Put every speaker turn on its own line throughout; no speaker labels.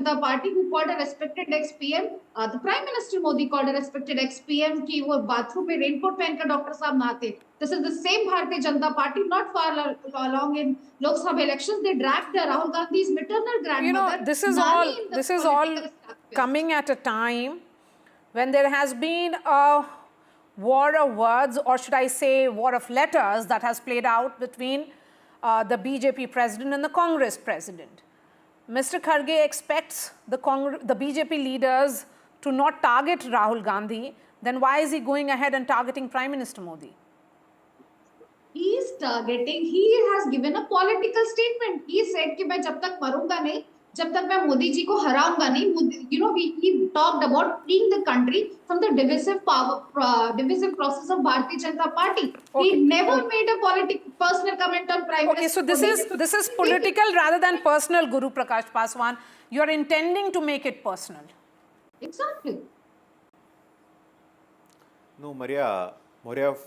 Janata Party, who called a respected ex-PM, the Prime Minister Modi called a respected ex-PM कि वो bathroom में raincoat पहनकर doctor साहब नहाते. This is the same Bharatiya Janata Party. Not far along in Lok Sabha elections, they dragged Rahul Gandhi's maternal grandmother.
This is all coming at a time when there has been a war of words, or should I say war of letters, that has played out between the BJP president and the Congress president. Mr. Kharge expects the BJP leaders to not target Rahul Gandhi. Then why is he going ahead and targeting Prime Minister Modi?
He is targeting, he has given a political statement. He said कि मैं जब तक मरूंगा नहीं, जब तक मैं मोदी जी को हराऊंगा नहीं. You know, he talked about freeing the country from the divisive process of Bharatiya Janata Party. Okay. He never made a personal comment on Prime Minister.
Okay, so this is political rather than personal, Guru Prakash Paswan. You are intending to make it personal.
Exactly.
No, Maria,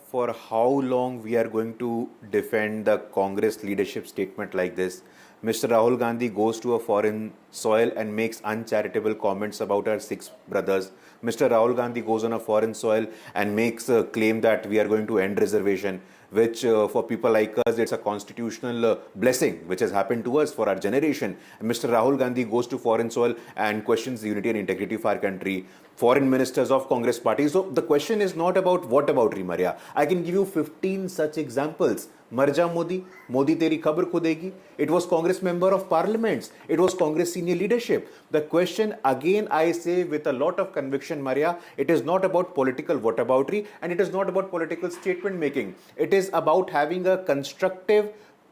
for how long we are going to defend the Congress leadership statement like this? Mr. Rahul Gandhi goes to a foreign soil and makes uncharitable comments about our 6 brothers. Mr. Rahul Gandhi goes on a foreign soil and makes a claim that we are going to end reservation, which for people like us, it's a constitutional blessing, which has happened to us for our generation. And Mr. Rahul Gandhi goes to foreign soil and questions the unity and integrity of our country. Foreign ministers of Congress party. So the question is not about what about Maria. I can give you 15 such examples. Marja Modi, Modi teri khabar khudegi. It was Congress member of parliaments. It was Congress senior leadership. The question again, I say with a lot of conviction, Maria, it is not about political whataboutery and it is not about political statement making. It is about having a constructive,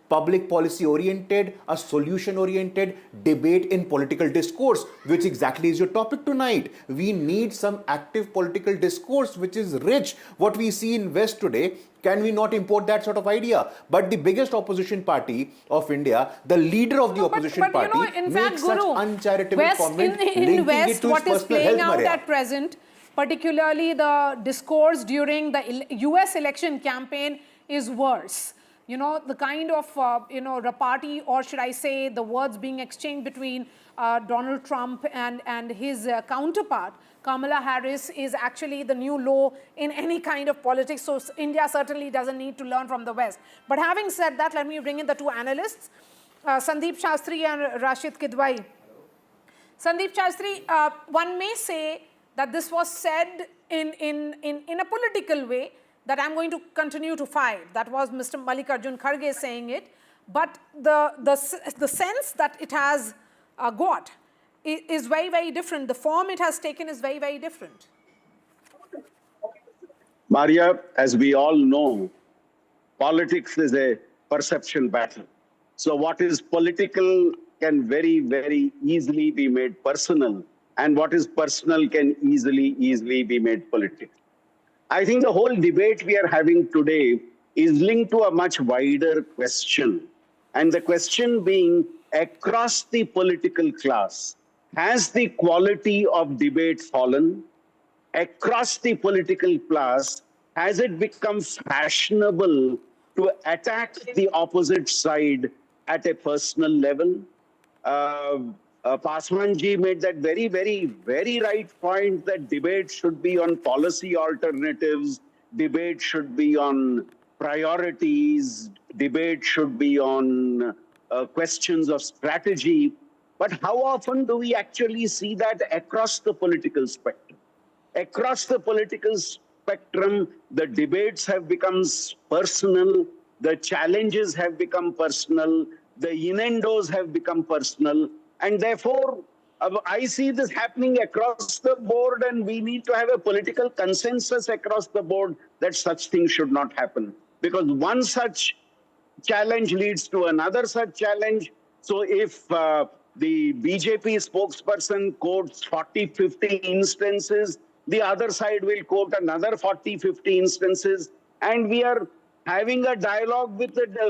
public policy oriented, a solution oriented debate in political discourse, which exactly is your topic tonight. We need some active political discourse which is rich. What we see in West today, can we not import that sort of idea? But the biggest opposition party of India, the leader of the opposition party,
in fact,
makes
Guru,
such uncharitable comment
in West, what is playing out
Maria.
at present, particularly the discourse during the US election campaign, is worse. You know, the kind of, repartee, or should I say, the words being exchanged between Donald Trump and his counterpart, Kamala Harris, is actually the new low in any kind of politics. So India certainly doesn't need to learn from the West. But having said that, let me bring in the 2 analysts, Sandeep Shastri and Rashid Kidwai. Sandeep Shastri, one may say that this was said in a political way, that I'm going to continue to fight. That was Mr. Mallikarjun Kharge saying it. But the sense that it has got is very, very different. The form it has taken is very, very different.
Maria, as we all know, politics is a perception battle. So what is political can very, very easily be made personal. And what is personal can easily be made political. I think the whole debate we are having today is linked to a much wider question. And the question being, across the political class, has the quality of debate fallen? Across the political class, has it become fashionable to attack the opposite side at a personal level? Paswan ji made that very, very right point that debate should be on policy alternatives, debate should be on priorities, debate should be on questions of strategy. But how often do we actually see that across the political spectrum? Across the political spectrum, the debates have become personal, the challenges have become personal, the innuendos have become personal. And therefore, I see this happening across the board, and we need to have a political consensus across the board that such things should not happen. Because one such challenge leads to another such challenge. So if the BJP spokesperson quotes 40, 50 instances, the other side will quote another 40, 50 instances, and we are having a dialogue with where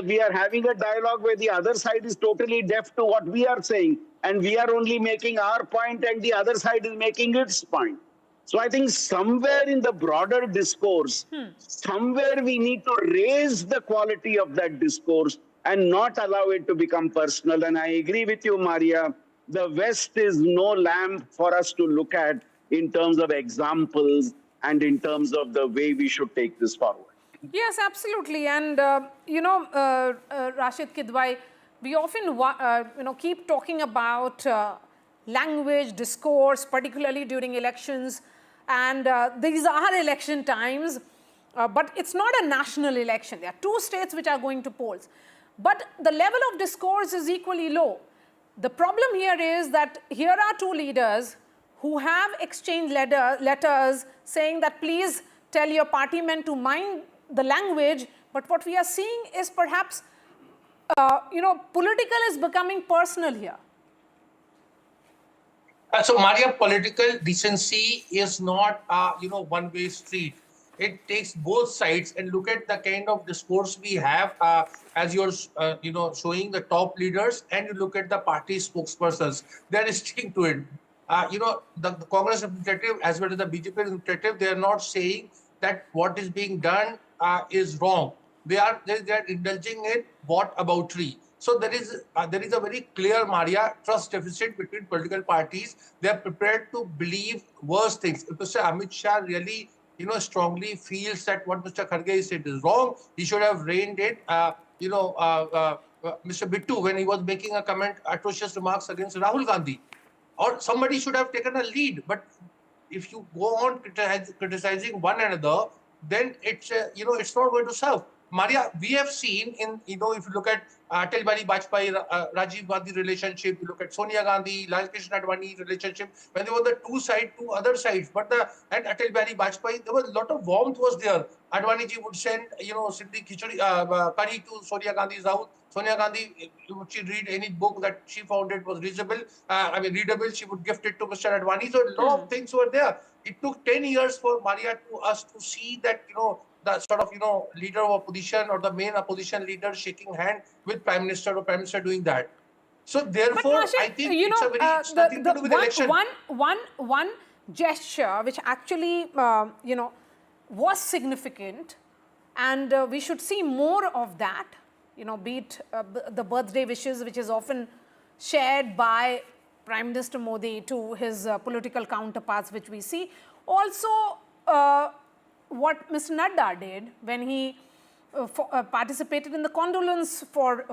the other side is totally deaf to what we are saying, and we are only making our point and the other side is making its point. So I think somewhere in the broader discourse, somewhere we need to raise the quality of that discourse and not allow it to become personal. And I agree with you, Maria, the West is no lamp for us to look at in terms of examples and in terms of the way we should take this forward.
Yes, absolutely. And, Rashid Kidwai, we often, keep talking about language, discourse, particularly during elections. And these are election times, but it's not a national election. There are two states which are going to polls. But the level of discourse is equally low. The problem here is that here are two leaders who have exchanged letters saying that please tell your party men to mind the language, but what we are seeing is perhaps, political is becoming personal here.
So, Maria, political decency is not one-way street. It takes both sides, and look at the kind of discourse we have as you're showing the top leaders, and you look at the party spokespersons. They're sticking to it. The Congress representative as well as the BJP representative, they are not saying that what is being done is wrong. They are indulging in whataboutery. So there is a very clear, Maria, trust deficit between political parties. They are prepared to believe worse things. If Mr. Amit Shah really, strongly feels that what Mr. Kharge said is wrong, he should have reined in, Mr. Bittu when he was making a comment, atrocious remarks against Rahul Gandhi, or somebody should have taken a lead. But if you go on criticizing one another, then it's it's not going to serve. Maria, we have seen in, if you look at Atal Bihari Vajpayee, Rajiv Gandhi relationship, you look at Sonia Gandhi, Lal Krishna Advani relationship, when there were the two other sides, but and Atal Bihari Vajpayee, there was a lot of warmth was there. Advani ji would send, Sindhi Khichdi, curry to Sonia Gandhi's house. Sonia Gandhi, would she read any book that she found it was readable, she would gift it to Mr. Advani. So a lot of things were there. It took 10 years for Maria to us to see that, the sort of, leader of opposition or the main opposition leader shaking hand with Prime Minister or Prime Minister doing that. So therefore,
Rashid,
I think it's nothing to do with election.
One gesture which actually, was significant, and we should see more of that, be it the birthday wishes, which is often shared by Prime Minister Modi to his political counterparts, which we see. Also, what Mr. Nadda did when he participated in the condolence for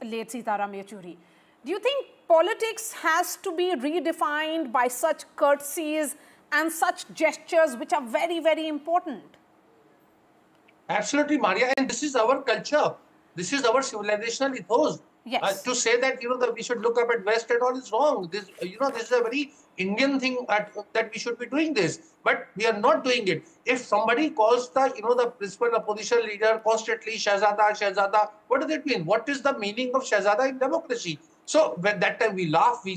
late Sitaram Yechuri. Do you think politics has to be redefined by such courtesies and such gestures which are very, very important?
Absolutely, Maria, and this is our culture. This is our civilizational ethos.
Yes.
To say that that we should look up at West and all is wrong. This this is a very Indian thing that we should be doing this, but we are not doing it. If somebody calls the principal opposition leader constantly Shahzada, what does it mean? What is the meaning of Shahzada in democracy? So when that time we laugh, we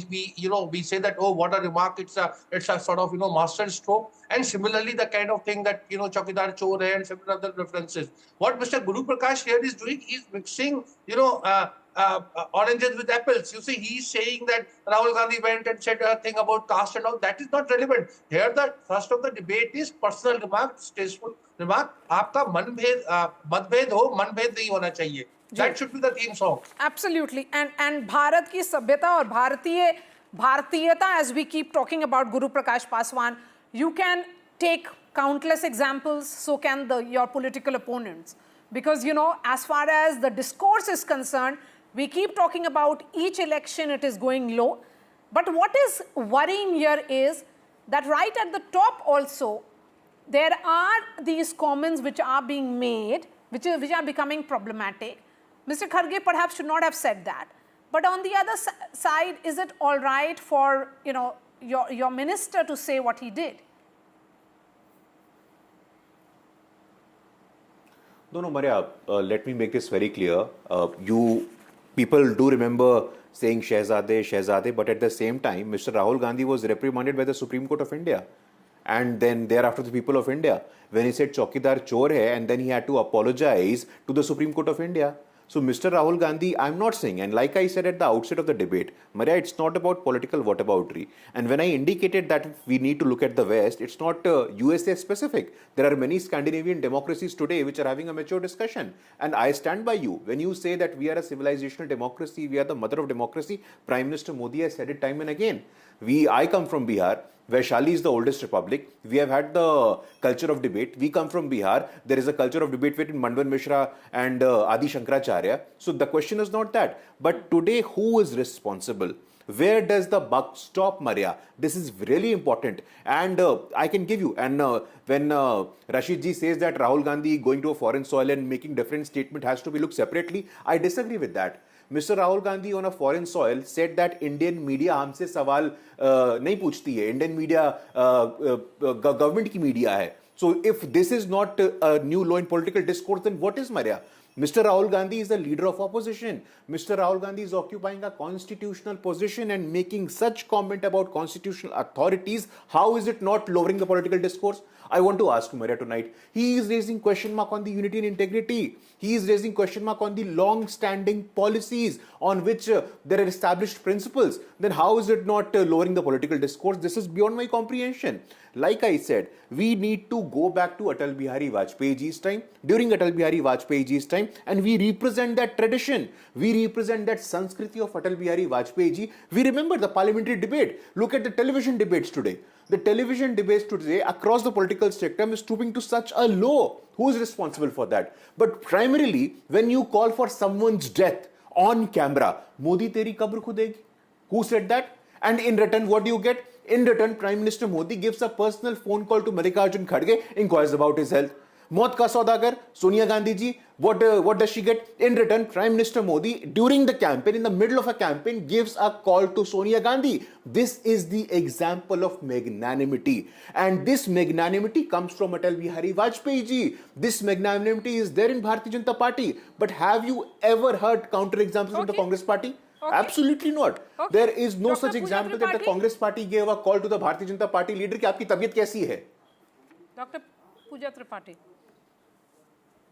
say that, oh, what a remark! It's a sort of master stroke. And similarly, the kind of thing that Chaukidar Chor hai and several other references. What Mr. Guru Prakash here is doing, he's mixing oranges with apples. You see, he's saying that Rahul Gandhi went and said a thing about caste and all. That is not relevant. Here, the thrust of the debate is personal remark, tasteful remark. Aapka matbhed ho, manbhed nahi hona chahiye. That should be the theme song.
Absolutely. And Bharat ki sabhyata or Bharatiyata, as we keep talking about Guru Prakash Paswan, you can take countless examples, so can your political opponents. Because, as far as the discourse is concerned, we keep talking about each election, it is going low. But what is worrying here is that right at the top also, there are these comments which are being made, which are becoming problematic. Mr. Kharge perhaps should not have said that. But on the other side, is it all right for, your minister to say what he did?
No, Maria, let me make this very clear. People do remember saying Shehzade, but at the same time, Mr. Rahul Gandhi was reprimanded by the Supreme Court of India. And then thereafter the people of India, when he said Chaukidar Chor hai, and then he had to apologize to the Supreme Court of India. So, Mr. Rahul Gandhi, I'm not saying, and like I said at the outset of the debate, Maria, it's not about political whataboutery. And when I indicated that we need to look at the West, it's not USA specific. There are many Scandinavian democracies today which are having a mature discussion. And I stand by you. When you say that we are a civilizational democracy, we are the mother of democracy, Prime Minister Modi has said it time and again. I come from Bihar, Vaishali is the oldest republic. We have had the culture of debate. We come from Bihar. There is a culture of debate between Mandvan Mishra and Adi Shankaracharya. So the question is not that. But today, who is responsible? Where does the buck stop, Maria? This is really important. And I can give you. And when Rashid ji says that Rahul Gandhi going to a foreign soil and making different statement has to be looked separately, I disagree with that. Mr. Rahul Gandhi on a foreign soil said that Indian media हमसे सवाल नहीं पूछती है. Indian media government की media है. So if this is not a new law in political discourse, then what is, Maria? Mr. Rahul Gandhi is the leader of opposition. Mr. Rahul Gandhi is occupying a constitutional position and making such comment about constitutional authorities. How is it not lowering the political discourse? I want to ask Maria tonight. He is raising question mark on the unity and integrity. He is raising question mark on the long-standing policies on which there are established principles. Then how is it not lowering the political discourse? This is beyond my comprehension. Like I said, we need to go back to Atal Bihari Vajpayee ji's time, during Atal Bihari Vajpayee ji's time, and we represent that tradition. We represent that Sanskriti of Atal Bihari Vajpayee ji. We remember the parliamentary debate. Look at the television debates today. The television debates today across the political spectrum is stooping to such a low. Who is responsible for that? But primarily, when you call for someone's death on camera, Modi teri kabr khudegi. Who said that? And in return, what do you get? In return, Prime Minister Modi gives a personal phone call to Mallikarjun Kharge, inquires about his health. Maut ka saudagar, Sonia Gandhi ji, what does she get? In return, Prime Minister Modi, during the campaign, in the middle of a campaign, gives a call to Sonia Gandhi. This is the example of magnanimity. And this magnanimity comes from Atal Bihari Vajpayee ji. This magnanimity is there in Bharatiya Janata Party. But have you ever heard counter examples in the Congress Party? Okay. Absolutely not. Okay. There is no such example that the Congress Party gave a call to the Bharatiya Janata Party leader कि आपकी तबीयत कैसी है?
Dr. Pooja Tripathi.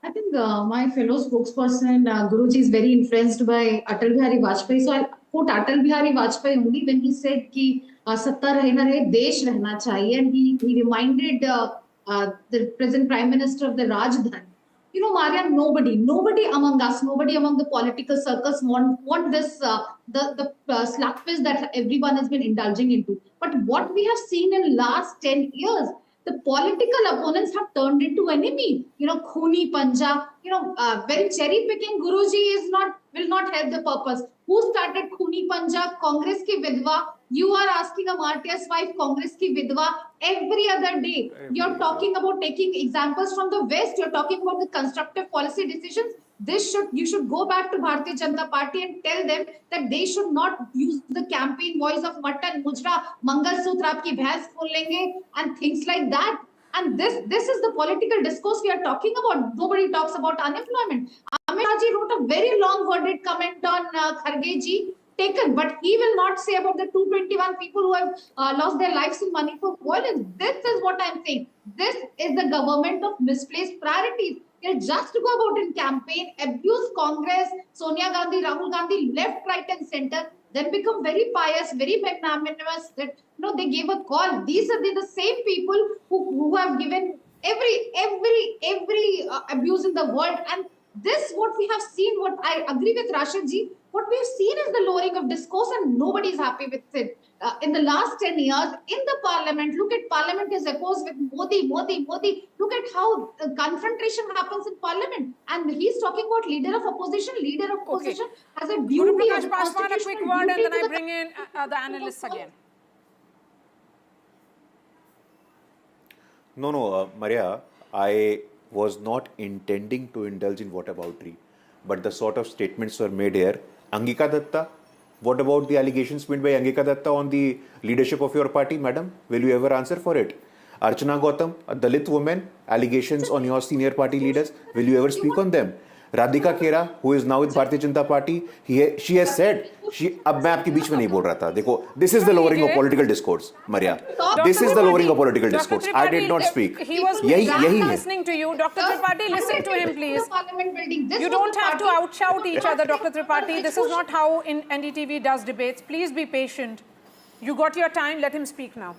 I think my fellow spokesperson Guruji is very influenced by Atal Bihari Vajpayee. So I'll quote Atal Bihari Vajpayee only when he said कि सत्ता रहे ना रहे देश रहना चाहिए, and he reminded the present Prime Minister of the Rajdhan. You know, Maria, nobody among us, nobody among the political circles want this the slugfest that everyone has been indulging into. But what we have seen in last 10 years, the political opponents have turned into enemy. You know, khuni panja. You know, very cherry picking. Guruji will not help the purpose. Who started khuni panja? Congress ki vidwa. You are asking a martyr's wife, Congress ki vidwa, every other day. You're talking about taking examples from the West. You're talking about the constructive policy decisions. You should go back to Bharatiya Janata Party and tell them that they should not use the campaign voice of mutton, mujra, mangal sutra, aapki bhains phol lenge, and things like that. And this is the political discourse we are talking about. Nobody talks about unemployment. Amit Shah ji wrote a very long worded comment on Kharge ji taken, but he will not say about the 221 people who have lost their lives in Manipur violence. This is what I'm saying. This is the government of misplaced priorities. They'll just go about in campaign, abuse Congress, Sonia Gandhi, Rahul Gandhi, left, right, and center, then become very pious, very magnanimous. That they gave a call. These are the same people who have given every abuse in the world. And this, what we have seen, what I agree with Rashid ji, what we've seen is the lowering of discourse, and nobody is happy with it. In the last 10 years, in the parliament, look at parliament is opposed with Modi. Look at how confrontation happens in parliament. And he's talking about leader of opposition. Leader of opposition has a duty.
Guru Prakash Paswan, a quick word, and then I bring in the analysts again.
No, Maria, I was not intending to indulge in whataboutery, but the sort of statements were made here. Angika Datta, what about the allegations made by Angika Datta on the leadership of your party, madam? Will you ever answer for it? Archana Gautam, a Dalit woman, allegations on your senior party leaders, will you ever speak on them? Radhika Khera, who is now with Bharatiya Janata Party, she has said, अब मैं आपके बीच में नहीं बोल रहा था. देखो, this is the lowering of political discourse, Maria. This is the lowering of political discourse. I did not speak.
He was
यही है.
listening to you. Dr. Tripathi, listen to him, please.
Parliament building.
You don't have to outshout each other, Dr. Tripathi. This is not how NDTV does debates. Please be patient. You got your time. Let him speak now.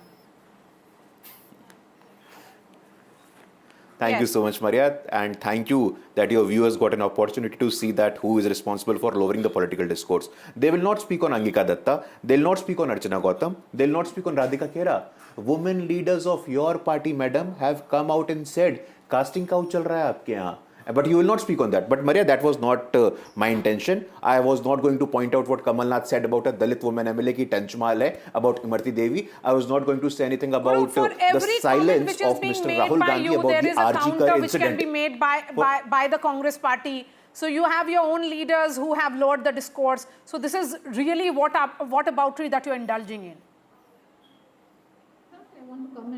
Thank you so much, Maria, and thank you that your viewers got an opportunity to see that who is responsible for lowering the political discourse. They will not speak on Angika Datta, they will not speak on Archana Gautam, they will not speak on Radhika Khera. Women leaders of your party, madam, have come out and said, casting couch chal raha hai aapke yahan. But you will not speak on that. But Maria, that was not my intention. I was not going to point out what Kamal Nath said about a Dalit woman MLA ki Tanch Mahal hai, about Imarti Devi. I was not going to say anything about the silence of Mr. Rahul Gandhi about the RG Kar incident.
Which can be made by the Congress party. So you have your own leaders who have lowered the discourse. So this is really what aboutry that you're indulging in.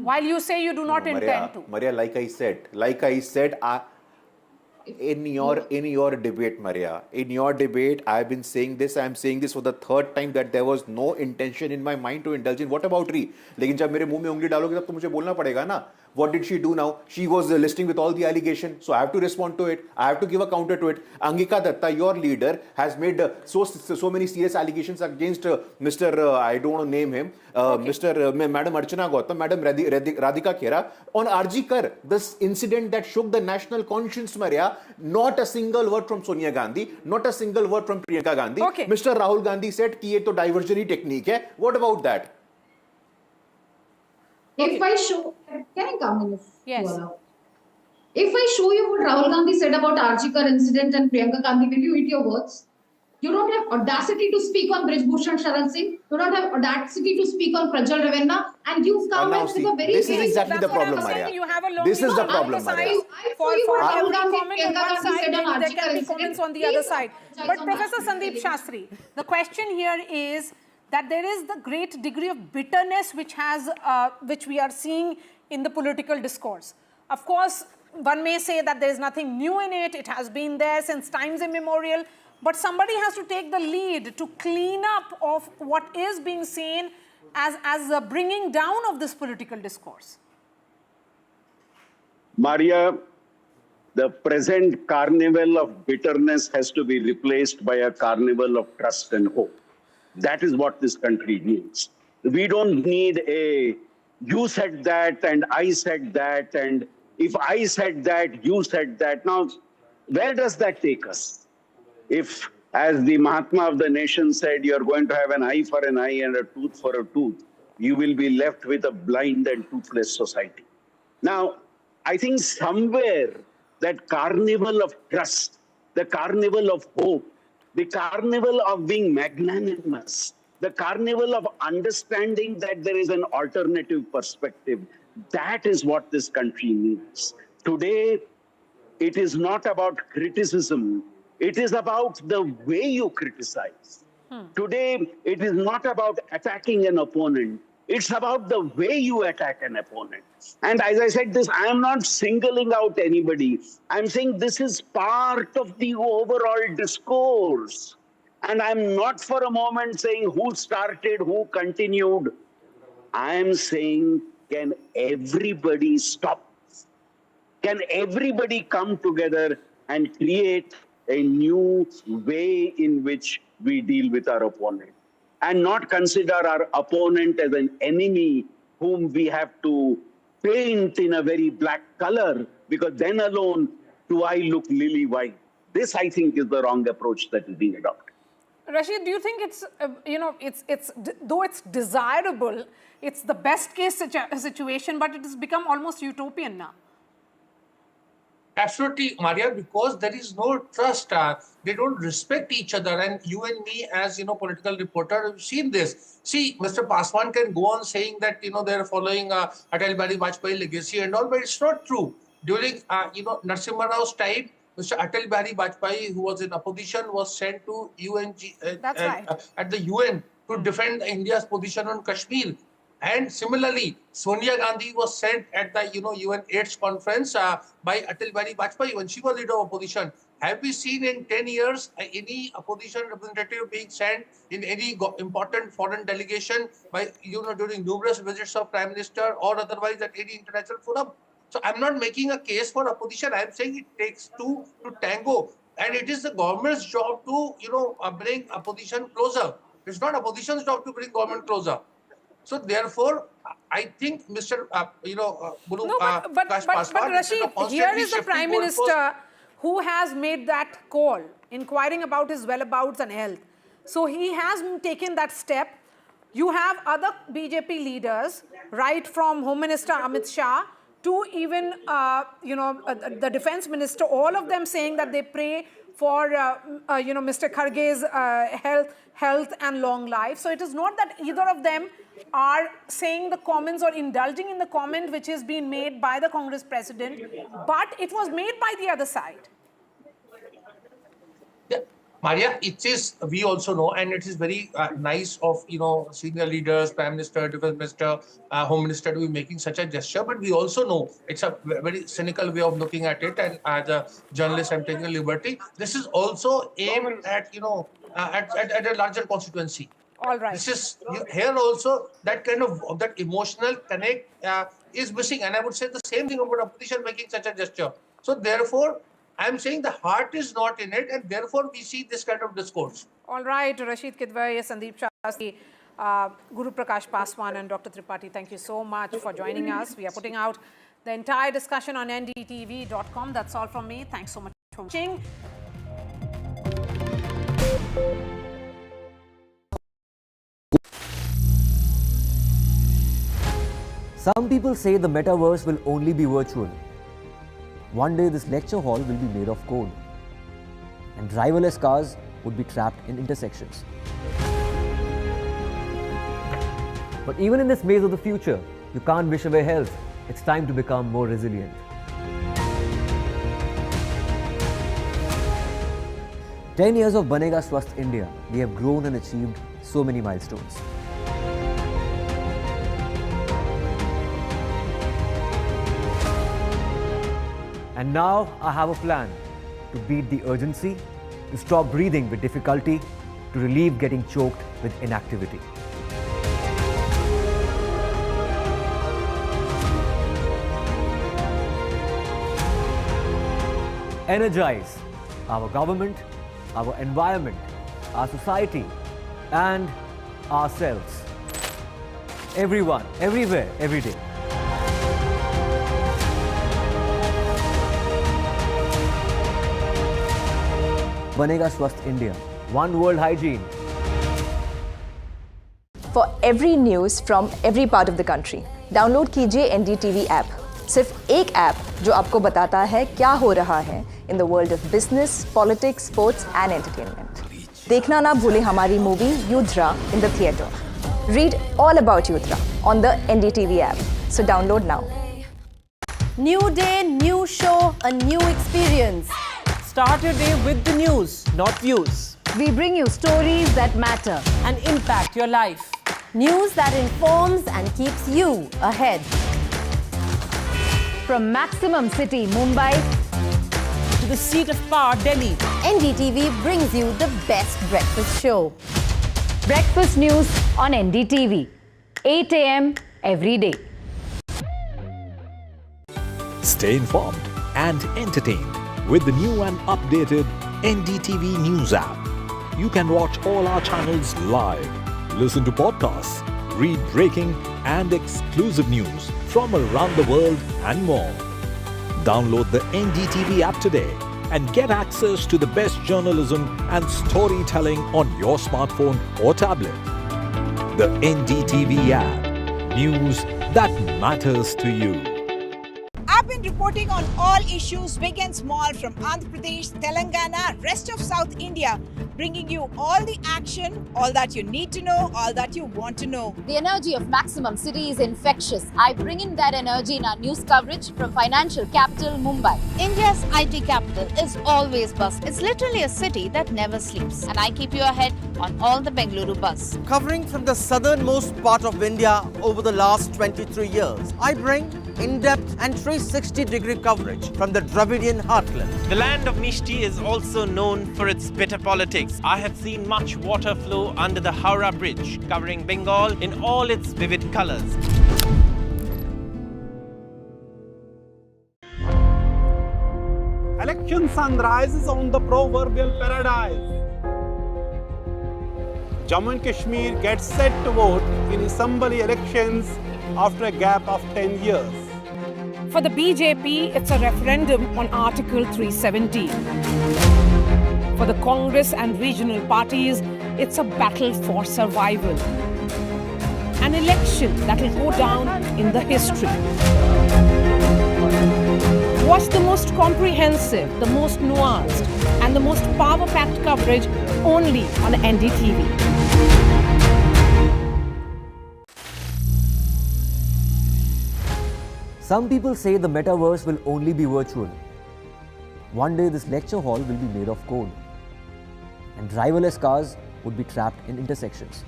While you say you do not intend to.
Maria, like I said, in your debate, Maria, in your debate, I've been saying this. I'm saying this for the third time that there was no intention in my mind to indulge in. What about Ree? लेकिन जब मेरे मुंह में उंगली डालोगे तब तो मुझे बोलना पड़ेगा ना. What did she do now? She was listening with all the allegations, so I have to respond to it. I have to give a counter to it. Angika Datta, your leader, has made so many serious allegations against Mr. I don't want to name him, Madam Archana Gautam, Madam Radhika Khera on RG Kar, this incident that shook the national conscience, Maria. Not a single word from Sonia Gandhi, not a single word from Priyanka Gandhi.
Okay.
Mr. Rahul Gandhi said कि ये तो diversionary technique है. What about that?
If I show, can I come in?
Yes.
If I show you what Rahul Gandhi said about RG Kar incident and Priyanka Gandhi, will you eat your words? You don't have audacity to speak on Brij Bhushan Sharan Singh. You don't have audacity to speak on Prajwal Ravenna, and you've come in with a very.
This is exactly the problem, Maria. This is the problem, Maria.
For every comment on one side, there can be comments on the other side. But Professor Sandeep Shastri, the question here is that there is the great degree of bitterness which we are seeing in the political discourse. Of course, one may say that there is nothing new in it. It has been there since times immemorial. But somebody has to take the lead to clean up of what is being seen as a bringing down of this political discourse.
Maria, the present carnival of bitterness has to be replaced by a carnival of trust and hope. That is what this country needs. We don't need a, you said that and I said that, and if I said that, you said that. Now, where does that take us? If, as the Mahatma of the nation said, you're going to have an eye for an eye and a tooth for a tooth, you will be left with a blind and toothless society. Now, I think somewhere that carnival of trust, the carnival of hope, the carnival of being magnanimous, the carnival of understanding that there is an alternative perspective, that is what this country needs. Today, it is not about criticism. It is about the way you criticize. Today, it is not about attacking an opponent. It's about the way you attack an opponent. And as I said this, I am not singling out anybody. I'm saying this is part of the overall discourse. And I'm not for a moment saying who started, who continued. I am saying, can everybody stop? Can everybody come together and create a new way in which we deal with our opponent, and not consider our opponent as an enemy whom we have to paint in a very black color, because then alone do I look lily white. This, I think, is the wrong approach that is being adopted.
Rashid, do you think it's, though it's desirable, it's the best case situation, but it has become almost utopian now?
Absolutely, Maria, because there is no trust. They don't respect each other. And you and me, as political reporter, have seen this. See, Mr. Paswan can go on saying that they're following Atal Bihari Vajpayee legacy and all, but it's not true. During Narasimha Rao's time, Mr. Atal Bihari Vajpayee, who was in opposition, was sent to at the UN to defend India's position on Kashmir. And similarly, Sonia Gandhi was sent at the UN AIDS conference by Atal Bihari Vajpayee when she was leader of opposition Have we seen in 10 years any opposition representative being sent in any important foreign delegation by, during numerous visits of Prime Minister or otherwise at any international forum? So I'm not making a case for opposition. I'm saying it takes two to tango. And it is the government's job to, bring opposition closer. It's not opposition's job to bring government closer. So therefore, I think Mr. Guru
No, but
Paswan,
Rashid, here is the Prime Minister who has made that call, inquiring about his whereabouts and health. So he has taken that step. You have other BJP leaders, right from Home Minister Amit Shah to even, the Defense Minister, all of them saying that they pray for, Mr. Kharge's health and long life. So it is not that either of them are saying the comments or indulging in the comment which is being made by the Congress president, but it was made by the other side.
Yeah, Maria, it is, we also know, and it is very nice of, senior leaders, Prime Minister, Defense Minister, Home Minister to be making such a gesture, but we also know it's a very cynical way of looking at it, and as a journalist, I'm taking a liberty. This is also aimed at, at a larger constituency.
All right.
This is here also that kind of that emotional connect is missing, and I would say the same thing about opposition making such a gesture. So therefore, I'm saying the heart is not in it, and therefore we see this kind of discourse.
All right, Rashid Kidwai, Sandeep Shastri, Guru Prakash Paswan and Dr. Tripathi, thank you so much for joining us. We are putting out the entire discussion on ndtv.com. That's all from me. Thanks so much for watching.
Some people say the metaverse will only be virtual. One day this lecture hall will be made of code, and driverless cars would be trapped in intersections. But even in this maze of the future, you can't wish away health. It's time to become more resilient. "10 years of Banega Swasth India, we have grown and achieved so many milestones. And now I have a plan to beat the urgency, to stop breathing with difficulty, to relieve getting choked with inactivity. Energize our government, our environment, our society, and ourselves. Everyone, everywhere, every day. Banega Swasth India. One world hygiene.
For every news from every part of the country, download कीजिए NDTV app. सिर्फ एक app जो आपको बताता है क्या हो रहा है in the world of business, politics, sports and entertainment. देखना ना भूलें हमारी movie Yudhra in the theatre. Read all about Yudra on the NDTV app. So download now.
New day, new show, a new experience.
Start your day with the news, not views.
We bring you stories that matter.
And impact your life.
News that informs and keeps you ahead. From Maximum City, Mumbai,
To the seat of power, Delhi.
NDTV brings you the best breakfast show. Breakfast news on NDTV. 8 a.m. every day.
Stay informed and entertained with the new and updated NDTV News app. You can watch all our channels live, listen to podcasts, read breaking and exclusive news from around the world and more. Download the NDTV app today and get access to the best journalism and storytelling on your smartphone or tablet. The NDTV app. News that matters to you.
I've been reporting on all issues, big and small, from Andhra Pradesh, Telangana, rest of South India, bringing you all the action, all that you need to know, all that you want to know.
The energy of Maximum City is infectious. I bring in that energy in our news coverage from financial capital, Mumbai.
India's IT capital is always bustling. It's literally a city that never sleeps. And I keep you ahead on all the Bengaluru buzz.
Covering from the southernmost part of India over the last 23 years, I bring in-depth and 360
360-degree coverage from the Dravidian heartland.
The land of Mishti is also known for its bitter politics. I have seen much water flow under the Howrah Bridge, covering Bengal in all its vivid colors.
Election sun rises on the proverbial paradise. Jammu and Kashmir gets set to vote in assembly elections after a gap of 10 years.
For the BJP, it's a referendum on Article 370. For the Congress and regional parties, it's a battle for survival. An election that will go down in the history. Watch the most comprehensive, the most nuanced, and the most power-packed coverage only on NDTV.
Some people say the metaverse will only be virtual. One day this lecture hall will be made of code, and driverless cars would be trapped in intersections.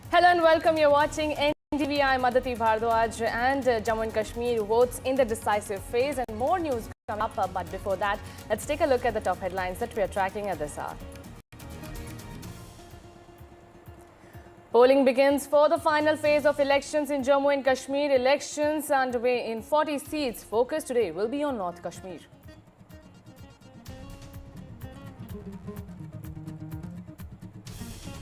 Hello and welcome. You're watching NDTV. I'm Aditi Bhardwaj, and Jammu and Kashmir votes in the decisive phase, and more news coming up. But before that, let's take a look at the top headlines that we are tracking at this hour. Polling begins for the final phase of elections in Jammu and Kashmir. Elections underway in 40 seats. Focus today will be on North Kashmir.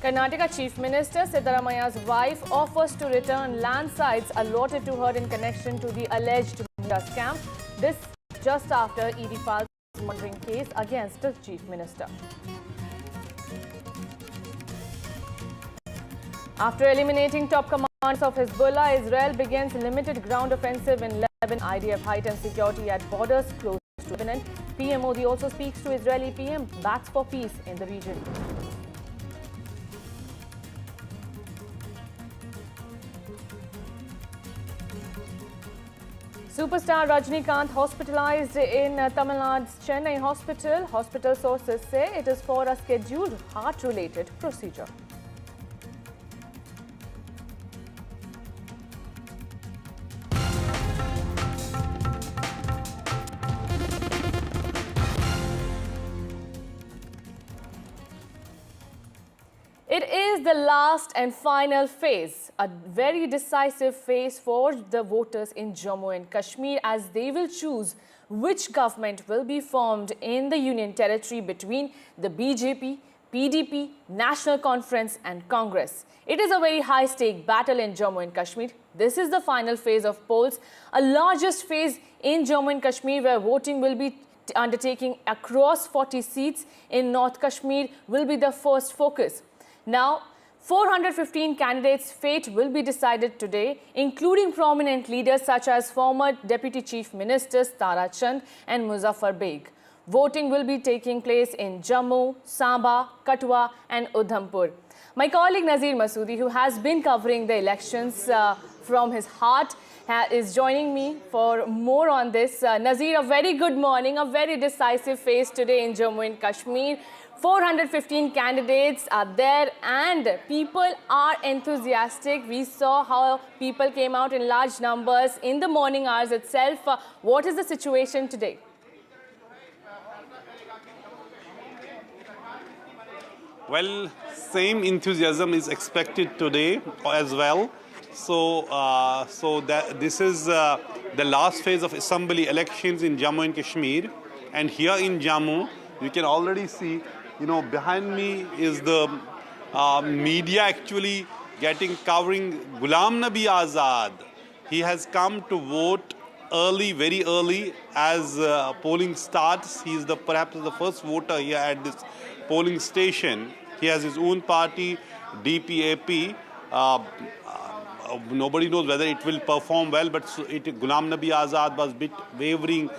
Karnataka Chief Minister Siddaramaia's wife offers to return land sites allotted to her in connection to the alleged Munda scam. This just after ED files a monitoring case against the Chief Minister. After eliminating top commanders of Hezbollah, Israel begins limited ground offensive in Lebanon. IDF heightened security at borders close to Lebanon. PM Modi also speaks to Israeli PM, backs for peace in the region. Superstar Rajnikant hospitalized in Tamil Nadu's Chennai hospital. Hospital sources say it is for a scheduled heart-related procedure. It is the last and final phase, a very decisive phase for the voters in Jammu and Kashmir, as they will choose which government will be formed in the Union Territory between the BJP, PDP, National Conference and Congress. It is a very high-stake battle in Jammu and Kashmir. This is the final phase of polls, a largest phase in Jammu and Kashmir where voting will be undertaking across 40 seats in North Kashmir will be the first focus. Now, 415 candidates' fate will be decided today, including prominent leaders such as former Deputy Chief Ministers Tara Chand and Muzaffar Beg. Voting will be taking place in Jammu, Samba, Katwa and Udhampur. My colleague Nazir Masoodi, who has been covering the elections from his heart, is joining me for more on this. Nazir, a very good morning, a very decisive phase today in Jammu and Kashmir. 415 candidates are there and people are enthusiastic. We saw how people came out in large numbers in the morning hours itself. What is the situation today?
Well, same enthusiasm is expected today as well. This is the last phase of assembly elections in Jammu and Kashmir. And here in Jammu, you can already see, behind me is the media actually covering Ghulam Nabi Azad. He has come to vote early, very early as polling starts. He is perhaps the first voter here at this polling station. He has his own party, DPAP. Nobody knows whether it will perform well, but Ghulam Nabi Azad was a bit wavering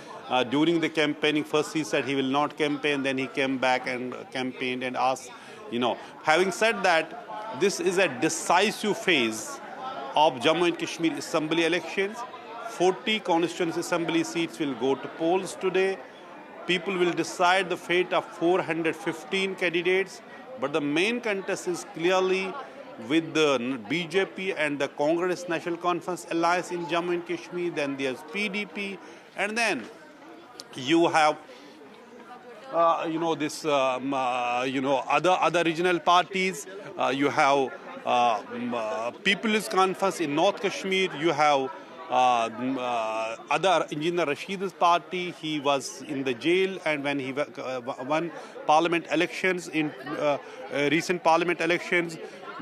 during the campaigning. First he said he will not campaign, then he came back and campaigned and asked, Having said that, this is a decisive phase of Jammu and Kashmir assembly elections. 40 constituency assembly seats will go to polls today. people will decide the fate of 415 candidates, but the main contest is clearly with the BJP and the Congress National Conference Alliance in Jammu and Kashmir, then there's PDP, and then you have other regional parties. You have People's Conference in North Kashmir. You have other Engineer Rashid's party. He was in the jail, and when he won parliament elections in recent parliament elections.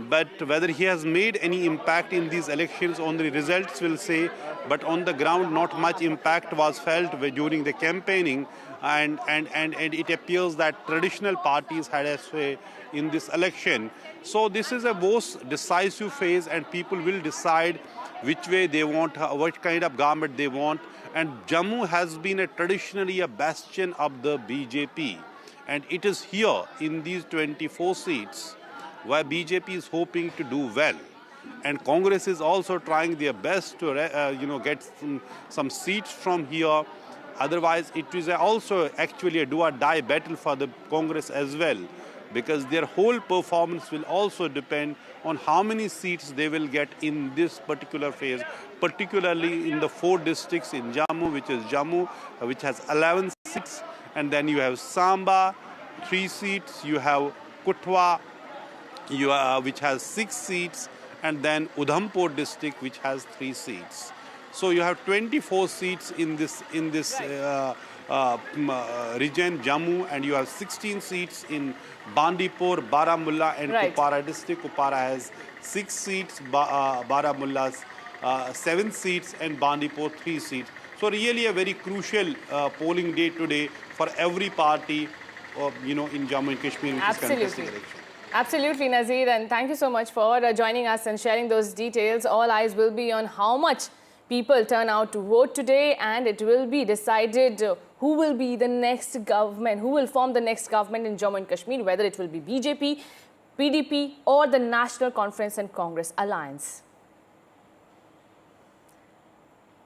But whether he has made any impact in these elections, only results will say. But on the ground, not much impact was felt during the campaigning, and it appears that traditional parties had a sway in this election. So this is a most decisive phase, and people will decide which way they want, what kind of government they want. And Jammu has been traditionally a bastion of the BJP, and it is here in these 24 seats where BJP is hoping to do well, and Congress is also trying their best to get some seats from here. Otherwise, it is also actually a do or die battle for the Congress as well, because their whole performance will also depend on how many seats they will get in this particular phase, particularly in the 4 districts in Jammu, which has 11 seats, and then you have Samba, 3 seats, you have Kutwa, which has 6 seats, and then Udhampur district, which has 3 seats. So you have 24 seats in this region, Jammu, and you have 16 seats in Bandipur, Baramulla, and Kupwara district. Kupwara has 6 seats, Baramulla's 7 seats, and Bandipur 3 seats. So really a very crucial polling day today for every party, in Jammu and Kashmir, which is contesting election.
Absolutely, Nazir, and thank you so much for joining us and sharing those details. All eyes will be on how much people turn out to vote today, and it will be decided who will be the next government, who will form the next government in Jammu and Kashmir, whether it will be BJP, PDP or the National Conference and Congress Alliance.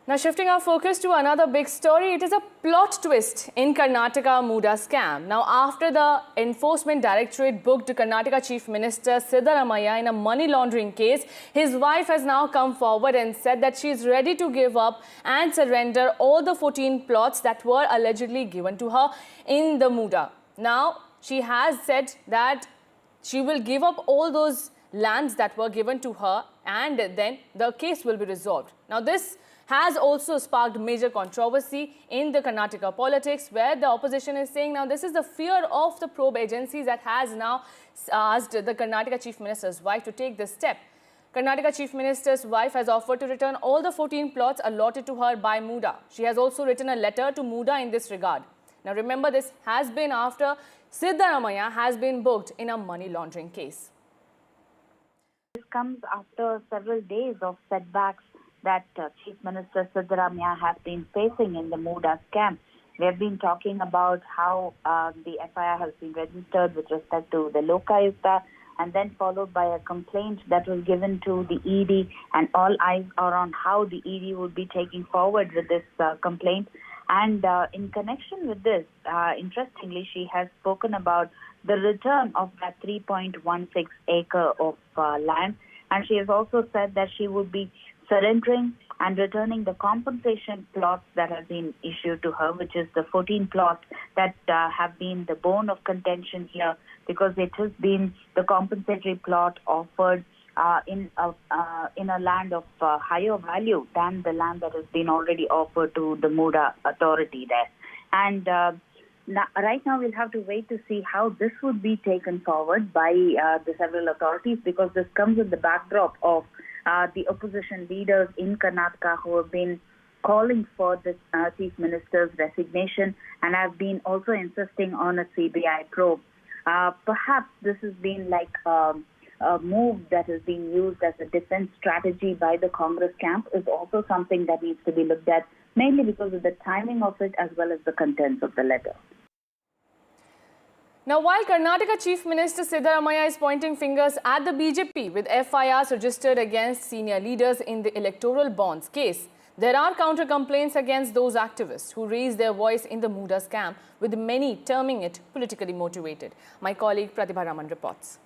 Now shifting our focus to another big story, it is a plot twist in Karnataka Muda scam. Now after the Enforcement Directorate booked Karnataka Chief Minister Siddaramaiah in a money laundering case, his wife has now come forward and said that she is ready to give up and surrender all the 14 plots that were allegedly given to her in the Muda. Now she has said that she will give up all those lands that were given to her, and then the case will be resolved. Now this has also sparked major controversy in the Karnataka politics, where the opposition is saying now this is the fear of the probe agencies that has now asked the Karnataka Chief Minister's wife to take this step. Karnataka Chief Minister's wife has offered to return all the 14 plots allotted to her by Muda. She has also written a letter to Muda in this regard. Now remember, this has been after Siddaramaiah has been booked in a money laundering case.
This comes after several days of setbacks that Chief Minister Siddaramaiah has been facing in the Muda scam. We have been talking about how the FIR has been registered with respect to the Lokayukta, and then followed by a complaint that was given to the ED, and all eyes are on how the ED would be taking forward with this complaint. And in connection with this, interestingly, she has spoken about the return of that 3.16 acre of land, and she has also said that she would be surrendering and returning the compensation plots that have been issued to her, which is the 14 plots that have been the bone of contention here, because it has been the compensatory plot offered in a land of higher value than the land that has been already offered to the Muda authority there. And right now we'll have to wait to see how this would be taken forward by the several authorities, because this comes with the backdrop of the opposition leaders in Karnataka who have been calling for the Chief Minister's resignation and have been also insisting on a CBI probe. Perhaps this has been like a move that is being used as a defense strategy by the Congress camp, is also something that needs to be looked at, mainly because of the timing of it as well as the contents of the letter.
Now, while Karnataka Chief Minister Siddaramaiah is pointing fingers at the BJP with FIRs registered against senior leaders in the electoral bonds case, There are counter complaints against those activists who raised their voice in the Muda scam, with many terming it politically motivated. My colleague Pratibha Raman reports.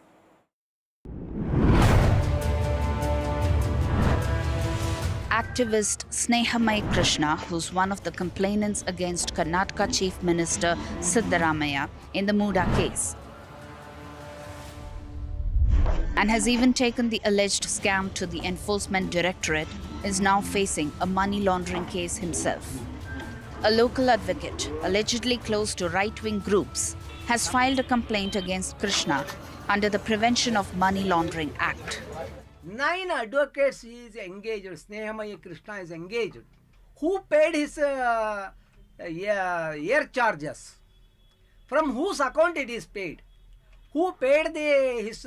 Activist Snehamai Krishna, who's one of the complainants against Karnataka Chief Minister Siddaramaiah in the Muda case, and has even taken the alleged scam to the Enforcement Directorate, is now facing a money laundering case himself. A local advocate, allegedly close to right-wing groups, has filed a complaint against Krishna under the Prevention of Money Laundering Act.
9 advocates he is engaged, Snehamai Krishna is engaged. Who paid his air charges? From whose account it is paid? Who paid his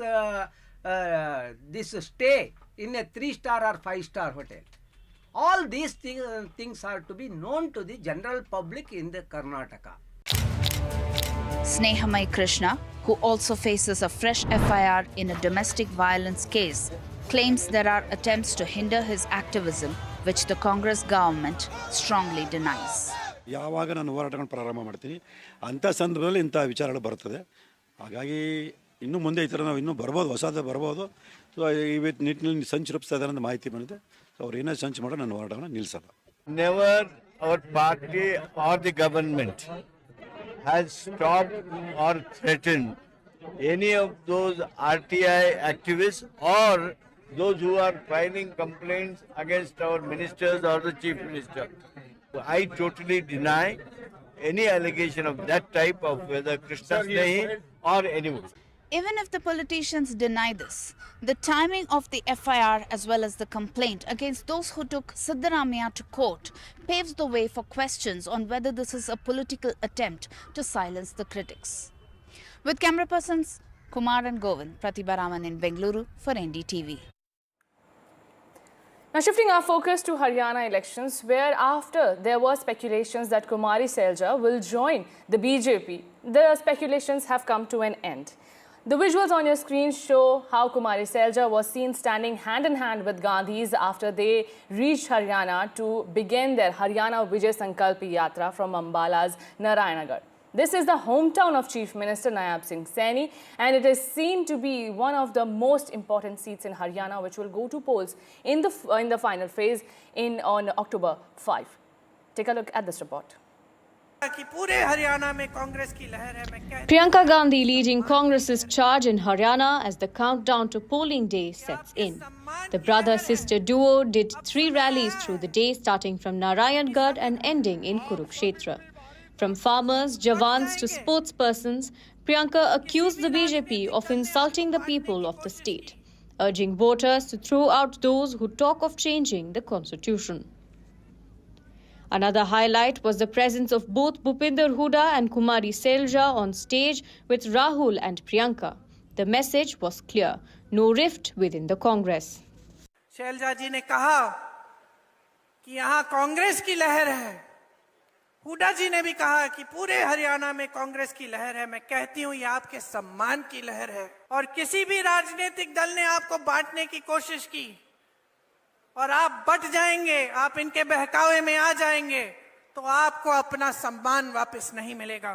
this stay in a 3-star or 5-star hotel? All these things are to be known to the general public in the Karnataka.
Snehamai Krishna, who also faces a fresh FIR in a domestic violence case, claims there are attempts to hinder his activism, which the Congress government strongly denies.
ಯಾವಾಗ ನಾನು ಹೋರಾಟಗಳನ್ನು ಪ್ರಾರಂಭ ಮಾಡ್ತೀನಿ ಅಂಥ ಸಂದರ್ಭದಲ್ಲಿ ಇಂಥ ವಿಚಾರಗಳು ಬರ್ತದೆ. ಹಾಗಾಗಿ ಇನ್ನು ಮುಂದೆ ಈ ಥರ ನಾವು ಇನ್ನೂ ಬರ್ಬೋದು, ಹೊಸದು ಬರ್ಬೋದು. ಸೊ ಈ ನಿಟ್ಟಿನಲ್ಲಿ ಸಂಚು ರೂಪಿಸ್ತಾ ಇದ್ದಾರೆ ಅಂತ ಮಾಹಿತಿ ಬಂದಿದೆ. ಸೊ ಅವ್ರು ಏನೇ ಸಂಚು ಮಾಡೋ ನನ್ನ ಹೋರಾಟವನ್ನು ನಿಲ್ಲಿಸಲ್ಲ.
Never our party or the government has stopped or threatened any of those RTI activists or those who are filing complaints against our ministers or the chief minister. I totally deny any allegation of that type of whether Krishna Snehi or anyone.
Even if the politicians deny this, the timing of the FIR as well as the complaint against those who took Siddaramaiah to court paves the way for questions on whether this is a political attempt to silence the critics. With camera persons Kumar and Govind, Pratibha Raman in Bengaluru for NDTV.
Now shifting our focus to Haryana elections, where after there were speculations that Kumari Selja will join the BJP, the speculations have come to an end. The visuals on your screen show how Kumari Selja was seen standing hand in hand with Gandhis after they reached Haryana to begin their Haryana Vijay Sankalp Yatra from Ambala's Narayanagarh. This is the hometown of Chief Minister Nayab Singh Saini, and it is seen to be one of the most important seats in Haryana, which will go to polls in the final phase on October 5. Take a look at this report.
Priyanka Gandhi leading Congress's charge in Haryana as the countdown to polling day sets in. The brother-sister duo did 3 rallies through the day, starting from Narayangarh and ending in Kurukshetra. From farmers, jawans to sportspersons, Priyanka accused the BJP of insulting the people of the state, urging voters to throw out those who talk of changing the constitution. Another highlight was the presence of both Bhupinder Hooda and Kumari Selja on stage with Rahul and Priyanka. The message was clear: no rift within the Congress.
Selja ji ne kaha कि यहाँ कांग्रेस की लहर है. हुडा जी ने भी कहा कि पूरे हरियाणा में कांग्रेस की लहर है. मैं कहती हूँ ये आपके सम्मान की लहर है. और किसी भी राजनीतिक दल ने आपको बांटने की कोशिश की और आप बट जाएंगे, आप इनके बहकावे में आ जाएंगे, तो आपको अपना सम्मान वापस नहीं मिलेगा.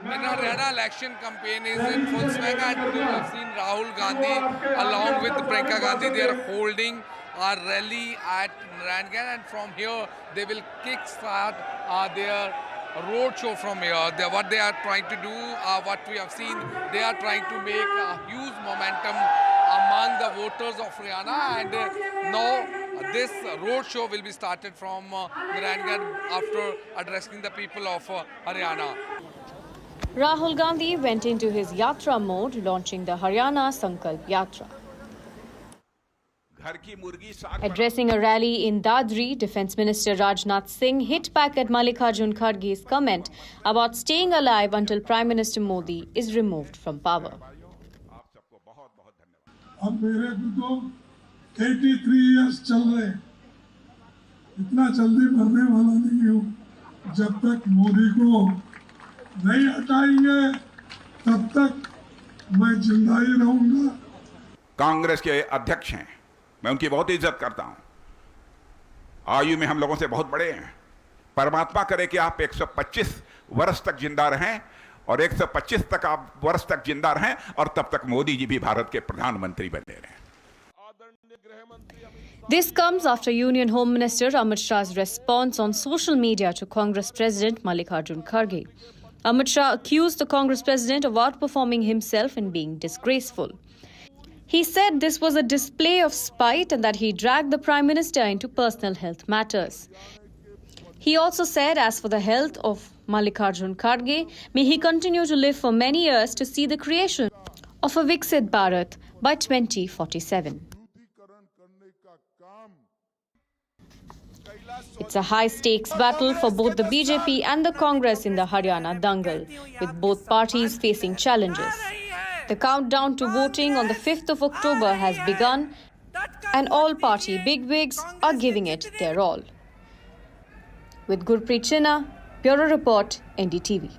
And Haryana election campaign is in full swing, and you have seen Rahul Gandhi along with Priyanka Gandhi. They are holding a rally at Narayanagarh, and from here they will kick-start their road show from here. What they are trying to do, what we have seen, they are trying to make a huge momentum among the voters of Haryana, and now this road show will be started from Narayanagarh after addressing the people of Haryana.
Rahul Gandhi went into his Yatra mode, launching the Haryana Sankalp Yatra. Addressing a rally in Dadri, Defence Minister Rajnath Singh hit back at Mallikarjun Kharge's comment about staying alive until Prime Minister Modi is removed from power.
अब मेरे को तो 83 years चल रहे, इतना जल्दी मरने वाला नहीं हूँ. जब तक मोदी को नहीं हटाएंगे तब तक मैं जिंदा ही रहूंगा.
कांग्रेस के अध्यक्ष हैं, मैं उनकी बहुत इज्जत करता हूं.
आयु में हम लोगों से बहुत बड़े हैं। परमात्मा करे कि आप 125 वर्ष तक जिंदा रहें और 125 तक आप वर्ष तक जिंदा रहें और तब तक मोदी जी भी भारत के प्रधानमंत्री बने रहें।
This comes after Union Home Minister Amit Shah's response on social media to Congress President Mallikarjun Kharge. Amit Shah accused the Congress President of outperforming himself and being disgraceful. He said this was a display of spite and that he dragged the Prime Minister into personal health matters. He also said, as for the health of Mallikarjun Kharge, may he continue to live for many years to see the creation of a Viksit Bharat by 2047. It's a high-stakes battle for both the BJP and the Congress in the Haryana dangle, with both parties facing challenges. The countdown to voting on the 5th of October has begun, and all party bigwigs are giving it their all. With Gurpreet Chinna, Bureau Report, NDTV.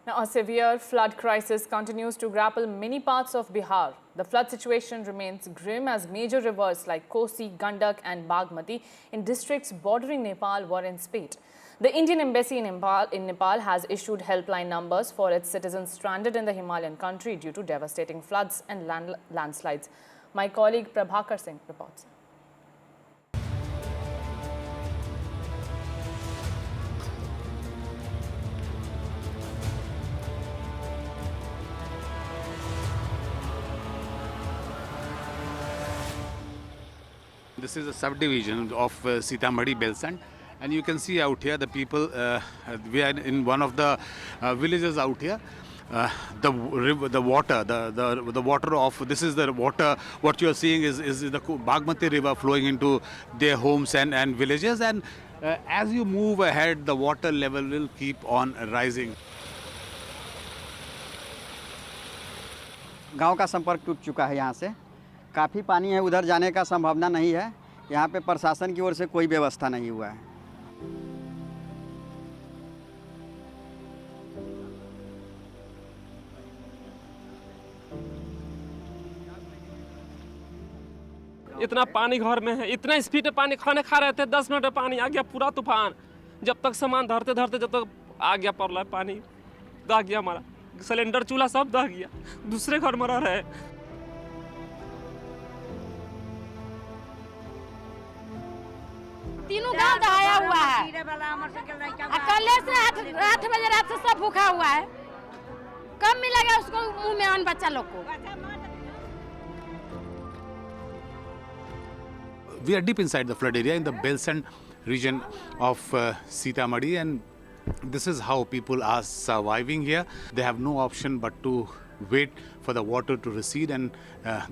Now, a severe flood crisis continues to grapple many parts of Bihar. The flood situation remains grim as major rivers like Kosi, Gandak and Bagmati in districts bordering Nepal were in spate. The Indian Embassy in Nepal has issued helpline numbers for its citizens stranded in the Himalayan country due to devastating floods and landslides. My colleague Prabhakar Singh reports.
This is a subdivision of Sitamarhi Belsand, and you can see out here the people. We are in one of the villages out here. The river, the water, the water of this is the water. What you are seeing is the Bagmati river flowing into their homes and villages. And as you move ahead, the water level will keep on rising.
गांव का संपर्क टूट चुका है। यहाँ से काफ़ी पानी है, उधर जाने का संभावना नहीं है। यहाँ पे प्रशासन की ओर से कोई व्यवस्था नहीं हुआ है।
इतना पानी घर में है, इतना स्पीड में पानी खाने खा रहे थे, 10 मिनट में पानी आ गया, पूरा तूफान। जब तक सामान धरते धरते जब तक आ गया पड़ला पानी, दह गया हमारा सिलेंडर चूल्हा सब दह गया, दूसरे घर में रह रहे।
तीनों गांव दहाया हुआ है, कल से 8 बजे रात से सब भूखा हुआ है। कब मिलेगा उसको मुंह में अन्न बच्चा लोग को?
We are deep inside the flood area in the Belsand region of Sitamarhi, and this is how people are surviving here. They have no option but to wait for the water to recede, and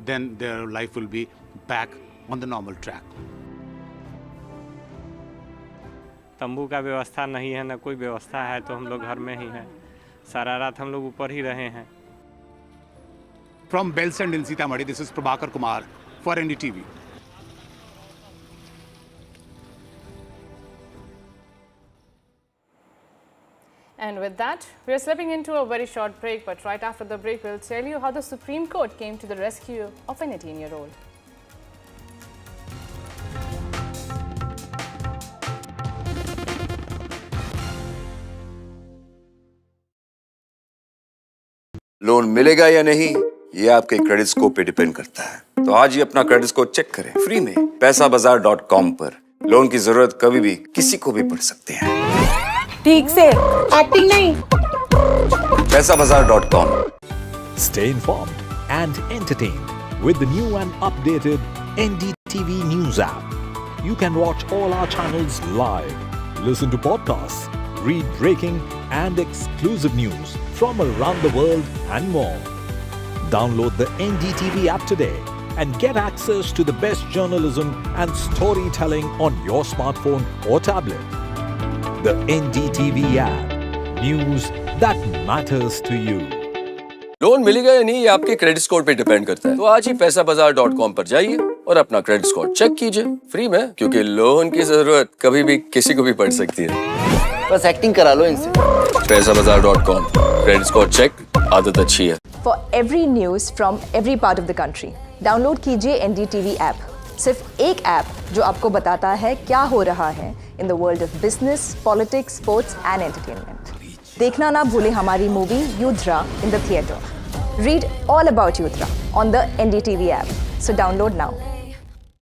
then their life will be back on the normal track.
तंबू का व्यवस्था नहीं है, ना कोई व्यवस्था है, तो हम लोग घर में ही हैं। सारा रात हम लोग ऊपर ही रहे हैं।
From Belsand in Sitamarhi, this is Prabhakar Kumar for NDTV.
And with that, we are slipping into a very short break, but right after the break, we'll tell you how the Supreme Court came to the rescue of an 18-year-old.
Loan मिलेगा या नहीं, ये आपके credit score पे depend करता है। तो आज ही अपना क्रेडिट स्कोर चेक करें फ्री में पैसाबाजार.com पर। लोन की जरूरत कभी भी किसी को भी पड़ सकती है।
ठीक से एक्टिंग नहीं।
पैसाबाजार.com।
Stay informed and entertained with the new and updated NDTV News app. You can watch all our channels live, listen to podcasts, read breaking and exclusive news from around the world and more. Download the NDTV app today and get access to the best journalism and storytelling on your smartphone or tablet. The NDTV app. News that matters to you.
Loan मिलेगा या नहीं, ये आपके credit score पे depend करता है। तो आज ही पैसाबाजार.com पर जाइए और अपना क्रेडिट स्कोर चेक कीजिए फ्री में, क्योंकि लोन की जरूरत कभी भी किसी को भी पड़ सकती है। बस एक्टिंग करा लो इनसे। पैसाबाजार.com, क्रेडिट स्कोर चेक, आदत अच्छी है।
For every news from every part of the country, download कीजिए NDTV app. सिर्फ एक ऐप जो आपको बताता है क्या हो रहा है in the world of business, politics, sports and entertainment. देखना ना भूलें हमारी movie Yudhra in the theatre. Read all about Yudhra on the NDTV app, so download now.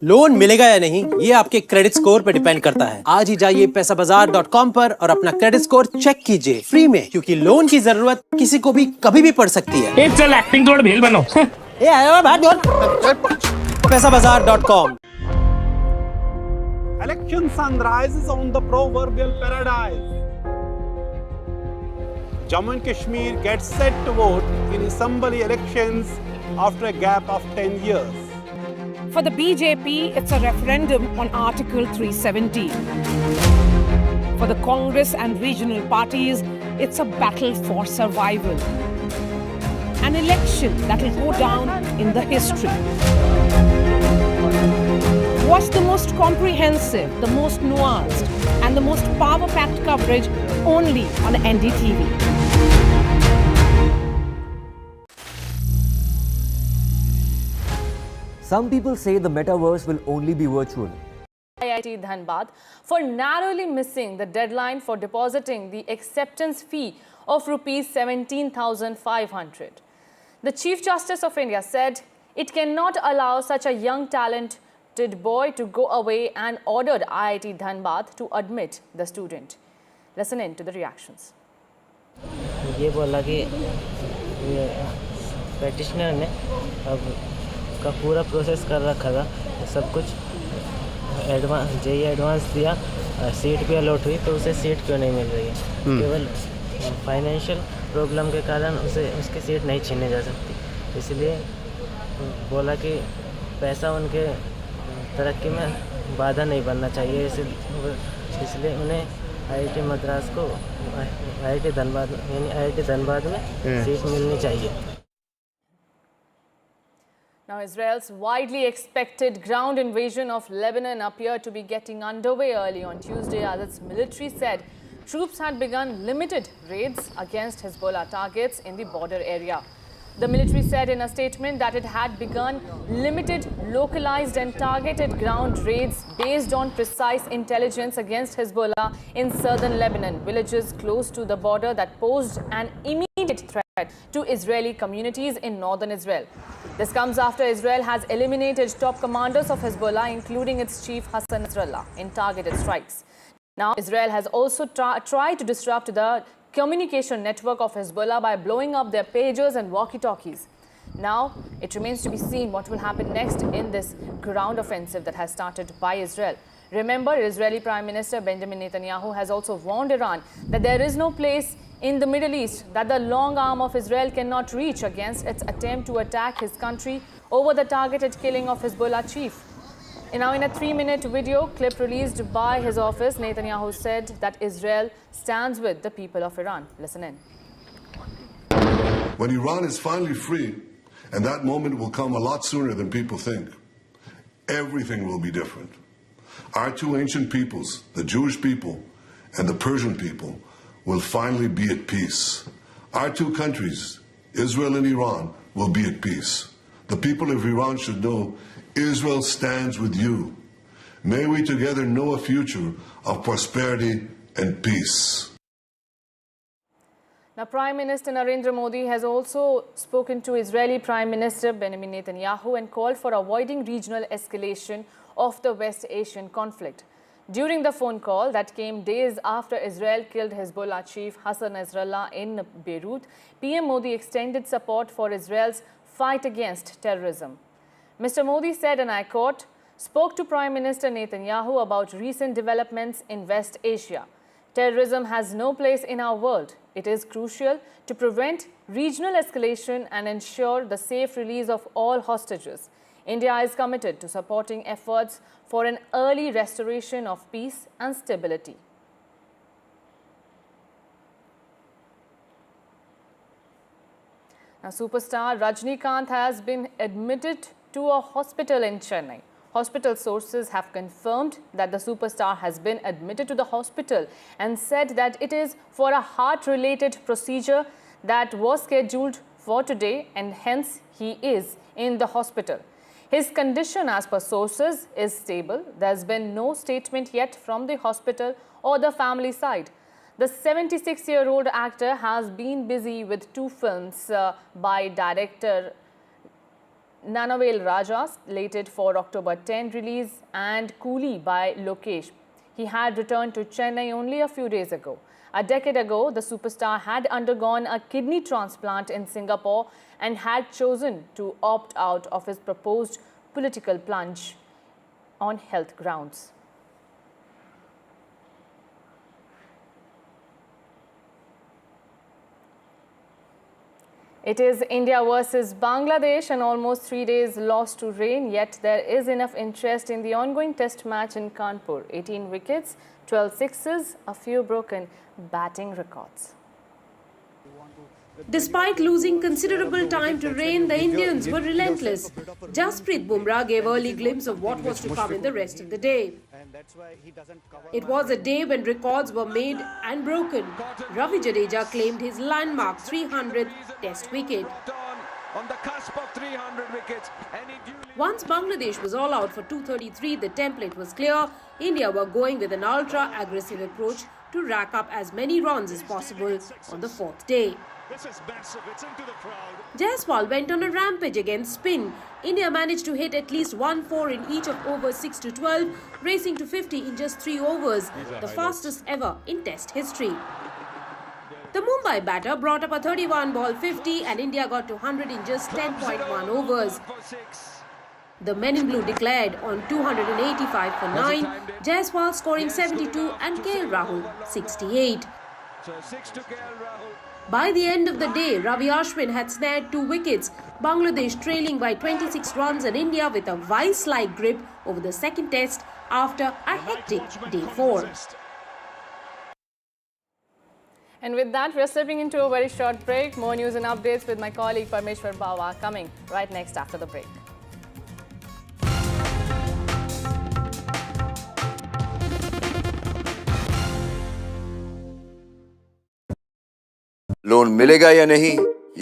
Loan मिलेगा या नहीं ये आपके क्रेडिट स्कोर पर डिपेंड करता है। आज ही जाइए पैसाबाजार.com पर और अपना क्रेडिट स्कोर चेक कीजिए फ्री में, क्योंकि लोन की जरूरत किसी को भी कभी भी पड़ सकती है।
चल एक्टिंग तोड़ भेल बनो।
ए आयो बात बोल। पैसाबाजार.com।
Election sunrise is on the proverbial paradise. Jammu and Kashmir gets set to vote in assembly elections after a gap of 10 years.
For the BJP, it's a referendum on Article 370. For the Congress and regional parties, it's a battle for survival. An election that will go down in the history. Watch the most comprehensive, the most nuanced, and the most power-packed coverage only on NDTV.
Some people say the metaverse will only be virtual.
IIT Dhanbad for narrowly missing the deadline for depositing the acceptance fee of rupees 17,500. The Chief Justice of India said it cannot allow such a young talented boy to go away and ordered IIT Dhanbad to admit the student. Listen in to the reactions.
ये बोला कि petitioner ने अब का पूरा process कर रखा था, सब कुछ एडवांस दिया, सीट भी अलॉट हुई, तो उसे सीट क्यों नहीं मिल रही है? केवल फाइनेंशियल प्रॉब्लम के कारण उसे उसकी सीट नहीं छीनने जा सकती। इसलिए बोला कि पैसा उनके तरक्की में बाधा नहीं बनना चाहिए, इसलिए उन्हें IIT मद्रास को IIT धनबाद यानी IIT धनबाद में सीट मिलनी चाहिए।
Now, Israel's widely expected ground invasion of Lebanon appeared to be getting underway early on Tuesday as its military said troops had begun limited raids against Hezbollah targets in the border area. The military said in a statement that it had begun limited, localized and targeted ground raids based on precise intelligence against Hezbollah in southern Lebanon, villages close to the border that posed an immediate threat to Israeli communities in northern Israel. This comes after Israel has eliminated top commanders of Hezbollah, including its chief Hassan Nasrallah, in targeted strikes. Now, Israel has also tried to disrupt the communication network of Hezbollah by blowing up their pagers and walkie-talkies. Now, it remains to be seen what will happen next in this ground offensive that has started by Israel. Remember, Israeli Prime Minister Benjamin Netanyahu has also warned Iran that there is no place in the Middle East that the long arm of Israel cannot reach against its attempt to attack his country over the targeted killing of Hezbollah chief. Now, in a 3-minute video clip released by his office, Netanyahu said that Israel stands with the people of Iran. Listen in.
When Iran is finally free, and that moment will come a lot sooner than people think, everything will be different. Our two ancient peoples, the Jewish people and the Persian people, will finally be at peace. Our two countries, Israel and Iran, will be at peace. The people of Iran should know Israel stands with you. May we together know a future of prosperity and peace.
Now, Prime Minister Narendra Modi has also spoken to Israeli Prime Minister Benjamin Netanyahu and called for avoiding regional escalation of the West Asian conflict. During the phone call that came days after Israel killed Hezbollah chief Hassan Nasrallah in Beirut, PM Modi extended support for Israel's fight against terrorism. Mr. Modi said, and I quote, spoke to Prime Minister Netanyahu about recent developments in West Asia. Terrorism has no place in our world. It is crucial to prevent regional escalation and ensure the safe release of all hostages. India is committed to supporting efforts for an early restoration of peace and stability. Now, superstar Rajinikanth has been admitted to a hospital in Chennai. Hospital sources have confirmed that the superstar has been admitted to the hospital and said that it is for a heart-related procedure that was scheduled for today and hence he is in the hospital. His condition, as per sources, is stable. There's been no statement yet from the hospital or the family side. The 76-year-old actor has been busy with two films by director Nanavel Raja, slated for October 10 release, and Coolie by Lokesh. He had returned to Chennai only a few days ago. A decade ago, the superstar had undergone a kidney transplant in Singapore and had chosen to opt out of his proposed political plunge on health grounds. It is India versus Bangladesh and almost 3 days lost to rain, yet there is enough interest in the ongoing test match in Kanpur. 18 wickets, 12 sixes, a few broken batting records.
Despite losing considerable time to rain, the Indians were relentless. Jasprit Bumrah gave early glimpse of what was to come in the rest of the day. It was a day when records were made and broken. Ravi Jadeja claimed his landmark 300th test wicket.
On the cusp of 300 wickets.
Once Bangladesh was all out for 233, the template was clear. India were going with an ultra-aggressive approach to rack up as many runs as possible on the fourth day.
This is massive. It's into the crowd.
Jaiswal went on a rampage against spin. India managed to hit at least 1-4 in each of overs 6 to 12, racing to 50 in just 3 overs, the fastest ever in Test history. The Mumbai batter brought up a 31-ball 50 and India got to 100 in just 10.1 overs. The men in blue declared on 285 for 9, Jaiswal scoring 72 and KL Rahul 68.
So 6 to KL Rahul.
By the end of the day, Ravi Ashwin had snared 2 wickets, Bangladesh trailing by 26 runs and India with a vice-like grip over the second test after a hectic day 4.
And with that, we're slipping into a very short break. More news and updates with my colleague Parmeshwar Bawa coming right next after the break.
Loan मिलेगा या नहीं,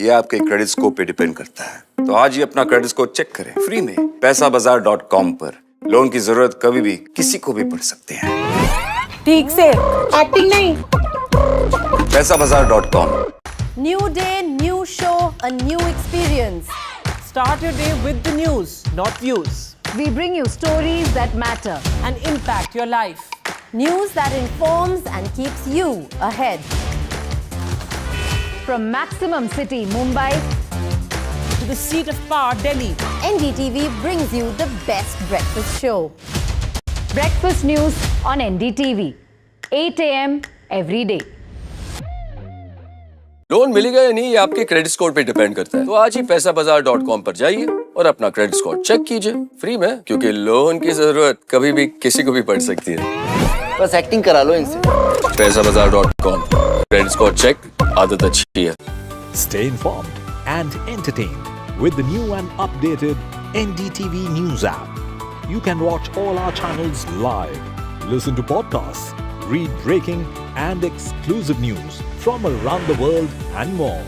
ये आपके credit score पे depend करता है। तो आज ही अपना क्रेडिट स्कोर चेक करें फ्री में पैसाबाजार.com पर। लोन की जरूरत कभी भी किसी को भी पड़ सकती है।
ठीक से एक्टिंग नहीं।
पैसाबाजार.com।
New day, new show, a new experience.
Start your day with the news, not views.
We bring you stories that matter
and impact your life.
News that informs and keeps you ahead. From Maximum City, Mumbai,
to the seat of power, Delhi,
NDTV brings you the best breakfast show. Breakfast news on NDTV, 8 a.m. every day.
Loan मिलेगा या नहीं, ये आपके credit score पे depend करता है। तो आज ही पैसाबाजार.com पर जाइए और अपना क्रेडिट स्कोर चेक कीजिए फ्री में, क्योंकि लोन की जरूरत कभी भी किसी को भी पड़ सकती है।
बस एक्टिंग करा लो इनसे।
पैसाबाजार.com, क्रेडिट स्कोर चेक, आदत अच्छी है।
Stay informed and entertained with the new and updated NDTV News app. You can watch all our channels live, listen to podcasts, read breaking and exclusive news from around the world and more.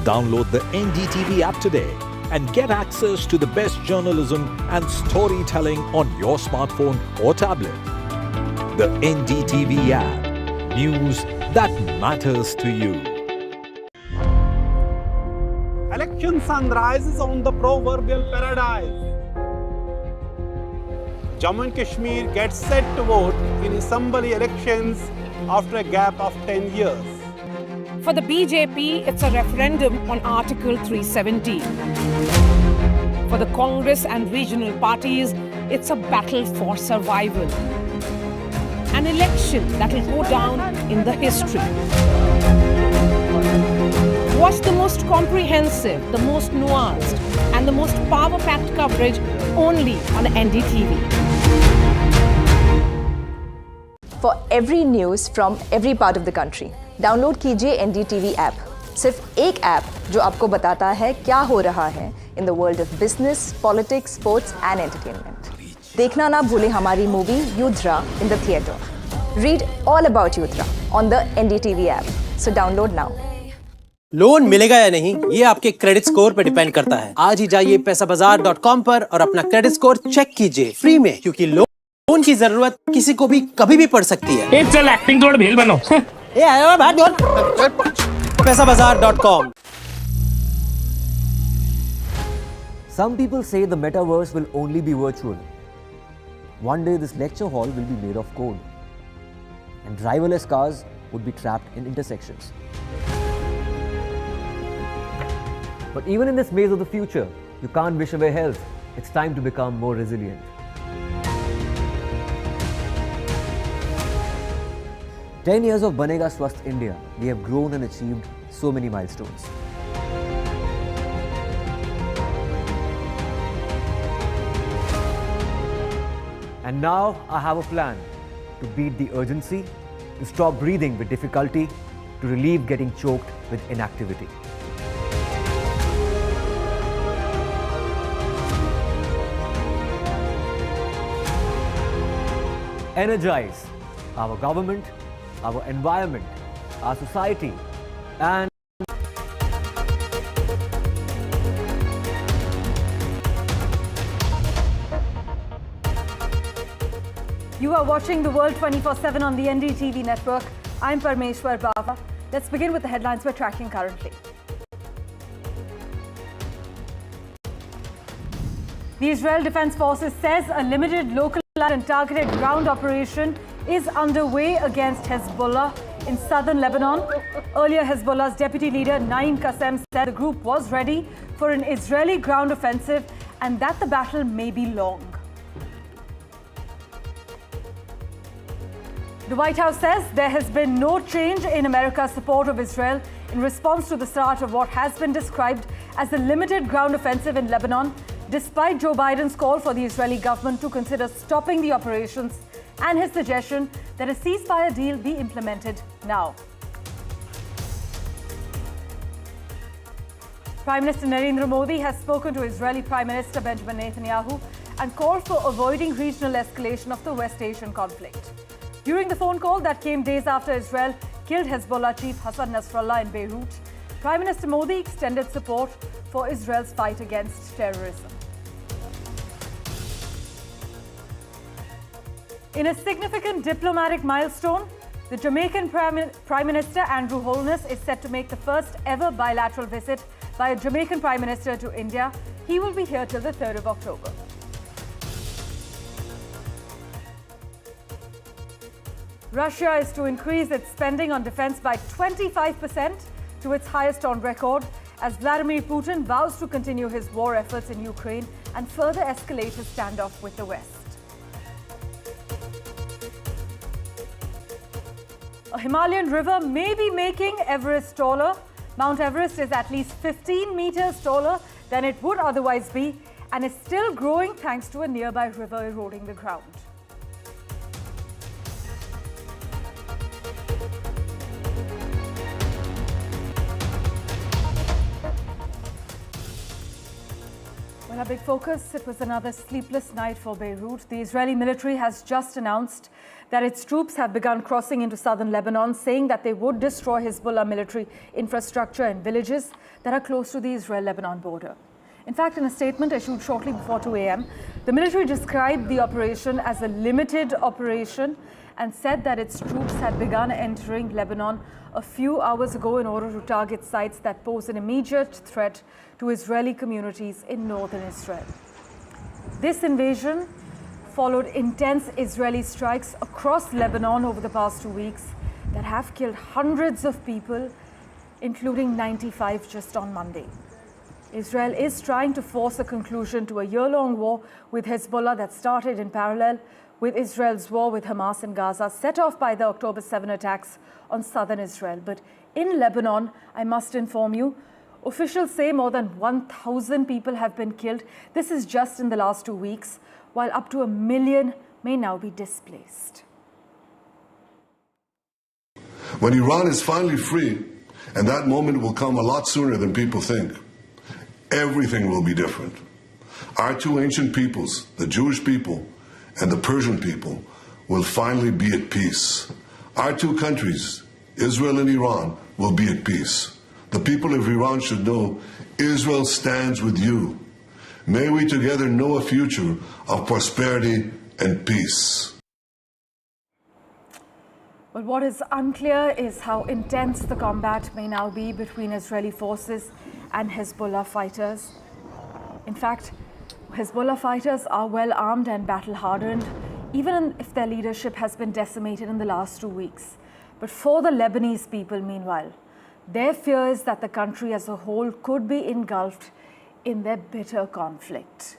Download the NDTV app today and get access to the best journalism and storytelling on your smartphone or tablet. The NDTV app. News that matters to you.
Election sunrise is on the proverbial paradise. Jammu and Kashmir gets set to vote in assembly elections after a gap of 10 years.
For the BJP, it's a referendum on Article 370. For the Congress and regional parties, it's a battle for survival. An election that will go down in the history. Watch the most comprehensive, the most nuanced, and the most power-packed coverage only on NDTV.
For every news from every part of the country, download कीजिए NDTV app. सिर्फ एक app जो आपको बताता है क्या हो रहा है in the world of business, politics, sports and entertainment. देखना ना भूलें हमारी movie Yudhra in the theatre. Read all about Yutra on the NDTV app. So download now.
Loan मिलेगा या नहीं ये आपके क्रेडिट स्कोर पे डिपेंड करता है। आज ही जाइए पैसाबाजार.com पर और अपना क्रेडिट स्कोर चेक कीजिए फ्री में, क्योंकि लोन की जरूरत किसी को भी कभी भी पड़ सकती है।
चल एक्टिंग थोड़ा भेल बनो।
पैसाबाजार.com।
Some people say the metaverse will only be virtual. One day this lecture hall will be made of code, and driverless cars would be trapped in intersections. But even in this maze of the future, you can't wish away health. It's time to become more resilient. "10 years of Banega Swasth India, we have grown and achieved so many milestones. And now I have a plan to beat the urgency, to stop breathing with difficulty, to relieve getting choked with inactivity. Energize our government, our environment, our society, and
You are watching The World 24/7 on the NDTV network. I'm Parmeshwar Bava. Let's begin with the headlines we're tracking currently. The Israel Defense Forces says a limited local and targeted ground operation is underway against Hezbollah in southern Lebanon. Earlier, Hezbollah's deputy leader Naim Qassem said the group was ready for an Israeli ground offensive and that the battle may be long. The White House says there has been no change in America's support of Israel in response to the start of what has been described as a limited ground offensive in Lebanon, despite Joe Biden's call for the Israeli government to consider stopping the operations and his suggestion that a ceasefire deal be implemented now. Prime Minister Narendra Modi has spoken to Israeli Prime Minister Benjamin Netanyahu and called for avoiding regional escalation of the West Asian conflict. During the phone call that came days after Israel killed Hezbollah chief Hassan Nasrallah in Beirut, Prime Minister Modi extended support for Israel's fight against terrorism. In a significant diplomatic milestone, the Jamaican Prime Minister Andrew Holness is set to make the first ever bilateral visit by a Jamaican Prime Minister to India. He will be here till the 3rd of October. Russia is to increase its spending on defense by 25% to its highest on record as Vladimir Putin vows to continue his war efforts in Ukraine and further escalate his standoff with the West. A Himalayan river may be making Everest taller. Mount Everest is at least 15 meters taller than it would otherwise be and is still growing thanks to a nearby river eroding the ground. Well, a big focus, it was another sleepless night for Beirut. The Israeli military has just announced that its troops have begun crossing into southern Lebanon, saying that they would destroy Hezbollah military infrastructure and villages that are close to the Israel-Lebanon border. In fact, in a statement issued shortly before 2 a.m., the military described the operation as a limited operation and said that its troops had begun entering Lebanon a few hours ago in order to target sites that pose an immediate threat to Israeli communities in northern Israel. This invasion followed intense Israeli strikes across Lebanon over the past 2 weeks that have killed hundreds of people, including 95 just on Monday. Israel is trying to force a conclusion to a year-long war with Hezbollah that started in parallel with Israel's war with Hamas in Gaza, set off by the October 7 attacks on southern Israel. But in Lebanon, I must inform you, officials say more than 1,000 people have been killed. This is just in the last 2 weeks, while up to 1 million may now be displaced.
When Iran is finally free, and that moment will come a lot sooner than people think, everything will be different. Our two ancient peoples, the Jewish people and the Persian people, will finally be at peace. Our two countries, Israel and Iran, will be at peace. The people of Iran should know Israel stands with you. May we together know a future of prosperity and peace.
Well, what is unclear is how intense the combat may now be between Israeli forces and Hezbollah fighters. In fact, Hezbollah fighters are well armed and battle-hardened, even if their leadership has been decimated in the last 2 weeks. But for the Lebanese people, meanwhile, their fear is that the country as a whole could be engulfed in their bitter conflict.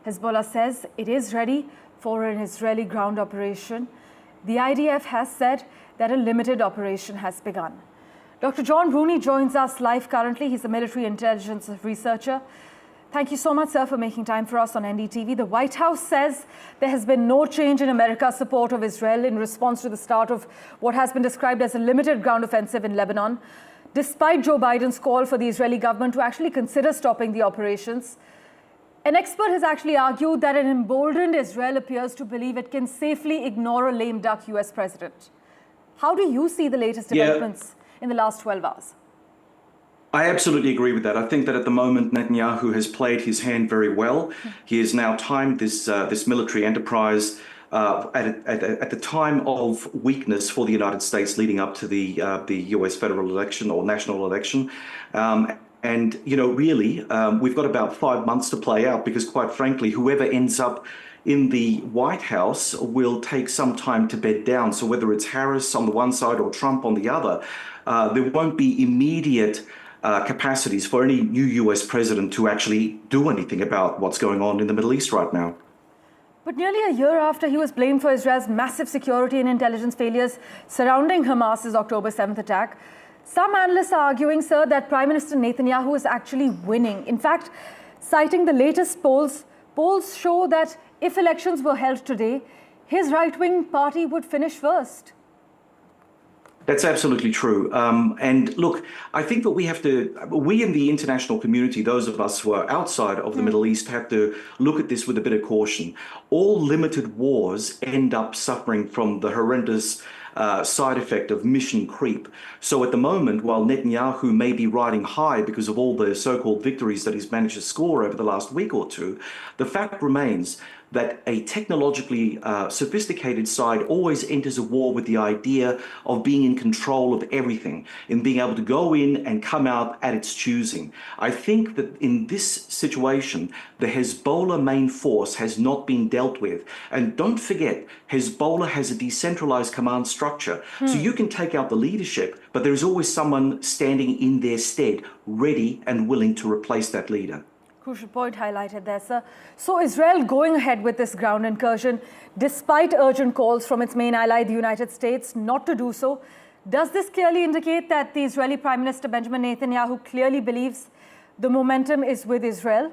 Hezbollah says it is ready for an Israeli ground operation. The IDF has said that a limited operation has begun. Dr. John Rooney joins us live currently. He's a military intelligence researcher. Thank you so much, sir, for making time for us on NDTV. The White House says there has been no change in America's support of Israel in response to the start of what has been described as a limited ground offensive in Lebanon, despite Joe Biden's call for the Israeli government to actually consider stopping the operations. An expert has actually argued that an emboldened Israel appears to believe it can safely ignore a lame duck US president. How do you see the latest developments in the last 12 hours?
I absolutely agree with that. I think that at the moment Netanyahu has played his hand very well. He has now timed this military enterprise at the time of weakness for the United States leading up to the US federal election or national election. And, you know, really, we've got about 5 months to play out because, quite frankly, whoever ends up in the White House will take some time to bed down. So whether it's Harris on the one side or Trump on the other, there won't be immediate capacities for any new US president to actually do anything about what's going on in the Middle East right now.
But nearly a year after he was blamed for Israel's massive security and intelligence failures surrounding Hamas's October 7th attack, some analysts are arguing, sir, that Prime Minister Netanyahu is actually winning. In fact, citing the latest polls show that if elections were held today, his right-wing party would finish first.
That's absolutely true. And look, I think that we in the international community, those of us who are outside of the Middle East, have to look at this with a bit of caution. All limited wars end up suffering from the horrendous side effect of mission creep. So at the moment, while Netanyahu may be riding high because of all the so-called victories that he's managed to score over the last week or two, the fact remains that a technologically sophisticated side always enters a war with the idea of being in control of everything, in being able to go in and come out at its choosing. I think that in this situation, the Hezbollah main force has not been dealt with. And don't forget, Hezbollah has a decentralized command structure. So you can take out the leadership, but there's always someone standing in their stead, ready and willing to replace that leader.
Crucial point highlighted there, sir. So Israel going ahead with this ground incursion, despite urgent calls from its main ally, the United States, not to do so. Does this clearly indicate that the Israeli Prime Minister Benjamin Netanyahu clearly believes the momentum is with Israel?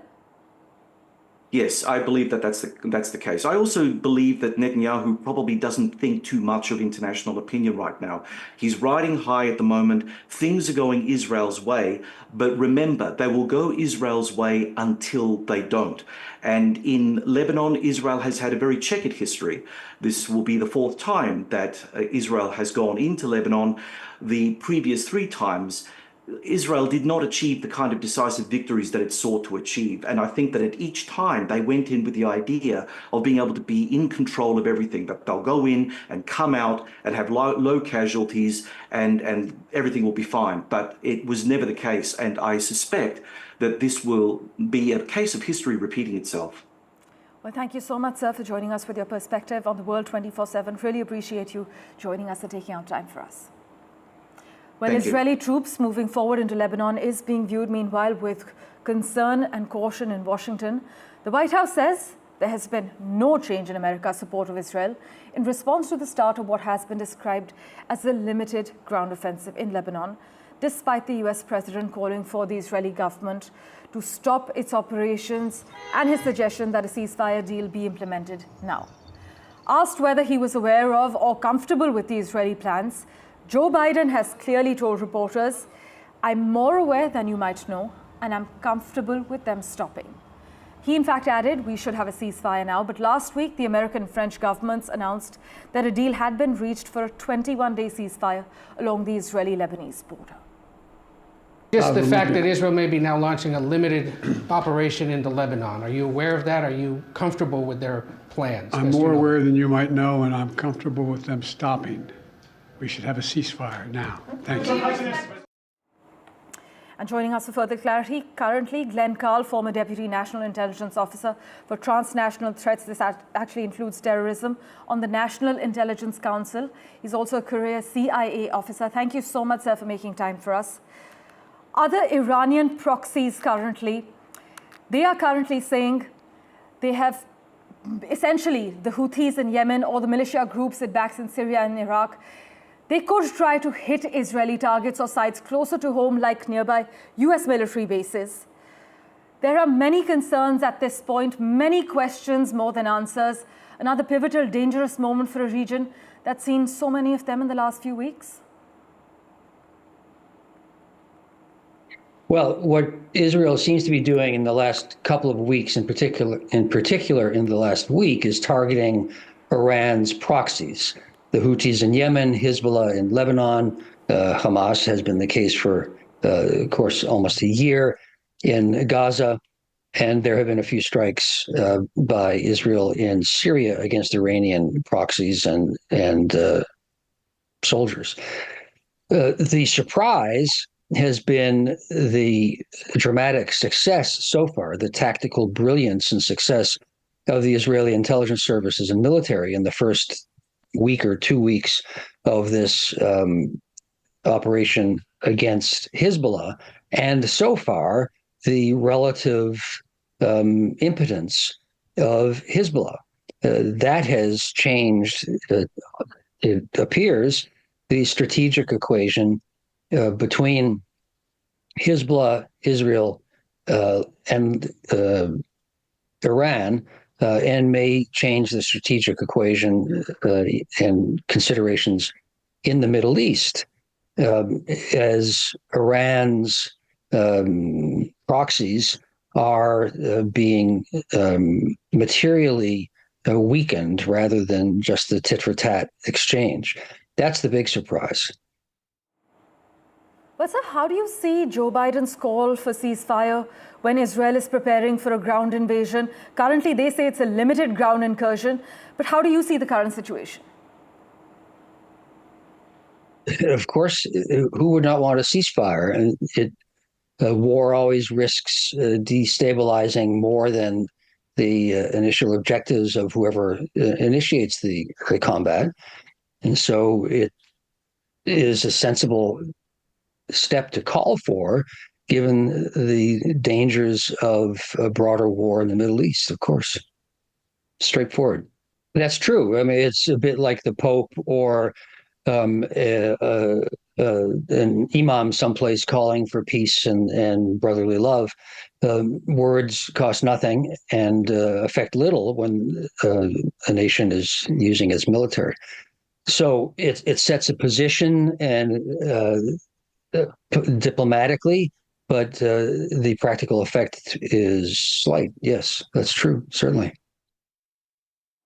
Yes, I believe that that's the case. I also believe that Netanyahu probably doesn't think too much of international opinion right now. He's riding high at the moment. Things are going Israel's way, but remember, they will go Israel's way until they don't. And in Lebanon, Israel has had a very checkered history. This will be the 4th time that Israel has gone into Lebanon. The previous 3 times, Israel did not achieve the kind of decisive victories that it sought to achieve. And I think that at each time they went in with the idea of being able to be in control of everything, that they'll go in and come out and have low casualties and everything will be fine. But it was never the case. And I suspect that this will be a case of history repeating itself.
Well, thank you so much, sir, for joining us with your perspective on the world 24/7. Really appreciate you joining us and taking out time for us. Well, Israeli troops moving forward into Lebanon is being viewed, meanwhile, with concern and caution in Washington. The White House says there has been no change in America's support of Israel in response to the start of what has been described as a limited ground offensive in Lebanon, despite the US president calling for the Israeli government to stop its operations and his suggestion that a ceasefire deal be implemented now. Asked whether he was aware of or comfortable with the Israeli plans, Joe Biden has clearly told reporters, "I'm more aware than you might know, and I'm comfortable with them stopping." He in fact added, "We should have a ceasefire now," but last week the American and French governments announced that a deal had been reached for a 21-day ceasefire along the Israeli-Lebanese border.
Just the fact that Israel may be now launching a limited operation into Lebanon. Are you aware of that? Are you comfortable with their plans?
I'm more aware than you might know, and I'm comfortable with them stopping. We should have a ceasefire now. Thank you.
And joining us for further clarity, currently Glenn Carl, former Deputy National Intelligence Officer for Transnational Threats. This actually includes terrorism on the National Intelligence Council. He's also a career CIA officer. Thank you so much, sir, for making time for us. Other Iranian proxies currently, they are currently saying they have essentially the Houthis in Yemen or the militia groups it backs in Syria and Iraq. They could try to hit Israeli targets or sites closer to home, like nearby US military bases. There are many concerns at this point, many questions more than answers. Another pivotal, dangerous moment for a region that's seen so many of them in the last few weeks.
Well, what Israel seems to be doing in the last couple of weeks, in particular in the last week, is targeting Iran's proxies. The Houthis in Yemen, Hezbollah in Lebanon, Hamas has been the case for, of course, almost a year in Gaza. And there have been a few strikes by Israel in Syria against Iranian proxies and soldiers. The surprise has been the dramatic success so far, the tactical brilliance and success of the Israeli intelligence services and military in the first week or 2 weeks of this operation against Hezbollah. And so far, the relative impotence of Hezbollah. That has changed, it appears, the strategic equation between Hezbollah, Israel, and Iran, and may change the strategic equation and considerations in the Middle East, as Iran's proxies are being materially weakened rather than just the tit-for-tat exchange. That's the big surprise.
But sir, how do you see Joe Biden's call for ceasefire when Israel is preparing for a ground invasion? Currently, they say it's a limited ground incursion. But how do you see the current situation?
Of course, who would not want a ceasefire? And war always risks destabilizing more than the initial objectives of whoever initiates the combat. And so it is a sensible step to call for, given the dangers of a broader war in the Middle East, of course. Straightforward. That's true. I mean, it's a bit like the Pope or an imam someplace calling for peace and brotherly love. Words cost nothing and affect little when a nation is using its military. So it sets a position and diplomatically, but the practical effect is slight. Yes, that's true, certainly.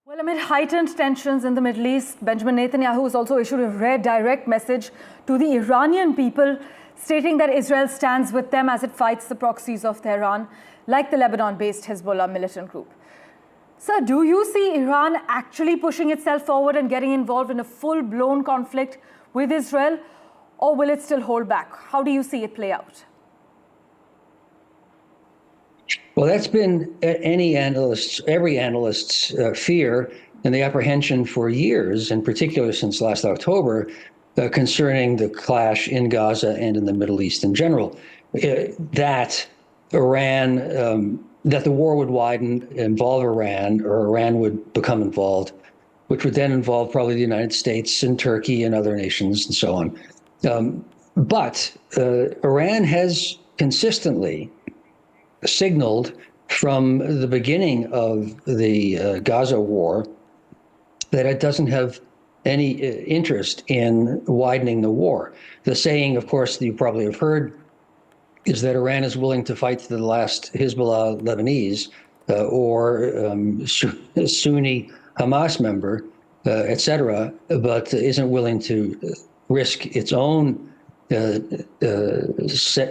Well, amid heightened tensions in the Middle East, Benjamin Netanyahu has also issued a rare direct message to the Iranian people, stating that Israel stands with them as it fights the proxies of Tehran, like the Lebanon-based Hezbollah militant group. Sir, do you see Iran actually pushing itself forward and getting involved in a full-blown conflict with Israel, or will it still hold back? How do you see it play out?
Well, that's been every analyst's fear and the apprehension for years, in particular since last October, concerning the clash in Gaza and in the Middle East in general. That the war would widen, involve Iran, or Iran would become involved, which would then involve probably the United States and Turkey and other nations and so on. But Iran has consistently signaled from the beginning of the Gaza war that it doesn't have any interest in widening the war. The saying, of course, that you probably have heard is that Iran is willing to fight to the last Hezbollah Lebanese or Sunni Hamas member, etc., but isn't willing to risk its own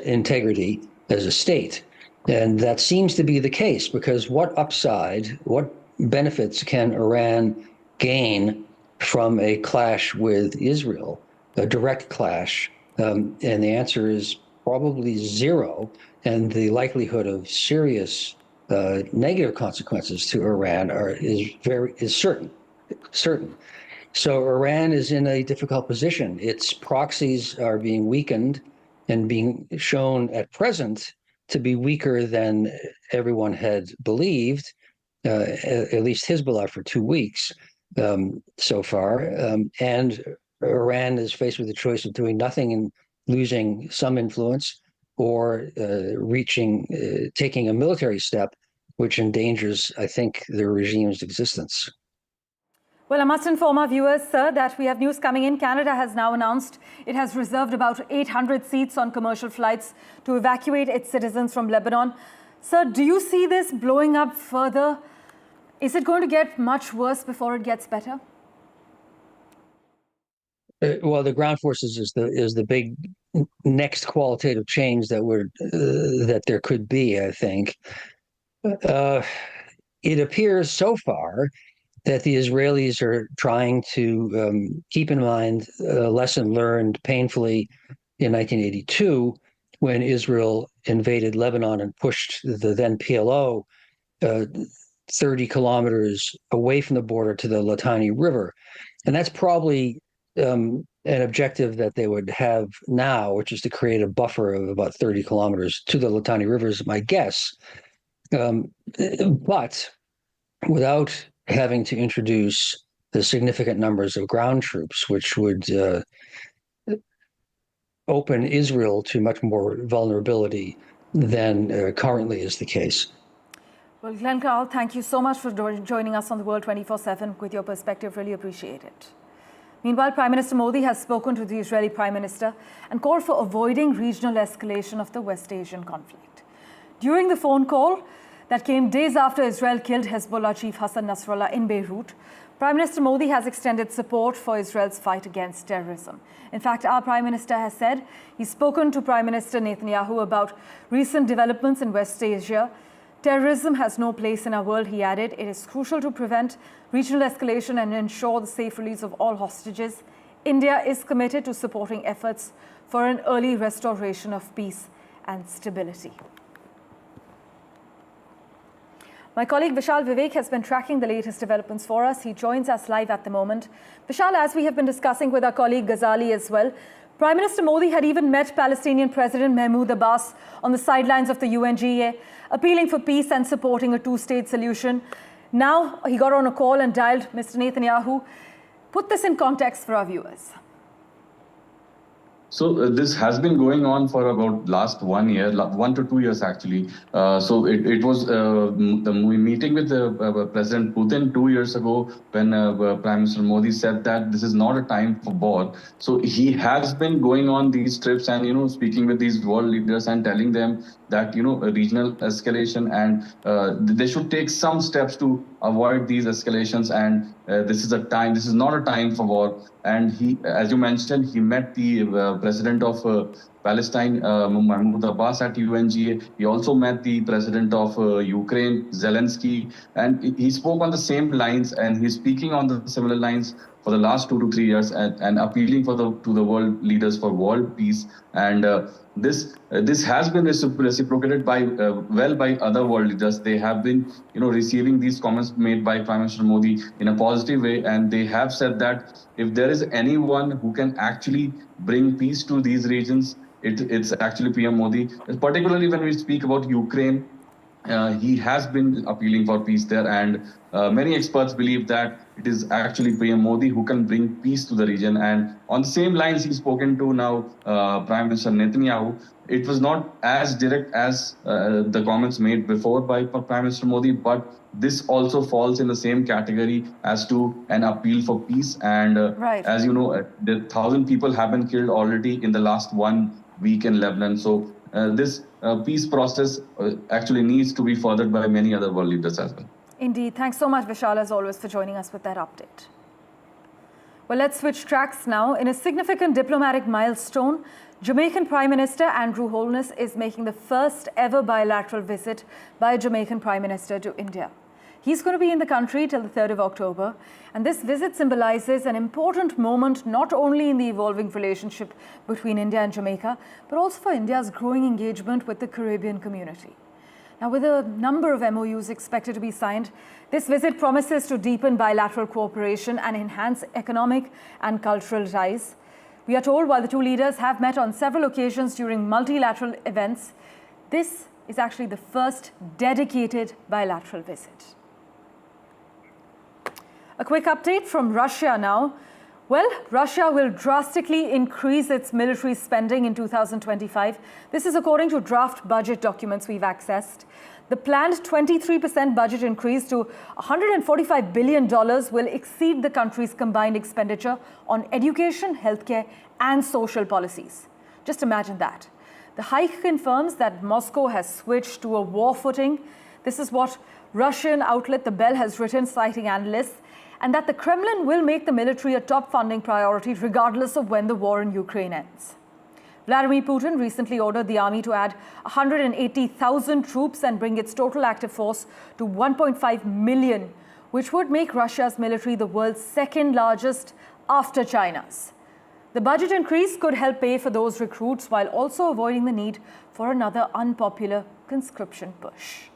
integrity as a state. And that seems to be the case, because what upside, what benefits can Iran gain from a clash with Israel, a direct clash? And the answer is probably zero. And the likelihood of serious negative consequences to Iran is certain. So Iran is in a difficult position. Its proxies are being weakened and being shown at present to be weaker than everyone had believed, at least Hezbollah for 2 weeks so far. And Iran is faced with the choice of doing nothing and losing some influence, or taking a military step, which endangers, I think, the regime's existence.
Well, I must inform our viewers, sir, that we have news coming in. Canada has now announced it has reserved about 800 seats on commercial flights to evacuate its citizens from Lebanon. Sir, do you see this blowing up further? Is it going to get much worse before it gets better?
Well, the ground forces is the big next qualitative change that there could be, I think. It appears so far that the Israelis are trying to keep in mind a lesson learned painfully in 1982, when Israel invaded Lebanon and pushed the then PLO 30 kilometers away from the border to the Litani River. And that's probably an objective that they would have now, which is to create a buffer of about 30 kilometers to the Litani River, is my guess. But without having to introduce the significant numbers of ground troops, which would open Israel to much more vulnerability than currently is the case.
Well, Glenn Carl, thank you so much for joining us on the World 24/7 with your perspective. Really appreciate it. Meanwhile, Prime Minister Modi has spoken to the Israeli Prime Minister and called for avoiding regional escalation of the West Asian conflict. During the phone call that came days after Israel killed Hezbollah chief Hassan Nasrallah in Beirut, Prime Minister Modi has extended support for Israel's fight against terrorism. In fact, our Prime Minister has said he's spoken to Prime Minister Netanyahu about recent developments in West Asia. Terrorism has no place in our world, he added. It is crucial to prevent regional escalation and ensure the safe release of all hostages. India is committed to supporting efforts for an early restoration of peace and stability. My colleague Vishal Vivek has been tracking the latest developments for us. He joins us live at the moment. Vishal, as we have been discussing with our colleague Ghazali as well, Prime Minister Modi had even met Palestinian President Mahmoud Abbas on the sidelines of the UNGA, appealing for peace and supporting a two-state solution. Now he got on a call and dialed Mr. Netanyahu. Put this in context for our viewers.
So this has been going on for about last 1 year, 1 to 2 years actually. So it was the meeting with President Putin 2 years ago when Prime Minister Modi said that this is not a time for war. So he has been going on these trips and, speaking with these world leaders and telling them that, regional escalation and they should take some steps to avoid these escalations. And this is not a time for war. And he, as you mentioned, he met the president of Palestine, Mahmoud Abbas, at UNGA. He also met the president of Ukraine, Zelensky, and he spoke on the same lines, and he's speaking on the similar lines for the last 2 to 3 years, and appealing to the world leaders for world peace. And this has been reciprocated by other world leaders. They have been receiving these comments made by Prime Minister Modi in a positive way, and they have said that if there is anyone who can actually bring peace to these regions, it's actually PM Modi. Particularly when we speak about Ukraine, he has been appealing for peace there, and many experts believe that it is actually PM Modi who can bring peace to the region. And on the same lines he's spoken to now Prime Minister Netanyahu, it was not as direct as the comments made before by Prime Minister Modi, but this also falls in the same category as to an appeal for peace. And as you know, 1,000 people have been killed already in the last 1 week in Lebanon. So this peace process actually needs to be furthered by many other world leaders as well.
Indeed. Thanks so much, Vishal, as always, for joining us with that update. Well, let's switch tracks now. In a significant diplomatic milestone, Jamaican Prime Minister Andrew Holness is making the first ever bilateral visit by a Jamaican Prime Minister to India. He's going to be in the country till the 3rd of October, and this visit symbolizes an important moment not only in the evolving relationship between India and Jamaica, but also for India's growing engagement with the Caribbean community. Now, with a number of MOUs expected to be signed, this visit promises to deepen bilateral cooperation and enhance economic and cultural ties. We are told while the two leaders have met on several occasions during multilateral events, this is actually the first dedicated bilateral visit. A quick update from Russia now. Well, Russia will drastically increase its military spending in 2025. This is according to draft budget documents we've accessed. The planned 23% budget increase to $145 billion will exceed the country's combined expenditure on education, healthcare, and social policies. Just imagine that. The hike confirms that Moscow has switched to a war footing. This is what Russian outlet The Bell has written, citing analysts, and that the Kremlin will make the military a top funding priority regardless of when the war in Ukraine ends. Vladimir Putin recently ordered the army to add 180,000 troops and bring its total active force to 1.5 million, which would make Russia's military the world's second largest after China's. The budget increase could help pay for those recruits while also avoiding the need for another unpopular conscription push.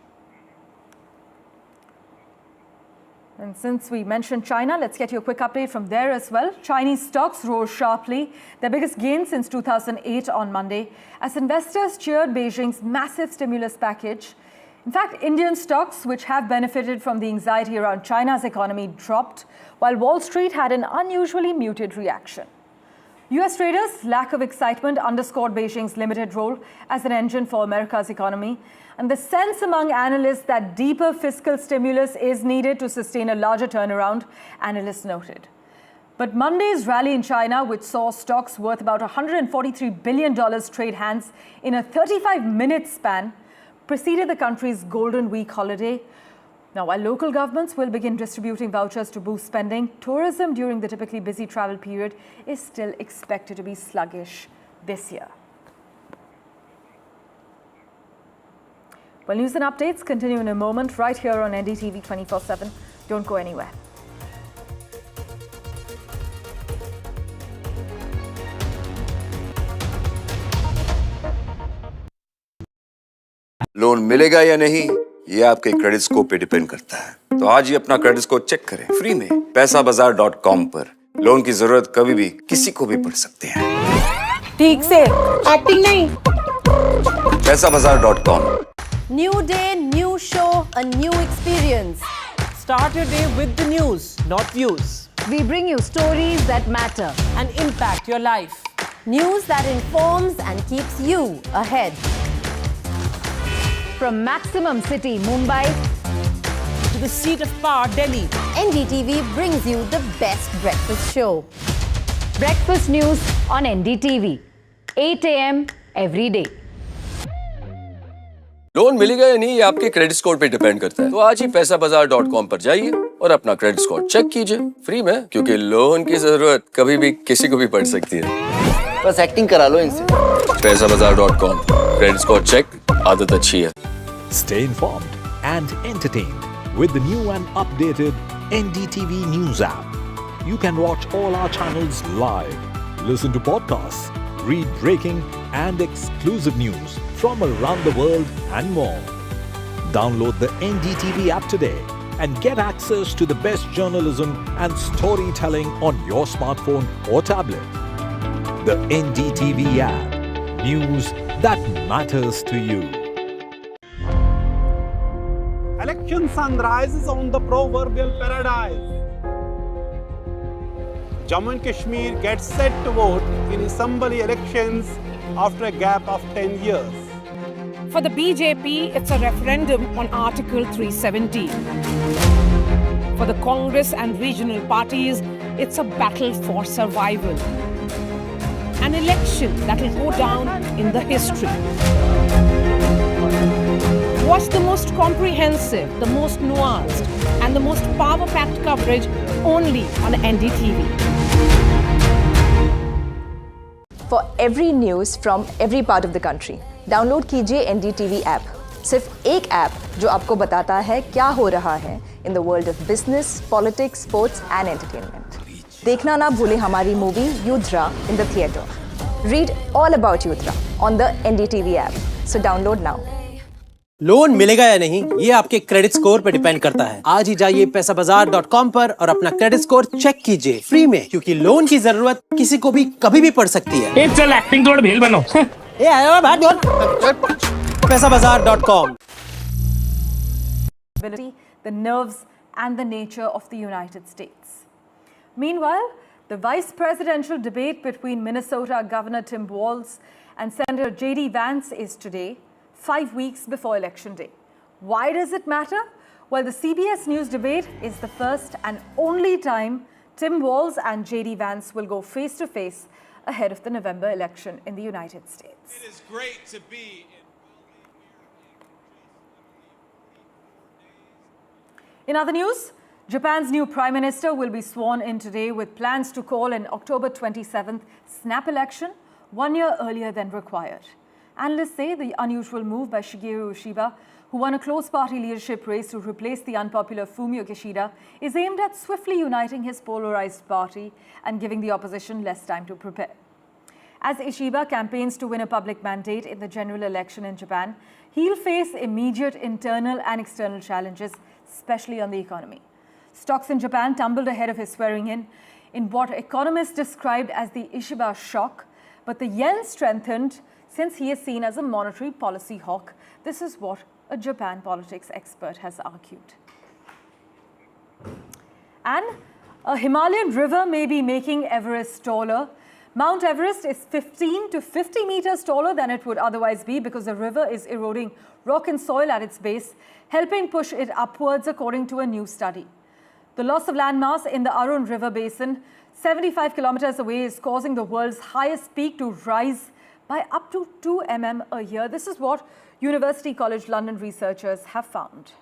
And since we mentioned China, let's get you a quick update from there as well. Chinese stocks rose sharply, their biggest gain since 2008 on Monday, as investors cheered Beijing's massive stimulus package. In fact, Indian stocks, which have benefited from the anxiety around China's economy, dropped, while Wall Street had an unusually muted reaction. US traders' lack of excitement underscored Beijing's limited role as an engine for America's economy, and the sense among analysts that deeper fiscal stimulus is needed to sustain a larger turnaround, analysts noted. But Monday's rally in China, which saw stocks worth about $143 billion trade hands in a 35-minute span, preceded the country's Golden Week holiday. Now, while local governments will begin distributing vouchers to boost spending, tourism during the typically busy travel period is still expected to be sluggish this year. Well, news and updates continue in a moment right here on NDTV 24/7. Don't go anywhere.
Loan मिलेगा या नहीं, ये आपके credit score पे depend करता है। तो आज ही अपना क्रेडिट स्कोर चेक करें फ्री में पैसाबाजार.com पर। लोन की जरूरत कभी भी किसी को भी पड़ सकती है।
ठीक से एक्टिंग नहीं।
पैसाबाजार.com।
New day, new show, a new experience.
Start your day with the news, not views.
We bring you stories that matter
and impact your life.
News that informs and keeps you ahead. From Maximum City, Mumbai,
to the seat of power, Delhi,
NDTV brings you the best breakfast show. Breakfast news on NDTV, 8 a.m. every day.
Loan मिलेगा या नहीं, ये आपके credit score पे depend करता है। तो आज ही पैसाबाजार.com पर जाइए और अपना क्रेडिट स्कोर चेक कीजिए फ्री में, क्योंकि लोन की जरूरत कभी भी किसी को भी पड़ सकती है।
बस एक्टिंग करा लो इनसे।
पैसाबाजार.com, क्रेडिट स्कोर चेक, आदत अच्छी है।
Stay informed and entertained with the new and updated NDTV News app. You can watch all our channels live, listen to podcasts, read breaking and exclusive news from around the world and more. Download the NDTV app today and get access to the best journalism and storytelling on your smartphone or tablet. The NDTV app. News that matters to you.
Election sunrises on the proverbial paradise. Jammu and Kashmir gets set to vote in assembly elections after a gap of 10 years.
For the BJP, it's a referendum on Article 370. For the Congress and regional parties, it's a battle for survival. An election that will go down in the history. Watch the most comprehensive, the most nuanced, and the most power-packed coverage only on NDTV.
for every news from every part of the country. Download कीजिए NDTV app. सिर्फ एक app जो आपको बताता है क्या हो रहा है in the world of business, politics, sports and entertainment. देखना ना भूलें हमारी movie Yudhra in the theatre. Read all about Yudhra on the NDTV app. So download now.
Loan मिलेगा या नहीं ये आपके क्रेडिट स्कोर पर डिपेंड करता है। आज ही जाइए पैसाबाजार.com पर और अपना क्रेडिट स्कोर चेक कीजिए फ्री में, क्योंकि लोन की जरूरत किसी को भी कभी भी पड़ सकती है।
चल एक्टिंग थोड़ा भेल बनो।
ए आयो भाग पैसाबाजार.com।
The nerves and the nature of the United States. Meanwhile, the vice presidential debate between Minnesota Governor Tim Walz and Senator J.D. Vance is today, 5 weeks before Election Day. Why does it matter? Well, the CBS News debate is the first and only time Tim Walz and J.D. Vance will go face-to-face ahead of the November election in the United States.
It is great to be
in other news, Japan's new Prime Minister will be sworn in today with plans to call an October 27th snap election, 1 year earlier than required. Analysts say the unusual move by Shigeru Ishiba, who won a close party leadership race to replace the unpopular Fumio Kishida, is aimed at swiftly uniting his polarized party and giving the opposition less time to prepare. As Ishiba campaigns to win a public mandate in the general election in Japan, he'll face immediate internal and external challenges, especially on the economy. Stocks in Japan tumbled ahead of his swearing in what economists described as the Ishiba shock, but the yen strengthened since he is seen as a monetary policy hawk. This is what a Japan politics expert has argued. And a Himalayan river may be making Everest taller. Mount Everest is 15 to 50 meters taller than it would otherwise be because the river is eroding rock and soil at its base, helping push it upwards according to a new study. The loss of landmass in the Arun River basin, 75 kilometers away, is causing the world's highest peak to rise by up to 2 mm a year. This is what University College London researchers have found.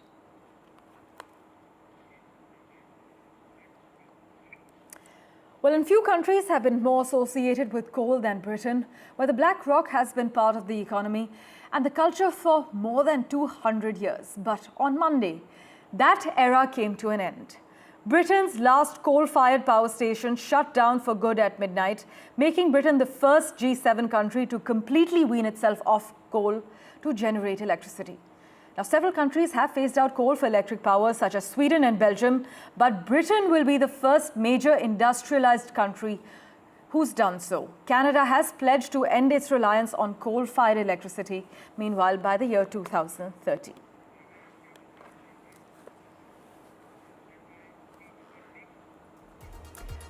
Well, few countries have been more associated with coal than Britain, where the black rock has been part of the economy and the culture for more than 200 years. But on Monday, that era came to an end. Britain's last coal-fired power station shut down for good at midnight, making Britain the first G7 country to completely wean itself off coal to generate electricity. Now, several countries have phased out coal for electric power, such as Sweden and Belgium, but Britain will be the first major industrialized country who's done so. Canada has pledged to end its reliance on coal-fired electricity, meanwhile, by the year 2030.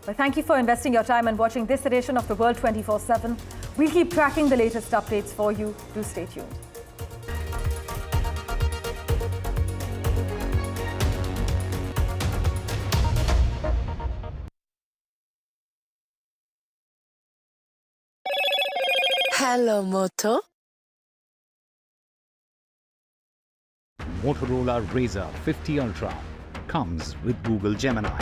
Well, thank you for investing your time and watching this edition of The World 24/7. We'll keep tracking the latest updates for you. Do stay tuned.
Hello, Moto.
Motorola Razr 50 Ultra comes with Google Gemini.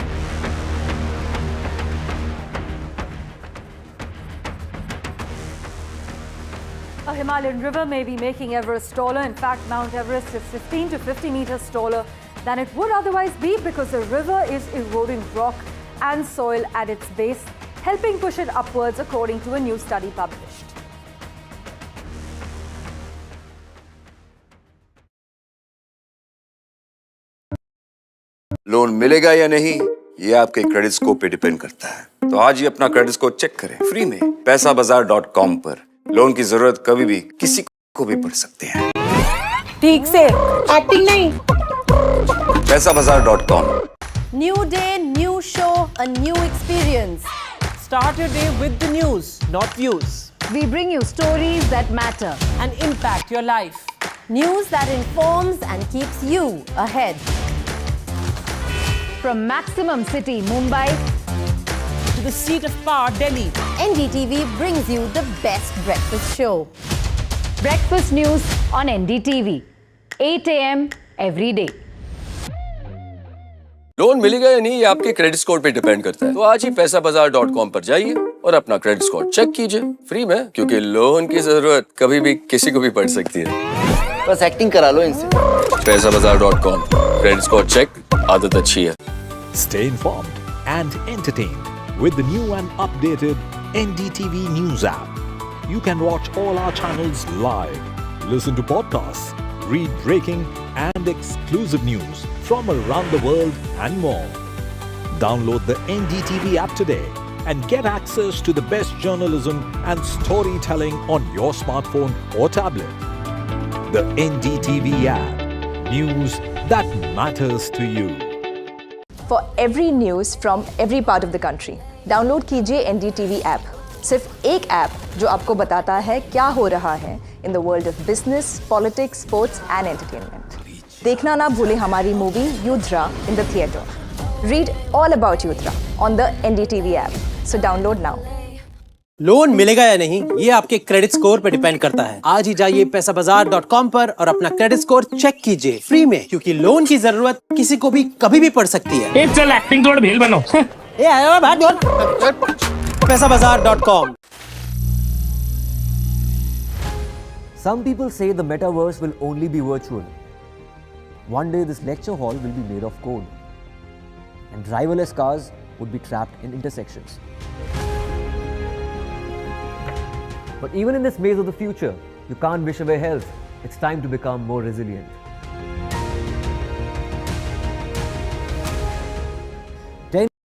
A Himalayan river may be making Everest taller. In fact, Mount Everest is 15 to 50 meters taller than it would otherwise be because the river is eroding rock and soil at its base, helping push it upwards according to a new study published.
Loan मिलेगा या नहीं ये आपके credit score पे depend करता है। तो आज ही अपना क्रेडिट स्कोर चेक करें फ्री में पैसाबाजार.com पर। लोन की जरूरत कभी भी किसी को भी पड़ सकती है।
ठीक से एक्टिंग नहीं।
पैसाबाजार.com।
New day, new show, a new experience.
Start your day with the news, not views.
We bring you stories that matter
and impact your life.
News that informs and keeps you ahead. From Maximum City, Mumbai,
to the seat of power, Delhi,
NDTV brings you the best breakfast show. Breakfast news on NDTV, 8 a.m. every day.
Loan मिलेगा या नहीं ये आपके credit score पे depend करता है। तो आज ही पैसाबाजार.com पर जाइए और अपना क्रेडिट स्कोर चेक कीजिए फ्री में, क्योंकि लोन की जरूरत कभी भी किसी को भी पड़ सकती है।
बस एक्टिंग करा लो इनसे।
पैसाबाजार.com, क्रेडिट स्कोर चेक, आदत अच्छी है।
Stay informed and entertained with the new and updated NDTV News app. You can watch all our channels live, listen to podcasts, read breaking and exclusive news from around the world and more. Download the NDTV app today and get access to the best journalism and storytelling on your smartphone or tablet. The NDTV app. News that matters to you.
For every news from every part of the country, download कीजिए NDTV app. सिर्फ एक app जो आपको बताता है क्या हो रहा है in the world of business, politics, sports and entertainment. देखना ना भूलें हमारी movie युद्रा in the theatre. Read all about Yudra on the NDTV app. So download now.
Loan मिलेगा या नहीं ये आपके क्रेडिट स्कोर पे डिपेंड करता है। आज ही जाइए पैसाबाजार.com पर और अपना क्रेडिट स्कोर चेक कीजिए फ्री में, क्योंकि लोन की जरूरत किसी को भी कभी भी पड़ सकती है।
चल एक्टिंग थोड़ा भेल बनो।
ए आयो भाग बोल। पैसाबाजार.com।
Some people say the metaverse will only be virtual. One day this lecture hall will be made of code, and driverless cars would be trapped in intersections. But even in this maze of the future, you can't wish away health. It's time to become more resilient.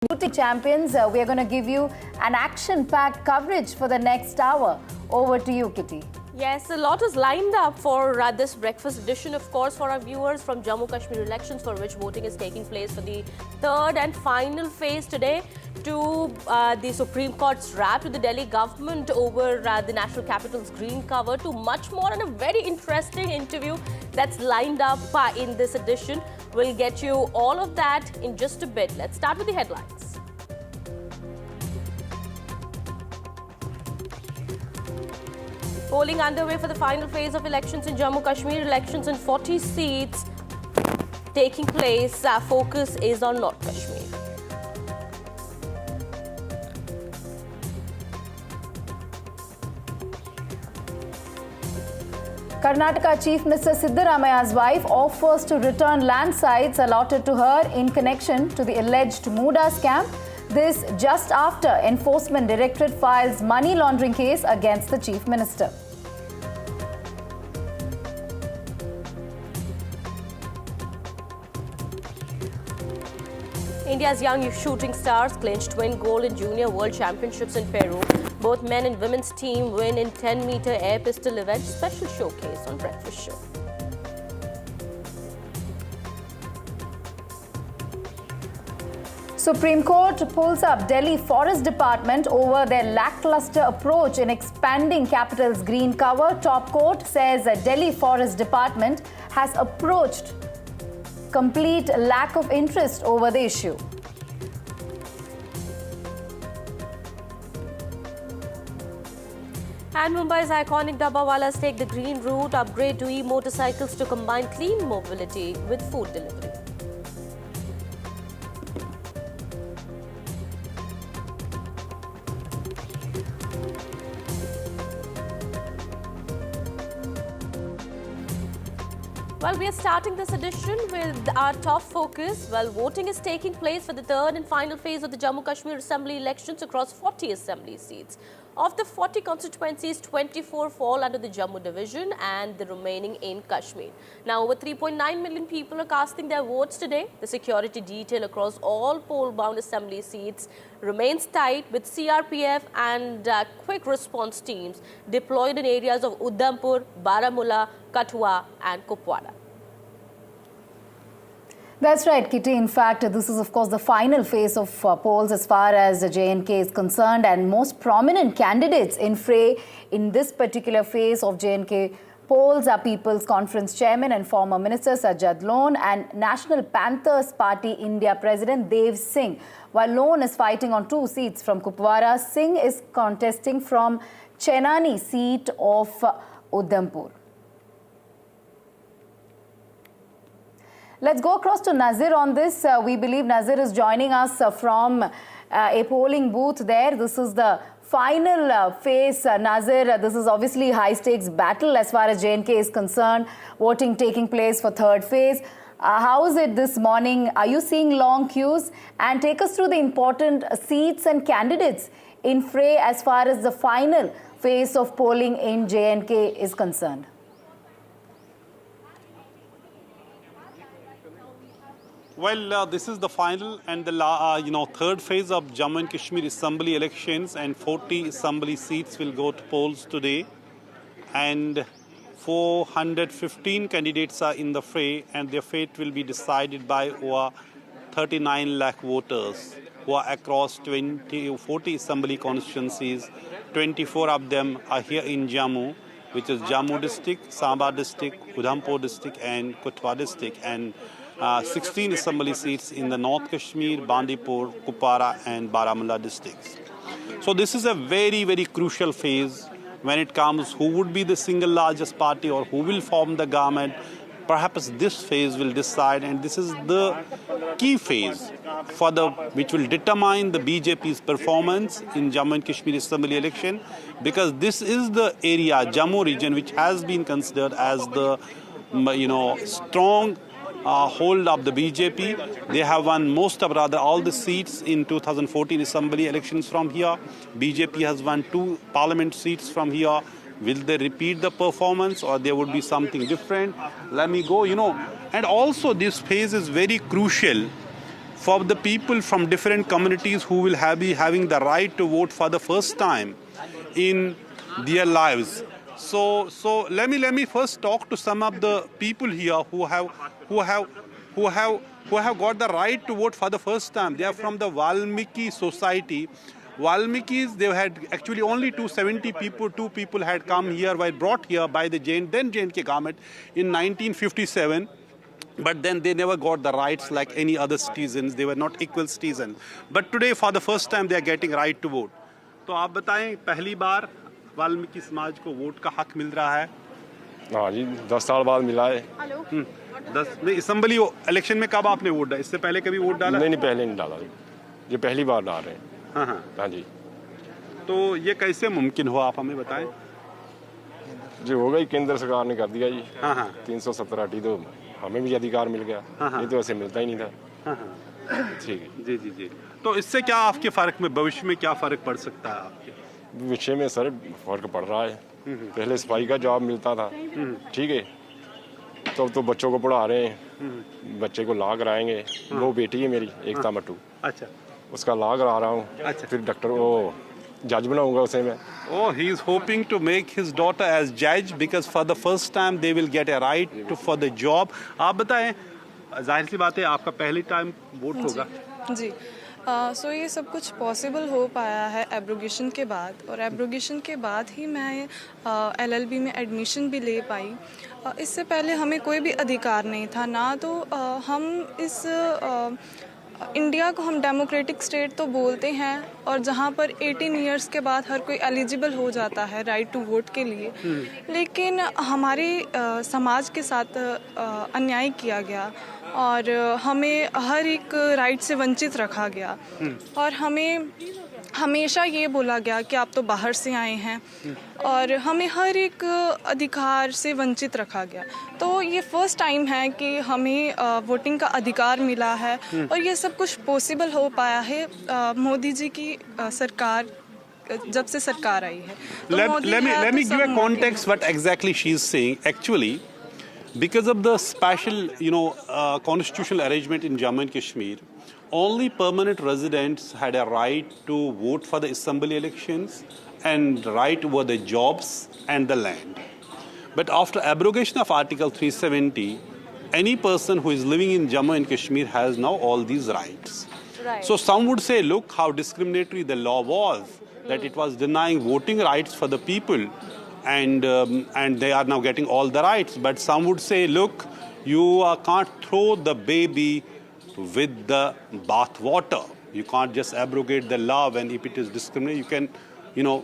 Beauty champions, we are going to give you an action-packed coverage for the next hour. Over to you, Kitty.
Yes, a lot is lined up for this breakfast edition, of course, for our viewers from Jammu Kashmir elections, for which voting is taking place for the third and final phase today, to the Supreme Court's wrap to the Delhi government over the national capital's green cover, to much more, and a very interesting interview that's lined up in this edition. We'll get you all of that in just a bit. Let's start with the headlines. Polling underway for the final phase of elections in Jammu Kashmir. Elections in 40 seats taking place. Focus is on North Kashmir.
Karnataka Chief Minister Siddaramaya's wife offers to return land sites allotted to her in connection to the alleged Muda scam. This just after Enforcement Directorate files money laundering case against the Chief Minister.
India's young shooting stars clinched twin gold in Junior World Championships in Peru. Both men and women's team win in 10-meter air pistol event. Special showcase on Breakfast Show.
Supreme Court pulls up Delhi Forest Department over their lackluster approach in expanding capital's green cover. Top court says that Delhi Forest Department has approached complete lack of interest over the issue.
And Mumbai's iconic Dabbawalas take the green route, upgrade to e-motorcycles to combine clean mobility with food delivery. Well, we are starting this edition with our top focus. Well, voting is taking place for the third and final phase of the Jammu Kashmir Assembly elections across 40 assembly seats. Of the 40 constituencies, 24 fall under the Jammu division and the remaining in Kashmir. Now, over 3.9 million people are casting their votes today. The security detail across all poll-bound assembly seats remains tight, with CRPF and quick response teams deployed in areas of Udhampur, Baramulla, Kathua and Kupwara.
That's right, Kitty. In fact, this is, of course, the final phase of polls as far as the J&K is concerned, and most prominent candidates in fray in this particular phase of J&K polls are People's Conference Chairman and former Minister Sajjad Lone and National Panthers Party India President Dev Singh. While Lone is fighting on 2 seats from Kupwara, Singh is contesting from Chenani seat of Udhampur. Let's go across to Nazir on this. We believe Nazir is joining us from a polling booth there. This is the final phase, Nazir. This is obviously high-stakes battle as far as J&K is concerned. Voting taking place for third phase. How is it this morning? Are you seeing long queues? And take us through the important seats and candidates in fray as far as the final phase of polling in J&K is concerned.
Well, this is the final and the third phase of Jammu and Kashmir Assembly elections, and 40 Assembly seats will go to polls today. And 415 candidates are in the fray, and their fate will be decided by over 39 lakh voters who are across 40 Assembly constituencies. 24 of them are here in Jammu, which is Jammu district, Samba district, Udhampur district, and Kutwa district, and 16 assembly seats in the North Kashmir, Bandipur, Kupwara and Baramulla districts. So this is a very, very crucial phase when it comes who would be the single largest party or who will form the government. Perhaps this phase will decide, and this is the key phase for which will determine the BJP's performance in Jammu and Kashmir Assembly election, because this is the area, Jammu region, which has been considered as the strong hold of the BJP. They have won most of all the seats in 2014 Assembly elections from here. BJP has won 2 parliament seats from here. Will they repeat the performance or there would be something different? Let me go, And also this phase is very crucial for the people from different communities who will be having the right to vote for the first time in their lives. So let me first talk to some of the people here who have got the right to vote for the first time. They are from the Valmiki society. Valmikis, they had actually only 270 people. 2 people had come here, were brought here by the then J&K government in 1957. But then they never got the rights like any other citizens. They were not equal citizens. But today, for the first time, they are getting right to vote. तो आप बताएं, पहली बार वाल्मीकि समाज को vote का हक मिल रहा है?
हाँ जी, 10 साल बाद मिला है।
10 असेंबली इलेक्शन में कब आपने वोट डाला? इससे पहले कभी वोट डाला?
नहीं, पहले नहीं डाला। ये पहली बार डाल रहे हैं। हाँ जी।
तो ये कैसे मुमकिन हुआ, आप हमें बताएं?
जी हो गई, केंद्र सरकार ने कर दिया जी। 370 तो हमें भी अधिकार मिल गया। नहीं तो ऐसे मिलता ही नहीं था। ठीक है। जी। तो इससे क्या आपके भविष्य में क्या फर्क पड़ सकता है आपके? विषय में सर फर्क पड़ रहा है। पहले सफाई का जॉब मिलता था, ठीक है, तो बच्चों को पढ़ा रहे हैं, बच्चे को ला कराएंगे। वो बेटी है मेरी, एकता मट्टू।
अच्छा,
उसका ला करा रहा हूँ।
अच्छा,
फिर डॉक्टर वो जज बनाऊंगा उसे मैं।
Oh, he is hoping to make his daughter as judge because for the first time they will get a right for the job. आप बताएं, जाहिर सी बात है आपका पहली टाइम वोट होगा।
जी। सो ये सब कुछ पॉसिबल हो पाया है एब्रोगेशन के बाद, और एब्रोगेशन के बाद ही मैं LLB में एडमिशन भी ले पाई। इससे पहले हमें कोई भी अधिकार नहीं था ना, तो हम इस इंडिया को हम डेमोक्रेटिक स्टेट तो बोलते हैं, और जहाँ पर 18 इयर्स के बाद हर कोई एलिजिबल हो जाता है राइट टू वोट के लिए, लेकिन हमारे समाज के साथ अन्याय किया गया और हमें हर एक राइट से वंचित रखा गया, और हमें हमेशा ये बोला गया कि आप तो बाहर से आए हैं, और हमें हर एक अधिकार से वंचित रखा गया। तो ये फर्स्ट टाइम है कि हमें वोटिंग का अधिकार मिला है, और ये सब कुछ पॉसिबल हो पाया है मोदी जी की सरकार, जब से सरकार आई है।
Let me give a context what exactly she is saying. Actually, because of the special, constitutional arrangement in Jammu and Kashmir, only permanent residents had a right to vote for the assembly elections and right over the jobs and the land. But after abrogation of Article 370, any person who is living in Jammu and Kashmir has now all these rights.
Right.
So some would say, look how discriminatory the law was, that it was denying voting rights for the people, and they are now getting all the rights. But some would say, look, you can't throw the baby with the bath water. You can't just abrogate the law when if it is discriminatory. You can,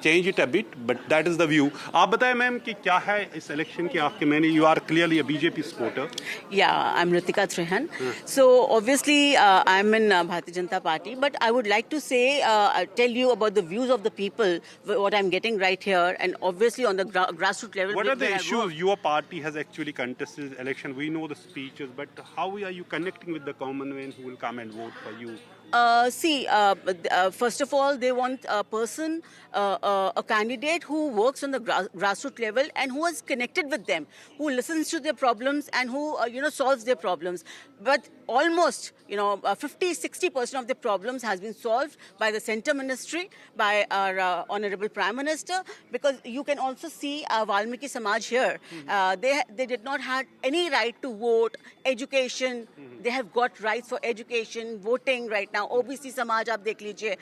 change it a bit, but that is the view. आप बताएं ma'am कि क्या है इस election की आपके मैंने you are clearly a BJP supporter.
Yeah, I'm Ritika Trehan. So obviously I'm in Bharatiya Janata Party, but I would like to say, tell you about the views of the people, what I'm getting right here, and obviously on the grassroots level.
What are the issues your party has actually contested this election? We know the speeches, but how are you connecting with the common man who will come and vote for you?
First of all, they want a person, a candidate who works on the grassroots level and who is connected with them, who listens to their problems and who, solves their problems. But almost, 50-60% of the problems has been solved by the Centre Ministry, by our Honourable Prime Minister, because you can also see Valmiki Samaj here. They did not have any right to vote, education. They have got rights for education, voting right now. OBC समाज आप देख लीजिए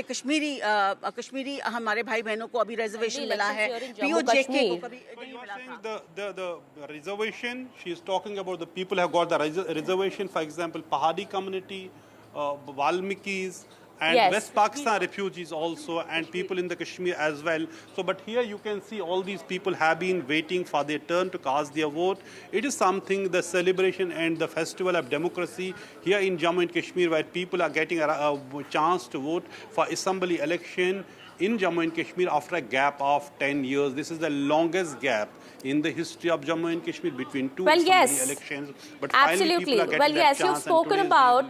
कश्मीरी हमारे भाई बहनों को अभी reservation मिला है POJK को कभी नहीं मिला था.
The reservation, she is talking about the people have got the reservation, for example Pahadi community, Valmikis, and
Yes.
West Pakistan refugees also, and people in the Kashmir as well. So, but here you can see all these people have been waiting for their turn to cast their vote. It is something, the celebration and the festival of democracy here in Jammu and Kashmir, where people are getting a chance to vote for assembly election in Jammu and Kashmir after a gap of 10 years. This is the longest gap in the history of Jammu and Kashmir between two assembly elections. But
Absolutely.
finally people are
Well,
getting
yes,
that
you've
chance.
spoken about,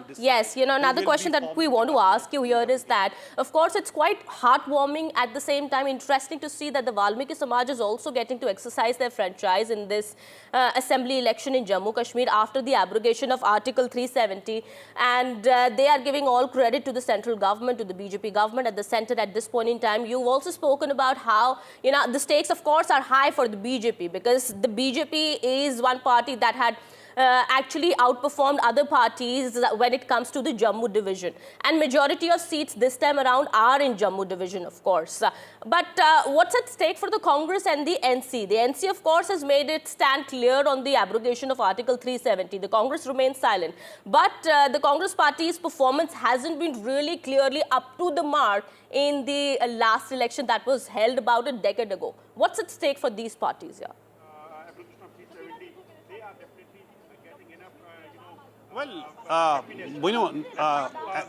another question that we want to ask you here is that, of course, it's quite heartwarming, at the same time interesting to see that the Valmiki Samaj is also getting to exercise their franchise in this assembly election in Jammu Kashmir after the abrogation of Article 370. And they are giving all credit to the central government, to the BJP government at the centre at this point in time. You've also spoken about how, the stakes, of course, are high for the BJP because the BJP is one party that had actually outperformed other parties when it comes to the Jammu division. And majority of seats this time around are in Jammu division, of course. But what's at stake for the Congress and the NC? The NC, of course, has made it stand clear on the abrogation of Article 370. The Congress remains silent. But the Congress party's performance hasn't been really clearly up to the mark in the last election that was held about a decade ago. What's at stake for these parties here?
Well,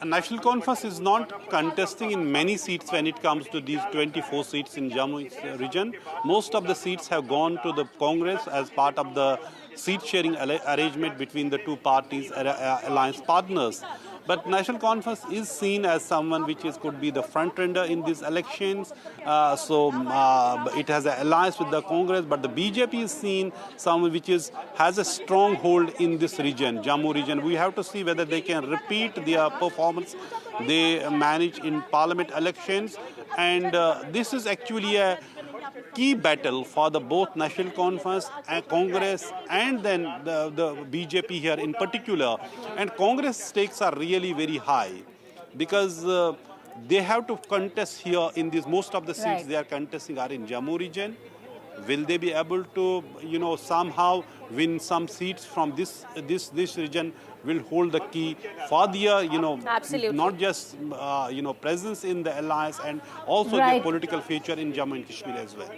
National Conference is not contesting in many seats when it comes to these 24 seats in Jammu region. Most of the seats have gone to the Congress as part of the seat-sharing arrangement between the two parties, alliance partners. But National Conference is seen as someone which could be the front-runner in these elections. It has an alliance with the Congress, but the BJP is seen someone which has a stronghold in this region, Jammu region. We have to see whether they can repeat their performance they manage in parliament elections. And this is actually a key battle for the both National Conference and Congress and then the BJP here in particular. And Congress stakes are really very high because they have to contest here in these, most of the seats they are contesting are in Jammu region. Will they be able to, somehow win some seats from this region? Will hold the key for their,
Absolutely.
not just, presence in the alliance and also their political future in Jammu and Kashmir as well.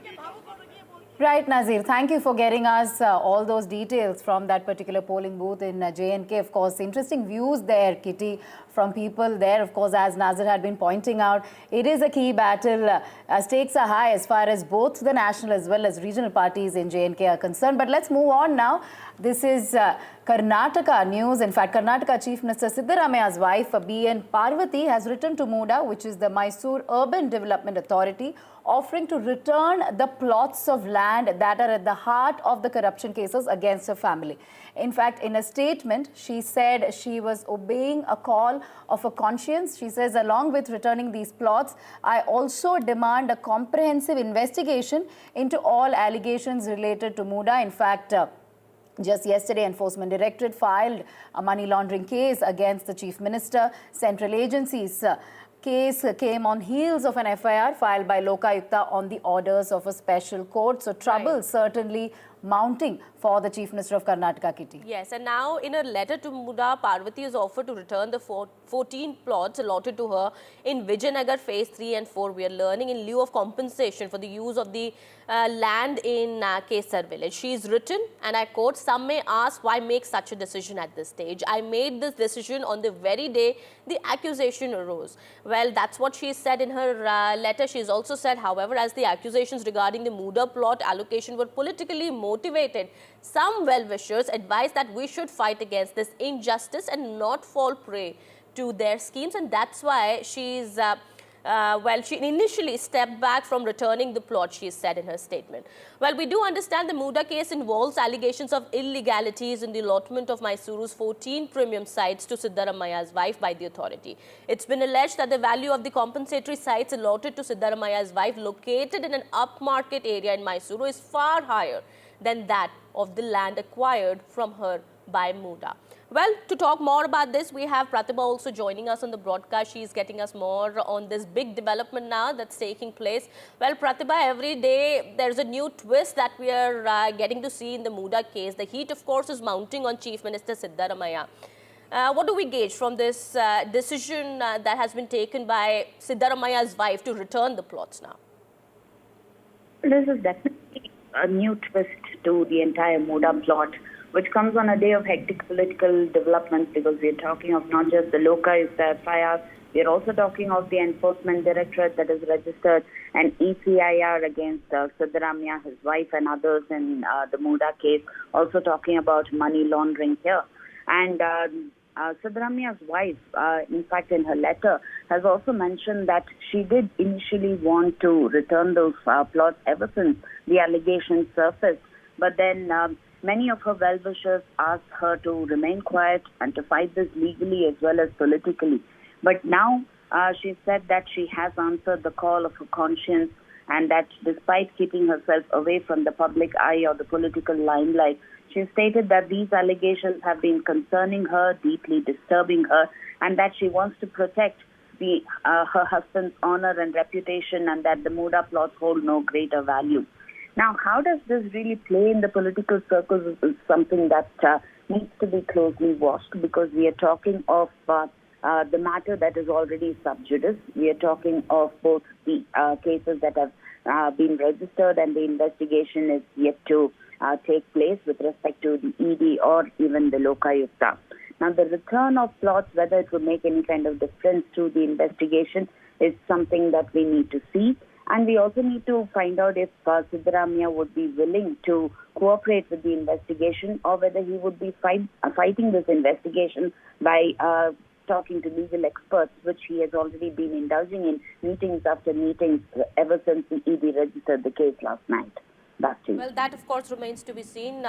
Right, Nazir. Thank you for getting us all those details from that particular polling booth in J&K. Of course, interesting views there, Kitty, from people there. Of course, as Nazir had been pointing out, it is a key battle. Stakes are high as far as both the national as well as regional parties in J&K are concerned. But let's move on now. This is Karnataka news. In fact, Karnataka Chief Minister Siddaramaia's wife, B.N. Parvati, has written to MUDA, which is the Mysore Urban Development Authority, offering to return the plots of land that are at the heart of the corruption cases against her family. In fact, in a statement, she said she was obeying a call of her conscience. She says, along with returning these plots, I also demand a comprehensive investigation into all allegations related to MUDA. In fact, just yesterday, Enforcement Directorate filed a money laundering case against the Chief Minister. Central agencies case came on heels of an FIR filed by Lokayukta on the orders of a special court. So trouble certainly mounting for the Chief Minister of Karnataka, Kitty.
Yes, and now in a letter to Muda, Parvati has offered to return the 14 plots allotted to her in Vijayanagar Phase 3 and 4. We are learning in lieu of compensation for the use of the land in Kesar village. She is written, and I quote, "Some may ask why make such a decision at this stage. I made this decision on the very day the accusation arose." Well, that's what she said in her letter. She has also said, however, as the accusations regarding the Muda plot allocation were politically motivated, some well-wishers advise that we should fight against this injustice and not fall prey to their schemes, and that's why she's she initially stepped back from returning the plot, she said in her statement. Well, we do understand the Muda case involves allegations of illegalities in the allotment of Mysuru's 14 premium sites to Siddaramaya's wife by the authority. It's been alleged that the value of the compensatory sites allotted to Siddaramaya's wife located in an upmarket area in Mysuru is far higher than that of the land acquired from her by Muda. Well, to talk more about this, we have Pratibha also joining us on the broadcast. She is getting us more on this big development now that's taking place. Well, Pratibha, every day there's a new twist that we are getting to see in the Muda case. The heat, of course, is mounting on Chief Minister Siddaramaiah. What do we gauge from this decision that has been taken by Siddaramaiah's wife to return the plots now?
This is definitely a new twist to the entire Muda plot, which comes on a day of hectic political developments, because we are talking of not just the Lokayukta FIR, we are also talking of the Enforcement Directorate that has registered an ECIR against Siddaramaiah, his wife and others in the Muda case, also talking about money laundering here. And Siddaramaiah's wife, in fact, in her letter, has also mentioned that she did initially want to return those plots ever since the allegations surfaced. But then many of her well-wishers asked her to remain quiet and to fight this legally as well as politically. But now she said that she has answered the call of her conscience, and that despite keeping herself away from the public eye or the political limelight, she stated that these allegations have been concerning her, deeply disturbing her, and that she wants to protect her husband's honor and reputation, and that the Muda plots hold no greater value. Now, how does this really play in the political circles is something that needs to be closely watched, because we are talking of the matter that is already sub judice. We are talking of both the cases that have been registered, and the investigation is yet to take place with respect to the ED or even the Lokayukta. Now, the return of plots, whether it will make any kind of difference to the investigation, is something that we need to see. And we also need to find out if Siddaramaiah would be willing to cooperate with the investigation, or whether he would be fighting this investigation by talking to legal experts, which he has already been indulging in meetings after meetings ever since the ED registered the case last night. Back to you.
Well, that of course remains to be seen.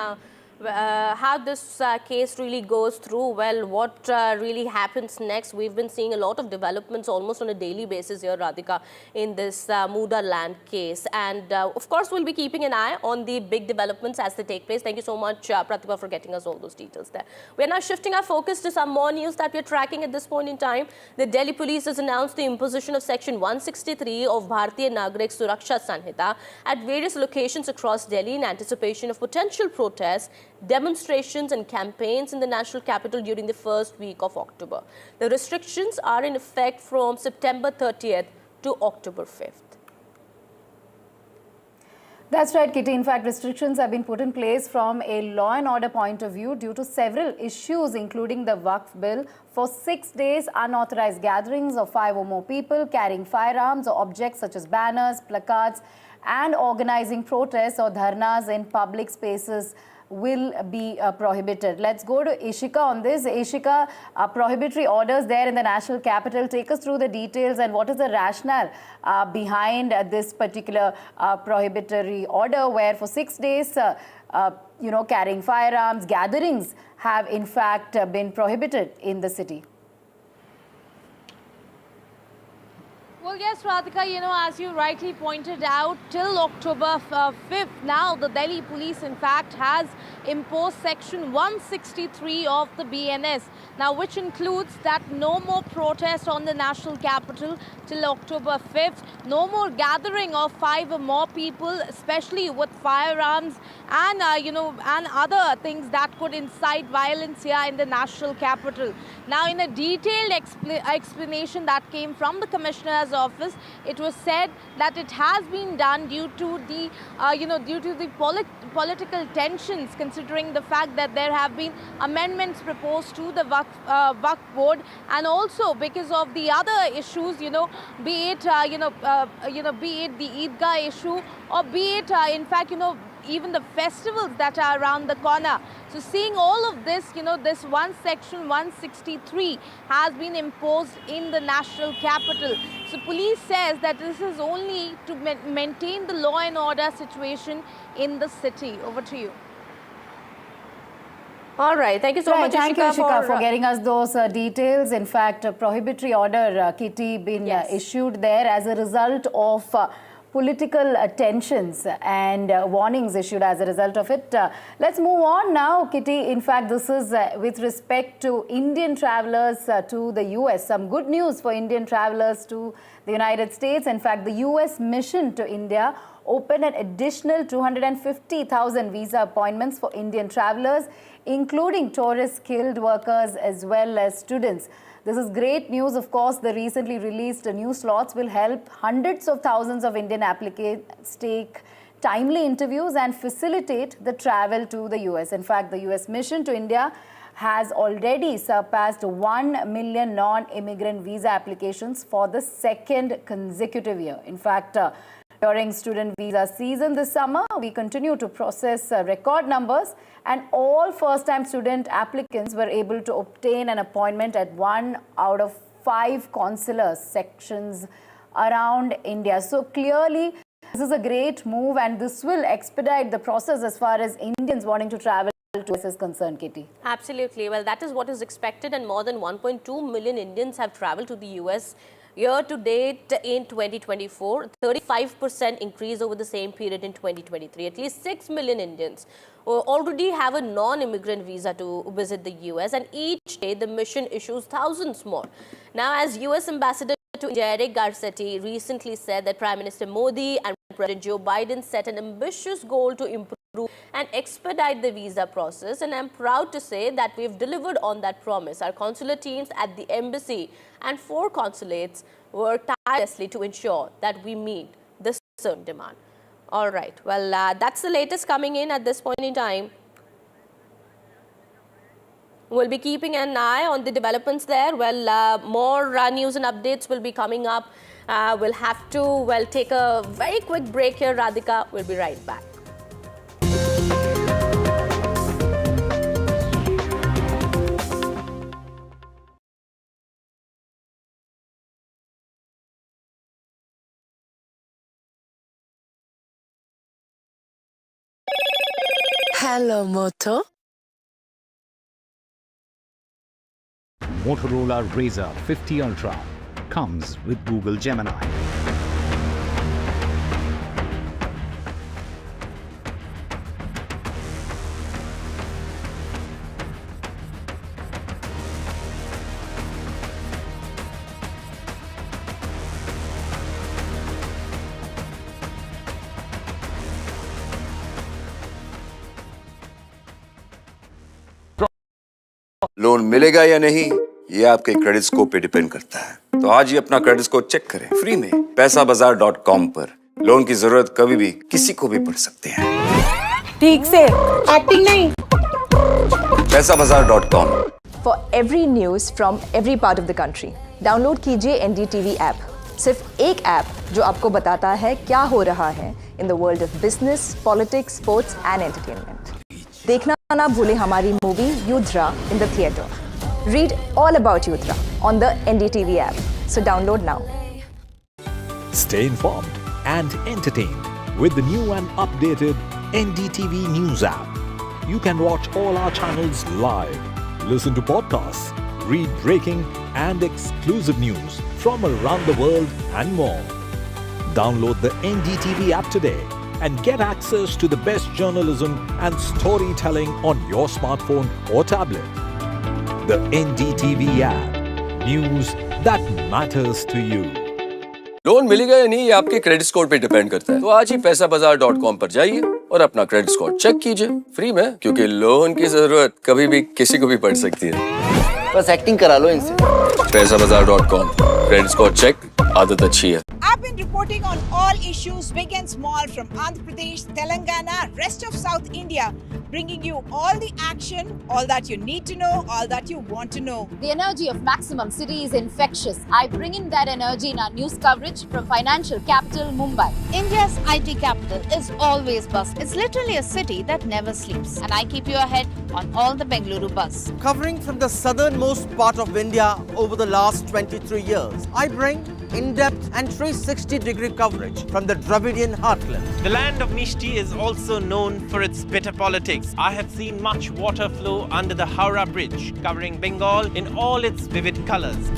How this case really goes through, well, what really happens next. We've been seeing a lot of developments almost on a daily basis here, Radhika, in this Muda land case. And of course, we'll be keeping an eye on the big developments as they take place. Thank you so much, Pratibha, for getting us all those details there. We're now shifting our focus to some more news that we're tracking at this point in time. The Delhi police has announced the imposition of Section 163 of Bharatiya Nagarik Suraksha Sanhita at various locations across Delhi in anticipation of potential protests, demonstrations and campaigns in the national capital during the first week of October. The restrictions are in effect from September 30th to October 5th.
That's right, Kitty. In fact, restrictions have been put in place from a law and order point of view due to several issues, including the Waqf bill. For 6 days, unauthorized gatherings of 5 or more people carrying firearms or objects such as banners, placards, and organizing protests or dharnas in public spaces will be prohibited. Let's go to Ishika on this. Ishika, prohibitory orders there in the national capital. Take us through the details and what is the rationale behind this particular prohibitory order, where for 6 days, carrying firearms, gatherings have in fact been prohibited in the city.
Well, yes, Radhika, as you rightly pointed out, till October 5th now, the Delhi police, in fact, has imposed Section 163 of the BNS, now which includes that no more protest on the national capital till October 5th, no more gathering of 5 or more people, especially with firearms and, and other things that could incite violence here in the national capital. Now, in a detailed explanation that came from the Commissioner's office, it was said that it has been done due to the, political tensions, considering the fact that there have been amendments proposed to the Waqf board, and also because of the other issues, be it, be it the Eidgah issue, or be it, in fact, even the festivals that are around the corner. So seeing all of this, this Section 163 has been imposed in the national capital. So police says that this is only to maintain the law and order situation in the city. Over to you.
All right, thank you so much,
Thank you, Ishika, for getting us those details. In fact, a prohibitory order, Kitty, been issued there as a result of political tensions and warnings issued as a result of it. Let's move on now, Kitty. In fact, this is with respect to Indian travelers to the US. Some good news for Indian travelers to the United States. In fact, the US mission to India opened an additional 250,000 visa appointments for Indian travelers, including tourists, skilled workers, as well as students. This is great news. Of course, the recently released new slots will help hundreds of thousands of Indian applicants take timely interviews and facilitate the travel to the US. In fact, the US mission to India has already surpassed 1 million non-immigrant visa applications for the second consecutive year. In fact, during student visa season this summer, we continue to process record numbers, and all first-time student applicants were able to obtain an appointment at 1 out of 5 consular sections around India. So clearly, this is a great move, and this will expedite the process as far as Indians wanting to travel to US is concerned, Kitty.
Absolutely. Well, that is what is expected, and more than 1.2 million Indians have traveled to the US year to date in 2024, 35% increase over the same period in 2023. At least 6 million Indians already have a non-immigrant visa to visit the US, and each day the mission issues thousands more. Now, as US Ambassador to India, Eric Garcetti, recently said that Prime Minister Modi and President Joe Biden set an ambitious goal to improve and expedite the visa process, and I'm proud to say that we've delivered on that promise. Our consular teams at the embassy and 4 consulates work tirelessly to ensure that we meet this certain demand. All right, well, that's the latest coming in at this point in time. We'll be keeping an eye on the developments there. Well, more news and updates will be coming up. We'll have to, take a very quick break here, Radhika. We'll be right back.
Hello, Moto.
Motorola Razr 50 Ultra comes with Google Gemini.
Loan मिलेगा या नहीं, ये आपके credit score पे depend करता है। तो आज ही अपना क्रेडिट स्कोर चेक करें फ्री में पैसाबाजार.com पर। लोन की जरूरत कभी भी किसी को भी पड़ सकती है।
ठीक से एक्टिंग नहीं।
पैसाबाजार.com।
For every news from every part of the country, download कीजिए NDTV ऐप। सिर्फ एक ऐप जो आपको बताता है क्या हो रहा है in the world of business, politics, sports and entertainment. देखना ना भूलें हमारी movie युद्रा in the theatre. Read all about Yudra on the NDTV app. So download now.
Stay informed and entertained with the new and updated NDTV News app. You can watch all our channels live, listen to podcasts, read breaking and exclusive news from around the world and more. Download the NDTV app today and get access to the best journalism and storytelling on your smartphone or tablet. The NDTV app. News that matters to you.
Loan मिलेगा या नहीं ये आपके credit score पे depend करता है। तो आज ही पैसाबाजार.com पर जाइए और अपना क्रेडिट स्कोर चेक कीजिए फ्री में, क्योंकि लोन की जरूरत कभी भी किसी को भी पड़ सकती है।
बस एक्टिंग करा लो इनसे।
पैसाबाजार.com, क्रेडिट स्कोर चेक, आदत अच्छी है।
I've been reporting on all issues, big and small, from Andhra Pradesh, Telangana, rest of South India, bringing you all the action, all that you need to know, all that you want to know.
The energy of Maximum City is infectious. I bring in that energy in our news coverage from financial capital, Mumbai.
India's IT capital is always buzzed. It's literally a city that never sleeps.
And I keep you ahead on all the Bengaluru buzz.
Covering from the southernmost part of India over the last 23 years, I bring in-depth and 360-degree coverage from the Dravidian heartland.
The land of Mishti is also known for its bitter politics. I have seen much water flow under the Howrah Bridge, covering Bengal in all its vivid colors.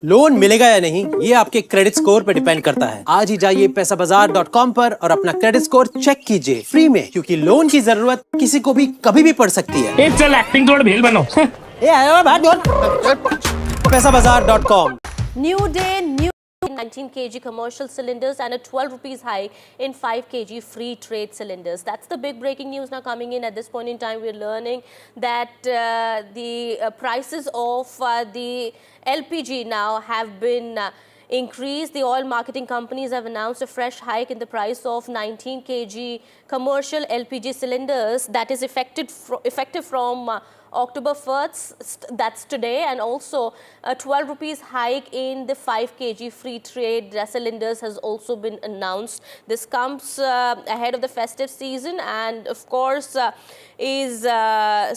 Loan मिलेगा या नहीं ये आपके credit score पर depend करता है। आज ही जाइए पैसाबाजार.com पर और अपना क्रेडिट स्कोर चेक कीजिए फ्री में, क्योंकि लोन की जरूरत किसी को भी कभी भी पड़ सकती है।
चल एक्टिंग थोड़ा भेल बनो।
पैसाबाजार.com।
New day, new 19 kg commercial cylinders and a 12 rupees hike in 5 kg free trade cylinders. That's the big breaking news now coming in. At this point in time, we're learning that the prices of the LPG now have been increased. The oil marketing companies have announced a fresh hike in the price of 19 kg commercial LPG cylinders that is effective from October 1st, that's today, and also a 12 rupees hike in the 5 kg free trade cylinders has also been announced. This comes ahead of the festive season and of course is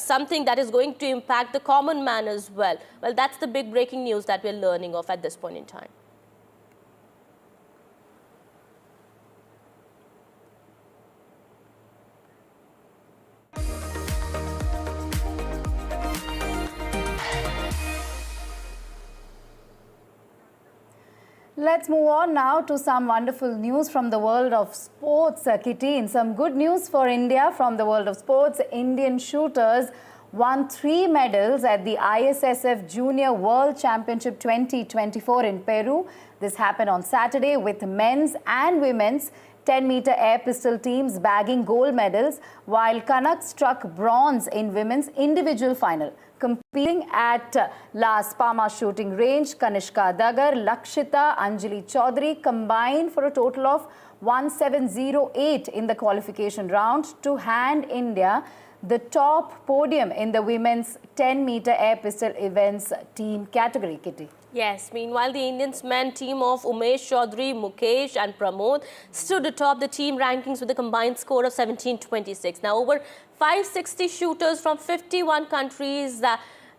something that is going to impact the common man as well. Well, that's the big breaking news that we're learning of at this point in time.
Let's move on now to some wonderful news from the world of sports, Kitty. And some good news for India from the world of sports. Indian shooters won 3 medals at the ISSF Junior World Championship 2024 in Peru. This happened on Saturday with men's and women's 10-meter air pistol teams bagging gold medals, while Kanak struck bronze in women's individual final. Competing at Las Palmas shooting range, Kanishka Dagar, Lakshita, Anjali Chaudhary combined for a total of 1708 in the qualification round to hand India the top podium in the women's 10-meter air pistol events team category, Kitty.
Yes, meanwhile, the Indians men team of Umesh Chaudhary, Mukesh and Pramod stood atop the team rankings with a combined score of 1726. Now, over 560 shooters from 51 countries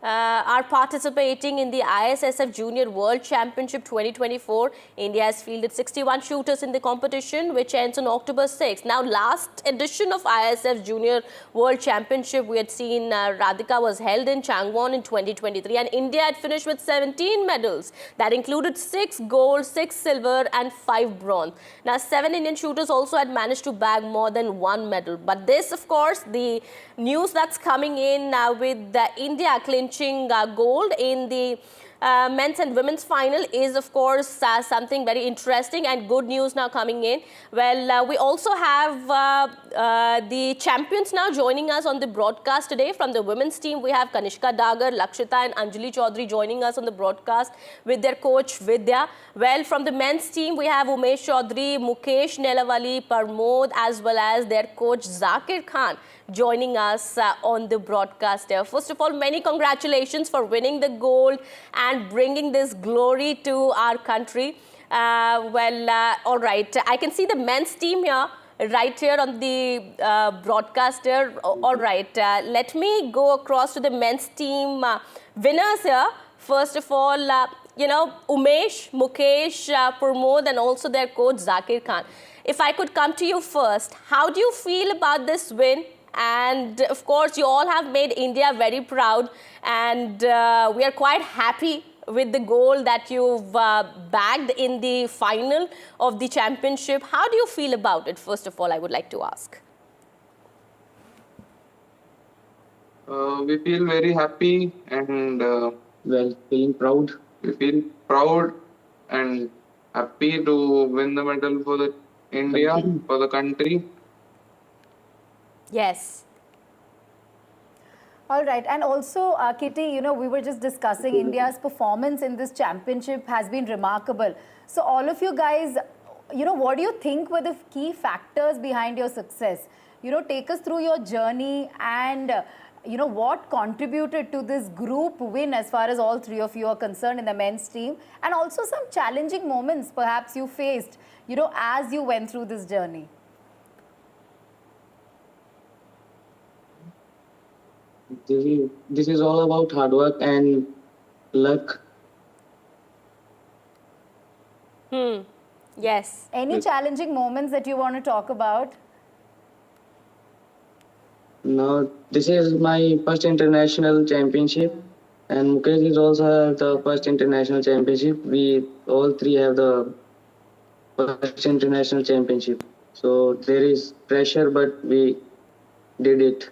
are participating in the ISSF Junior World Championship 2024. India has fielded 61 shooters in the competition, which ends on October 6th. Now, last edition of ISSF Junior World Championship, we had seen Radhika was held in Changwon in 2023, and India had finished with 17 medals. That included 6 gold, 6 silver and 5 bronze. Now, 7 Indian shooters also had managed to bag more than 1 medal. But this, of course, the news that's coming in with India clinching gold in the men's and women's final is, of course, something very interesting and good news now coming in. Well, we also have the champions now joining us on the broadcast today. From the women's team, we have Kanishka Dagar, Lakshita and Anjali Chaudhary joining us on the broadcast with their coach Vidya. Well, from the men's team, we have Umesh Chaudhary, Mukesh Nelavali, Pramod, as well as their coach Zakir Khan joining us on the broadcast here. First of all, many congratulations for winning the gold and bringing this glory to our country. All right, I can see the men's team here, right here on the broadcast here. All right, let me go across to the men's team winners here. First of all, Umesh, Mukesh, Pramod and also their coach Zakir Khan. If I could come to you first, how do you feel about this win And of course, you all have made India very proud, and we are quite happy with the goal that you've bagged in the final of the championship. How do you feel about it? First of all, I would like to ask.
We feel very happy and feeling proud. We feel proud and happy to win the medal for the India, for the country.
Yes.
All right, and also, Kitty, you know, we were just discussing India's performance in this championship has been remarkable. So all of you guys, you know, what do you think were the key factors behind your success? You know, take us through your journey and, you know, what contributed to this group win as far as all three of you are concerned in the men's team, and also some challenging moments perhaps you faced, you know, as you went through this journey.
This is all about hard work and luck.
Yes.
Any challenging moments that you want to talk about?
No, this is my first international championship, and Mukesh is also the first international championship. We all three have the first international championship. So there is pressure, but we did it.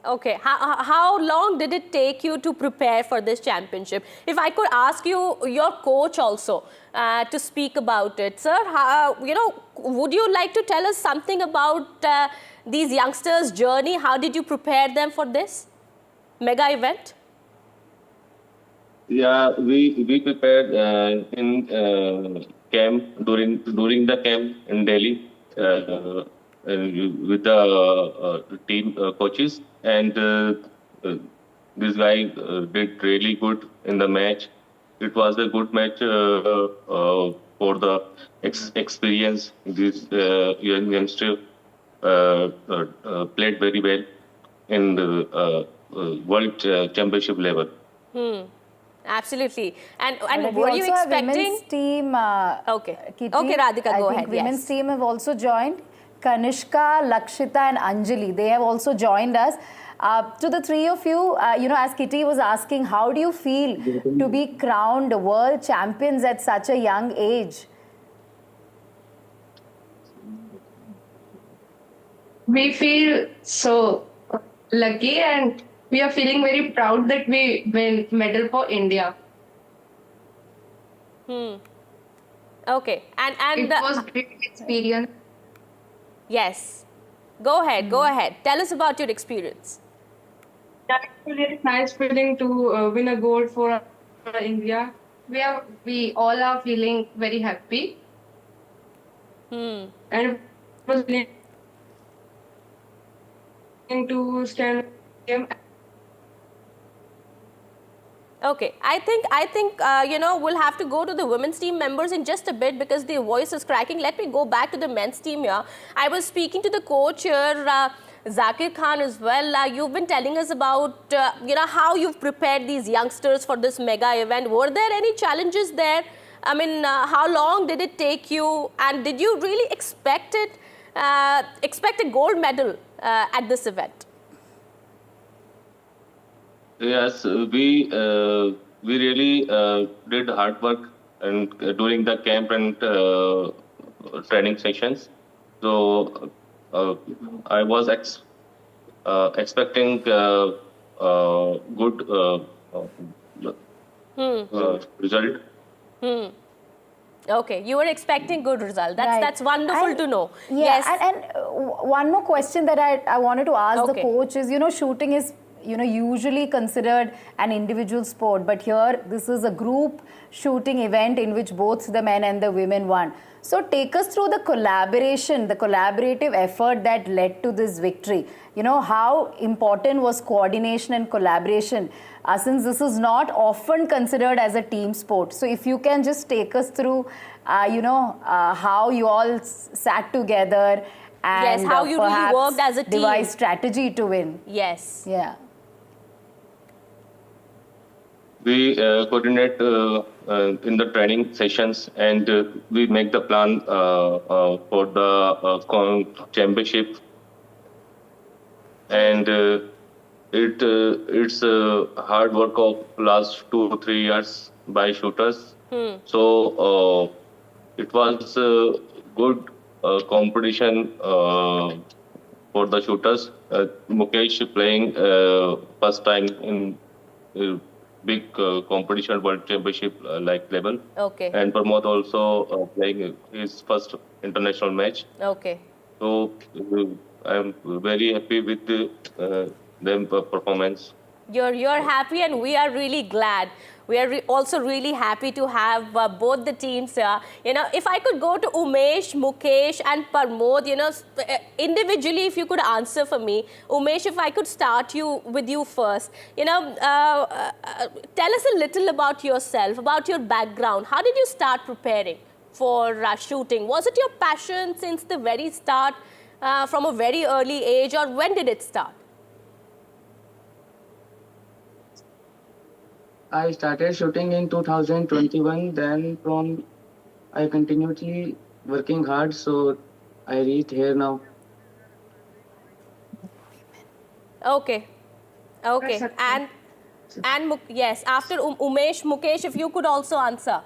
Okay. How long did it take you to prepare for this championship? If I could ask you, your coach also, to speak about it. Sir, you know, would you like to tell us something about these youngsters' journey? How did you prepare them for this mega event?
Yeah, we prepared in camp during the camp in Delhi with the team coaches, and this guy did really good in the match. It was a good match for the experience. This young youngster played very well in the world championship level.
Absolutely. And
But
were
we
you
also have
expecting?
women's team,
Okay.
Kitty,
Okay, Radhika, go
I think
ahead.
women's
Yes.
team have also joined. Kanishka, Lakshita and Anjali, they have also joined us. To the three of you, you know, as Kitty was asking, how do you feel to be crowned world champions at such a young age?
We feel so lucky, and we are feeling very proud that we win medal for India.
Okay. And
It was great experience.
yes. Go ahead. Go ahead. Tell us about your experience.
Actually, it's nice feeling to win a gold for India. We all are feeling very happy. And it was really to stand with him.
Okay, I think you know, we'll have to go to the women's team members in just a bit because their voice is cracking. Let me go back to the men's team here. I was speaking to the coach here, Zakir Khan, as well. You've been telling us about you know, how you've prepared these youngsters for this mega event. Were there any challenges there? I mean, how long did it take you, and did you really expect a gold medal at this event?
Yes, we really did hard work and during the camp and training sessions. So I was expecting good result.
Okay, you were expecting good result. That's wonderful
And-
to know.
Yeah,
Yes.
and one more question that I wanted to ask the
Okay.
coach is, you know, shooting is, you know, usually considered an individual sport, but here this is a group shooting event in which both the men and the women won. So take us through the collaboration, the collaborative effort that led to this victory. You know, how important was coordination and collaboration, since this is not often considered as a team sport. So if you can just take us through, you know, how you all sat together and
Yes, how you really
perhaps
worked as a team.
devised strategy to win.
Yes.
Yeah.
We coordinate in the training sessions, and we make the plan for the championship.
and it's hard work of last 2 or 3 years by shooters. So it was good competition for the shooters. Mukesh playing first time in big competition, world championship like level.
Okay.
And Pramod also playing his first international match.
Okay.
So I'm very happy with them performance.
You're happy, and we are really glad. We are also really happy to have both the teams here. If I could go to Umesh, Mukesh and Pramod, individually, if you could answer for me. Umesh, if I could start with you first. Tell us a little about yourself, about your background. How did you start preparing for shooting? Was it your passion since the very start, from a very early age, or when did it start?
I started shooting in 2021. Then I continuously working hard, so I reached here now.
Okay. And yes, after Umesh, Mukesh, if you could also answer.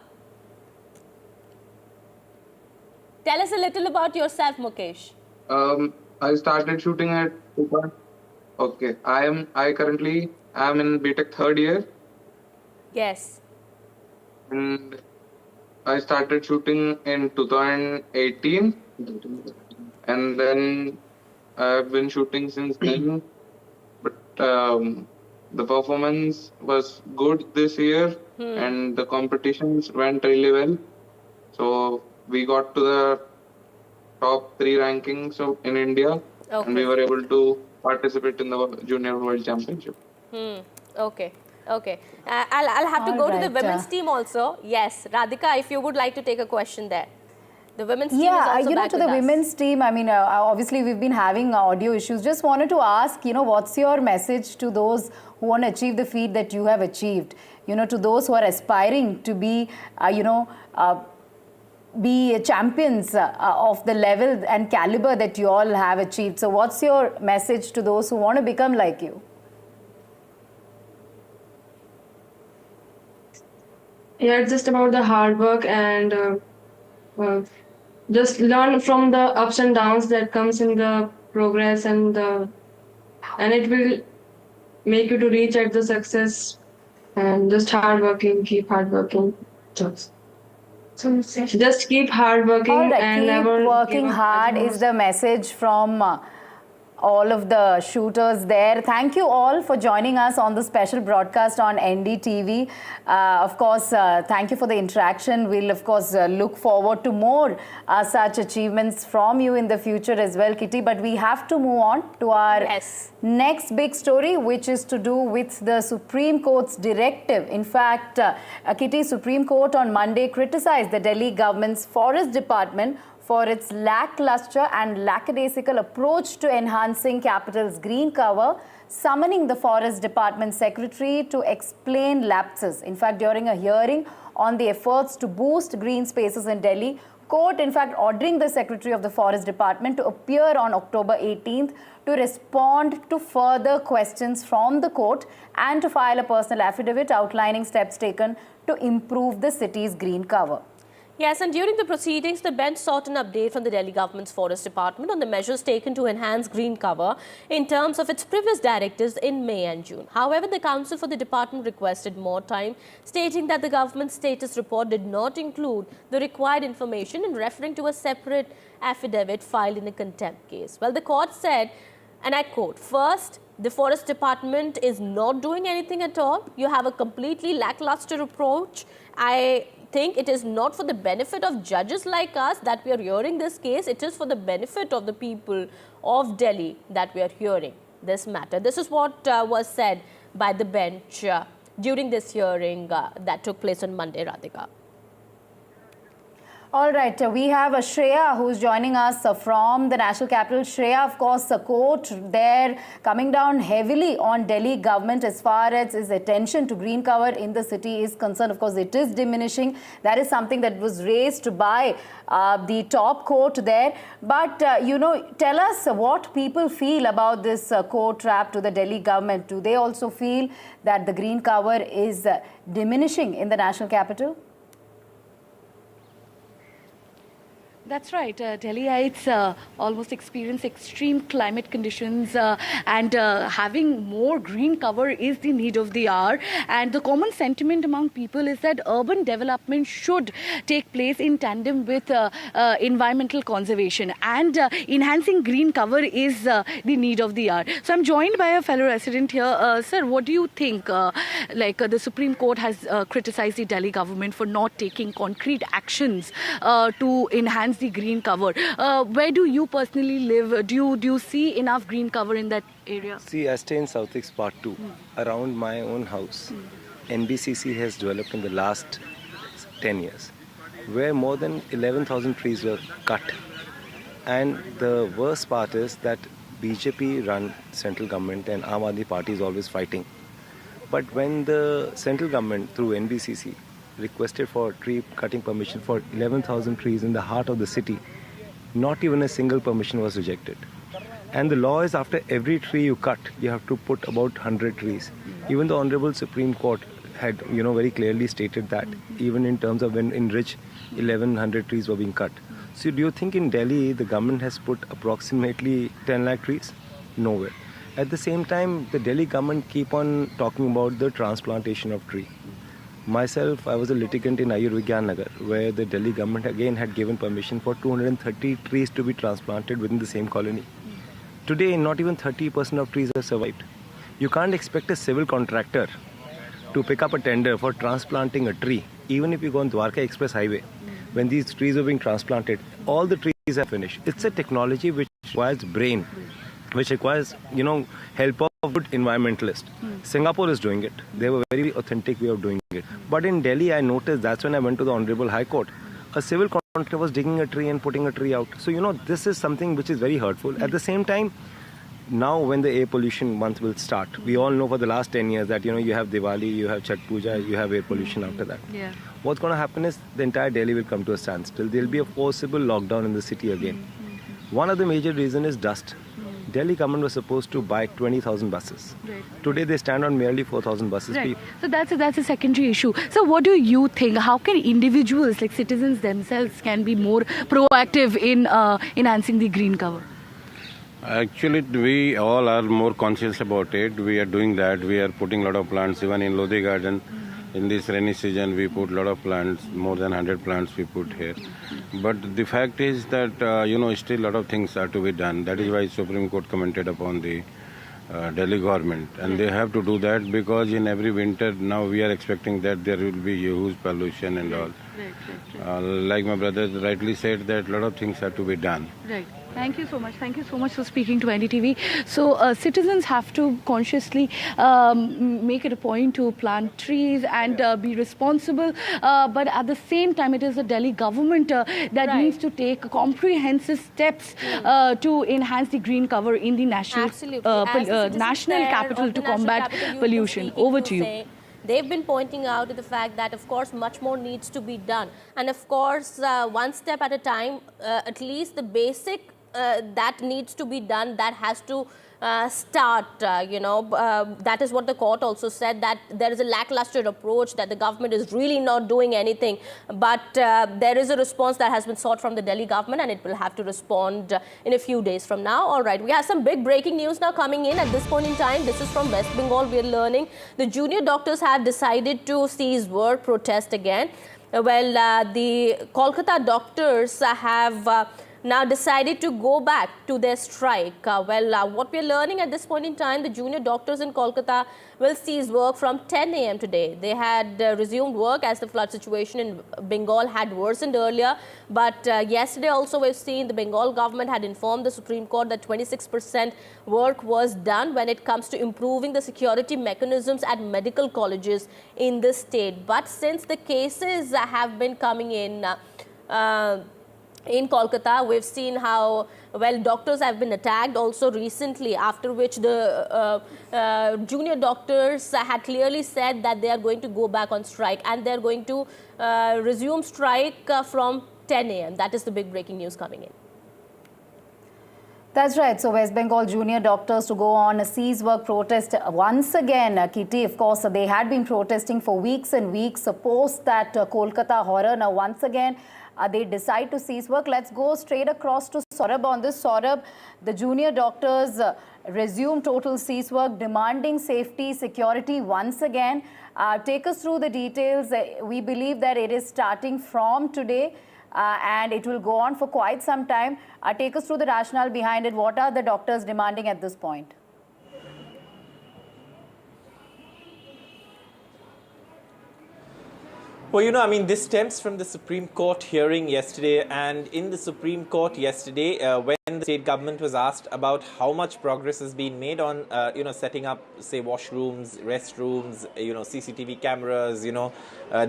Tell us a little about yourself, Mukesh.
I started shooting at Okay, I currently am in BTech third year.
Yes.
And I started shooting in 2018, and then I've been shooting since then. But the performance was good this year, and the competitions went really well. So we got to the top 3 rankings in India, and we were able to participate in the Junior World Championship.
Okay. I'll have to go to the women's team also. Yes, Radhika, if you would like to take a question there. The women's team is also back
to
with
the
us.
women's team, I mean, obviously we've been having audio issues. Just wanted to ask, what's your message to those who want to achieve the feat that you have achieved? To those who are aspiring to be, be champions of the level and caliber that you all have achieved. So what's your message to those who want to become like you?
Yeah, it's just about the hard work and just learn from the ups and downs that comes in the progress, and it will make you to reach at the success. And just hard working, keep hard working. Just keep hard working and never
keep working hard is the message from all of the shooters there. Thank you all for joining us on the special broadcast on NDTV. Of course, thank you for the interaction. We'll, of course, look forward to more such achievements from you in the future as well, Kitty. But we have to move on to our next big story, which is to do with the Supreme Court's directive. In fact, Kitty, Supreme Court on Monday criticized the Delhi government's Forest Department for its lackluster and lackadaisical approach to enhancing capital's green cover, summoning the Forest Department Secretary to explain lapses. In fact, during a hearing on the efforts to boost green spaces in Delhi, court in fact ordering the Secretary of the Forest Department to appear on October 18th to respond to further questions from the court and to file a personal affidavit outlining steps taken to improve the city's green cover.
Yes, and during the proceedings, the bench sought an update from the Delhi government's Forest Department on the measures taken to enhance green cover in terms of its previous directives in May and June. However, the counsel for the department requested more time, stating that the government's status report did not include the required information and referring to a separate affidavit filed in a contempt case. Well, the court said, and I quote, "First, the Forest Department is not doing anything at all. You have a completely lackluster approach. I think it is not for the benefit of judges like us that we are hearing this case. It is for the benefit of the people of Delhi that we are hearing this matter." This is what was said by the bench during this hearing that took place on Monday, Radhika.
All right, we have Shreya who's joining us from the national capital. Shreya, of course, the court there coming down heavily on Delhi government as far as its attention to green cover in the city is concerned. Of course, it is diminishing. That is something that was raised by the top court there. But, tell us what people feel about this court trap to the Delhi government. Do they also feel that the green cover is diminishing in the national capital?
That's right. Delhiites almost experience extreme climate conditions and having more green cover is the need of the hour. And the common sentiment among people is that urban development should take place in tandem with environmental conservation, and enhancing green cover is the need of the hour. So I'm joined by a fellow resident here. Sir, what do you think? The Supreme Court has criticized the Delhi government for not taking concrete actions to enhance the green cover. Where do you personally live? Do you see enough green cover in that area?
See, I stay in Southeast Part 2. Around my own house, NBCC has developed in the last 10 years, where more than 11,000 trees were cut. And the worst part is that BJP run central government and Aam Aadmi Party is always fighting. But when the central government through NBCC requested for tree cutting permission for 11,000 trees in the heart of the city, not even a single permission was rejected. And the law is after every tree you cut, you have to put about 100 trees. Even the Honorable Supreme Court had, very clearly stated that, even in terms of when in which 1,100 trees were being cut. So do you think in Delhi the government has put approximately 10 lakh trees? Nowhere. At the same time, the Delhi government keep on talking about the transplantation of tree. Myself, I was a litigant in Ayurvigyan Nagar, where the Delhi government again had given permission for 230 trees to be transplanted within the same colony. Today, not even 30% of trees have survived. You can't expect a civil contractor to pick up a tender for transplanting a tree, even if you go on Dwarka Express Highway. When these trees are being transplanted, all the trees are finished. It's a technology which requires brain, which requires, help of good environmentalists. Singapore is doing it. They have a very authentic way of doing it. But in Delhi, I noticed, that's when I went to the Honorable High Court, a civil contractor was digging a tree and putting a tree out. So, this is something which is very hurtful. At the same time, now when the air pollution month will start, we all know for the last 10 years that, you have Diwali, you have Chhath Puja, you have air pollution after that.
Yeah.
What's going to happen is the entire Delhi will come to a standstill. There will be a forcible lockdown in the city again. One of the major reasons is dust. Delhi government was supposed to buy 20,000 buses.
Right.
Today they stand on merely 4,000 buses.
Right. So that's a secondary issue. So what do you think? How can individuals, like citizens themselves, can be more proactive in enhancing the green cover?
Actually, we all are more conscious about it. We are doing that. We are putting a lot of plants. Even in Lodi Garden, in this rainy season, we put a lot of plants. More than 100 plants we put here. But the fact is that, still a lot of things are to be done. That is why Supreme Court commented upon the Delhi government. And they have to do that because in every winter now we are expecting that there will be huge pollution and all. Like my brother rightly said, that a lot of things have to be done.
Right. Thank you so much. Thank you so much for speaking to NDTV. So citizens have to consciously make it a point to plant trees and be responsible. But at the same time, it is the Delhi government that needs to take comprehensive steps to enhance the green cover in the national capital to combat pollution. Over to you.
They've been pointing out to the fact that, of course, much more needs to be done. And, of course, one step at a time, at least the basic that needs to be done, that has to start, that is what the court also said, that there is a lackluster approach, that the government is really not doing anything. But there is a response that has been sought from the Delhi government, and it will have to respond in a few days from now. All right, we have some big breaking news now coming in at this point in time. This is from West Bengal. We are learning the junior doctors have decided to cease work, protest again. The Kolkata doctors have now decided to go back to their strike. What we are learning at this point in time, the junior doctors in Kolkata will cease work from 10 a.m. today. They had resumed work as the flood situation in Bengal had worsened earlier. But yesterday also we've seen the Bengal government had informed the Supreme Court that 26% work was done when it comes to improving the security mechanisms at medical colleges in the state. But since the cases have been coming in, in Kolkata. We've seen how, well, doctors have been attacked also recently, after which the junior doctors had clearly said that they are going to go back on strike, and they're going to resume strike from 10 a.m. That is the big breaking news coming in.
That's right. So West Bengal junior doctors to go on a cease work protest once again. Kitty, of course, they had been protesting for weeks and weeks post that Kolkata horror. Now, once again, they decide to cease work. Let's go straight across to Saurabh on this. Saurabh, the junior doctors resume total cease work, demanding safety, security once again. Take us through the details. We believe that it is starting from today. And it will go on for quite some time. Take us through the rationale behind it. What are the doctors demanding at this point?
Well, you know, I mean, this stems from the Supreme Court hearing yesterday. And in the Supreme Court yesterday, when the state government was asked about how much progress has been made on, setting up, say, washrooms, restrooms, CCTV cameras,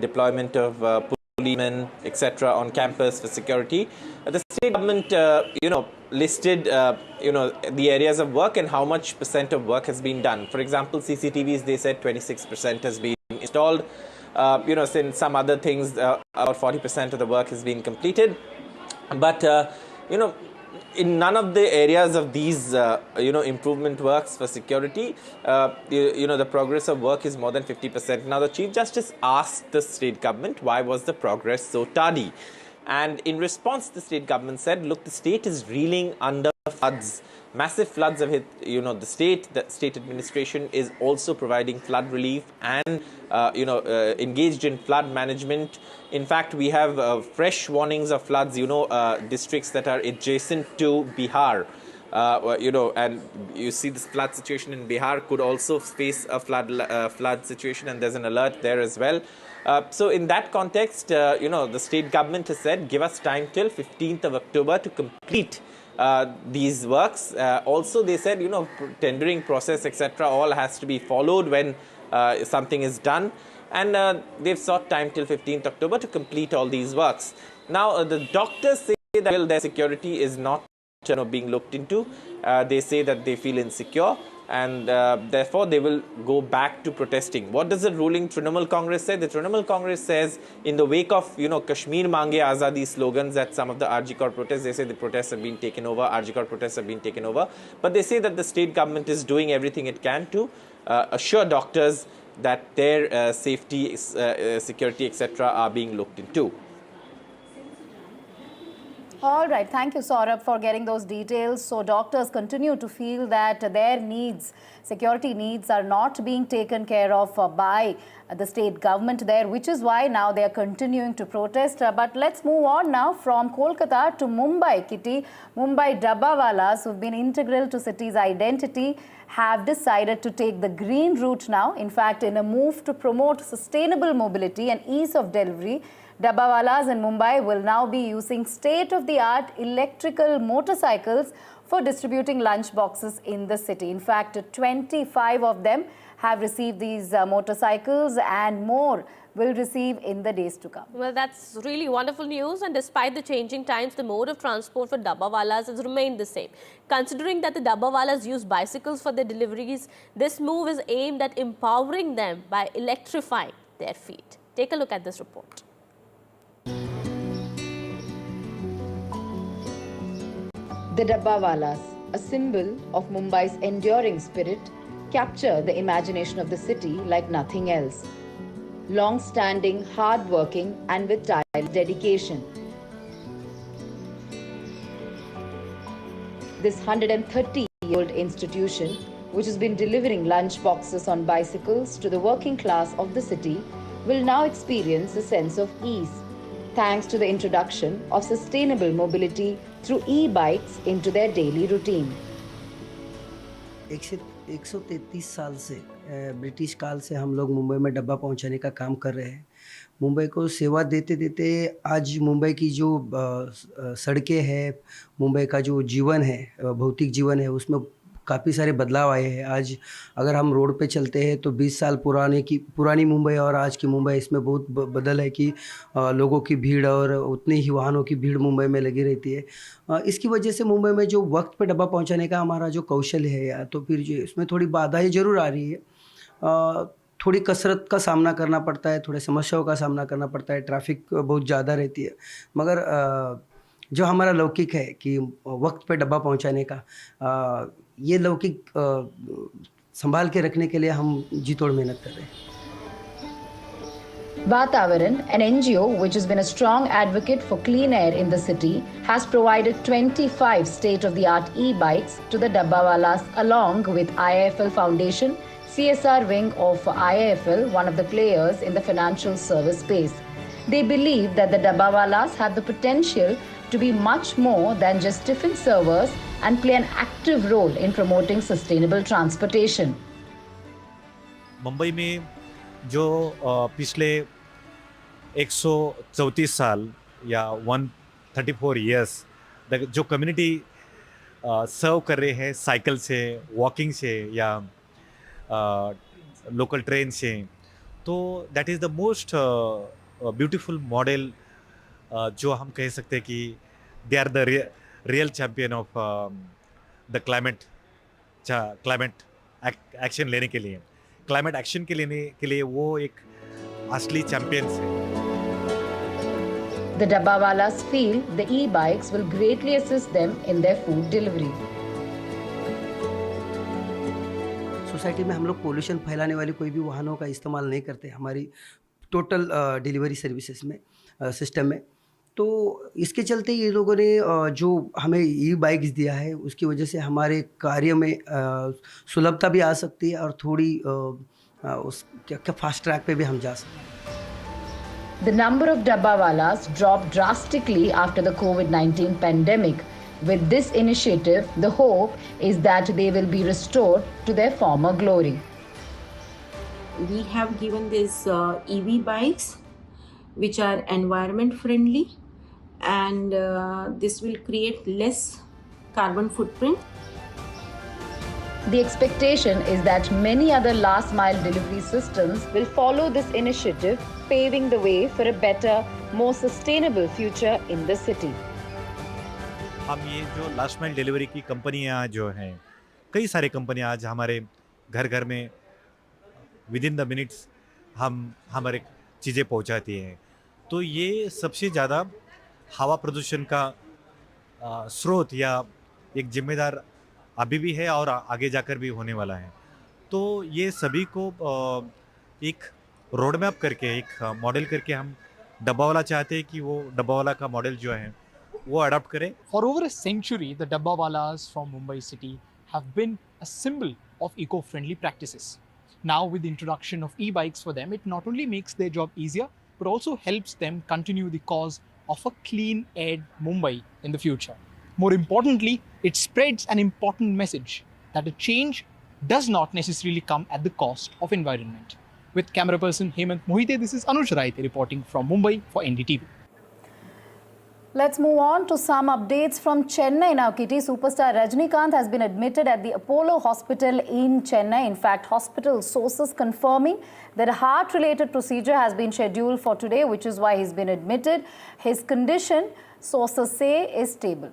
deployment of policemen, etc. on campus for security. The state government, listed, the areas of work and how much percent of work has been done. For example, CCTVs, they said 26% has been installed. Since some other things, about 40% of the work has been completed. But, in none of the areas of these, improvement works for security, the progress of work is more than 50%. Now, the Chief Justice asked the state government, why was the progress so tardy? And in response, the state government said, look, the state is reeling under floods. Massive floods have hit, the state administration is also providing flood relief and, engaged in flood management. In fact, we have fresh warnings of floods, districts that are adjacent to Bihar. And you see this flood situation in Bihar could also face a flood situation, and there's an alert there as well. So in that context, the state government has said, give us time till 15th of October to complete these works. Also, they said, tendering process, etc., all has to be followed when something is done. And they've sought time till 15th October to complete all these works. Now, the doctors say that their security is not being looked into. They say that they feel insecure, and therefore they will go back to protesting. What does the ruling Trinamool Congress say? The Trinamool Congress says, in the wake of Kashmir Mange Azadi slogans at some of the RG Kor protests, they say the protests have been taken over, RG Kor protests have been taken over. But they say that the state government is doing everything it can to assure doctors that their safety, security, etc. are being looked into.
All right. Thank you, Saurabh, for getting those details. So doctors continue to feel that their needs, security needs, are not being taken care of by the state government there, which is why now they are continuing to protest. But let's move on now from Kolkata to Mumbai, Kitty. Mumbai Dabbawalas, who've been integral to city's identity, have decided to take the green route now. In fact, in a move to promote sustainable mobility and ease of delivery, Dabbawalas in Mumbai will now be using state-of-the-art electrical motorcycles for distributing lunch boxes in the city. In fact, 25 of them have received these motorcycles, and more will receive in the days to come.
Well, that's really wonderful news, and despite the changing times, the mode of transport for Dabbawalas has remained the same. Considering that the Dabbawalas use bicycles for their deliveries, this move is aimed at empowering them by electrifying their fleet. Take a look at this report.
The Dabbawalas, a symbol of Mumbai's enduring spirit, capture the imagination of the city like nothing else. Long-standing, hard-working and with tireless dedication. This 130-year-old institution, which has been delivering lunch boxes on bicycles to the working class of the city, will now experience a sense of ease, thanks to the introduction of sustainable mobility through e-bikes into their daily routine.
133 साल से British काल से हम लोग मुंबई में डब्बा पहुंचाने का काम कर रहे हैं। मुंबई को सेवा देते देते आज मुंबई की जो सड़कें हैं, मुंबई का जो जीवन है, भौतिक जीवन है, उसमें काफ़ी सारे बदलाव आए हैं। आज अगर हम रोड पे चलते हैं तो 20 साल पुरानी मुंबई और आज की मुंबई, इसमें बहुत बदल है कि लोगों की भीड़ और उतनी ही वाहनों की भीड़ मुंबई में लगी रहती है। इसकी वजह से मुंबई में जो वक्त पे डब्बा पहुंचाने का हमारा जो कौशल है, या तो फिर जो इसमें थोड़ी बाधाएं ज़रूर आ रही है। थोड़ी कसरत का सामना करना पड़ता है, थोड़े समस्याओं का सामना करना पड़ता है, ट्रैफिक बहुत ज़्यादा रहती है। मगर जो हमारा लौकिक है कि वक्त पे डब्बा पहुंचाने का, ये लौकिक संभाल के रखने के लिए हम जी तोड़ मेहनत कर रहे हैं।
Vatavaran, an NGO which has been a strong advocate for clean air in the city, has provided 25 state-of-the-art e-bikes to the Dabbawalas along with IIFL Foundation, CSR wing of IIFL, one of the players in the financial service space. They believe that the Dabbawalas have the potential to be much more than just tiffin servers and play an active role in promoting sustainable transportation.
Mumbai में जो पिछले 134 साल या 134 years जो community सर्व कर रहे हैं cycle से, वॉकिंग से या लोकल ट्रेन से, तो that is the most beautiful model जो हम कह सकते हैं कि they are the real champion of the climate action लेने के लिए, क्लाइमेट एक्शन के लिए वो एक असली चैंपियंस है।
The Dabbawalas feel the e-bikes will greatly assist them in their food delivery.
Society में हम लोग पोल्यूशन फैलाने वाले कोई भी वाहनों का इस्तेमाल नहीं करते हमारी टोटल डिलीवरी सर्विसेज में, सिस्टम में। तो इसके चलते ये लोगों ने जो हमें ई बाइक्स दिया है, उसकी वजह से हमारे कार्य में सुलभता भी आ सकती है और थोड़ी उस क्या फास्ट ट्रैक पे भी हम जा सकते हैं।
The number of Dabbawalas dropped drastically after the COVID-19 pandemic. With this initiative, the hope is that they will be restored to their former glory.
We have given these EV bikes, which are environment friendly, and this will create less carbon footprint.
The expectation is that many other last mile delivery systems will follow this initiative, paving the way for a better, more sustainable future in the city.
हम ये जो last mile delivery की कंपनियां जो हैं, कई सारी कंपनियां आज हमारे घर घर में विद इन द मिनट्स हमारे चीज़ें पहुंचाती हैं। तो ये सबसे ज़्यादा हवा प्रदूषण का स्रोत या एक जिम्मेदार अभी भी है और आगे जाकर भी होने वाला है। तो ये सभी को एक रोड मैप करके, एक मॉडल करके हम डब्बावाला चाहते हैं कि वो डब्बावाला का मॉडल जो है वो अडॉप्ट करें।
For over a century, the Dabbawalas from Mumbai city have been a symbol of eco-friendly practices. Now, with the introduction of e-bikes for them, it not only makes their job easier, but also helps them continue the cause of a clean-aired Mumbai in the future. More importantly, it spreads an important message that a change does not necessarily come at the cost of environment. With camera person Hemant Mohite, this is Anuj Raite reporting from Mumbai for NDTV.
Let's move on to some updates from Chennai now. Kitty, superstar Rajinikanth has been admitted at the Apollo Hospital in Chennai. In fact, hospital sources confirming that a heart-related procedure has been scheduled for today, which is why he's been admitted. His condition, sources say, is stable.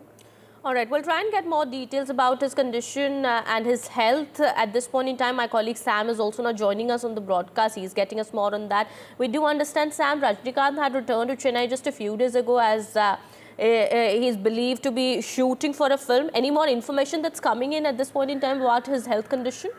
All right, we'll try and get more details about his condition and his health. At this point in time, my colleague Sam is also not joining us on the broadcast. He's getting us more on that. We do understand, Sam, Rajinikanth had returned to Chennai just a few days ago as he's believed to be shooting for a film. Any more information that's coming in at this point in time about his health condition?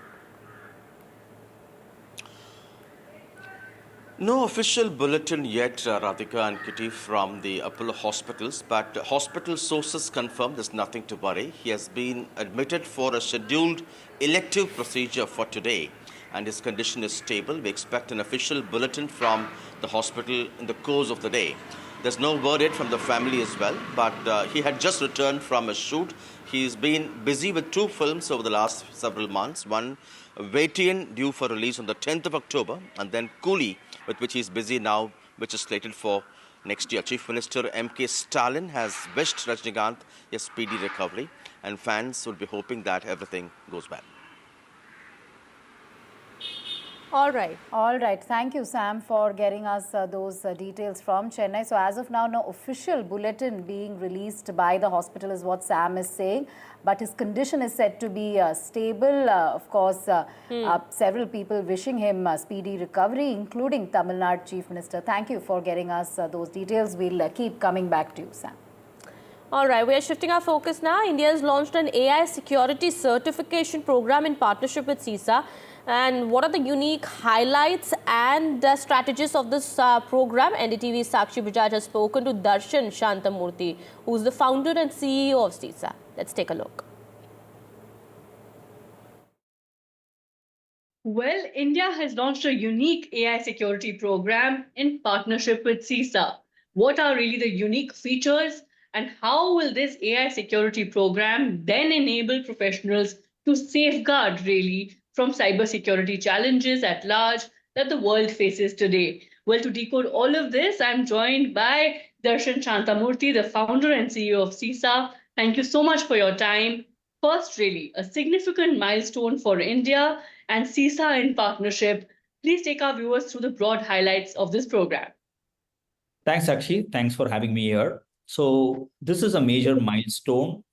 No official bulletin yet, Radhika and Kitty, from the Apollo hospitals, but hospital sources confirm there's nothing to worry. He has been admitted for a scheduled elective procedure for today, and his condition is stable. We expect an official bulletin from the hospital in the course of the day. There's no word yet from the family as well, but he had just returned from a shoot. He's been busy with two films over the last several months. One, Redefining, due for release on the 10th of October, and then Coolie, with which he's busy now, which is slated for Next year, Chief Minister M.K. Stalin has wished Rajnikant a speedy recovery, and fans would be hoping that everything goes well.
All right.
All right. Thank you, Sam, for getting us those details from Chennai. So as of now, no official bulletin being released by the hospital is what Sam is saying. But his condition is said to be stable. Of course, several people wishing him speedy recovery, including Tamil Nadu Chief Minister. Thank you for getting us those details. We'll keep coming back to you, Sam.
All right, we are shifting our focus now. India has launched an AI security certification program in partnership with CISA. And what are the unique highlights and strategies of this program? NDTV's Sakshi Bajaj has spoken to Darshan Shantamurthy, who is the founder and CEO of CISA. Let's take a look.
Well, India has launched a unique AI security program in partnership with CISA. What are really the unique features, and how will this AI security program then enable professionals to safeguard really from cybersecurity challenges at large that the world faces today? Well, to decode all of this, I'm joined by Darshan Shantamurthy, the founder and CEO of CISA. Thank you so much for your time. First, really, a significant milestone for India and CISA in partnership. Please take our viewers through the broad highlights of this program.
Thanks, Sakshi. Thanks for having me here. So this is a major milestone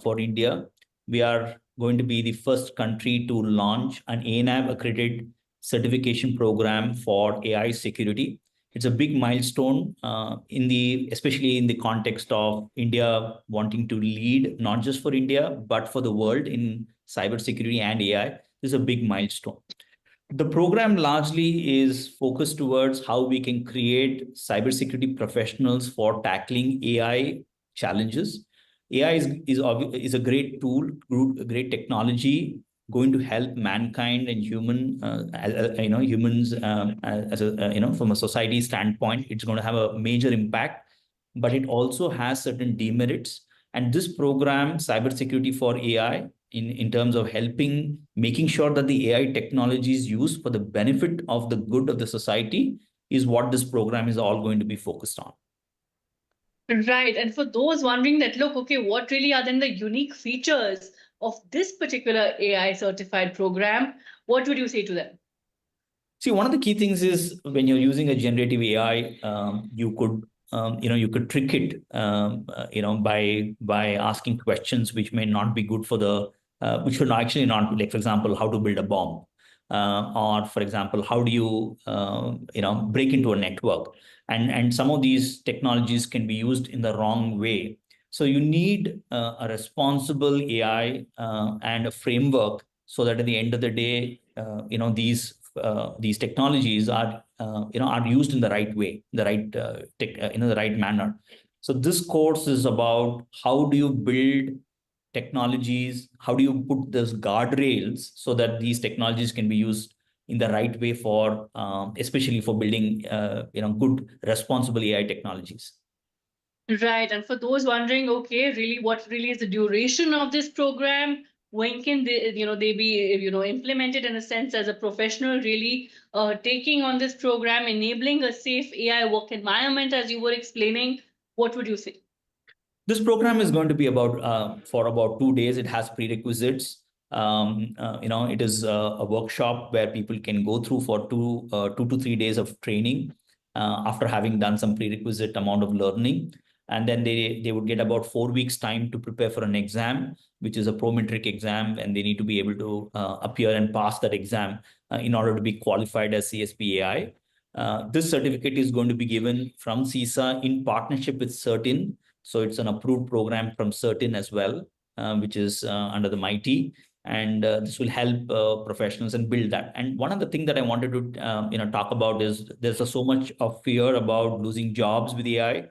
for India. We are going to be the first country to launch an ANAB accredited certification program for AI security. It's a big milestone especially in the context of India wanting to lead, not just for India, but for the world in cybersecurity and AI. This is a big milestone. The program largely is focused towards how we can create cybersecurity professionals for tackling AI challenges. AI is a great tool, a great technology going to help mankind and humans from a society standpoint. It's going to have a major impact, but it also has certain demerits. And this program, Cybersecurity for AI, in terms of making sure that the AI technology is used for the benefit of the good of the society, is what this program is all going to be focused on.
Right. And for those wondering that, look, okay, what really are then the unique features of this particular AI certified program? What would you say to them?
See, one of the key things is when you're using a generative AI, you could trick it, by asking questions which may not be good for which should actually not, like, for example, how to build a bomb, or for example, how do you, break into a network, and some of these technologies can be used in the wrong way. So you need a responsible AI and a framework so that at the end of the day, these technologies are used in the right way, the right manner. So this course is about how do you build technologies, how do you put those guardrails so that these technologies can be used in the right way for, especially for building, good, responsible AI technologies.
Right. And for those wondering, okay, really, what really is the duration of this program? When can they be, implemented in a sense as a professional, really taking on this program, enabling a safe AI work environment, as you were explaining? What would you say?
This program is going to be for about 2 days. It has prerequisites. It is a workshop where people can go through for 2 to 3 days of training after having done some prerequisite amount of learning. And then they would get about 4 weeks time to prepare for an exam, which is a prometric exam, and they need to be able to appear and pass that exam in order to be qualified as CSP AI. This certificate is going to be given from CISA in partnership with CERTIN. So it's an approved program from CERTIN as well, which is under the MIT. And this will help professionals and build that. And one of the things that I wanted to talk about is there's so much of fear about losing jobs with AI.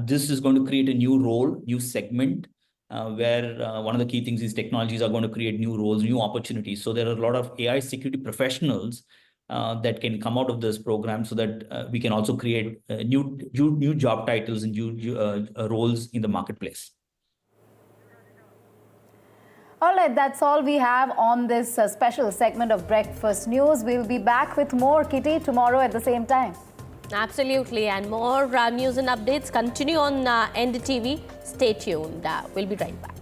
This is going to create a new role, new segment, where one of the key things is technologies are going to create new roles, new opportunities. So there are a lot of AI security professionals that can come out of this program, so that we can also create new job titles and new roles in the marketplace.
All right, that's all we have on this special segment of Breakfast News. We'll be back with more, Kitty, tomorrow at the same time.
Absolutely, and more news and updates continue on NDTV. Stay tuned. We'll be right back.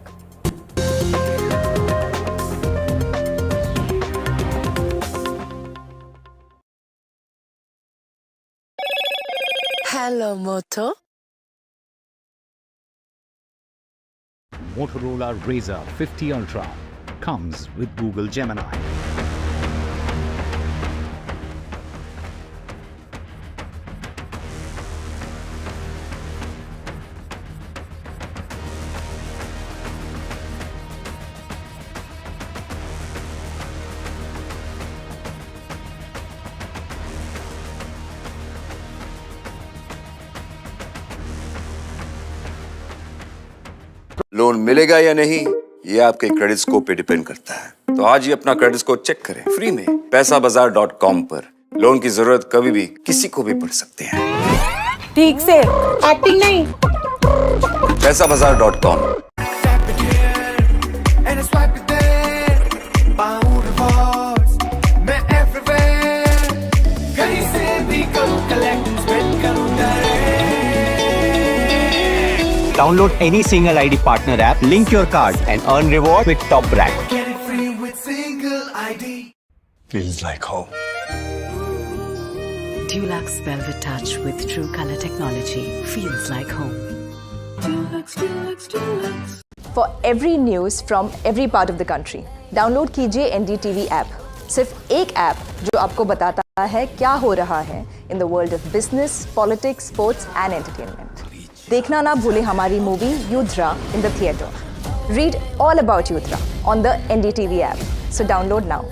Hello, Moto.
Motorola Razr 50 Ultra comes with Google Gemini.
Loan मिलेगा या नहीं ये आपके credit score पे depend करता है। तो आज ही अपना क्रेडिट स्कोर चेक करें फ्री में पैसाबाजार.com पर। लोन की जरूरत कभी भी किसी को भी पड़ सकती है।
ठीक से एक्टिंग नहीं।
पैसाबाजार.com।
Download any single ID partner app, link your card and earn reward with top brand.
Get it free with single ID.
Feels like home.
Dulux Velvet Touch with True Color Technology feels like home. Dulux.
For every news from every part of the country, download कीजिए NDTV app. सिर्फ एक app जो आपको बताता है क्या हो रहा है in the world of business, politics, sports and entertainment. देखना ना भूलें हमारी movie युद्रा in the theatre. Read all about Yudra on the NDTV app. So download now.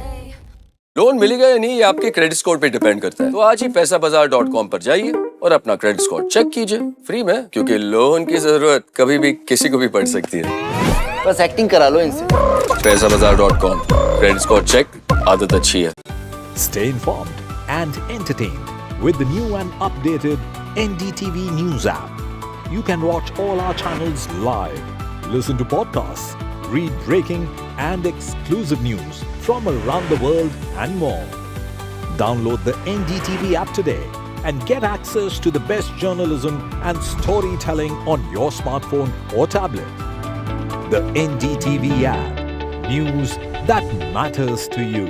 Loan मिलेगा या नहीं ये आपके क्रेडिट स्कोर पे डिपेंड करता है। तो आज ही पैसाबाजार.com पर जाइए और अपना क्रेडिट स्कोर चेक कीजिए फ्री में, क्योंकि लोन की जरूरत कभी भी किसी को भी पड़ सकती है।
बस एक्टिंग करा लो इनसे।
पैसाबाजार.com, क्रेडिट स्कोर चेक, आदत अच्छी है।
Stay informed and entertained with the new and updated NDTV News app. You can watch all our channels live, listen to podcasts, read breaking and exclusive news from around the world and more. Download the NDTV app today and get access to the best journalism and storytelling on your smartphone or tablet. The NDTV app. News that matters to you.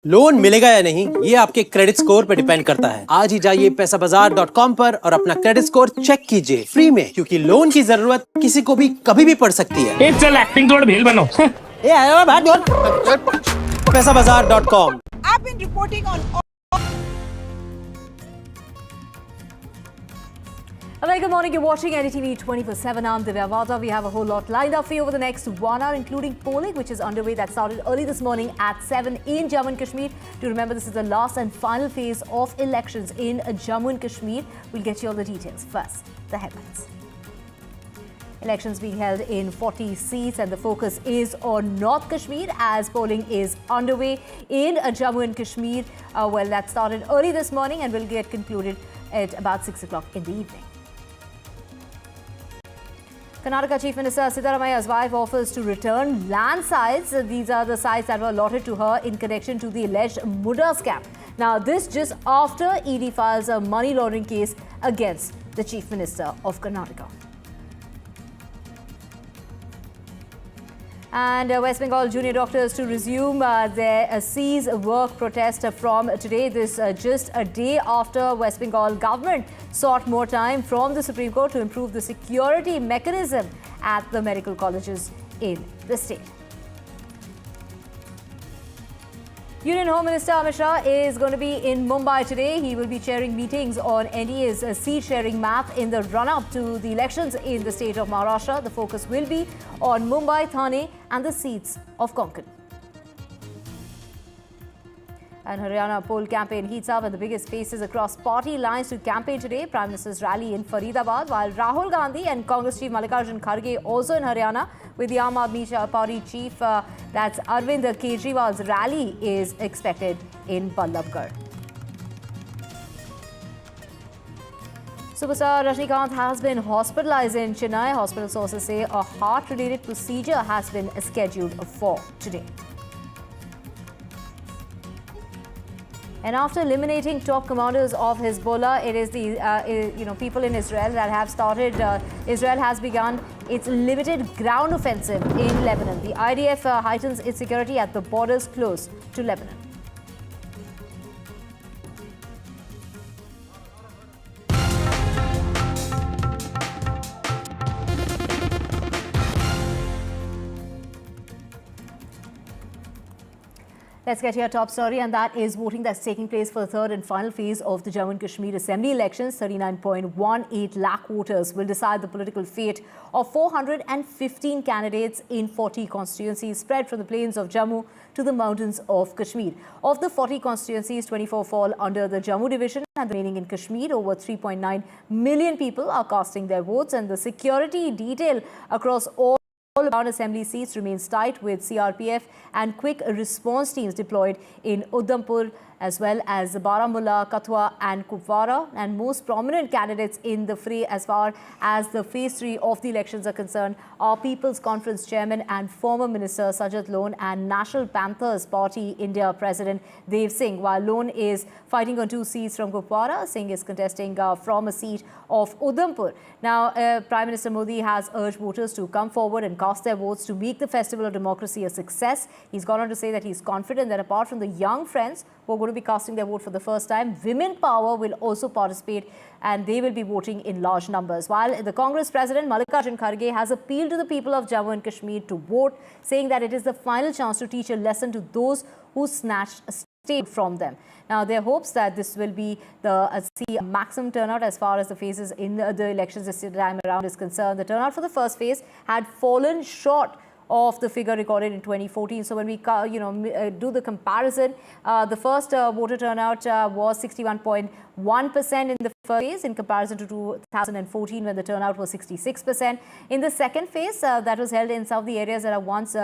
Loan मिलेगा या नहीं ये आपके credit score पे depend करता है। आज ही जाइए पैसाबाजार.com पर और अपना क्रेडिट स्कोर चेक कीजिए फ्री में, क्योंकि लोन की जरूरत किसी को भी कभी भी पड़ सकती है।
चल एक्टिंग थोड़ा भेल बनो।
ए आयो बात बोल। पैसाबाजार.com।
I've been reporting on
A very good morning. You're watching NDTV 24/7. I'm Divya Vada. We have a whole lot lined up for you over the next 1 hour, including polling, which is underway. That started early this morning at 7 in Jammu and Kashmir. Do remember, this is the last and final phase of elections in Jammu and Kashmir. We'll get you all the details. First, the headlines. Elections being held in 40 seats, and the focus is on North Kashmir as polling is underway in Jammu and Kashmir. Well, that started early this morning and will get concluded at about 6 o'clock in the evening. Karnataka Chief Minister Sitaramayya's wife offers to return land sites. These are the sites that were allotted to her in connection to the alleged Mudra scam. Now, this just after ED files a money laundering case against the Chief Minister of Karnataka. And West Bengal junior doctors to resume their cease work protest from today. This just a day after West Bengal government sought more time from the Supreme Court to improve the security mechanism at the medical colleges in the state. Union Home Minister Amit Shah is going to be in Mumbai today. He will be chairing meetings on NDA's seat-sharing map in the run-up to the elections in the state of Maharashtra. The focus will be on Mumbai, Thane and the seats of Konkan. And Haryana poll campaign heats up, and the biggest faces across party lines to campaign today. Prime Minister's rally in Faridabad, while Rahul Gandhi and Congress Chief Mallikarjun Kharge also in Haryana, with the Aam Aadmi Party Chief, that's Arvind Kejriwal's rally is expected in Ballabgarh. Superstar Rajinikanth has been hospitalized in Chennai. Hospital sources say a heart-related procedure has been scheduled for today. And after eliminating top commanders of Hezbollah, it is the people in Israel that have started. Israel has begun its limited ground offensive in Lebanon. The IDF heightens its security at the borders close to Lebanon. Let's get to our top story, and that is voting that's taking place for the third and final phase of the Jammu and Kashmir Assembly elections. 39.18 lakh voters will decide the political fate of 415 candidates in 40 constituencies spread from the plains of Jammu to the mountains of Kashmir. Of the 40 constituencies, 24 fall under the Jammu division, and the remaining in Kashmir. Over 3.9 million people are casting their votes, and the security detail across all assembly seats remains tight, with CRPF and quick response teams deployed in Udhampur as well as Baramulla, Kathua and Kupwara. And most prominent candidates in the fray as far as the phase 3 of the elections are concerned are People's Conference Chairman and former Minister Sajad Lone and National Panthers Party India President Dev Singh. While Lone is fighting on 2 seats from Kupwara, Singh is contesting from a seat of Udhampur. Now, Prime Minister Modi has urged voters to come forward and cast their votes to make the Festival of Democracy a success. He's gone on to say that he's confident that apart from the young friends who are going to be casting their vote for the first time, women power will also participate, and they will be voting in large numbers. While the Congress President Mallikarjun Kharge has appealed to the people of Jammu and Kashmir to vote, saying that it is the final chance to teach a lesson to those who snatched state from them. Now, there are hopes that this will be the maximum turnout as far as the phases in the elections this time around is concerned. The turnout for the first phase had fallen short of the figure recorded in 2014. So when we do the comparison, the first voter turnout was 61.1% in the first phase in comparison to 2014 when the turnout was 66%. In the second phase that was held in some of the areas that are once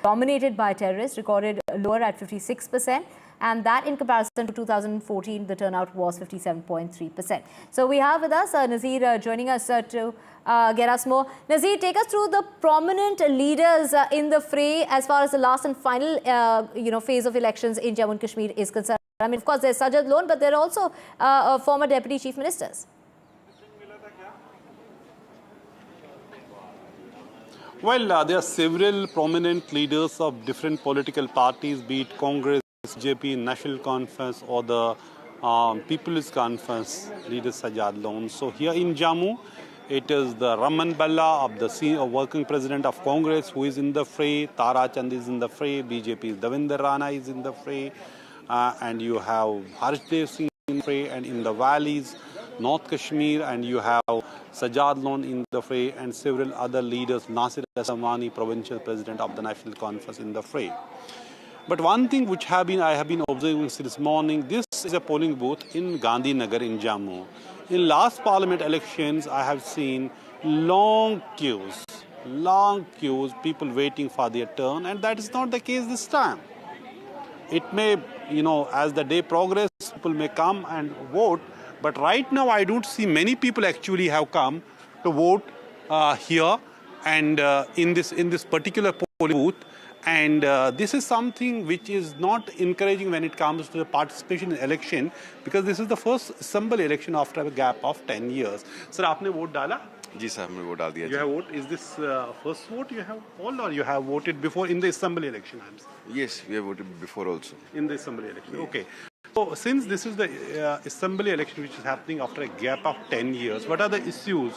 dominated by terrorists, recorded lower at 56%. And that in comparison to 2014, the turnout was 57.3%. So we have with us Nazir joining us to get us more. Nazir, take us through the prominent leaders in the fray as far as the last and final phase of elections in Jammu and Kashmir is concerned. I mean, of course, there's Sajad Lone, but there are also former deputy chief ministers.
Well, there are several prominent leaders of different political parties, be it Congress, JP, National Conference, or the People's Conference leader Sajad Lone. So here in Jammu, it is the Raman Balla of the working president of Congress who is in the fray. Tara Chand is in the fray. BJP's Davinder Rana is in the fray. And you have Harshdev Singh in the fray. And in the valleys, North Kashmir, and you have Sajad Lone in the fray, and several other leaders, Nasir Samani, provincial president of the National Conference, in the fray. But one thing which I have been observing since morning, this is a polling booth in Gandhinagar in Jammu. In last parliament elections, I have seen long queues, people waiting for their turn, and that is not the case this time. It may, as the day progresses, people may come and vote, but right now I don't see many people actually have come to vote here and in this particular polling booth. And this is something which is not encouraging when it comes to the participation in election, because this is the first assembly election after a gap of 10 years. Sir, आपने vote डाला?
जी sir, हमने vote डाल दिया.
You have voted? Is this first vote you have polled, or you have voted before in the assembly election?
Yes, we have voted before also.
In the assembly election, yeah. Okay. So since this is the assembly election which is happening after a gap of 10 years, what are the issues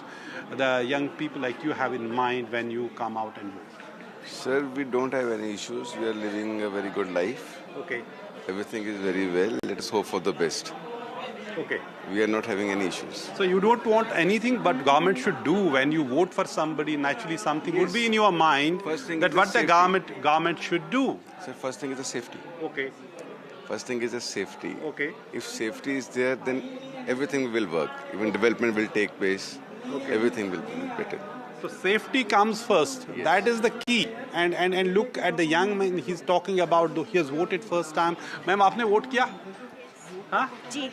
the young people like you have in mind when you come out and vote?
Sir, we don't have any issues. We are living a very good life.
Okay.
Everything is very well. Let us hope for the best.
Okay.
We are not having any issues.
So you don't want anything but government should do when you vote for somebody. Naturally, something would be in your mind that what the government should do.
Sir, first thing is the safety.
Okay.
First thing is the safety.
Okay.
If safety is there, then everything will work. Even development will take place. Okay. Everything will be better.
So safety comes first. Yes. That is the key. And look at the young man. He's talking about he has voted first time. Ma'am, आपने vote किया? हाँ? जी.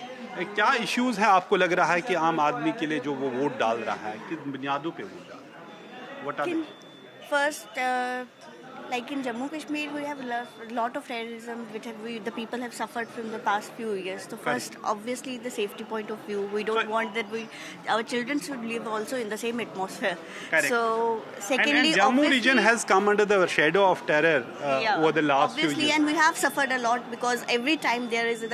क्या issues है आपको लग रहा है कि आम आदमी के लिए जो वो वोट डाल रहा है किस बुनियादों पे वोट डाल रहा है? What are they?
First,
Like in Jammu Kashmir, we have a lot of terrorism which the people have suffered from the past few years. So first, obviously, the safety point of view, we don't want that our children should live also in the same atmosphere.
Correct.
So secondly,
and Jammu region has come under the shadow of terror over the last few
obviously,
years.
and we have suffered a lot because every time there is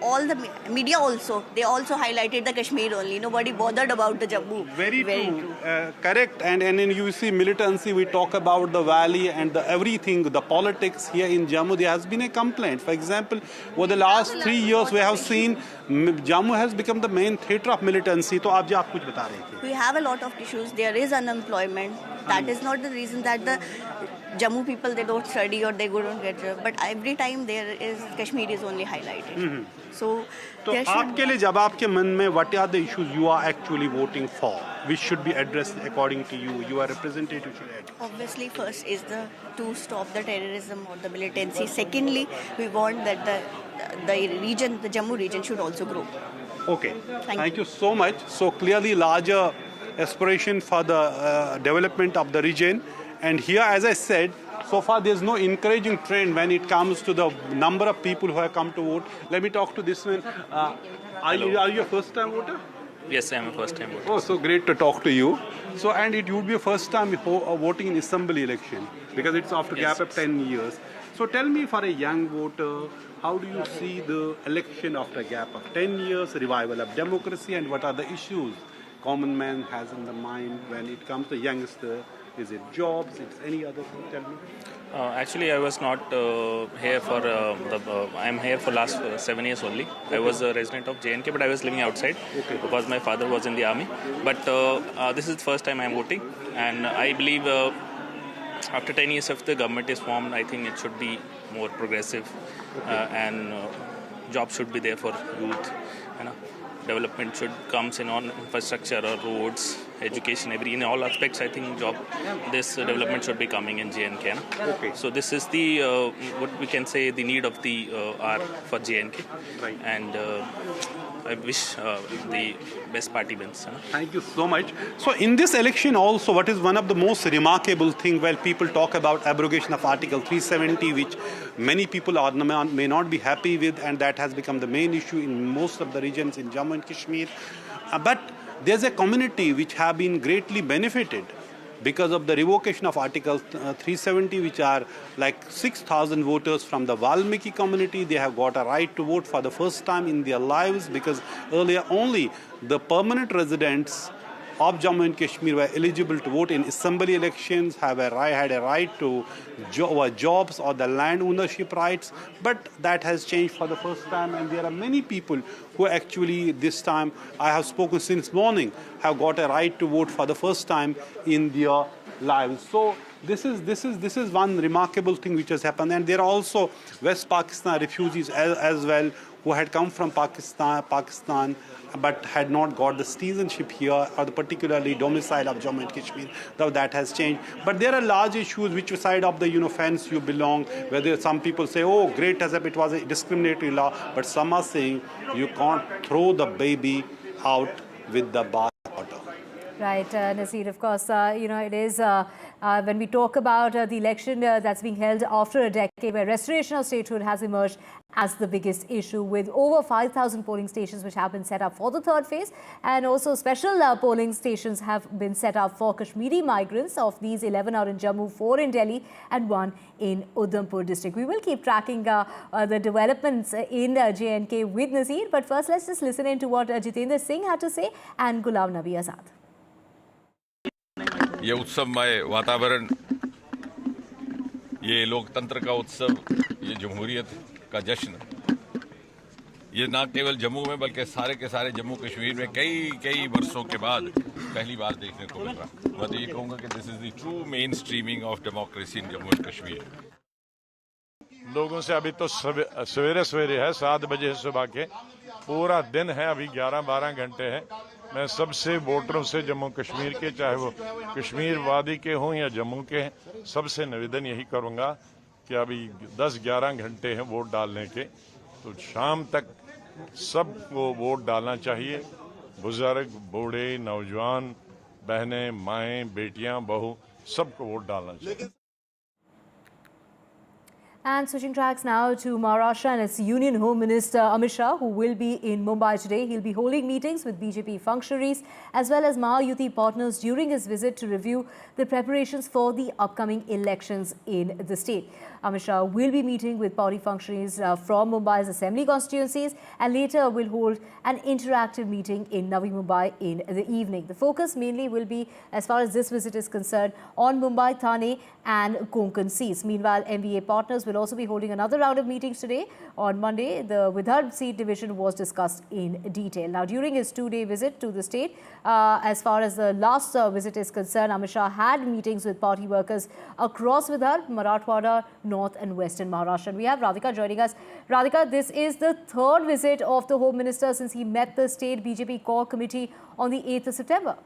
all the media also, they also highlighted the Kashmir only. Nobody bothered about the Jammu.
Very true. Correct. And then you see militancy, we talk about the valley and everything, the politics here in Jammu, there has been a complaint. For example, over the last 3 years, we have seen Jammu has become the main theatre of militancy. तो आप कुछ बता रहे थे.
We have a lot of issues. There is unemployment. That is not the reason that the Jammu people, they don't study or they don't get job. But every time there is Kashmir is only highlighted. So
आपके लिए जब आपके मन में what are the issues you are actually voting for, which should be addressed according to you, your representative should address?
Obviously, first is to stop the terrorism or the militancy. Secondly, we want that the region, the Jammu region, should also grow.
Okay. Thank you so much. So clearly larger aspiration for the development of the region. And here, as I said, so far there's no encouraging trend when it comes to the number of people who have come to vote. Let me talk to this one. Are you a first time voter?
Yes, I am a first time voter.
Oh, so great to talk to you. So, and it would be a first time voting in assembly election because it's after gap of 10 years. So tell me, for a young voter, how do you see the election after a gap of 10 years, revival of democracy, and what are the issues common man has in the mind when it comes to youngster? Is it jobs? It's any other thing? Tell me.
Actually, I was not here for I'm here for last 7 years only. I was a resident of JNK, but I was living outside because my father was in the army. But this is the first time I'm voting, and I believe after 10 years if the government is formed, I think it should be more progressive and jobs should be there for youth. Development should come in on infrastructure or roads, education, in all aspects. I think this development should be coming in JNK.
Okay.
So this is the what we can say the need of the hour for JNK,
right.
And I wish the best party wins.
Thank you so much. So in this election also, what is one of the most remarkable thing while people talk about abrogation of Article 370, which many people may not be happy with, and that has become the main issue in most of the regions in Jammu and Kashmir. But there's a community which have been greatly benefited because of the revocation of Article 370, which are like 6,000 voters from the Valmiki community. They have got a right to vote for the first time in their lives, because earlier only the permanent residents of Jammu and Kashmir were eligible to vote in assembly elections, had a right to jobs or the land ownership rights. But that has changed for the first time, and there are many people who actually this time, I have spoken since morning, have got a right to vote for the first time in their lives. So this is one remarkable thing which has happened. And there are also West Pakistan refugees as well, who had come from Pakistan but had not got the citizenship here, or the particularly domicile of Jammu and Kashmir. Though that has changed. But there are large issues, which side of the fence you belong, whether some people say, oh, great, as if it was a discriminatory law, but some are saying you can't throw the baby out with the bath water.
Right, Nasir, of course, it is when we talk about the election that's being held after a decade, where restoration of statehood has emerged as the biggest issue, with over 5,000 polling stations which have been set up for the third phase, and also special polling stations have been set up for Kashmiri migrants. Of these, 11 are in Jammu, 4 in Delhi, and 1 in Udhampur district. We will keep tracking the developments in J&K with Nasir, but first let's just listen in to what Jitendra Singh had to say and Ghulam Nabi Azad.
ये उत्सवमय वातावरण, ये लोकतंत्र का उत्सव, ये जमहूरियत का जश्न, ये ना केवल जम्मू में बल्कि सारे के सारे जम्मू कश्मीर में कई वर्षों के बाद पहली बार देखने को मिल रहा। मैं तो ये कहूँगा कि this is the true main streaming of democracy in Jammu and Kashmir.
लोगों से अभी तो सवेरे है 7 बजे सुबह के, पूरा दिन है, अभी 11-12 घंटे है। मैं सबसे वोटरों से जम्मू कश्मीर के, चाहे वो कश्मीर वादी के हों या जम्मू के हैं, सबसे निवेदन यही करूंगा कि अभी 10-11 घंटे हैं वोट डालने के, तो शाम तक सबको वोट डालना चाहिए। बुजुर्ग, बूढ़े, नौजवान, बहनें, माएँ, बेटियां, बहू, सबको वोट डालना चाहिए।
And switching tracks now to Maharashtra and its Union Home Minister Amit Shah, who will be in Mumbai today. He'll be holding meetings with BJP functionaries as well as Mahayuti partners during his visit to review the preparations for the upcoming elections in the state. Amit Shah will be meeting with party functionaries from Mumbai's assembly constituencies and later will hold an interactive meeting in Navi Mumbai in the evening. The focus mainly will be, as far as this visit is concerned, on Mumbai, Thane and Konkan seats. Meanwhile, MVA partners will also be holding another round of meetings today. On Monday, the Vidarbha seat division was discussed in detail. Now, during his two-day visit to the state, as far as the last visit is concerned, Amit Shah had meetings with party workers across Vidarbha, Marathwada, North and Western Maharashtra. And we have Radhika joining us. Radhika, this is the third visit of the Home Minister since he met the state BJP core committee on the 8th of September.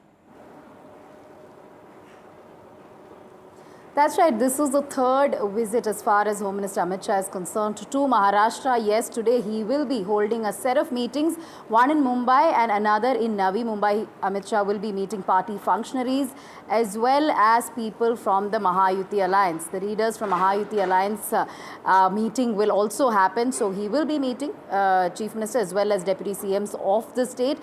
That's right. This is the third visit as far as Home Minister Amit Shah is concerned to Maharashtra. Yes, today he will be holding a set of meetings, one in Mumbai and another in Navi Mumbai. Amit Shah will be meeting party functionaries as well as people from the Mahayuti Alliance. The leaders from Mahayuti Alliance meeting will also happen. So he will be meeting Chief Minister as well as Deputy CMs of the state.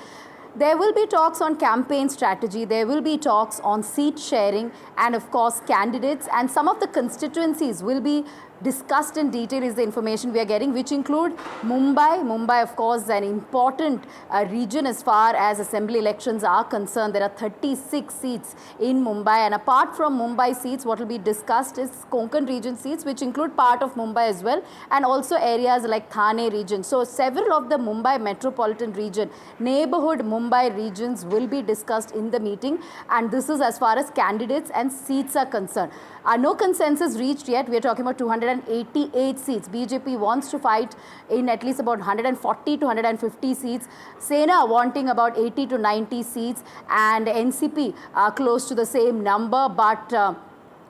There will be talks on campaign strategy, there will be talks on seat sharing and of course candidates, and some of the constituencies will be discussed in detail is the information we are getting, which include Mumbai. Mumbai, of course, an important region as far as assembly elections are concerned. There are 36 seats in Mumbai, and apart from Mumbai seats, what will be discussed is Konkan region seats, which include part of Mumbai as well, and also areas like Thane region. So several of the Mumbai metropolitan region, neighborhood Mumbai regions will be discussed in the meeting, and this is as far as candidates and seats are concerned. No consensus reached yet. We are talking about 288 seats. BJP wants to fight in at least about 140 to 150 seats. Sena wanting about 80 to 90 seats, and NCP close to the same number, but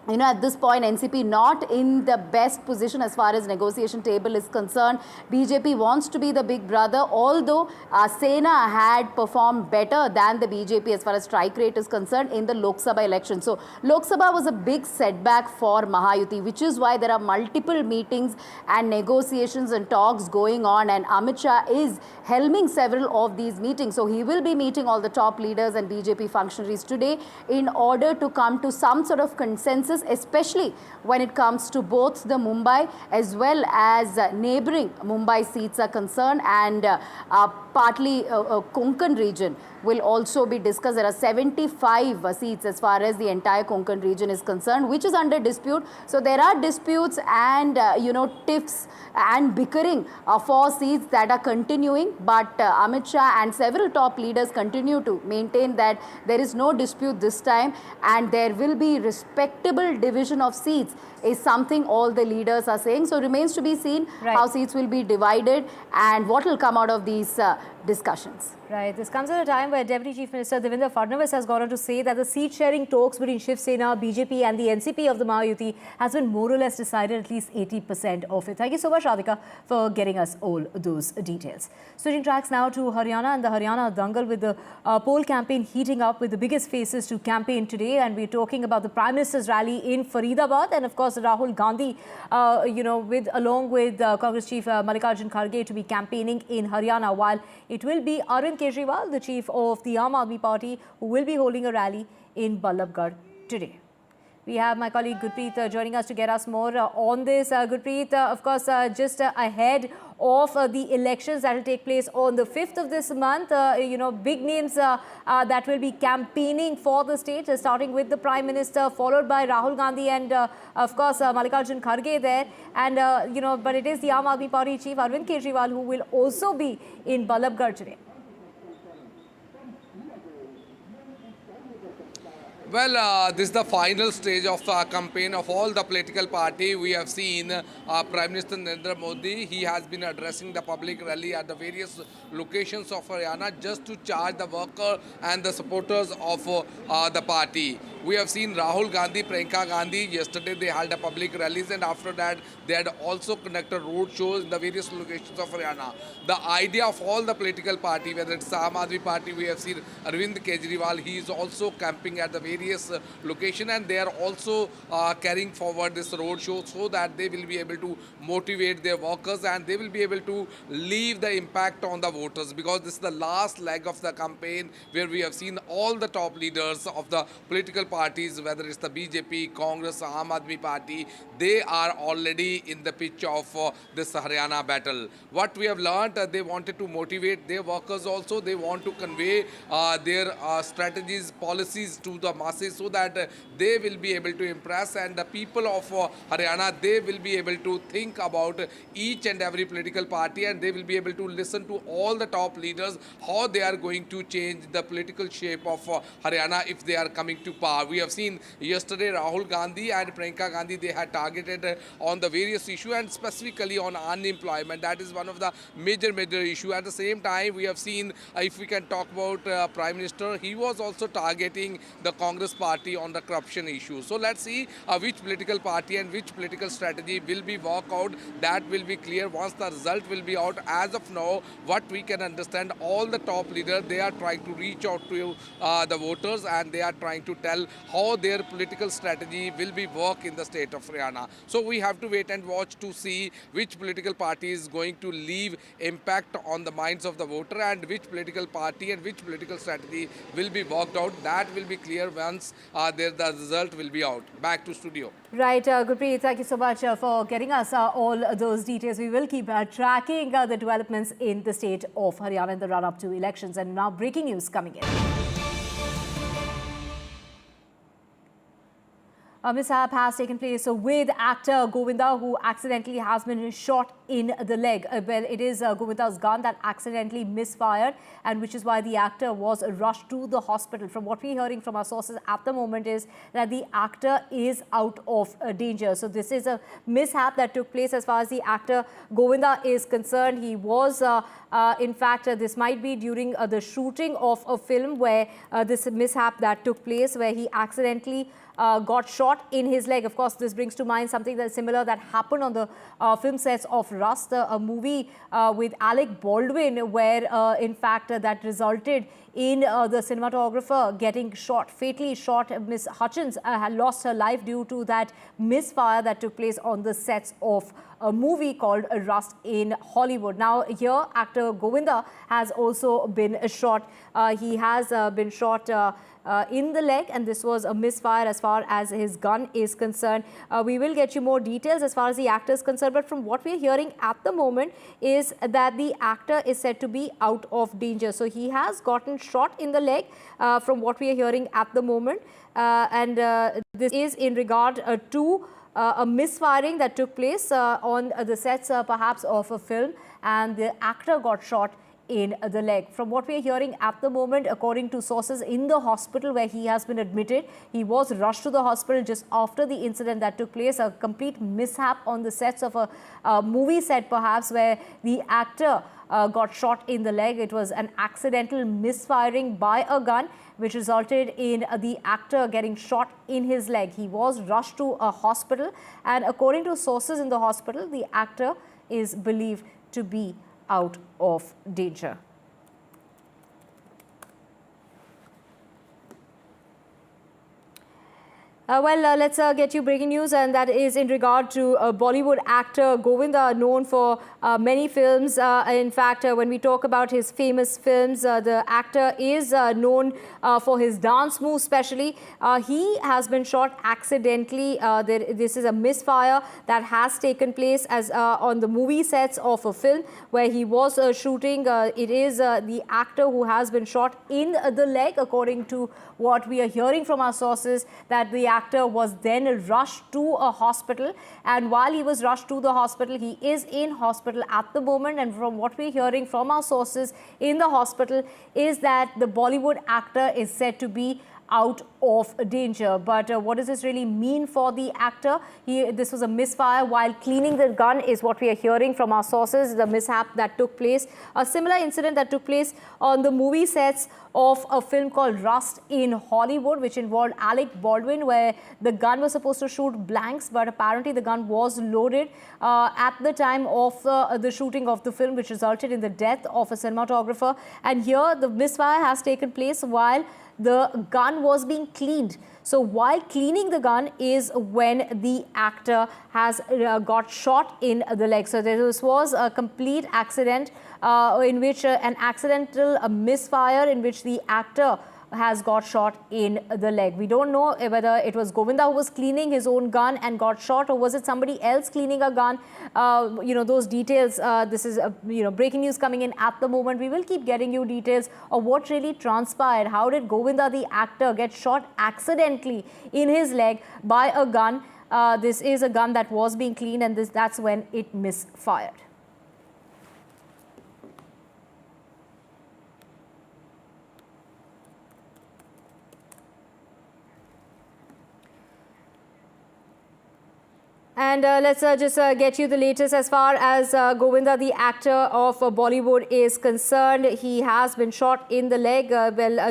at this point, NCP not in the best position as far as negotiation table is concerned. BJP wants to be the big brother, although Sena had performed better than the BJP as far as strike rate is concerned in the Lok Sabha election. So, Lok Sabha was a big setback for Mahayuti, which is why there are multiple meetings and negotiations and talks going on, and Amit Shah is helming several of these meetings. So, he will be meeting all the top leaders and BJP functionaries today in order to come to some sort of consensus, especially when it comes to both the Mumbai as well as neighboring Mumbai seats are concerned, and partly Konkan region will also be discussed. There are 75 seats as far as the entire Konkan region is concerned, which is under dispute. So there are disputes and tiffs and bickering for seats that are continuing, but Amit Shah and several top leaders continue to maintain that there is no dispute this time, and there will be respectable division of seats is something all the leaders are saying. So remains to be seen how seats will be divided and what will come out of these discussions.
Right. This comes at a time where Deputy Chief Minister Devendra Fadnavis has gone on to say that the seat-sharing talks between Shiv Sena, BJP and the NCP of the Mahayuti has been more or less decided, at least 80% of it. Thank you so much, Radhika, for getting us all those details. Switching tracks now to Haryana and the Haryana Dangal, with the poll campaign heating up with the biggest faces to campaign today. And we're talking about the Prime Minister's rally in Faridabad and, of course, Rahul Gandhi, along with Congress Chief Mallikarjun Kharge to be campaigning in Haryana, while it will be Arvind Kejriwal, the chief of the Aam Aadmi Party, who will be holding a rally in Ballabgarh today. We have my colleague Gurpreet joining us to get us more on this. Gurpreet, of course, just ahead of the elections that will take place on the 5th of this month, big names that will be campaigning for the state, starting with the Prime Minister, followed by Rahul Gandhi and, of course, Mallikarjun Kharge there. And, but it is the Aam Aadmi Party chief, Arvind Kejriwal, who will also be in Ballabgarh today.
Well, this is the final stage of campaign of all the political party. We have seen Prime Minister Narendra Modi. He has been addressing the public rally at the various locations of Haryana just to charge the worker and the supporters of the party. We have seen Rahul Gandhi, Priyanka Gandhi. Yesterday they held a public rallies, and after that they had also conducted road shows in the various locations of Haryana. The idea of all the political party, whether it's Aam Aadmi Party, we have seen Arvind Kejriwal, he is also camping at the various locations, and they are also carrying forward this road show so that they will be able to motivate their workers and they will be able to leave the impact on the voters, because this is the last leg of the campaign where we have seen all the top leaders of the political parties, whether it's the BJP, Congress, Aam Aadmi Party, they are already in the pitch of this Haryana battle. What we have learned, they wanted to motivate their workers also. They want to convey their strategies, policies to the masses so that they will be able to impress, and the people of Haryana, they will be able to think about each and every political party, and they will be able to listen to all the top leaders, how they are going to change the political shape of Haryana if they are coming to power. We have seen yesterday Rahul Gandhi and Priyanka Gandhi, they had targeted on the various issues and specifically on unemployment. That is one of the major issue. At the same time, we have seen, if we can talk about Prime Minister, he was also targeting the Congress party on the corruption issue. So let's see which political party and which political strategy will be worked out. That will be clear once the result will be out. As of now, what we can understand, all the top leaders, they are trying to reach out to the voters, and they are trying to tell how their political strategy will be work in the state of Haryana. So we have to wait and watch to see which political party is going to leave impact on the minds of the voter, and which political party and which political strategy will be worked out. That will be clear once the result will be out. Back to studio.
Right, Gurpreet, thank you so much for getting us all those details. We will keep tracking the developments in the state of Haryana in the run-up to elections. And now breaking news coming in. A mishap has taken place with actor Govinda, who accidentally has been shot in the leg. Well, it is Govinda's gun that accidentally misfired, and which is why the actor was rushed to the hospital. From what we're hearing from our sources at the moment is that the actor is out of danger. So this is a mishap that took place as far as the actor Govinda is concerned. He was, in fact, this might be during the shooting of a film where this mishap that took place, where he accidentally got shot in his leg. Of course, this brings to mind something that's similar that happened on the film sets of Rust, a movie with Alec Baldwin, where in fact that resulted in the cinematographer getting shot, fatally shot. Miss Hutchins had lost her life due to that misfire that took place on the sets of a movie called Rust in Hollywood. Now here, actor Govinda has also been shot. He has been shot in the leg, and this was a misfire as far as his gun is concerned. We will get you more details as far as the actor is concerned, but from what we're hearing at the moment is that the actor is said to be out of danger. So he has gotten shot in the leg from what we are hearing at the moment, and this is in regard to a misfiring that took place on the sets perhaps of a film, and the actor got shot in the leg. From what we are hearing at the moment, according to sources in the hospital where he has been admitted, he was rushed to the hospital just after the incident that took place, a complete mishap on the sets of a movie set perhaps, where the actor got shot in the leg. It was an accidental misfiring by a gun which resulted in the actor getting shot in his leg. He was rushed to a hospital, and according to sources in the hospital, the actor is believed to be out of danger. Let's get you breaking news, and that is in regard to Bollywood actor Govinda, known for many films. In fact, when we talk about his famous films, the actor is known for his dance moves especially. He has been shot accidentally. This is a misfire that has taken place as on the movie sets of a film where he was shooting. It is the actor who has been shot in the leg, according to what we are hearing from our sources, that the actor was then rushed to a hospital, and while he was rushed to the hospital, he is in hospital at the moment. And from what we're hearing from our sources in the hospital is that the Bollywood actor is said to be out of danger. But what does this really mean for the actor? This was a misfire while cleaning the gun is what we are hearing from our sources, the mishap that took place. A similar incident that took place on the movie sets of a film called Rust in Hollywood, which involved Alec Baldwin, where the gun was supposed to shoot blanks, but apparently the gun was loaded at the time of the shooting of the film, which resulted in the death of a cinematographer. And here the misfire has taken place while the gun was being cleaned. So while cleaning the gun is when the actor has got shot in the leg. So this was a complete accident in which an accidental misfire in which the actor has got shot in the leg. We don't know whether it was Govinda who was cleaning his own gun and got shot, or was it somebody else cleaning a gun. Those details, this is breaking news coming in at the moment. We will keep getting you details of what really transpired. How did Govinda the actor get shot accidentally in his leg by a gun? This is a gun that was being cleaned, and that's when it misfired. And let's just get you the latest as far as Govinda, the actor of Bollywood, is concerned. He has been shot in the leg.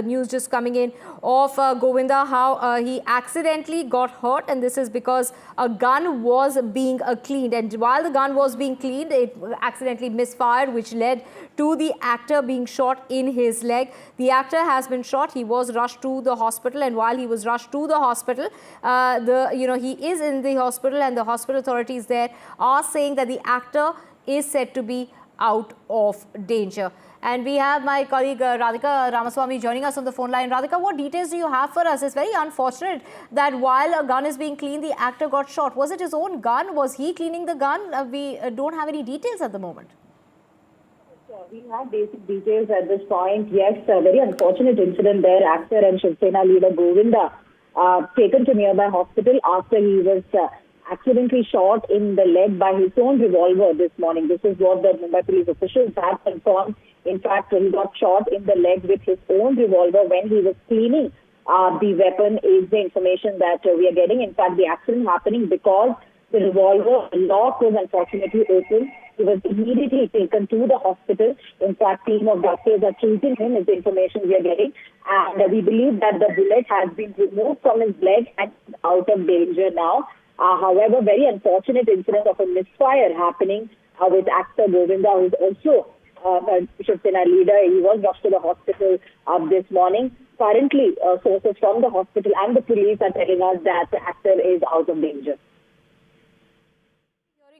News just coming in of Govinda, how he accidentally got hurt, and this is because a gun was being cleaned. And while the gun was being cleaned, it accidentally misfired, which led to the actor being shot in his leg. The actor has been shot. He was rushed to the hospital, and while he was rushed to the hospital, he is in the hospital, and the hospital authorities there are saying that the actor is said to be out of danger. And we have my colleague Radhika Ramaswamy joining us on the phone line. Radhika, what details do you have for us? It's very unfortunate that while a gun is being cleaned, the actor got shot. Was it his own gun? Was he cleaning the gun? We don't have any details at the moment.
We have basic details at this point. Yes, a very unfortunate incident there. Actor and Shiv Sena leader Govinda taken to nearby hospital after he was accidentally shot in the leg by his own revolver this morning. This is what the Mumbai police officials have confirmed. In fact, he got shot in the leg with his own revolver when he was cleaning the weapon, is the information that we are getting. In fact, the accident happening because the revolver lock was unfortunately open. He was immediately taken to the hospital. In fact, team of doctors are treating him, is the information we are getting. And we believe that the bullet has been removed from his leg and out of danger now. However, very unfortunate incident of a misfire happening with actor Govinda, who is also Shiv Sena leader. He was rushed to the hospital this morning. Currently, sources from the hospital and the police are telling us that the actor is out of danger.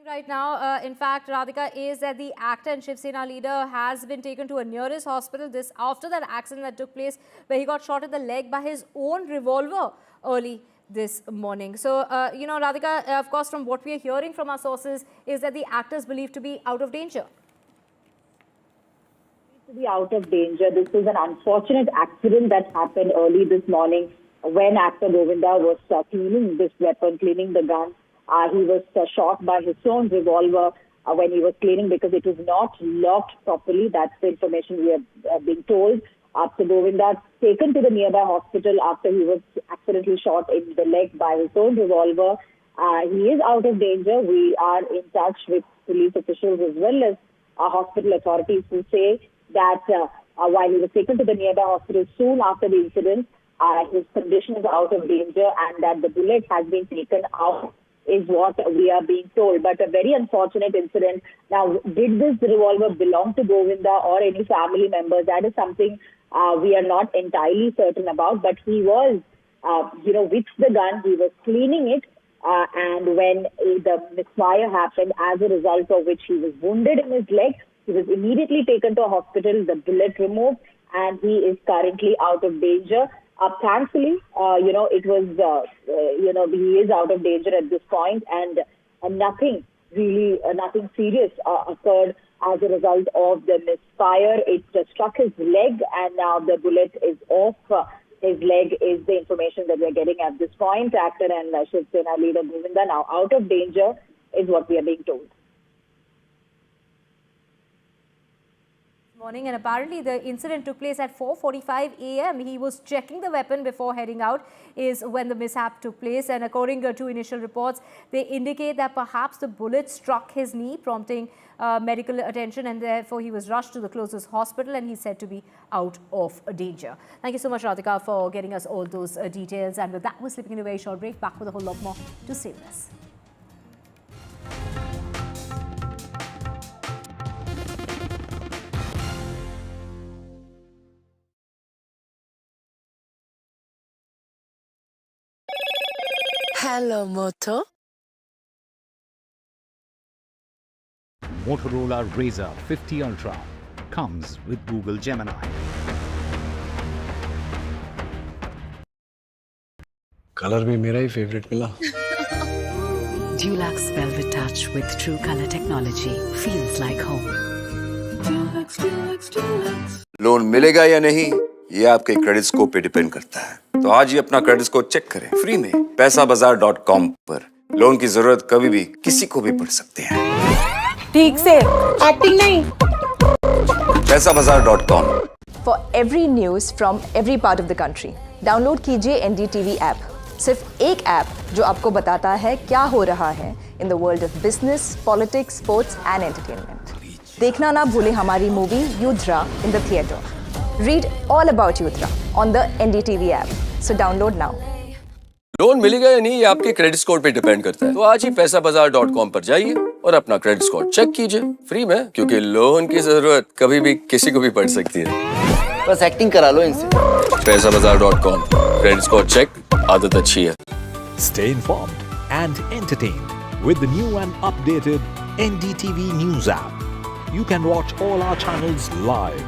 Right now, in fact, Radhika, is that the actor and Shiv Sena leader has been taken to a nearest hospital this after that accident that took place where he got shot in the leg by his own revolver early this morning. So, Radhika, of course, from what we are hearing from our sources is that the actor is believed to be out of danger.
To be out of danger. This is an unfortunate accident that happened early this morning when actor Govinda was cleaning this weapon, cleaning the gun. He was shot by his own revolver when he was cleaning because it was not locked properly. That's the information we are being told. After Govinda taken to the nearby hospital after he was accidentally shot in the leg by his own revolver. He is out of danger. We are in touch with police officials as well as hospital authorities who say that while he was taken to the nearby hospital soon after the incident, his condition is out of danger and that the bullet has been taken out is what we are being told. But a very unfortunate incident. Now, did this revolver belong to Govinda or any family members? That is something we are not entirely certain about. But he was, with the gun, he was cleaning it. And when the misfire happened, as a result of which he was wounded in his leg, he was immediately taken to a hospital, the bullet removed, and he is currently out of danger. Thankfully, it was, he is out of danger at this point, and nothing serious occurred as a result of the misfire. It struck his leg, and now the bullet is off his leg, is the information that we're getting at this point. Actor and Shiv Sena leader Govinda now out of danger, is what we are being told.
Morning, and apparently the incident took place at 4:45 a.m. He was checking the weapon before heading out is when the mishap took place, and according to initial reports, they indicate that perhaps the bullet struck his knee, prompting medical attention, and therefore he was rushed to the closest hospital and he's said to be out of danger. Thank you so much, Radhika, for getting us all those details, and with that we're slipping into a very short break. Back with a whole lot more to say with us.
Hello, Moto.
Motorola Razr 50 Ultra comes with Google Gemini.
Colour भी मेरा ही favourite मिला.
Dulux Velvet Touch with true color technology feels like home.
Loan मिलेगा या नहीं, ये आपके credit score पे depend करता है. तो आज ही अपना क्रेडिट स्कोर चेक करें फ्री में पैसाबाजार.com पर. लोन की जरूरत कभी भी किसी को भी पड़ सकती है.
ठीक से एक्टिंग नहीं.
पैसाबाजार.com.
For every news from every part of the country, download कीजिए NDTV ऐप. सिर्फ एक ऐप जो आपको बताता है क्या हो रहा है in the world of business, politics, sports and entertainment. देखना ना भूले हमारी movie Yudhra in the theatre. Read all about Yudra on the NDTV app. So download now.
Loan मिलेगा या नहीं ये आपके क्रेडिट स्कोर पे डिपेंड करता है. तो आज ही पैसाबाजार.com पर जाइए और अपना क्रेडिट स्कोर चेक कीजिए फ्री में, क्योंकि लोन की जरूरत कभी भी किसी को भी पड़ सकती है.
बस एक्टिंग करा लो इनसे.
पैसाबाजार.com. क्रेडिट स्कोर चेक, आदत अच्छी है.
Stay informed and entertained with the new and updated NDTV News app. You can watch all our channels live,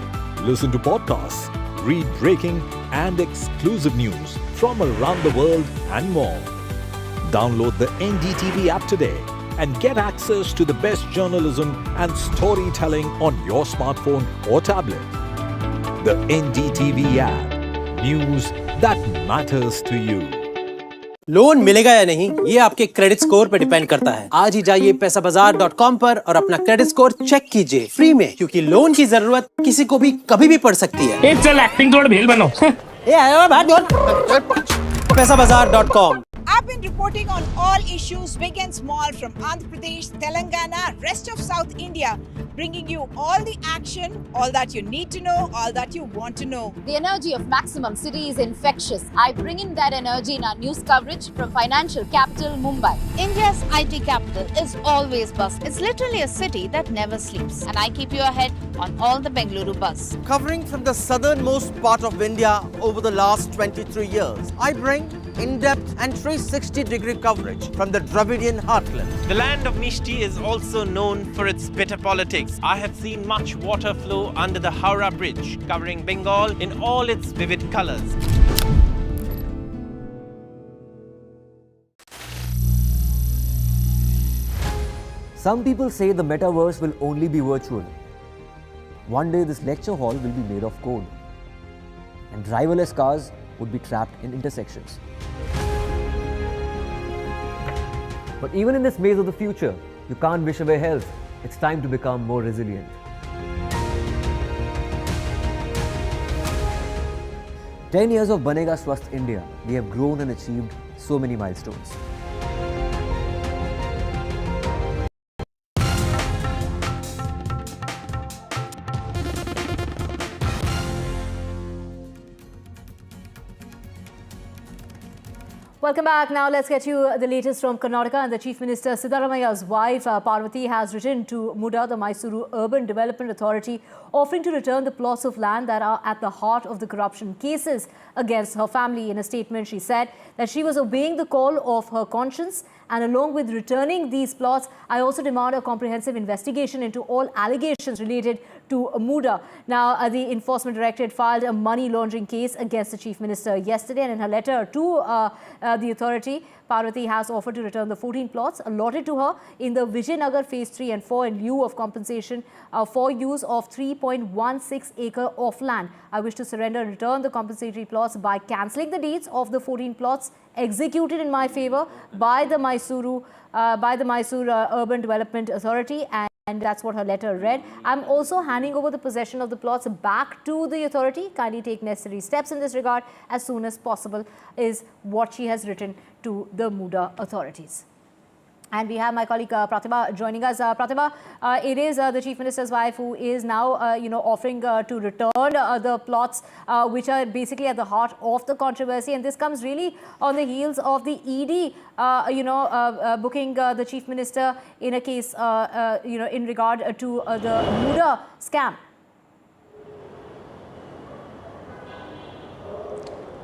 listen to podcasts, read breaking and exclusive news from around the world and more. Download the NDTV app today and get access to the best journalism and storytelling on your smartphone or tablet. The NDTV app. News that matters to you.
Loan मिलेगा या नहीं, ये आपके credit score पे depend करता है. आज ही जाइए पैसाबाजार.com पर और अपना क्रेडिट स्कोर चेक कीजिए फ्री में, क्योंकि लोन की जरूरत किसी को भी कभी भी पड़ सकती है.
चल एक्टिंग थोड़ा भेल बनो.
पैसाबाजार.com.
I've been reporting on all issues, big and small, from Andhra Pradesh, Telangana, rest of South India, bringing you all the action, all that you need to know, all that you want to know.
The energy of Maximum City is infectious. I bring in that energy in our news coverage from financial capital Mumbai.
India's IT capital is always buzz. It's literally a city that never sleeps. And I keep you ahead on all the Bengaluru buzz.
Covering from the southernmost part of India over the last 23 years, I bring in-depth and 360-degree coverage from the Dravidian heartland.
The land of Mishti is also known for its bitter politics. I have seen much water flow under the Howrah Bridge, covering Bengal in all its vivid colors.
Some people say the metaverse will only be virtual. One day this lecture hall will be made of code, and driverless cars would be trapped in intersections. But even in this maze of the future, you can't wish away health. It's time to become more resilient. 10 years of Banega Swasth India, we have grown and achieved so many milestones.
Welcome back. Now let's get you the latest from Karnataka. And the Chief Minister Siddaramaia's wife Parvati has written to Muda, the Mysuru Urban Development Authority, offering to return the plots of land that are at the heart of the corruption cases against her family. In a statement, she said that she was obeying the call of her conscience, and along with returning these plots, I also demand a comprehensive investigation into all allegations related to Muda. Now, the Enforcement Directorate filed a money laundering case against the Chief Minister yesterday, and in her letter to the authority, Parvati has offered to return the 14 plots allotted to her in the Vijayanagar Phase 3 and 4 in lieu of compensation for use of 3.16 acre of land. I wish to surrender and return the compensatory plots by cancelling the deeds of the 14 plots executed in my favour by the Mysuru Urban Development Authority, and And that's what her letter read. I'm also handing over the possession of the plots back to the authority. Kindly take necessary steps in this regard as soon as possible, is what she has written to the Muda authorities. And we have my colleague Pratibha joining us. Pratibha, it is the Chief Minister's wife who is now, offering to return the plots, which are basically at the heart of the controversy. And this comes really on the heels of the ED, booking the Chief Minister in a case, in regard to the Muda scam.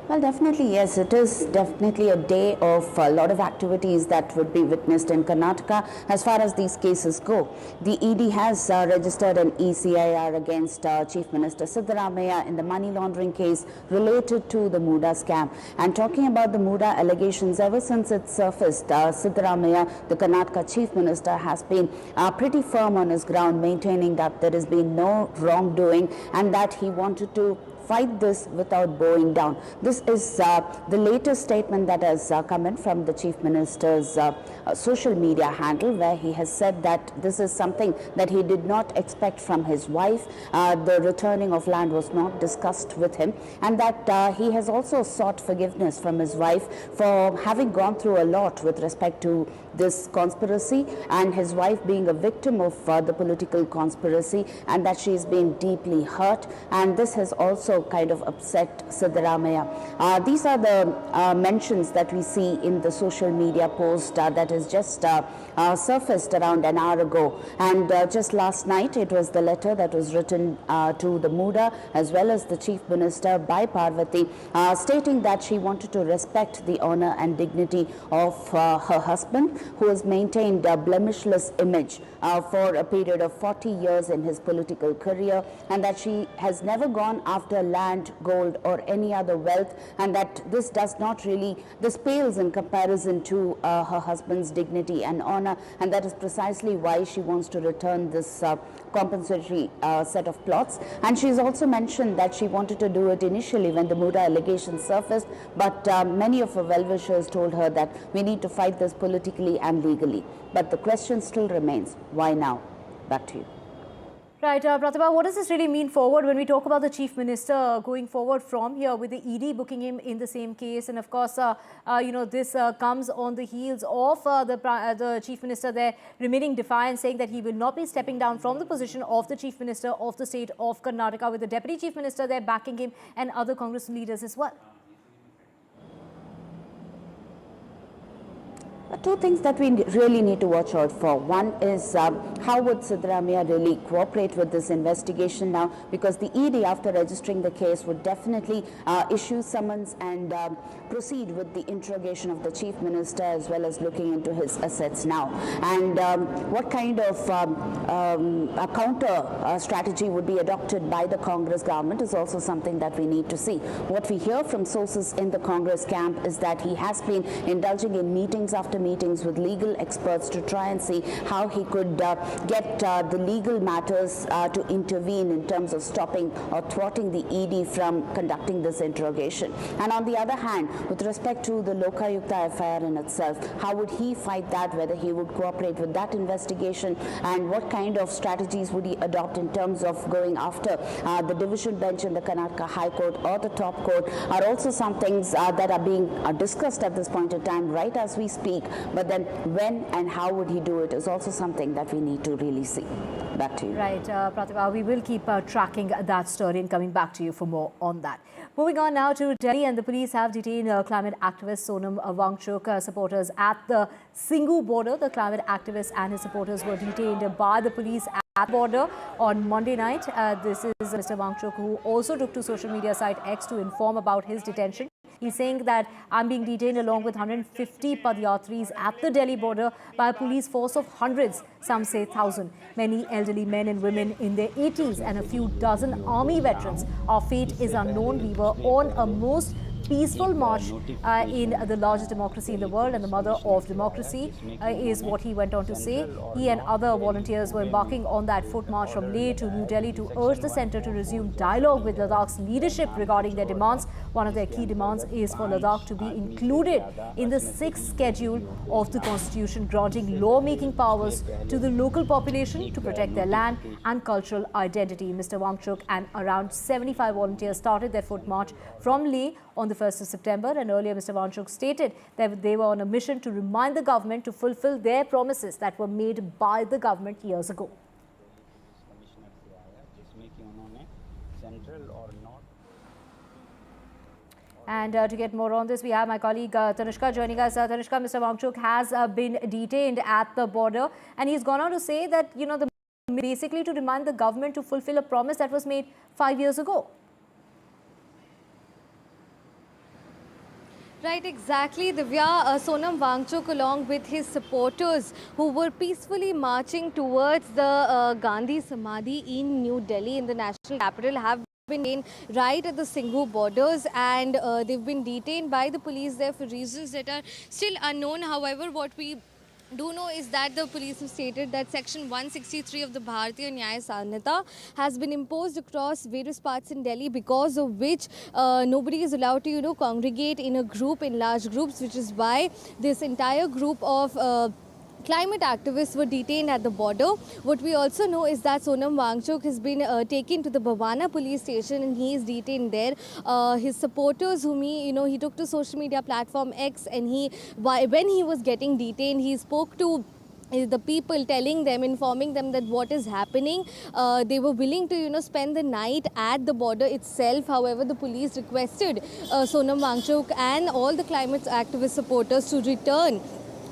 Well, definitely, yes. It is definitely a day of a lot of activities that would be witnessed in Karnataka as far as these cases go. The ED has registered an ECIR against Chief Minister Siddaramaiah in the money laundering case related to the Muda scam. And talking about the Muda allegations, ever since it surfaced, Siddaramaiah, the Karnataka Chief Minister, has been pretty firm on his ground, maintaining that there has been no wrongdoing and that he wanted to fight this without bowing down. This is the latest statement that has come in from the Chief Minister's social media handle, where he has said that this is something that he did not expect from his wife. The returning of land was not discussed with him, and that he has also sought forgiveness from his wife for having gone through a lot with respect to this conspiracy, and his wife being a victim of the political conspiracy, and that she has been deeply hurt, and this has also kind of upset Siddaramaiah. These are the mentions that we see in the social media post that is just surfaced around an hour ago. And just last night, it was the letter that was written to the Muda as well as the Chief Minister by Parvati, stating that she wanted to respect the honor and dignity of her husband, who has maintained a blemishless image for a period of 40 years in his political career, and that she has never gone after land, gold or any other wealth, and that this does not really, this pales in comparison to her husband's dignity and honor, and that is precisely why she wants to return this compensatory set of plots. And she's also mentioned that she wanted to do it initially when the Muda allegations surfaced, but many of her well-wishers told her that we need to fight this politically and legally. But the question still remains, why now? Back to you.
Right, Pratibha, what does this really mean forward when we talk about the Chief Minister going forward from here with the ED booking him in the same case? And of course, this comes on the heels of the Chief Minister there remaining defiant, saying that he will not be stepping down from the position of the Chief Minister of the state of Karnataka, with the Deputy Chief Minister there backing him and other Congress leaders as well.
Two things that we really need to watch out for. One is how would Siddaramaiah really cooperate with this investigation now, because the ED, after registering the case, would definitely issue summons and proceed with the interrogation of the Chief Minister as well as looking into his assets now. And what kind of a counter strategy would be adopted by the Congress government is also something that we need to see. What we hear from sources in the Congress camp is that he has been indulging in meetings after meetings with legal experts to try and see how he could get the legal matters to intervene in terms of stopping or thwarting the ED from conducting this interrogation. And on the other hand, with respect to the Lokayukta FIR in itself, how would he fight that, whether he would cooperate with that investigation, and what kind of strategies would he adopt in terms of going after the division bench in the Karnataka High Court or the top court, are also some things that are being discussed at this point in time right as we speak. But then when and how would he do it is also something that we need to really see. Back to you.
Right, Pratibha, we will keep tracking that story and coming back to you for more on that. Moving on now to Delhi, and the police have detained climate activist Sonam Wangchuk supporters at the Singhu border. The climate activist and his supporters were detained by the police at the border on Monday night. This is Mr. Wangchuk, who also took to social media site X to inform about his detention. He's saying that I'm being detained along with 150 Padyatris at the Delhi border by a police force of hundreds, some say 1,000. Many elderly men and women in their 80s and a few dozen army veterans. Our fate is unknown. We were on a most peaceful march in the largest democracy in the world and the mother of democracy, is what he went on to say. He and other volunteers were embarking on that foot march from Leh to New Delhi to urge the centre to resume dialogue with Ladakh's leadership regarding their demands. One of their key demands is for Ladakh to be included in the 6th schedule of the constitution, granting lawmaking powers to the local population to protect their land and cultural identity. Mr. Wangchuk and around 75 volunteers started their foot march from Leh on the 1st of September, and earlier Mr. Wangchuk stated that they were on a mission to remind the government to fulfill their promises that were made by the government years ago. And to get more on this, we have my colleague Tanushka joining us. Tanushka, Mr. Wangchuk has been detained at the border, and he's gone on to say that, basically to remind the government to fulfill a promise that was made 5 years ago.
Right, exactly, Divya. Sonam Wangchuk, along with his supporters who were peacefully marching towards the Gandhi Samadhi in New Delhi, in the national capital, have been detained right at the Singhu borders, and they've been detained by the police there for reasons that are still unknown. However, what we do know is that the police have stated that section 163 of the Bharatiya Nyaya Sanhita has been imposed across various parts in Delhi, because of which nobody is allowed to, congregate in a group, in large groups, which is why this entire group of climate activists were detained at the border. What we also know is that Sonam Wangchuk has been taken to the Bhavana police station, and he is detained there. His supporters, whom he took to social media platform X, and when he was getting detained, he spoke to the people, telling them, informing them that what is happening. They were willing to, spend the night at the border itself. However, the police requested Sonam Wangchuk and all the climate activist supporters to return.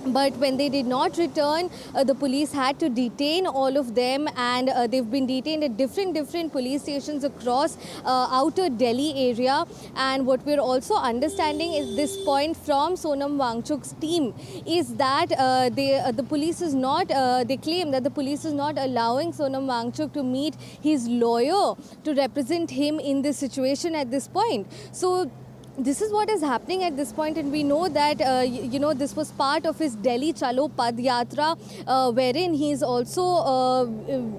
But when they did not return, the police had to detain all of them, and they've been detained at different police stations across outer Delhi area. And what we're also understanding at this point from Sonam Wangchuk's team is that the police is not, they claim that the police is not allowing Sonam Wangchuk to meet his lawyer to represent him in this situation at this point. So this is what is happening at this point, and we know that this was part of his Delhi Chalo Pad Yatra, wherein he's also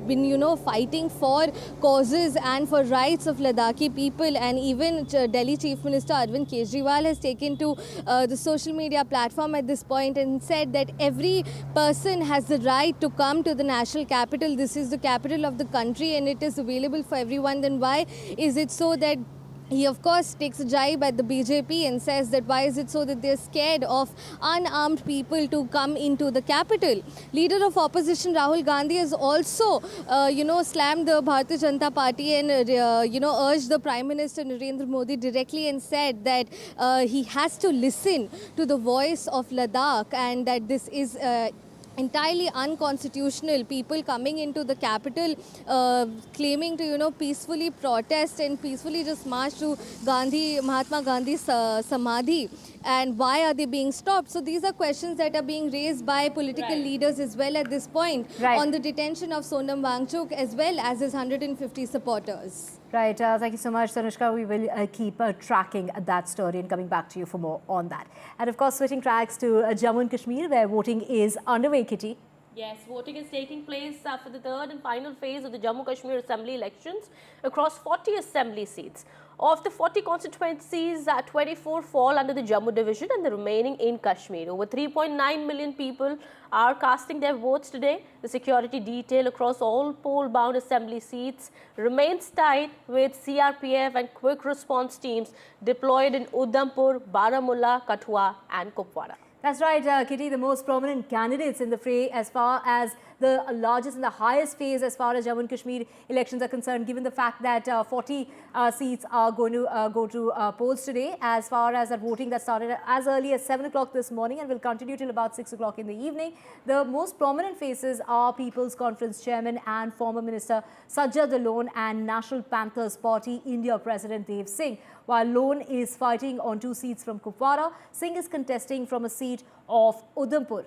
been fighting for causes and for rights of Ladakhi people. And even Delhi Chief Minister Arvind Kejriwal has taken to the social media platform at this point and said that every person has the right to come to the national capital. This is the capital of the country, and it is available for everyone. Then why is it so that he, of course, takes a jibe at the BJP and says that why is it so that they're scared of unarmed people to come into the capital? Leader of opposition Rahul Gandhi has also, slammed the Bharatiya Janata Party and, urged the Prime Minister Narendra Modi directly and said that he has to listen to the voice of Ladakh, and that this is entirely unconstitutional. People coming into the capital claiming to peacefully protest and peacefully just march to Mahatma Gandhi's Samadhi, and why are they being stopped? So these are questions that are being raised by political leaders as well at this point on the detention of Sonam Wangchuk as well as his 150 supporters.
Right. Thank you so much, Tanushka. We will keep tracking that story and coming back to you for more on that. And of course, switching tracks to Jammu and Kashmir, where voting is underway, Kitty.
Yes, voting is taking place for the third and final phase of the Jammu Kashmir Assembly elections across 40 assembly seats. Of the 40 constituencies, 24 fall under the Jammu division and the remaining in Kashmir. Over 3.9 million people are casting their votes today. The security detail across all poll-bound assembly seats remains tight, with CRPF and quick response teams deployed in Udhampur, Baramulla, Kathua and Kupwara.
That's right, Kitty. The most prominent candidates in the fray as far as the largest and the highest phase as far as Jammu and Kashmir elections are concerned, given the fact that 40 seats are going to go to polls today, as far as that voting that started as early as 7 o'clock this morning and will continue till about 6 o'clock in the evening. The most prominent faces are People's Conference Chairman and former Minister Sajjad Lone and National Panthers Party India President Dev Singh. While Lone is fighting on 2 seats from Kupwara, Singh is contesting from a seat of Udhampur.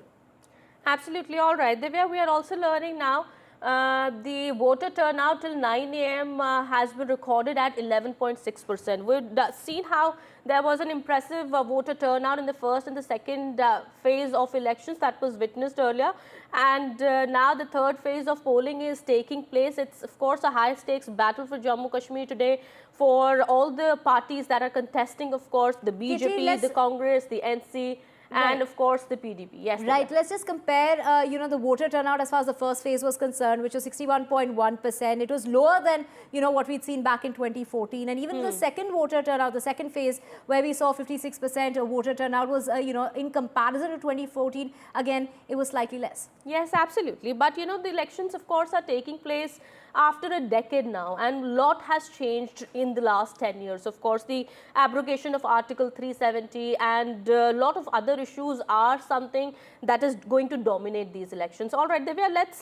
Absolutely, all right. Divya, we are also learning now The voter turnout till 9 a.m. Has been recorded at 11.6%. We've seen how there was an impressive voter turnout in the first and the second phase of elections that was witnessed earlier. And now the third phase of polling is taking place. It's, of course, a high-stakes battle for Jammu Kashmir today for all the parties that are contesting, of course, the BJP, the Congress, the NC, and of course the PDP. Yes.
Right. Let's just compare, the voter turnout as far as the first phase was concerned, which was 61.1%. It was lower than, what we'd seen back in 2014. And even the second voter turnout, the second phase, where we saw 56% voter turnout was, in comparison to 2014, again, it was slightly less.
Yes, absolutely. But, the elections, of course, are taking place after a decade now, and a lot has changed in the last 10 years. Of course, the abrogation of Article 370 and a lot of other issues are something that is going to dominate these elections. All right, Divya, let's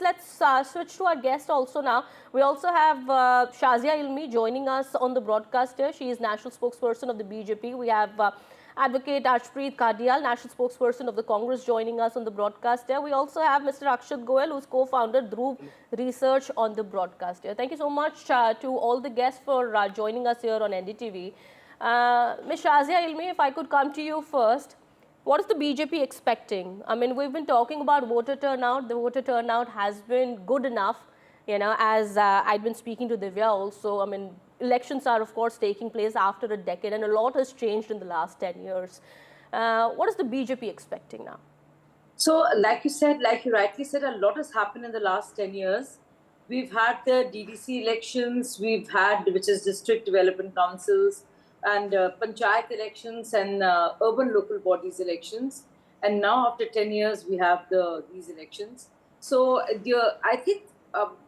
switch to our guest also now. We also have Shazia Ilmi joining us on the broadcast here. She is national spokesperson of the BJP. We have Advocate Arshpreet Kadial, national spokesperson of the Congress, joining us on the broadcast here. We also have Mr. Akshat Goel, who's co-founder Dhruv Research on the broadcast here. Thank you so much to all the guests for joining us here on NDTV. Ms. Shazia Ilmi, if I could come to you first, what is the BJP expecting? I mean, we've been talking about voter turnout. The voter turnout has been good enough, as I'd been speaking to Divya also. I mean, elections are, of course, taking place after a decade, and a lot has changed in the last 10 years. What is the BJP expecting now?
So, like you rightly said, a lot has happened in the last 10 years. We've had the DDC elections, we've had, which is District Development Councils, and Panchayat elections and urban local bodies elections. And now, after 10 years, we have these elections. So, I think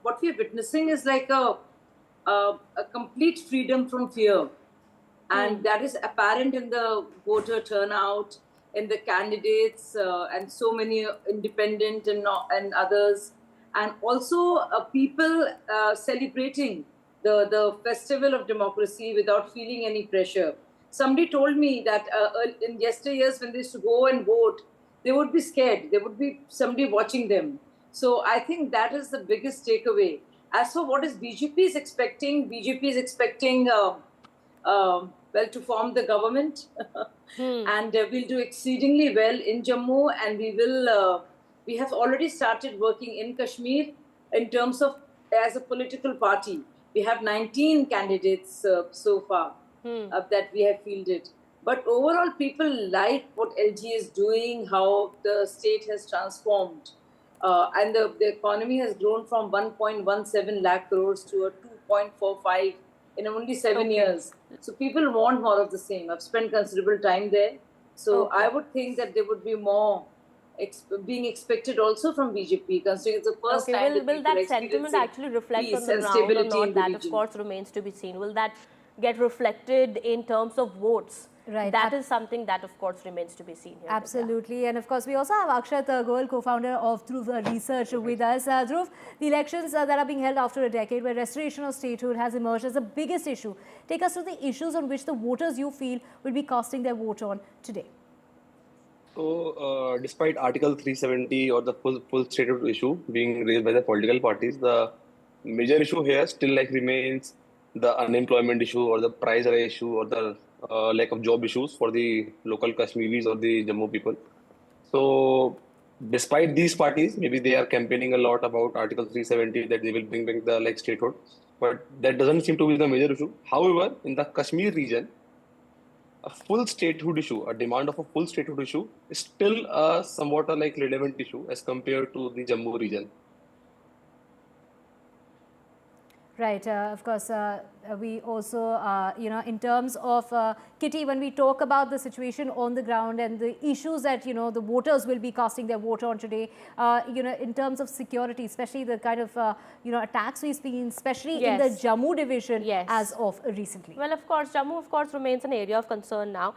what we're witnessing is like a complete freedom from fear. And that is apparent in the voter turnout, in the candidates, and so many independent and others. And also people celebrating the festival of democracy without feeling any pressure. Somebody told me that in yesteryears when they used to go and vote, they would be scared. There would be somebody watching them. So I think that is the biggest takeaway. As for what is BJP is expecting, well, to form the government, and we'll do exceedingly well in Jammu, and we have already started working in Kashmir in terms of as a political party. We have 19 candidates so far that we have fielded. But overall, people like what LG is doing, how the state has transformed. And the economy has grown from 1.17 lakh crores to a 2.45 in only 7 years. So people want more of the same. I've spent considerable time there. So I would think that there would be more being expected also from BJP, considering it's the first time
will that sentiment actually reflect on the ground or not? That, of course, remains to be seen. Will that get reflected in terms of votes?
Right.
That is something that, of course, remains to be seen here.
Absolutely. And, of course, we also have Akshat Goel, co-founder of Dhruv Research, with us. Dhruv, the elections that are being held after a decade, where restoration of statehood has emerged as the biggest issue. Take us through the issues on which the voters, you feel, will be casting their vote on today.
So, despite Article 370 or the full statehood issue being raised by the political parties, the major issue here still remains the unemployment issue or the price rise issue or the lack of job issues for the local Kashmiris or the Jammu people. So, despite these parties, maybe they are campaigning a lot about Article 370 that they will bring back the statehood, but that doesn't seem to be the major issue. However, in the Kashmir region, a full statehood issue, a demand of a full statehood issue, is still somewhat a relevant issue as compared to the Jammu region.
Right. Of course, we also, in terms of, Kitty, when we talk about the situation on the ground and the issues that, the voters will be casting their vote on today, in terms of security, especially the kind of, attacks we've seen, especially in the Jammu division as of recently.
Well, of course, Jammu, of course, remains an area of concern now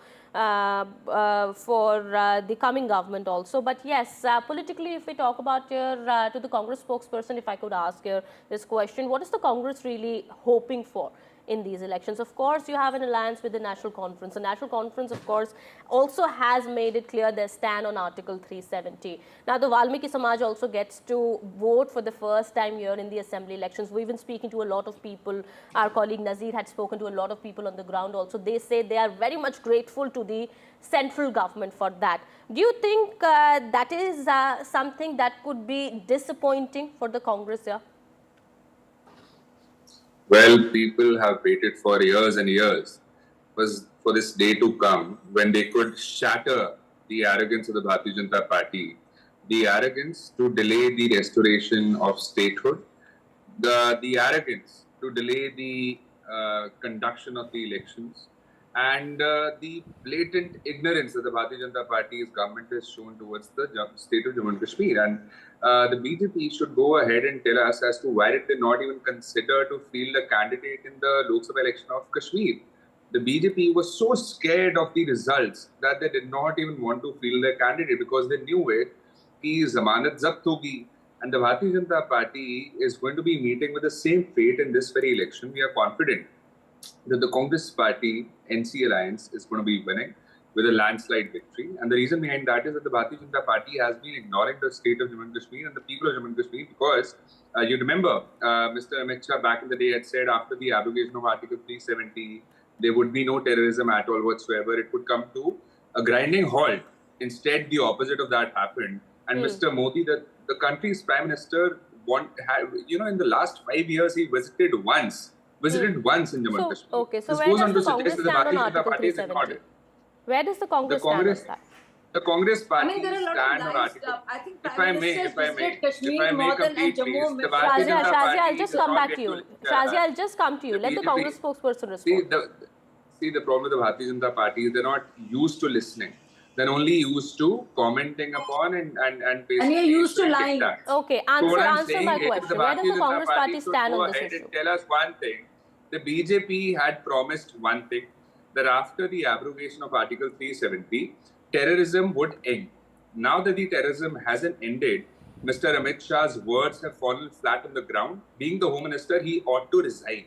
for the coming government also. But yes, politically, if we talk about here, to the Congress spokesperson, if I could ask here this question, what is the Congress really hoping for in these elections. Of course, you have an alliance with the National Conference. The National Conference, of course, also has made it clear their stand on Article 370. Now, the Valmiki Samaj also gets to vote for the first time here in the assembly elections. We've been speaking to a lot of people. Our colleague Nazir had spoken to a lot of people on the ground also. They say they are very much grateful to the central government for that. Do you think that is something that could be disappointing for the Congress here?
Well, people have waited for years and years for this day to come when they could shatter the arrogance of the Bharatiya Janata Party, the arrogance to delay the restoration of statehood, the arrogance to delay the conduction of the elections, and the blatant ignorance that the Bharatiya Janata Party's government has shown towards the state of Jammu and Kashmir. And the BJP should go ahead and tell us as to why did they not even consider to field a candidate in the Lok Sabha election of Kashmir. The BJP was so scared of the results that they did not even want to field their candidate because they knew it. Ki zamanat zabt hogi. And the Bharatiya Janata Party is going to be meeting with the same fate in this very election. We are confident that the Congress Party NC Alliance is going to be winning with a landslide victory. And the reason behind that is that the Bharatiya Janata Party has been ignoring the state of Jammu and Kashmir and the people of Jammu and Kashmir because you remember Mr. Amit Shah back in the day had said after the abrogation of Article 370, there would be no terrorism at all whatsoever. It would come to a grinding halt. Instead, the opposite of that happened. And Mr. Modi, the country's Prime Minister, in the last 5 years, he visited once in Jammu and Kashmir.
Okay, so where does the Congress stand on Article 370? Where does the Congress stand on that?
The Congress Party
there are a lot
stand
of
on
lines.
Article.
I think
If I
Prime
may,
Minister visited Kashmir
if I may
more than
complete,
Jammu.
please. The Bharatiya Janata
Shazia,
Party
I'll just
does
come
not
back to
get
you. Shazia, I'll just come to you. Let the Congress spokesperson respond.
See, the problem with the Bharatiya Janata Party is they're not used to listening. They're only used to commenting upon and basically...
And you're used to lying.
Okay, answer my question. Where does the Congress Party stand on this issue?
Tell us one thing. The BJP had promised one thing, that after the abrogation of Article 370, terrorism would end. Now that the terrorism hasn't ended, Mr. Amit Shah's words have fallen flat on the ground. Being the Home Minister, he ought to resign.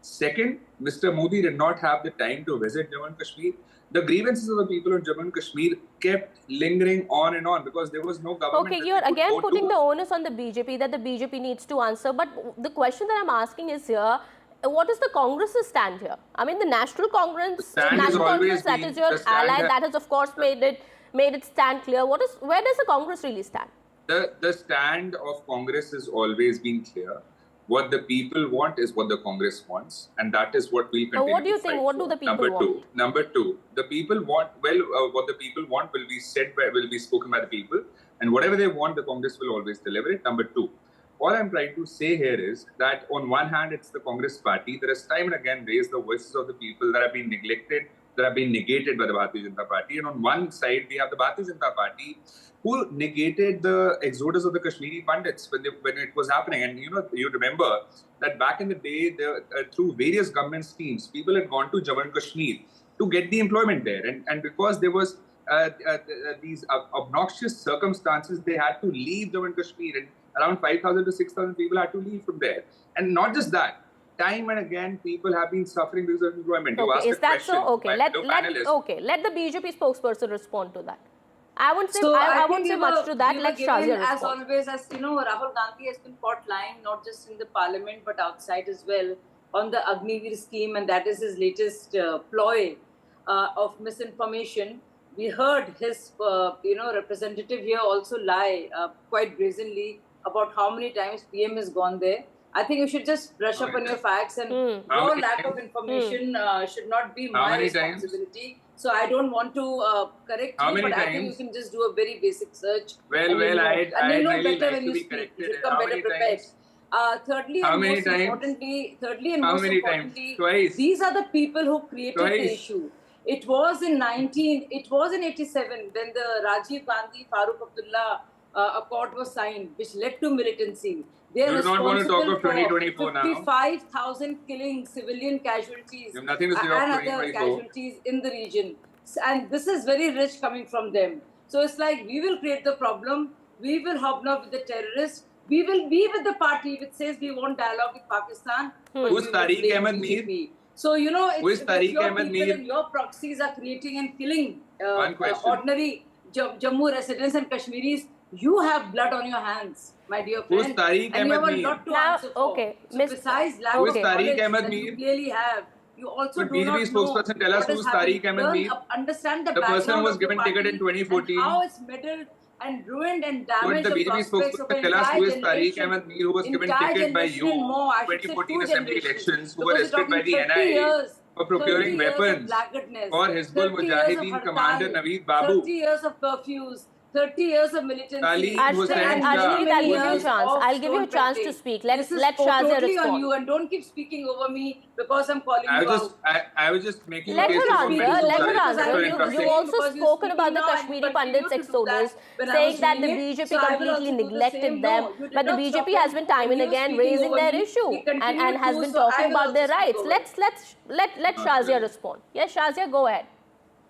Second, Mr. Modi did not have the time to visit Jammu and Kashmir. The grievances of the people in Jammu and Kashmir kept lingering on and on because there was no government.
Okay, you're again putting the onus on the BJP that the BJP needs to answer. But the question that I'm asking is here, what is the Congress's stand here? I mean, the National Congress, that is your ally, that has of course made it stand clear. Where does the Congress really stand?
The stand of Congress has always been clear. What the people want is what the Congress wants, and that is what we'll continue.
What do you think? What do the people want?
Number two, the people want what the people want will be spoken by the people, and whatever they want, the Congress will always deliver it. Number two, all I'm trying to say here is that on one hand, it's the Congress Party that has time and again raised the voices of the people that have been neglected, that have been negated by the Bharatiya Janata Party, and on one side we have the Bharatiya Janata Party who negated the exodus of the Kashmiri Pandits when it was happening. And you remember that back in the day, through various government schemes, people had gone to Jammu and Kashmir to get the employment there. And because there was these obnoxious circumstances, they had to leave Jammu and Kashmir. And around 5,000 to 6,000 people had to leave from there. And not just that, time and again, people have been suffering because of employment.
Okay, is that so? Okay, let the BJP spokesperson respond to that. I won't say much to that. Let Shazia respond.
As always, as you know, Rahul Gandhi has been caught lying, not just in the parliament, but outside as well, on the Agniveer scheme, and that is his latest ploy of misinformation. We heard his, representative here also lie quite brazenly about how many times PM has gone there. I think you should just brush up on your facts, and your lack of information should not be my responsibility. So I don't want to correct you, but I think you can just do a very basic search.
Well,
and you'll know
really
better
like
when you
be
speak.
corrected.
You should come better prepared. Thirdly, and most importantly, these are the people who created the issue. It was in 87 when the Rajiv Gandhi Farooq Abdullah Accord was signed, which led to militancy. They are responsible for 55,000 killings, civilian casualties, and other casualties in the region. And this is very rich coming from them. So it's like we will create the problem, we will hobnob with the terrorists, We will be with the party which says we want dialogue with Pakistan.
Who's Tariq Ahmed Mir?
So, you know, if
Tariq
your
Ahmed
people
Mir?
and your proxies are creating and killing
One question.
ordinary Jammu residents and Kashmiris, you have blood on your hands, my dear
Who's
friend.
Tariq
and you have
Ahmed
a
Mir?
lot to
Now,
answer for.
okay,
So
Miss-
besides lack
Who's
of
Tariq
knowledge
Ahmed
that
Mir?
you clearly have, you also
Could
do not
BJP
know
spokesperson tell us
what has
who's
happened.
Tariq Ahmed
Learn
Mir?
understand the
The person
background
who was
of the
given ticket in
party
2014.
and how it's meddled and ruined and
Could
damaged
the
the
BJP
prospects of
spokesperson
an
tell us
entire
who is Tariq
generation.
Ahmed Mir, who was given
Entire
ticket by
generation
you
and more, I
in
should say
2014
two
assembly
generations,
elections, who were
because
arrested by the
30
NIA
years,
for procuring
30 years of
weapons
blackguardness,
for Hizbul
30 years of
Mujahideen commander
hartal,
Naveed Babu.
30 years of curfews, 30 years of militancy,
Taleem Hussain
and
Shah.
many,
Ashpreet,
many
I'll give you a
years
chance.
of
I'll give you a
stone
chance to
pelting.
speak.
This is
Let Shazia
totally on
respond.
you, and don't keep speaking over me because I'm calling you out.
I was just making
Let
a case
her
for
answer.
women.
Let her
Because I
answer.
will
Sorry,
keep
interrupting.
You've also
because you're
spoken about
speaking
the
now and
Kashmiri
you continue
Pandits
to do
ex-donors,
that when I
saying
was
that the
doing it.
BJP
So I will
completely
also do the
neglected
same.
them.
No, you did
But the
not
BJP
stop
has
him
been time
when
and
he was
again
speaking
raising
over
their
me.
issue
He
and
continued
has
to,
been
so
talking
I will
about their
also speak
rights.
over him.
Let Shazia respond. Yes, Shazia, go ahead.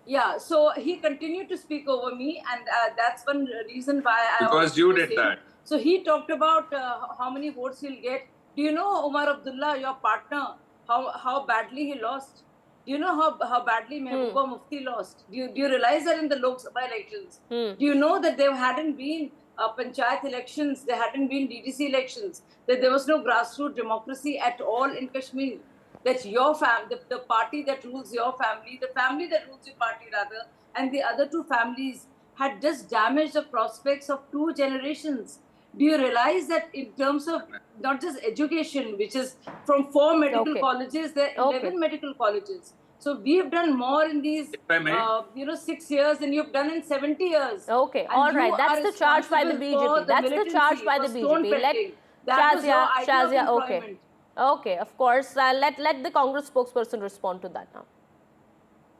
Yeah, so he continued to speak over me, and that's one reason why I
Because
also
you
do the
did
same.
that.
So he talked about how many votes he'll get. Do you know, Umar Abdullah, your partner, how badly he lost? Do you know how badly Mehbooba Mufti lost? Do you realize that in the Lok Sabha elections? Do you know that there hadn't been panchayat elections, there hadn't been DDC elections, that there was no grassroots democracy at all in Kashmir? That your the party that rules your family, the family that rules your party rather, and the other two families had just damaged the prospects of 2 generations. Do you realize that in terms of not just education, which is from 4 medical colleges, there are 11 medical colleges. So we have done more in these, 6 years than you've done in 70 years.
Okay,
And
all right.
you
That's
are
the charge by the
responsible for
BJP. That's the charge
militancy,
by the
for stone
BJP. Let
pelting. That was your idea of
Shazia, okay.
employment.
Okay, of course. Let the Congress spokesperson respond to that now.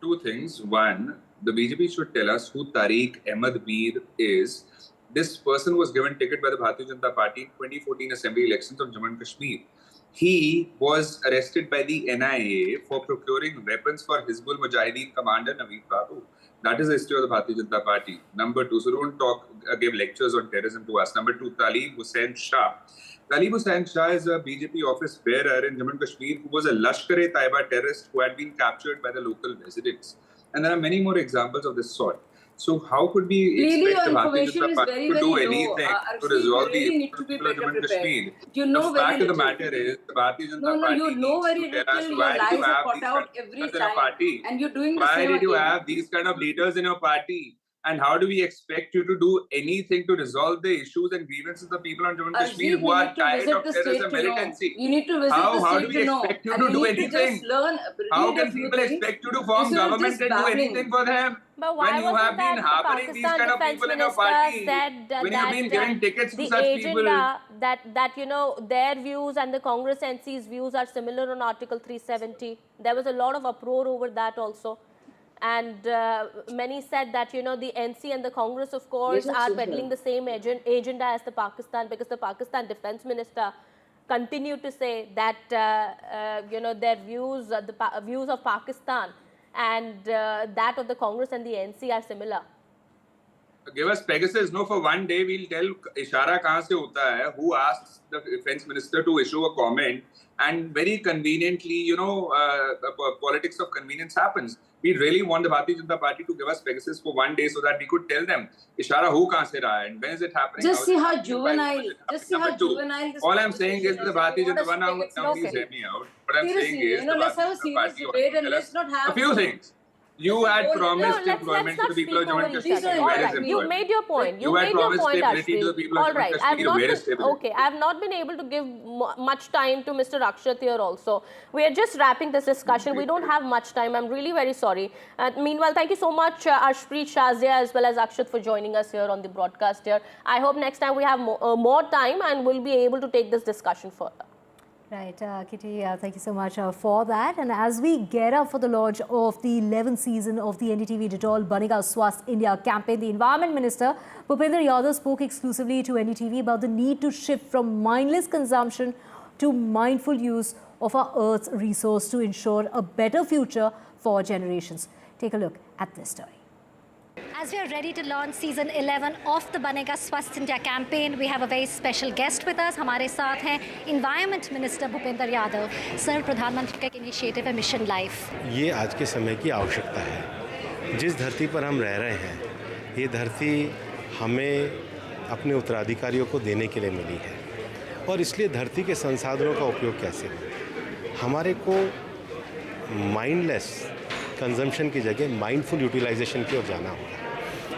2 things. One, the BJP should tell us who Tariq Ahmed Mir is. This person was given ticket by the Bharatiya Janata Party in 2014 assembly elections of Jammu and Kashmir. He was arrested by the NIA for procuring weapons for Hizbul Mujahideen commander Naveed Babu. That is the history of the Bharatiya Janata Party. Number 2, so don't give lectures on terrorism to us. Number 2, Taleem Hussain Shah. Taleem Hussain Shah is a BJP office bearer in Jammu and Kashmir who was a Lashkar-e-Taiba terrorist who had been captured by the local residents. And there are many more examples of this sort. So how could we
Really,
expect
your
the Bharatiya
information
Janata
is
Party
very,
to
very
do
low.
anything to
Arshdeep,
resolve
you
the
really need
issues
to
of
be
people of
better
Jammu and
prepared.
Kashmir?
You know
The fact
very
of the
little.
matter is the Bharatiya Janata
No,
Party
you know
needs
very
to tell us
little. Your
why do you
lies are
have
caught
these
out
kind of
every
leaders in your
time.
party?
And you're doing the
Why
same
did you
again.
have these kind of leaders in your party? And how do we expect you to do anything to resolve the issues and grievances of the people on Jammu and Kashmir
Arshdeep,
who
you
are
need to
tired
visit
of
the
terrorism
state to know.
militancy?
You need to visit
How
the
do
state
we
to know.
expect you
And
to
you
do
need to
anything?
just learn,
How
read a
can
few
people
things.
expect you to form
Instead of
government
just
and do
babbling.
anything for them?
But why
When you
wasn't
have been
that the
harboring these
Pakistan
kind of
defense
people in your
minister
party,
said
when you have been giving tickets to
the
such people,
agenda that their views and the Congress NC's views are similar on Article 370. There was a lot of uproar over that also. And many said that, the NC and the Congress, of course, are peddling the same agenda as the Pakistan, because the Pakistan defense minister continued to say that, their views, the views of Pakistan and that of the Congress and the NC are similar.
give us Pegasus. No, for one day we'll tell Ishara kahan se hota hai, who asks the defense minister to issue a comment, and very conveniently, politics of convenience happens. We really want the Bharatiya Janata Party to give us Pegasus for one day so that we could tell them Ishara who kahan se raha hai and when is it happening?
Just see how juvenile. Just see how juvenile this
all I'm saying is the Bharatiya Janata Party. Now please
okay.
hear me out. What I'm saying
Seriously,
is the
let's have a
Bharatiya Janata
serious
Party
debate and
tell
let's
us
not have
a few things. You had promised employment to the people of Jammu and Kashmir. Where is employment?
You made your point. You made your point, Ashpreet. All right. I've not been able to give much time to Mr. Akshat here also. We are just wrapping this discussion. We don't have much time. I'm really very sorry. Meanwhile, thank you so much, Ashpreet, Shazia, as well as Akshat for joining us here on the broadcast here. I hope next time we have more time and we'll be able to take this discussion further.
Right, Kitty, thank you so much for that. And as we get up for the launch of the 11th season of the NDTV Detol Banega Swasth India campaign, the Environment Minister, Bhupendra Yadav, spoke exclusively to NDTV about the need to shift from mindless consumption to mindful use of our Earth's resource to ensure a better future for generations. Take a look at this story.
As we are ready to launch season 11 of the Banega Swasth India campaign, we have a very special guest with us. हमारे साथ हैं Environment Minister Bhupendra Yadav. Sir, प्रधानमंत्री का एक initiative है mission life.
ये आज के समय की आवश्यकता है. जिस धरती पर हम रह रहे हैं, ये धरती हमें अपने उत्तराधिकारियों को देने के लिए मिली है और इसलिए धरती के संसाधनों का उपयोग कैसे हो. हमारे को माइंडलेस कंजम्पशन की जगह माइंडफुल यूटिलाइजेशन की ओर जाना होगा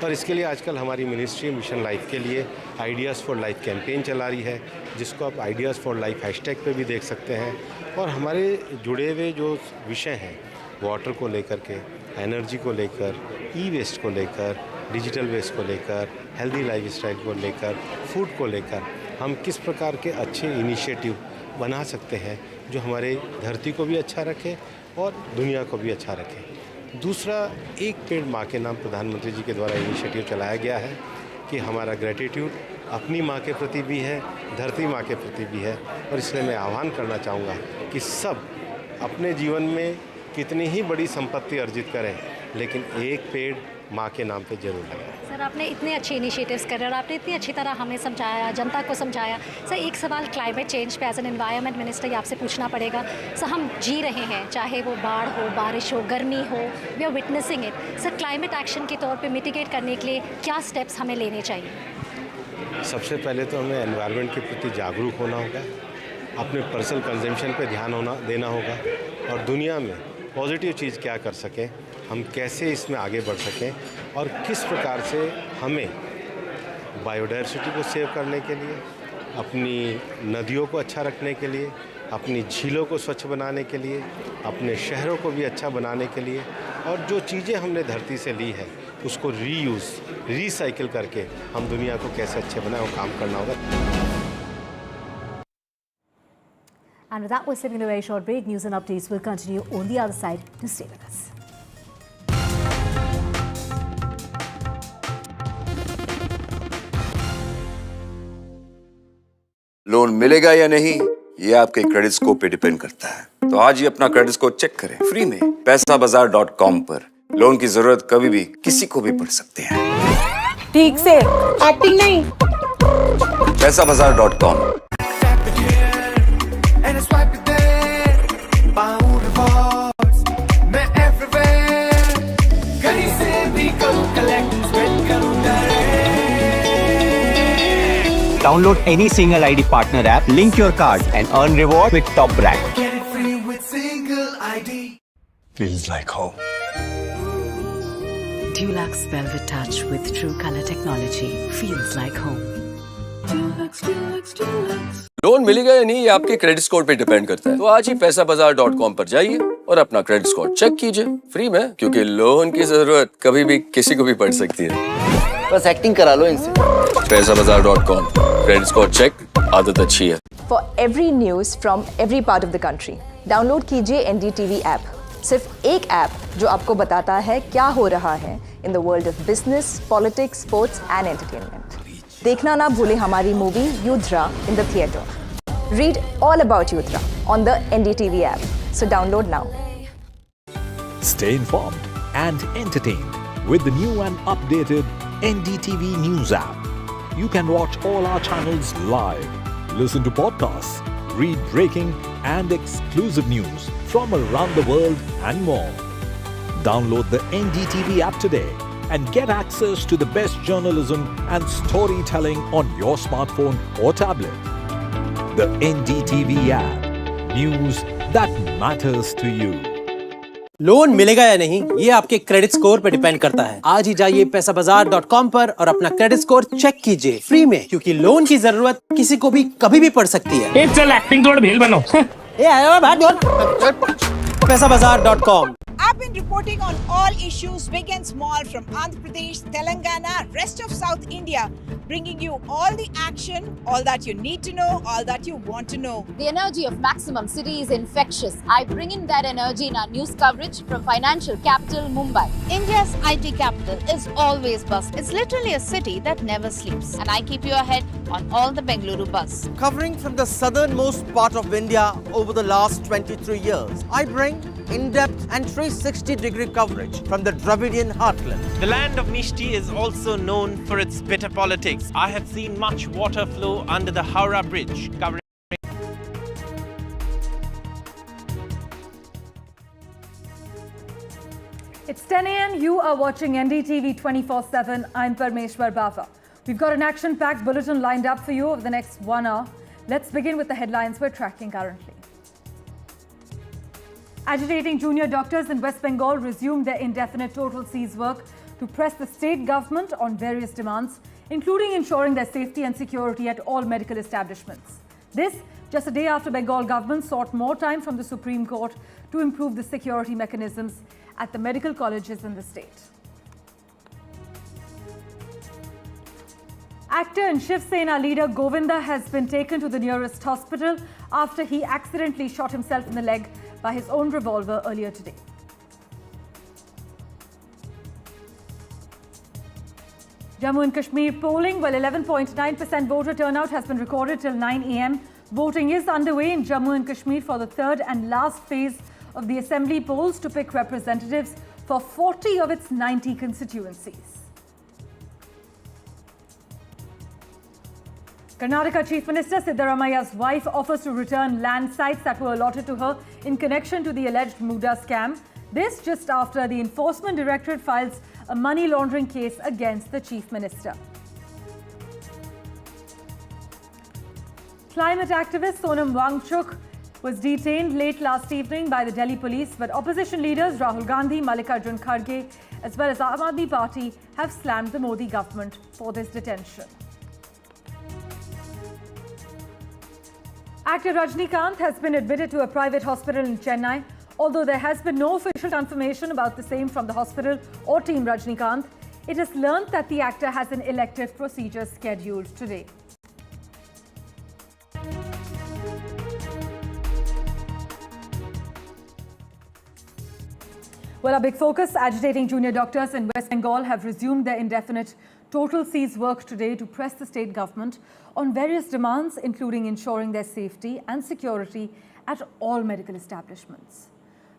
और इसके लिए आजकल हमारी मिनिस्ट्री मिशन लाइफ के लिए आइडियाज़ फॉर लाइफ कैंपेन चला रही है, जिसको आप आइडियाज़ फॉर लाइफ हैशटैग पे भी देख सकते हैं. और हमारे जुड़े हुए जो विषय हैं, वाटर को लेकर के, एनर्जी को लेकर, ई वेस्ट को लेकर, डिजिटल वेस्ट को लेकर, हेल्दी लाइफस्टाइल को लेकर, फूड को लेकर, हम किस प्रकार के अच्छे इनिशिएटिव बना सकते हैं जो हमारे धरती को भी अच्छा रखे और दुनिया को भी अच्छा रखे. दूसरा, एक पेड़ माँ के नाम प्रधानमंत्री जी के द्वारा इनिशिएटिव चलाया गया है कि हमारा ग्रेटिट्यूड अपनी माँ के प्रति भी है, धरती माँ के प्रति भी है. और इसलिए मैं आह्वान करना चाहूँगा कि सब अपने जीवन में कितनी ही बड़ी संपत्ति अर्जित करें, लेकिन एक पेड़ माँ के नाम पे जरूर लगाएं.
सर, आपने इतने अच्छे इनिशिएटिव्स करे और आपने इतनी अच्छी तरह हमें समझाया, जनता को समझाया. सर, एक सवाल क्लाइमेट चेंज पे एज एन एनवायरनमेंट मिनिस्टर आपसे पूछना पड़ेगा. सर, हम जी रहे हैं, चाहे वो बाढ़ हो, बारिश हो, गर्मी हो, we are witnessing it. Sir, climate action के तौर पे मिटिगेट करने के लिए क्या स्टेप्स हमें लेने चाहिए?
सबसे पहले तो हमें एनवायरनमेंट के प्रति जागरूक होना होगा, अपने पर्सनल कंजम्पशन पे ध्यान देना होगा और दुनिया में पॉजिटिव चीज़ क्या कर सकें, हम कैसे इसमें आगे बढ़ सकें और किस प्रकार से हमें बायोडाइवर्सिटी को सेव करने के लिए, अपनी नदियों को अच्छा रखने के लिए, अपनी झीलों को स्वच्छ बनाने के लिए, अपने शहरों को भी अच्छा बनाने के लिए और जो चीज़ें हमने धरती से ली है उसको रीयूज़, रिसाइकिल करके हम दुनिया को कैसे अच्छे बनाएं, वो काम करना होगा.
And with that, we're slipping a very short break. News and updates will continue on the other side. To stay with us.
Loan मिलेगा या नहीं, ये आपके क्रेडिट स्कोर पे डिपेंड करता है. तो आज ही अपना क्रेडिट स्कोर चेक करें फ्री में पैसाबाजार.com पर. लोन की जरूरत कभी भी किसी को भी पड़ सकती है.
ठीक से एक्टिंग नहीं.
पैसाबाजार.com.
Download any single ID partner app, link your card and earn reward with top brand.
Get it free with single ID. Feels like home.
Dulux Velvet Touch with True Color Technology. Feels like home.
Loan मिलेगा या नहीं, ये आपके credit score पे depend करता है. तो आज ही पैसाबाजार.com पर जाइए और अपना क्रेडिट स्कोर चेक कीजिए फ्री में, क्योंकि लोन की जरूरत कभी भी किसी को भी पड़ सकती है.
बस एक्टिंग करा लो इनसे.
पैसाबाजार.com. क्रेडिट स्कोर चेक, आदत अच्छी है.
For every news from every part of the country, download कीजिए NDTV ऐप. सिर्फ एक ऐप जो आपको बताता है क्या हो रहा है in the world of business, politics, sports and entertainment. देखना ना भूलें हमारी movie युद्रा in the theatre. Read all about Yudra on the NDTV app. So download now.
Stay informed and entertained with the new and updated NDTV News app. You can watch all our channels live, listen to podcasts, read breaking and exclusive news from around the world and more. Download the NDTV app today and get access to the best journalism and storytelling on your smartphone or tablet. The NDTV app. News that matters to you.
Loan मिलेगा या नहीं, ये आपके credit score पे depend करता है. आज ही जाइए पैसाबाजार.com पर और अपना क्रेडिट स्कोर चेक कीजिए फ्री में, क्योंकि लोन की जरूरत किसी को भी कभी भी पड़ सकती है.
चल एक्टिंग थोड़ा भेल बनो.
पैसाबाजार.com.
I've been reporting on all issues big and small from Andhra Pradesh, Telangana, rest of South India, bringing you all the action, all that you need to know, all that you want to know.
The energy of maximum city is infectious. I bring in that energy in our news coverage from financial capital Mumbai.
India's IT capital is always bustling. It's literally a city that never sleeps. And I keep you ahead on all the Bengaluru buzz.
Covering from the southernmost part of India over the last 23 years, I bring in-depth and 360-degree coverage from the Dravidian heartland.
The land of Mishti is also known for its bitter politics. I have seen much water flow under the Howrah Bridge, covering.
It's 10 a.m. You are watching NDTV 24/7. I'm Parmeshwar Bava. We've got an action-packed bulletin lined up for you over the next 1 hour. Let's begin with the headlines we're tracking currently. Agitating junior doctors in West Bengal resumed their indefinite total cease work to press the state government on various demands, including ensuring their safety and security at all medical establishments. This just a day after Bengal government sought more time from the Supreme Court to improve the security mechanisms at the medical colleges in the state. Actor and Shiv Sena leader Govinda has been taken to the nearest hospital after he accidentally shot himself in the leg by his own revolver earlier today. Jammu and Kashmir polling, well, 11.9% voter turnout has been recorded till 9 a.m. Voting is underway in Jammu and Kashmir for the third and last phase of the assembly polls to pick representatives for 40 of its 90 constituencies. Karnataka Chief Minister Siddaramaia's wife offers to return land sites that were allotted to her in connection to the alleged Muda scam. This just after the Enforcement Directorate files a money laundering case against the Chief Minister. Climate activist Sonam Wangchuk was detained late last evening by the Delhi police, but opposition leaders Rahul Gandhi, Mallikarjun Kharge, as well as Aam Aadmi Party have slammed the Modi government for this detention. Actor Rajnikant has been admitted to a private hospital in Chennai. Although there has been no official confirmation about the same from the hospital or Team Rajnikant, it is learnt that the actor has an elective procedure scheduled today. Well, our big focus, agitating junior doctors in West Bengal have resumed their indefinite total cease work today to press the state government on various demands, including ensuring their safety and security at all medical establishments.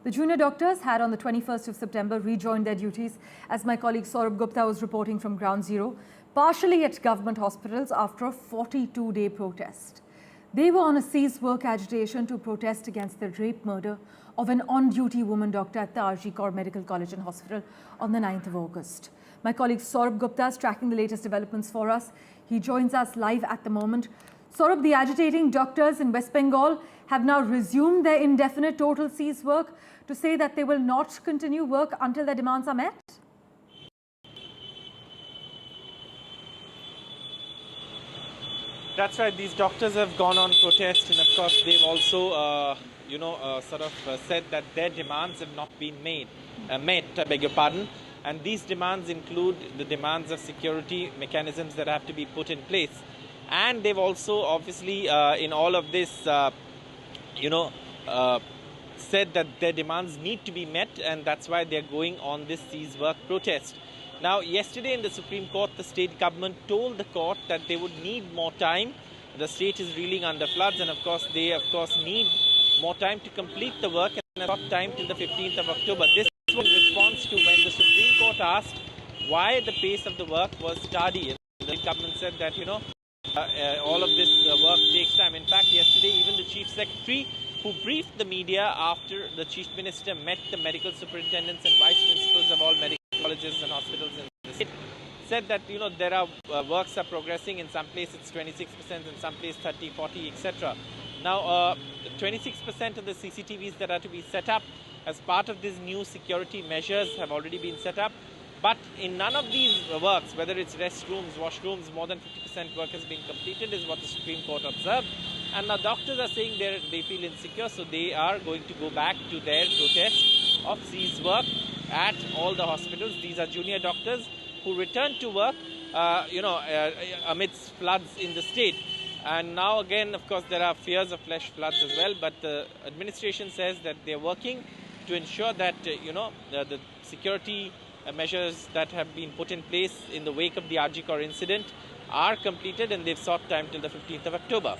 The junior doctors had on the 21st of September rejoined their duties, as my colleague Saurabh Gupta was reporting from Ground Zero, partially at government hospitals after a 42-day protest. They were on a cease work agitation to protest against the rape murder of an on-duty woman doctor at the RG Kaur Medical College and Hospital on the 9th of August. My colleague Saurabh Gupta is tracking the latest developments for us. He joins us live at the moment. Saurabh, the agitating doctors in West Bengal have now resumed their indefinite total cease work to say that they will not continue work until their demands are met?
That's right. These doctors have gone on protest, and of course they've also, said that their demands have not been met. I beg your pardon. And these demands include the demands of security mechanisms that have to be put in place. And they've also, obviously, in all of this, said that their demands need to be met, and that's why they're going on this cease work protest. Now, yesterday in the Supreme Court, the state government told the court that they would need more time. The state is reeling under floods, and of course, they need more time to complete the work, and got time till the 15th of October. This was in response to when the Supreme Court asked why the pace of the work was tardy. And the government said that, all of this work takes time. In fact, yesterday, even the Chief Secretary, who briefed the media after the Chief Minister met the medical superintendents and vice principals of all medical colleges and hospitals in the state, said that, there are works are progressing. In some places it's 26%, in some places 30, 40, etc. Now, 26% of the CCTVs that are to be set up as part of these new security measures have already been set up. But in none of these works, whether it's restrooms, washrooms, more than 50% work has been completed, is what the Supreme Court observed. And now doctors are saying they feel insecure, so they are going to go back to their protest of cease work at all the hospitals. These are junior doctors who returned to work, amidst floods in the state. And now again, of course, there are fears of flash floods as well. But the administration says that they're working to ensure that, the security measures that have been put in place in the wake of the RG Kaur incident are completed, and they've sought time till the 15th of October.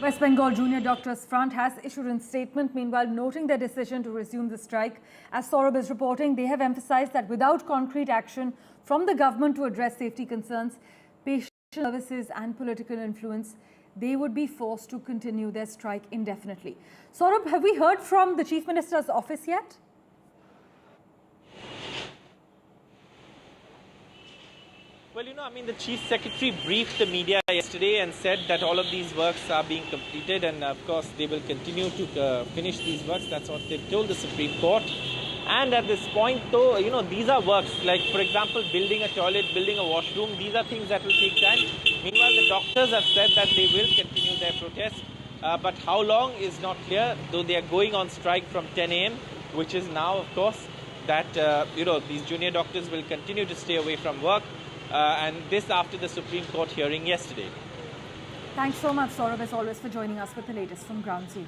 West Bengal Junior Doctors Front has issued a statement, meanwhile noting their decision to resume the strike. As Saurabh is reporting, they have emphasized that without concrete action from the government to address safety concerns, patient services and political influence, they would be forced to continue their strike indefinitely. Saurabh, have we heard from the Chief Minister's office yet?
Well, the Chief Secretary briefed the media yesterday and said that all of these works are being completed, and of course they will continue to finish these works. That's what they've told the Supreme Court. And at this point, though, these are works like, for example, building a toilet, building a washroom. These are things that will take time. Meanwhile, the doctors have said that they will continue their protest, but how long is not clear, though they are going on strike from 10 a.m., which is now, of course, that, these junior doctors will continue to stay away from work. And this after the Supreme Court hearing yesterday.
Thanks so much, Saurabh, as always, for joining us with the latest from Ground Zero.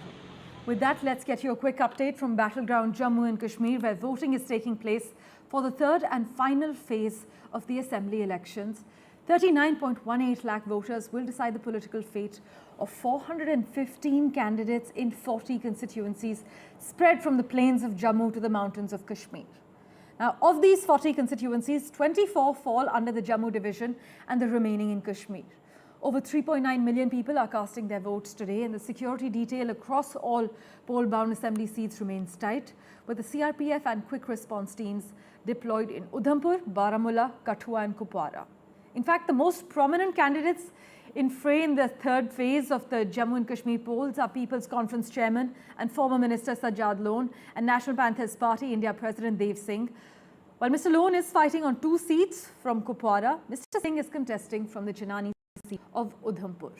With that, let's get you a quick update from battleground Jammu and Kashmir, where voting is taking place for the third and final phase of the assembly elections. 39.18 lakh voters will decide the political fate of 415 candidates in 40 constituencies spread from the plains of Jammu to the mountains of Kashmir. Now, of these 40 constituencies, 24 fall under the Jammu division and the remaining in Kashmir. Over 3.9 million people are casting their votes today, and the security detail across all poll-bound assembly seats remains tight, with the CRPF and quick response teams deployed in Udhampur, Baramulla, Kathua and Kupwara. In fact, the most prominent candidates in fray in the third phase of the Jammu and Kashmir polls are People's Conference Chairman and former Minister Sajjad Lone and National Panthers Party India President Dev Singh. While Mr. Lone is fighting on 2 seats from Kupwara, Mr. Singh is contesting from the Chinani seat of Udhampur.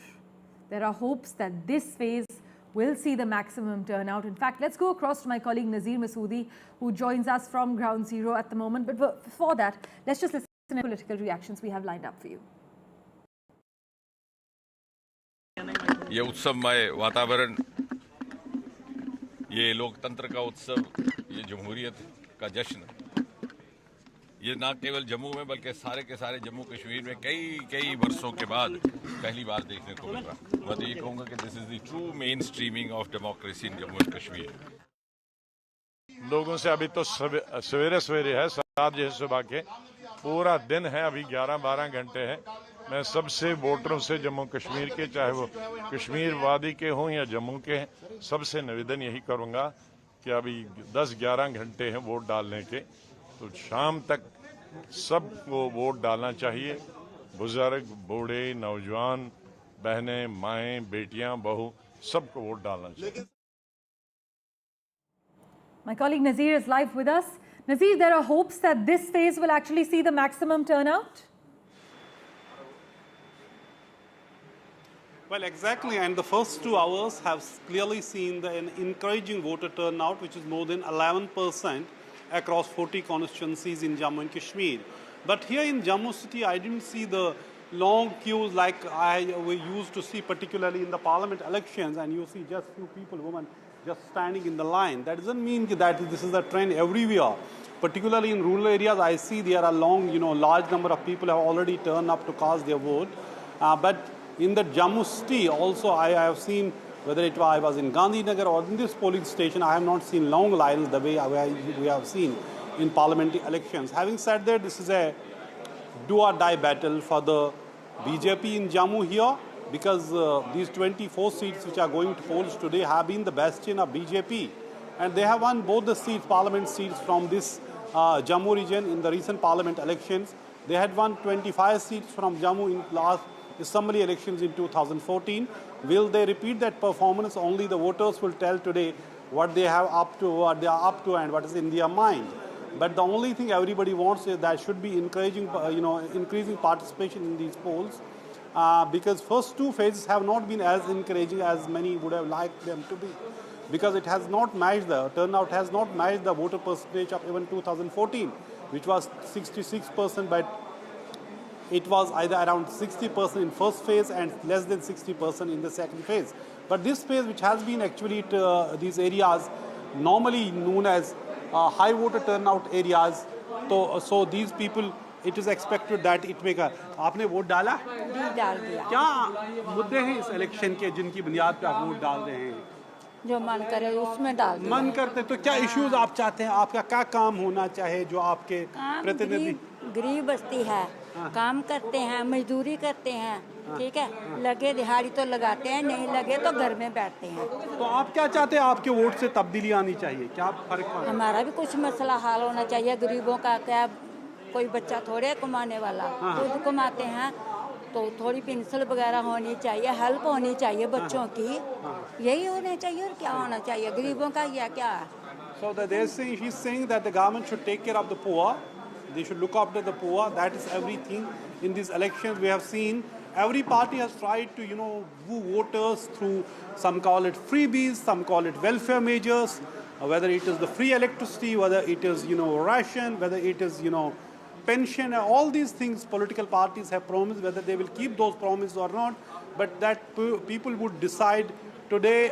There are hopes that this phase will see the maximum turnout. In fact, let's go across to my colleague Nazir Masoodi, who joins us from Ground Zero at the moment. But before that, let's just listen to the political reactions we have lined up for you.
ये उत्सवमय वातावरण, ये लोकतंत्र का उत्सव, ये जमहूरियत का जश्न, ये ना केवल जम्मू में बल्कि सारे के सारे जम्मू कश्मीर में कई वर्षों के बाद पहली बार देखने को मिल रहा। मैं तो ये कहूँगा कि this is the true main streaming of democracy in Jammu and Kashmir.
लोगों से अभी तो सवेरे सवेरे है, 7 बजे सुबह के, पूरा दिन है, अभी 11-12 घंटे है। मैं सबसे वोटरों से जम्मू कश्मीर के, चाहे वो कश्मीर वादी के हों या जम्मू के हैं, सबसे निवेदन यही करूंगा कि अभी 10-11 घंटे हैं वोट डालने के, तो शाम तक सबको वोट डालना चाहिए। बुजुर्ग, बूढ़े, नौजवान, बहनें, माएँ, बेटियां, बहू, सबको वोट डालना चाहिए।
My colleague Nazir is live with us. Nazir, there are hopes that this phase will actually see the maximum turnout?
Well, exactly, and the first 2 hours have clearly seen an encouraging voter turnout, which is more than 11% across 40 constituencies in Jammu and Kashmir. But here in Jammu city, I didn't see the long queues like we used to see, particularly in the parliament elections, and you see just few people, women, just standing in the line. That doesn't mean that this is a trend everywhere. Particularly in rural areas, I see there are large number of people have already turned up to cast their vote. But in the Jammu city also, I have seen, whether I was in Gandhinagar or in this polling station, I have not seen long lines the way we have seen in parliamentary elections. Having said that, this is a do or die battle for the BJP in Jammu here, because these 24 seats which are going to polls today have been the bastion of BJP. And they have won both the seats, parliament seats from this Jammu region in the recent parliament elections. They had won 25 seats from Jammu in last assembly elections in 2014. Will they repeat that performance? Only the voters will tell today what they have up to, what they are up to, and what is in their mind. But the only thing everybody wants is that should be encouraging, increasing participation in these polls, because first 2 phases have not been as encouraging as many would have liked them to be, because it has not matched, the turnout has not matched the voter percentage of even 2014, which was 66%, but it was either around 60% in first phase and less than 60% in the second phase. But this phase, which has been actually these areas normally known as high voter turnout areas, so these people it is expected that it make a आपने vote डाला?
जी डाल दिया।
क्या मुद्दे हैं इस election के जिनकी बुनियाद पे आप वोट डाल रहे हैं?
जो मन करे उसमें डाल दिया।
मन करते तो क्या इश्यूज आप चाहते हैं? आपका क्या काम होना चाहिए जो आपके प्रतिनिधि?
गरीब बस्ती है, काम करते हैं, मजदूरी करते हैं, ठीक है, लगे दिहाड़ी तो लगाते हैं, नहीं लगे तो घर में बैठते हैं।
तो आप क्या चाहते हैं? आपके वोट से तब्दीली आनी चाहिए, क्या फर्क पड़ता है?
हमारा भी कुछ मसला हल होना चाहिए। गरीबों का क्या, कोई बच्चा थोड़े कमाने वाला, खुद कमाते हैं, तो थोड़ी पेंशन वगैरह होनी चाहिए, हेल्प होनी चाहिए बच्चों की, यही होना चाहिए। और क्या होना चाहिए? गरीबों का यह क्या है?
So she's saying that the government should take care of the poor. They should look after the poor. That is everything. In these elections, we have seen every party has tried to, woo voters through, some call it freebies, some call it welfare measures, whether it is the free electricity, whether it is, ration, whether it is, pension, all these things political parties have promised, whether they will keep those promises or not, but that people would decide today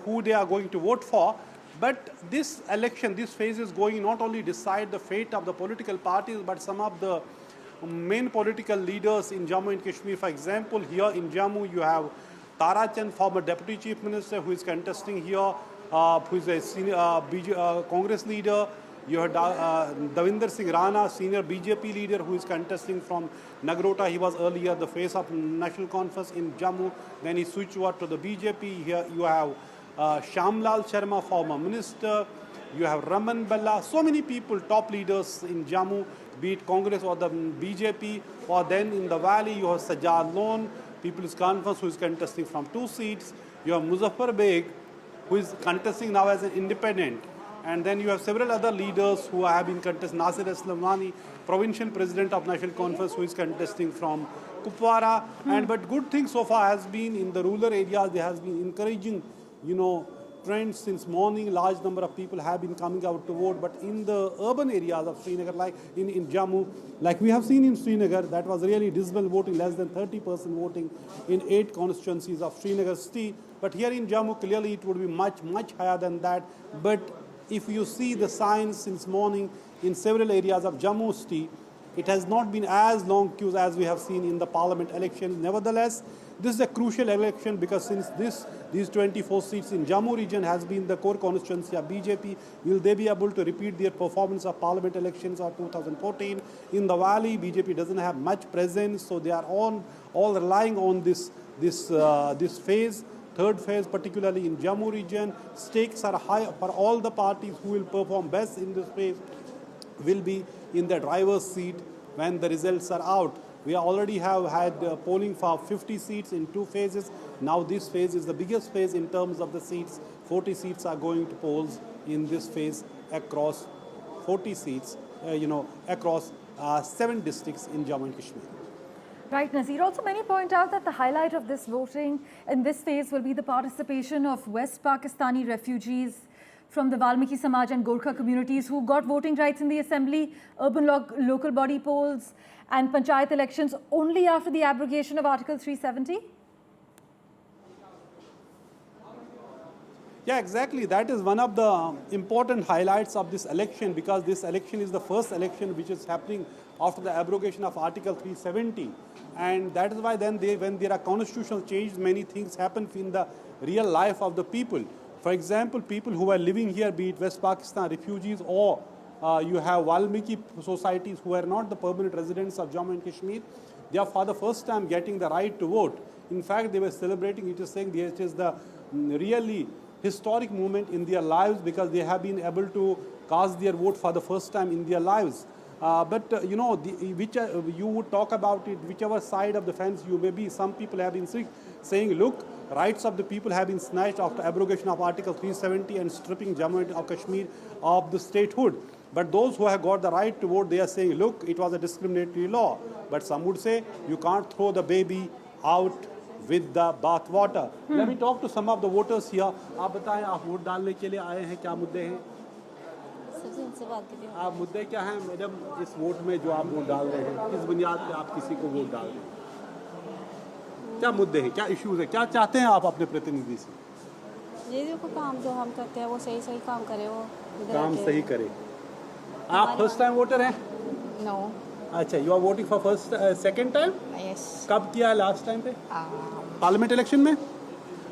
who they are going to vote for. But this election, this phase is going not only decide the fate of the political parties, but some of the main political leaders in Jammu and Kashmir. For example, here in Jammu, you have Tara Chand, former Deputy Chief Minister, who is contesting here, who is a senior Congress leader. You have Davinder Singh Rana, senior BJP leader, who is contesting from Nagrota. He was earlier the face of National Conference in Jammu. Then he switched over to the BJP. Here you have Shamlal Sharma, former minister. You have Raman Bella. So many people, top leaders in Jammu, be it Congress or the BJP. Or then in the valley, you have Sajjad Lone, People's Conference, who is contesting from 2 seats. You have Muzaffar Beg, who is contesting now as an independent. And then you have several other leaders who have been contesting. Nasir Aslamani, provincial president of National Conference, who is contesting from Kupwara. But good thing so far has been in the rural areas, there has been encouraging, trends since morning. Large number of people have been coming out to vote. But in the urban areas of Srinagar, like in Jammu, like we have seen in Srinagar, that was really dismal voting, less than 30% voting in 8 constituencies of Srinagar city. But here in Jammu, clearly it would be much, much higher than that. But if you see the signs since morning in several areas of Jammu city, it has not been as long queues as we have seen in the parliament election. Nevertheless, this is a crucial election because since these 24 seats in Jammu region has been the core constituency of BJP, will they be able to repeat their performance of parliament elections of 2014? In the valley, BJP doesn't have much presence, so they are all relying on this phase. Third phase, particularly in Jammu region, stakes are high for all the parties who will perform best in this phase will be in the driver's seat when the results are out. We already have had polling for 50 seats in 2 phases. Now this phase is the biggest phase in terms of the seats. 40 seats are going to polls in this phase across 40 seats, across 7 districts in Jammu and Kashmir.
Right, Nazir. Also, many point out that the highlight of this voting in this phase will be the participation of West Pakistani refugees from the Valmiki Samaj and Gorkha communities who got voting rights in the assembly, urban local body polls and panchayat elections only after the abrogation of Article 370?
Yeah, exactly. That is one of the important highlights of this election, because this election is the first election which is happening after the abrogation of Article 370. And that is why then when there are constitutional changes, many things happen in the real life of the people. For example, people who are living here, be it West Pakistan refugees or you have Valmiki societies who are not the permanent residents of Jammu and Kashmir, they are for the first time getting the right to vote. In fact, they were celebrating it, is saying it is the really historic moment in their lives because they have been able to cast their vote for the first time in their lives. You would talk about it, whichever side of the fence you may be. Some people have been saying, look, rights of the people have been snatched after abrogation of Article 370 and stripping Jammu and Kashmir of the statehood. But those who have got the right to vote, they are saying, look, it was a discriminatory law. But some would say, you can't throw the baby out with the bath water. Let me talk to some of the voters here. आप बताएं, आप vote डालने के लिए आए हैं, क्या मुद्दे हैं? आप मुद्दे क्या हैं मैडम इस वोट में जो आप वोट डाल रहे हैं, किस बुनियाद पे आप किसी को वोट डाल रहे हैं? क्या मुद्दे हैं, क्या इश्यूज है, क्या चाहते हैं आप अपने प्रतिनिधि से?
ये देखो काम जो हम करते हैं वो सही काम करे, वो
काम सही करे। आप फर्स्ट टाइम वोटर हैं?
नो।
अच्छा, you are voting for first, second time?
Yes.
कब किया लास्ट टाइम पे? पार्लियामेंट इलेक्शन में?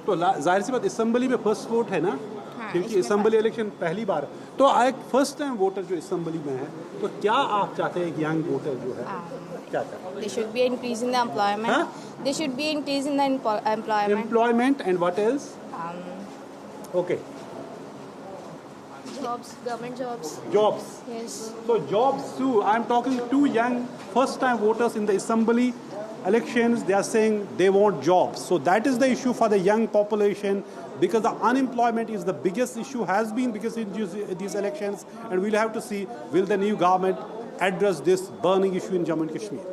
तो जाहिर सी बात असेंबली में फर्स्ट वोट है ना, क्योंकि असेंबली इलेक्शन पहली बार। तो एक फर्स्ट टाइम वोटर जो असेंबली में है, तो क्या आप चाहते हैं एक यंग वोटर जो है क्या चाहते हैं?
There should be an increase in the employment.
Huh?
There should be an increase in the employment.
Employment and what else? Okay.
Jobs, government jobs.
Jobs.
Yes.
So jobs too. I'm talking to young first-time voters in the assembly elections. They are saying they want jobs. So that is the issue for the young population, because the unemployment is the biggest issue, has been because in these elections, and we'll have to see will the new government address this burning issue in Jammu and Kashmir.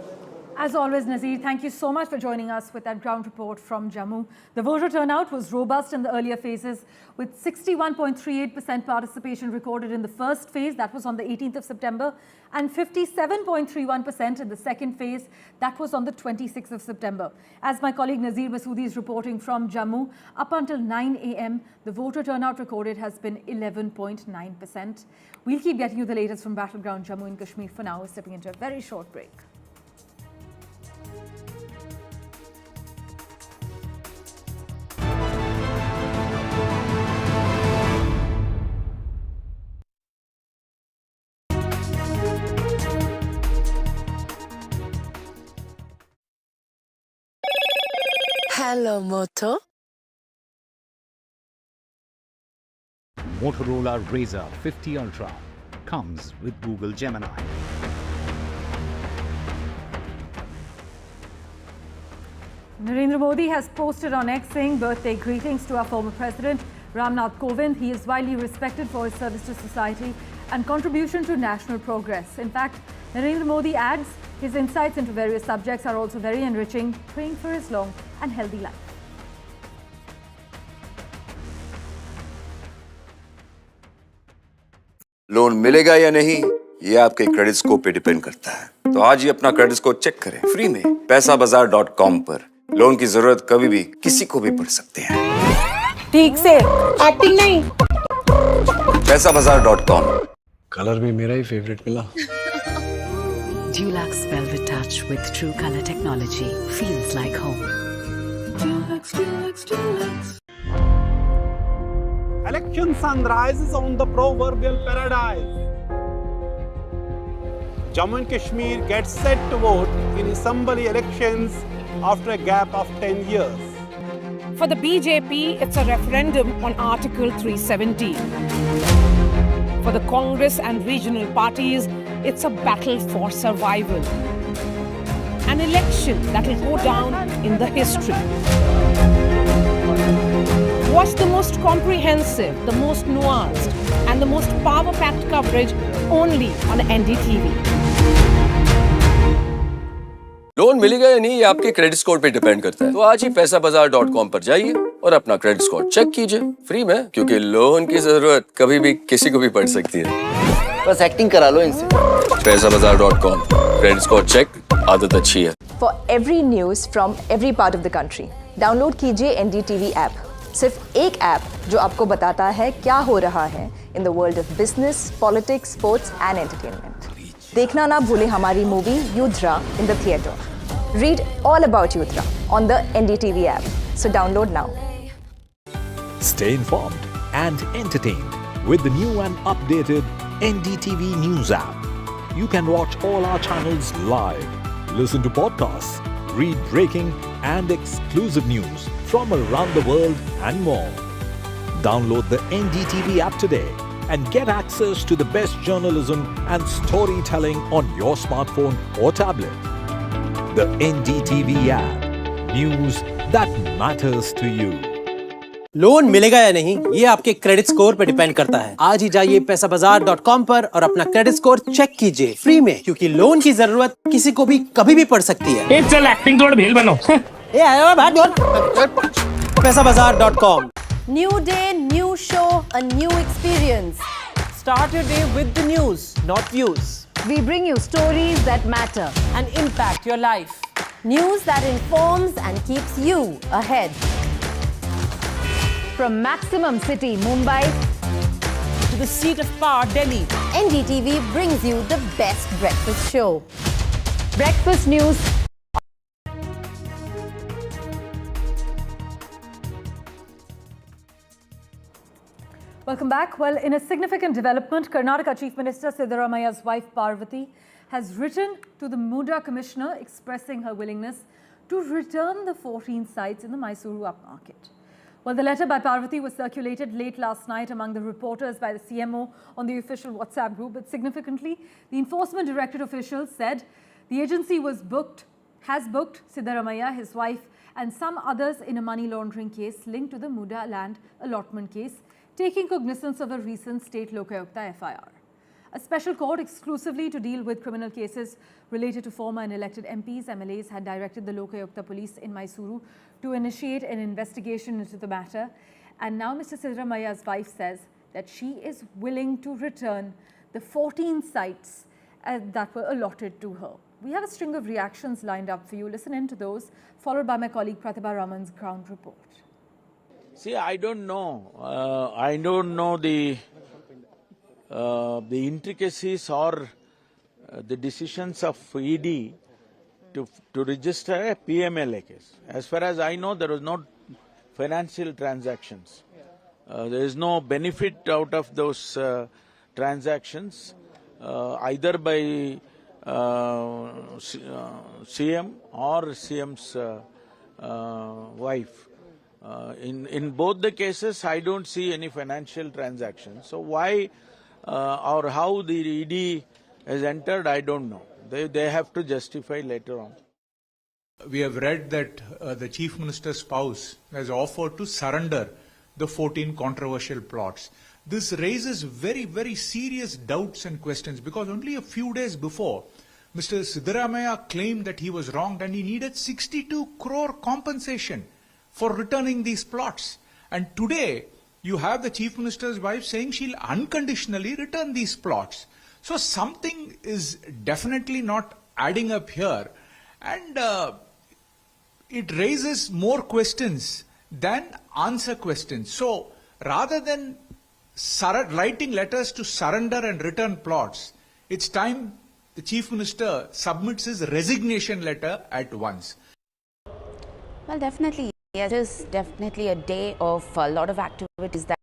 As always, Nazir, thank you so much for joining us with that ground report from Jammu. The voter turnout was robust in the earlier phases, with 61.38% participation recorded in the first phase, that was on the 18th of September, and 57.31% in the second phase, that was on the 26th of September. As my colleague Nazir Masoodi is reporting from Jammu, up until 9 a.m., the voter turnout recorded has been 11.9%. We'll keep getting you the latest from Battleground Jammu and Kashmir. For now, we're stepping into a very short break.
Hello, Moto.
Motorola Razr 50 Ultra comes with Google Gemini.
Narendra Modi has posted on X saying birthday greetings to our former president, Ramnath Kovind. He is widely respected for his service to society and contribution to national progress. In fact, Narendra Modi adds his insights into various subjects are also very enriching, praying for his long and healthy life.
Loan मिलेगा या नहीं, ये आपके credit score पे depend करता है। तो आज ही अपना क्रेडिट स्कोर चेक करें फ्री में पैसाबाजार.com पर। लोन की जरूरत कभी भी किसी को भी पड़ सकती है।
ठीक से एक्टिंग नहीं।
पैसाबाजार.com।
कलर भी मेरा ही फेवरेट मिला।
Dulux Velvet Touch with True Color Technology feels like home.
Dulux. Election sun rises on the proverbial paradise. Jammu and Kashmir gets set to vote in assembly elections after a gap of 10 years.
For the BJP, it's a referendum on Article 370. For the Congress and regional parties, it's a battle for survival. An election that will go down in the history. Watch the most comprehensive, the most nuanced, and the most power-packed coverage only on NDTV.
Loan मिलेगा या नहीं, ये आपके credit score पे depend करता है। तो आज ही पैसाबाजार.com पर जाइए और अपना क्रेडिट स्कोर चेक कीजिए फ्री में, क्योंकि लोन की जरूरत कभी भी किसी को भी पड़ सकती है।
बस एक्टिंग करा लो इनसे।
पैसाबाजार.com, क्रेडिट स्कोर चेक, आदत अच्छी है।
For every news from every part of the country, download कीजिए NDTV ऐप। सिर्फ एक ऐप जो आपको बताता है क्या हो रहा है in the world of business, politics, sports and entertainment. देखना ना भूलें हमारी movie Yudhra in the theatre. Read all about Yutra on the NDTV app. So download now.
Stay informed and entertained with the new and updated NDTV News app. You can watch all our channels live, listen to podcasts, read breaking and exclusive news from around the world and more. Download the NDTV app today and get access to the best journalism and storytelling on your smartphone or tablet. The NDTV app. News that matters to you.
Loan मिलेगा या नहीं, ये आपके credit score पे depend करता है। आज ही जाइए पैसाबाजार.com पर और अपना क्रेडिट स्कोर चेक कीजिए फ्री में, क्योंकि लोन की जरूरत किसी को भी कभी भी पड़ सकती है।
चल एक्टिंग थोड़ा भेल बनो।
ये आया बात पैसाबाजार.com।
New day, new show, a new experience.
Start your day with the news, not views.
We bring you stories that matter
and impact your life.
News that informs and keeps you ahead. From Maximum City, Mumbai,
to the seat of power, Delhi,
NDTV brings you the best breakfast show. Breakfast news.
Welcome back. Well, in a significant development, Karnataka Chief Minister Siddaramaya's wife Parvati has written to the Muda Commissioner expressing her willingness to return the 14 sites in the Mysuru upmarket. Well, the letter by Parvati was circulated late last night among the reporters by the CMO on the official WhatsApp group. But significantly, the Enforcement Directorate officials said the agency has booked Siddaramaiah, his wife, and some others in a money laundering case linked to the Muda land allotment case, taking cognizance of a recent state Lokayukta FIR. A special court exclusively to deal with criminal cases related to former and elected MPs, MLAs had directed the Lokayukta police in Mysuru to initiate an investigation into the matter. And now Mr. Siddaramaiah's wife says that she is willing to return the 14 sites that were allotted to her. We have a string of reactions lined up for you. Listen in to those, followed by my colleague Pratibha Raman's ground report.
See, I don't know. I don't know the intricacies or the decisions of ED to register a PMLA case. As far as I know, there was no financial transactions. There is no benefit out of those transactions, either by CM or CM's wife. In both the cases, I don't see any financial transactions. So why or how the ED has entered, I don't know. They have to justify later on.
We have read that the Chief Minister's spouse has offered to surrender the 14 controversial plots. This raises very, very serious doubts and questions because only a few days before, Mr. Siddaramaiah claimed that he was wronged and he needed 62 crore compensation for returning these plots. And today, you have the Chief Minister's wife saying she'll unconditionally return these plots. So something is definitely not adding up here. And it raises more questions than answer questions. So rather than writing letters to surrender and return plots, it's time the Chief Minister submits his resignation letter at once.
Well, definitely. It is definitely a day of a lot of activities that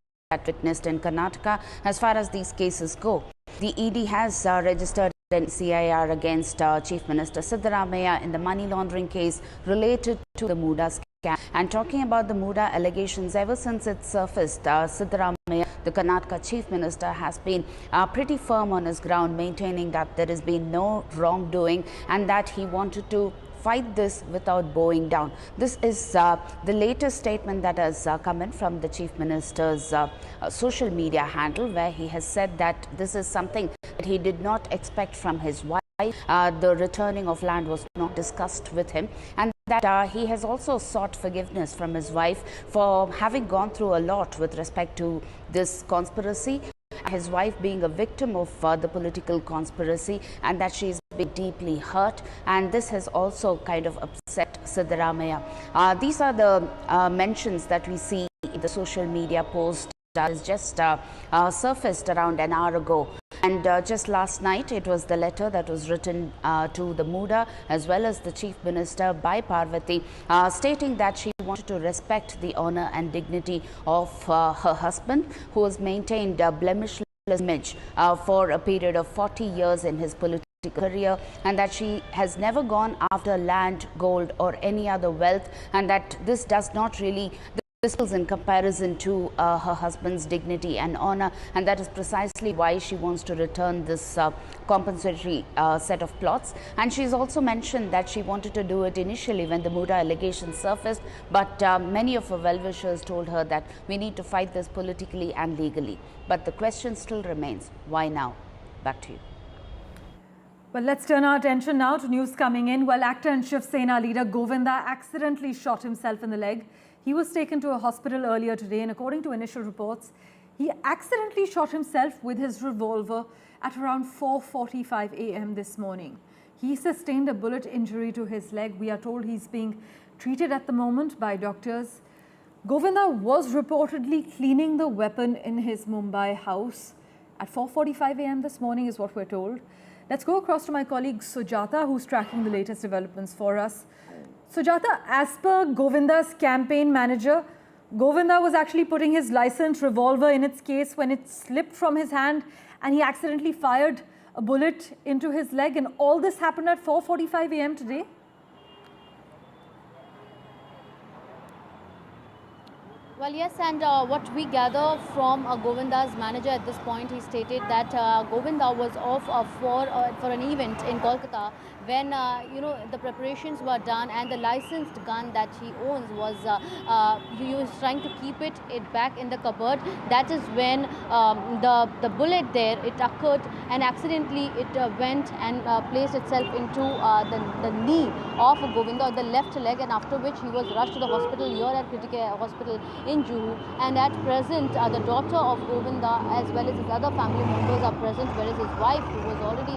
witnessed in Karnataka as far as these cases go. The ED has registered an CIR against Chief Minister Siddaramaiah in the money laundering case related to the Muda scam. And talking about the Muda allegations, ever since it surfaced, Siddaramaiah, the Karnataka Chief Minister, has been pretty firm on his ground, maintaining that there has been no wrongdoing and that he wanted to fight this without bowing down. This is the latest statement that has come in from the Chief Minister's social media handle, where he has said that this is something that he did not expect from his wife. The returning of land was not discussed with him, and that he has also sought forgiveness from his wife for having gone through a lot with respect to this conspiracy. His wife being a victim of the political conspiracy, and that she is deeply hurt, and this has also kind of upset Siddaramaiah. These are the mentions that we see in the social media post that is just surfaced around an hour ago. And just last night, it was the letter that was written to the Muda as well as the Chief Minister by Parvati, stating that she wanted to respect the honor and dignity of her husband, who has maintained a blemishless image for a period of 40 years in his political career, and that she has never gone after land, gold or any other wealth, and that this does not really this is in comparison to her husband's dignity and honor, and that is precisely why she wants to return this compensatory set of plots. And she's also mentioned that she wanted to do it initially when the Muda allegations surfaced, but many of her well-wishers told her that we need to fight this politically and legally. But the question still remains, why now? Back to you.
Well, let's turn our attention now to news coming in. Well, actor and Shiv Sena leader Govinda accidentally shot himself in the leg. He was taken to a hospital earlier today, and according to initial reports, he accidentally shot himself with his revolver at around 4:45 a.m. this morning. He sustained a bullet injury to his leg. We are told he's being treated at the moment by doctors. Govinda was reportedly cleaning the weapon in his Mumbai house at 4:45 a.m. this morning is what we're told. Let's go across to my colleague Sujata, who's tracking the latest developments for us. Sujata, as per Govinda's campaign manager, Govinda was actually putting his licensed revolver in its case when it slipped from his hand and he accidentally fired a bullet into his leg, and all this happened at 4:45 a.m. today.
Well, yes, and what we gather from Govinda's manager at this point, he stated that Govinda was off for an event in Kolkata when the preparations were done, and the licensed gun that he owns was he was trying to keep it back in the cupboard. That is when the bullet there, it occurred, and accidentally it went and placed itself into the knee of Govinda, or the left leg, and after which he was rushed to the hospital here at Critical Hospital in Juhu. And at present, the daughter of Govinda as well as his other family members are present, whereas his wife, who was already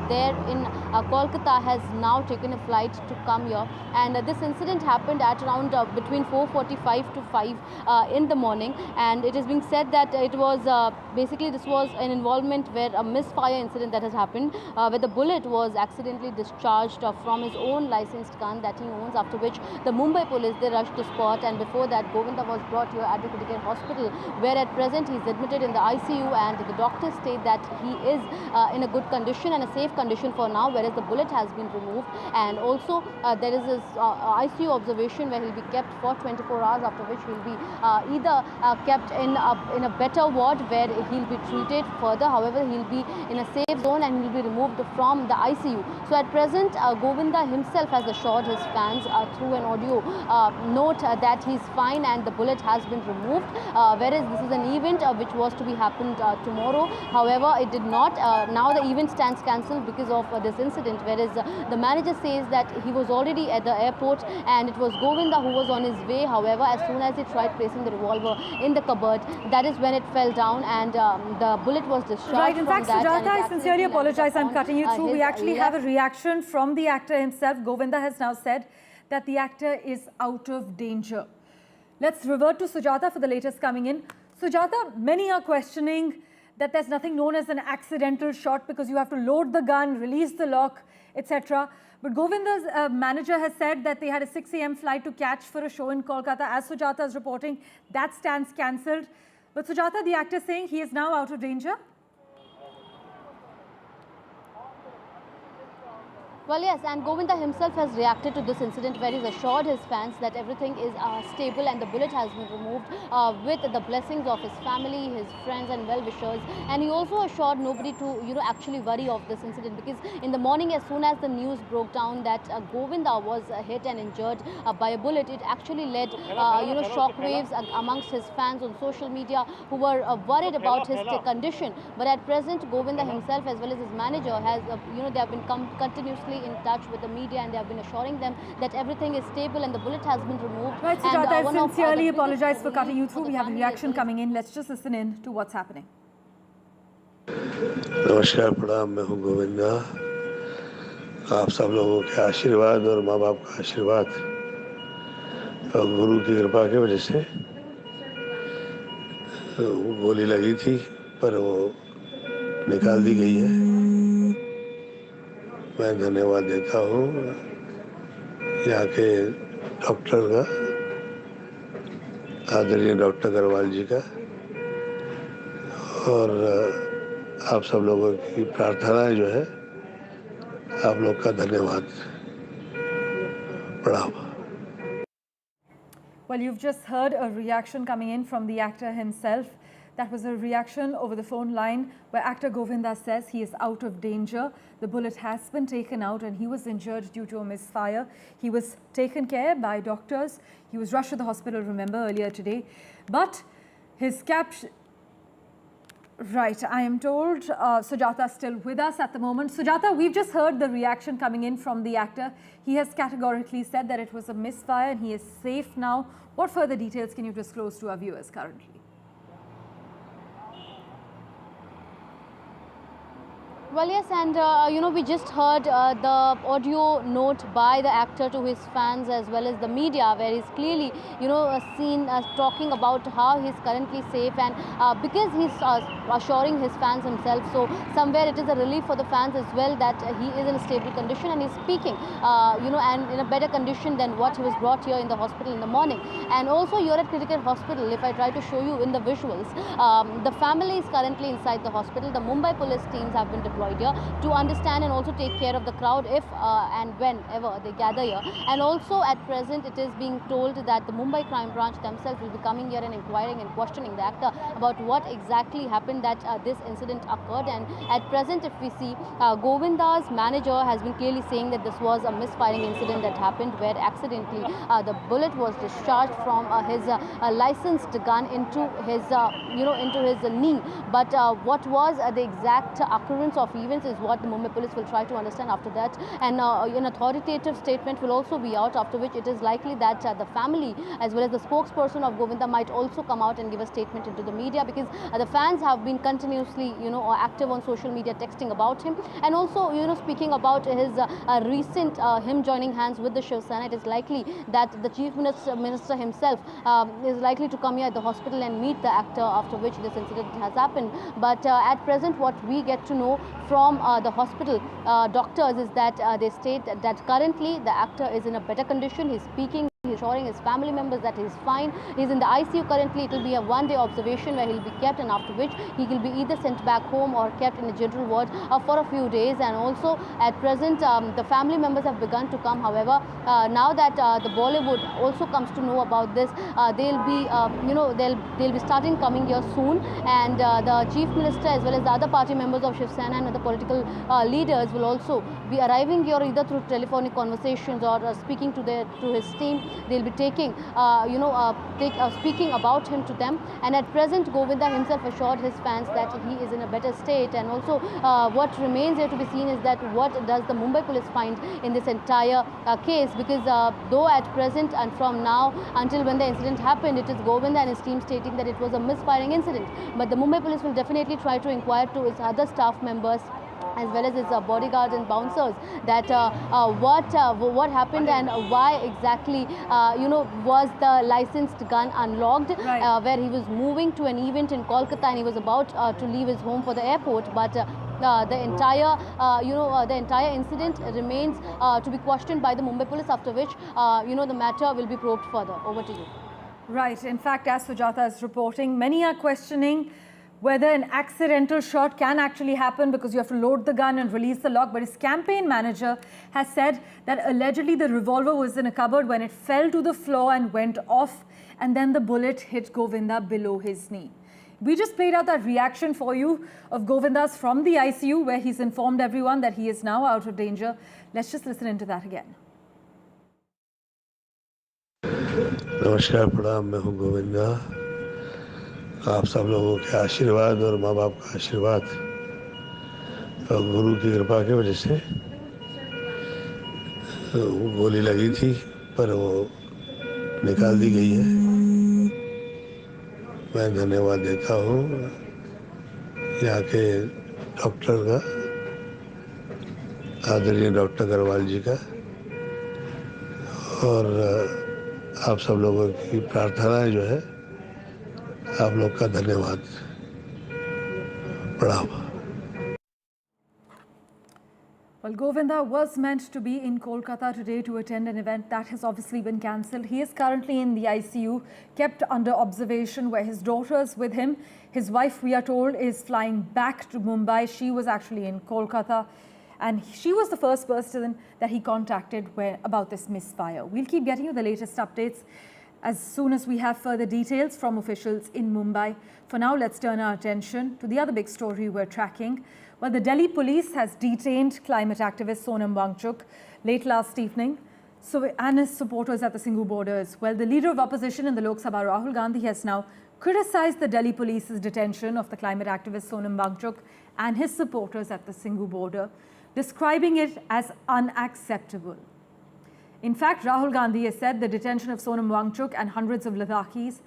there in Kolkata, has now taken a flight to come here. And this incident happened at around between 4:45 to 5 in the morning, and it is being said that it was basically this was an involvement where a misfire incident that has happened, where the bullet was accidentally discharged from his own licensed gun that he owns, after which the Mumbai police, they rushed to spot, and before that Govinda was brought here at the Critical Hospital, where at present he is admitted in the ICU, and the doctors state that he is in a good condition and a safe condition for now, whereas the bullet has been removed. And also there is this ICU observation where he will be kept for 24 hours, after which he will be either kept in a better ward where he will be treated further. However, he will be in a safe zone and he will be removed from the ICU. So at present, Govinda himself has assured his fans through an audio note that he is fine and the bullet has been removed, whereas this is an event which was to be happened tomorrow. However, it did not. Now the event stands cancelled because of this incident, whereas the manager says that he was already at the airport and it was Govinda who was on his way. However, as soon as he tried placing the revolver in the cupboard, that is when it fell down and the bullet was discharged.
Right, in fact, Sujata, I sincerely apologize, I'm cutting you through. We actually have a reaction from the actor himself. Govinda has now said that the actor is out of danger. Let's revert to Sujata for the latest coming in. Sujata, many are questioning that there's nothing known as an accidental shot because you have to load the gun, release the lock, etc. But Govinda's manager has said that they had a 6 a.m. flight to catch for a show in Kolkata. As Sujata is reporting, that stands cancelled. But Sujata, the actor, saying he is now out of danger?
Well, yes, and Govinda himself has reacted to this incident where he's assured his fans that everything is stable and the bullet has been removed with the blessings of his family, his friends and well-wishers. And he also assured nobody to, actually worry of this incident, because in the morning, as soon as the news broke down that Govinda was hit and injured by a bullet, it actually led, shockwaves amongst his fans on social media who were worried about his condition. But at present, Govinda himself as well as his manager has, they have been continuously in touch with the media and they have been assuring them that everything is stable and the bullet has been removed.
Right, Sujata, I sincerely apologize for cutting you through. We have a reaction coming in. Let's just listen in to what's happening.
नमस्कार, प्रणाम। मैं हूं गोविंदा। आप सब लोगों के आशीर्वाद और माँ बाप का आशीर्वाद और गुरु की कृपा की वजह से गोली लगी थी, पर वो निकाल दी गई है। मैं धन्यवाद देता हूँ यहाँ के डॉक्टर का, आदरणीय डॉक्टर अग्रवाल जी का, और आप सब लोगों की प्रार्थनाएं जो है, आप लोग का धन्यवाद। प्रणाम।
Well, you've just heard a reaction coming in from the actor himself. That was a reaction over the phone line where actor Govinda says he is out of danger. The bullet has been taken out and he was injured due to a misfire. He was taken care by doctors. He was rushed to the hospital, remember, earlier today. But his caption... Right, I am told Sujata is still with us at the moment. Sujata, we've just heard the reaction coming in from the actor. He has categorically said that it was a misfire and he is safe now. What further details can you disclose to our viewers currently?
Well, yes, and we just heard the audio note by the actor to his fans as well as the media, where he's clearly, seen talking about how he's currently safe, and because he's assuring his fans himself. So somewhere it is a relief for the fans as well that he is in a stable condition and he's speaking, and in a better condition than what he was brought here in the hospital in the morning. And also, you're at Critical Hospital. If I try to show you in the visuals, the family is currently inside the hospital. The Mumbai police teams have been deployed here to understand and also take care of the crowd if and whenever they gather here. And also at present it is being told that the Mumbai crime branch themselves will be coming here and inquiring and questioning the actor about what exactly happened that this incident occurred. And at present, if we see, Govinda's manager has been clearly saying that this was a misfiring incident that happened where accidentally the bullet was discharged from his licensed gun into his knee. But what was the exact occurrence of events is what the Mumbai police will try to understand after that. And an authoritative statement will also be out, after which it is likely that the family as well as the spokesperson of Govinda might also come out and give a statement into the media, because the fans have been continuously active on social media texting about him, and also speaking about his recent him joining hands with the Shiv Sena. It is likely that the chief minister himself is likely to come here at the hospital and meet the actor, after which this incident has happened. But at present, what we get to know from the hospital doctors is that they state that currently the actor is in a better condition. He's speaking, he's assuring his family members that he's fine. He's in the ICU currently. It will be a one-day observation where he'll be kept, and after which he will be either sent back home or kept in a general ward for a few days. And also at present, the family members have begun to come. However, now that the Bollywood also comes to know about this, they'll be they'll be starting coming here soon, and the chief minister as well as the other party members of Shiv Sena and other political leaders will also be arriving here either through telephonic conversations or speaking to his team. They'll be taking speaking about him to them. And at present, Govinda himself assured his fans that he is in a better state. And also what remains here to be seen is that what does the Mumbai police find in this entire case, because though at present and from now until when the incident happened, it is Govinda and his team stating that it was a misfiring incident, but the Mumbai police will definitely try to inquire to his other staff members as well as his bodyguards and bouncers that what happened and why exactly was the licensed gun unlocked, where he was moving to an event in Kolkata and he was about to leave his home for the airport. But the entire incident remains to be questioned by the Mumbai police, after which the matter will be probed further. Over to you.
Right. In fact, as Sujata is reporting, many are questioning whether an accidental shot can actually happen, because you have to load the gun and release the lock. But his campaign manager has said that allegedly the revolver was in a cupboard when it fell to the floor and went off, and then the bullet hit Govinda below his knee. We just played out that reaction for you of Govinda's from the ICU, where he's informed everyone that he is now out of danger. Let's just listen into that again.
नमस्कार, प्रणाम। मैं हूं गोविंदा। आप सब लोगों के आशीर्वाद और माँ बाप का आशीर्वाद और गुरु की कृपा की वजह से गोली लगी थी, पर वो निकाल दी गई है। मैं धन्यवाद देता हूँ यहाँ के डॉक्टर का, आदरणीय डॉक्टर अग्रवाल जी का, और आप सब लोगों की प्रार्थनाएं जो है, आप लोग का धन्यवाद। प्रणाम।
Well, Govinda was meant to be in Kolkata today to attend an event that has obviously been cancelled. He is currently in the ICU, kept under observation, where his daughter is with him. His wife, we are told, is flying back to Mumbai. She was actually in Kolkata, and she was the first person that he contacted about this misfire. We'll keep getting you the latest updates as soon as we have further details from officials in Mumbai. For now, let's turn our attention to the other big story we're tracking. Well, the Delhi police has detained climate activist Sonam Wangchuk late last evening, and his supporters at the Singhu borders. Well, the leader of opposition in the Lok Sabha, Rahul Gandhi, has now criticized the Delhi police's detention of the climate activist Sonam Wangchuk and his supporters at the Singhu border, describing it as unacceptable. In fact, Rahul Gandhi has said the detention of Sonam Wangchuk and hundreds of Ladakhis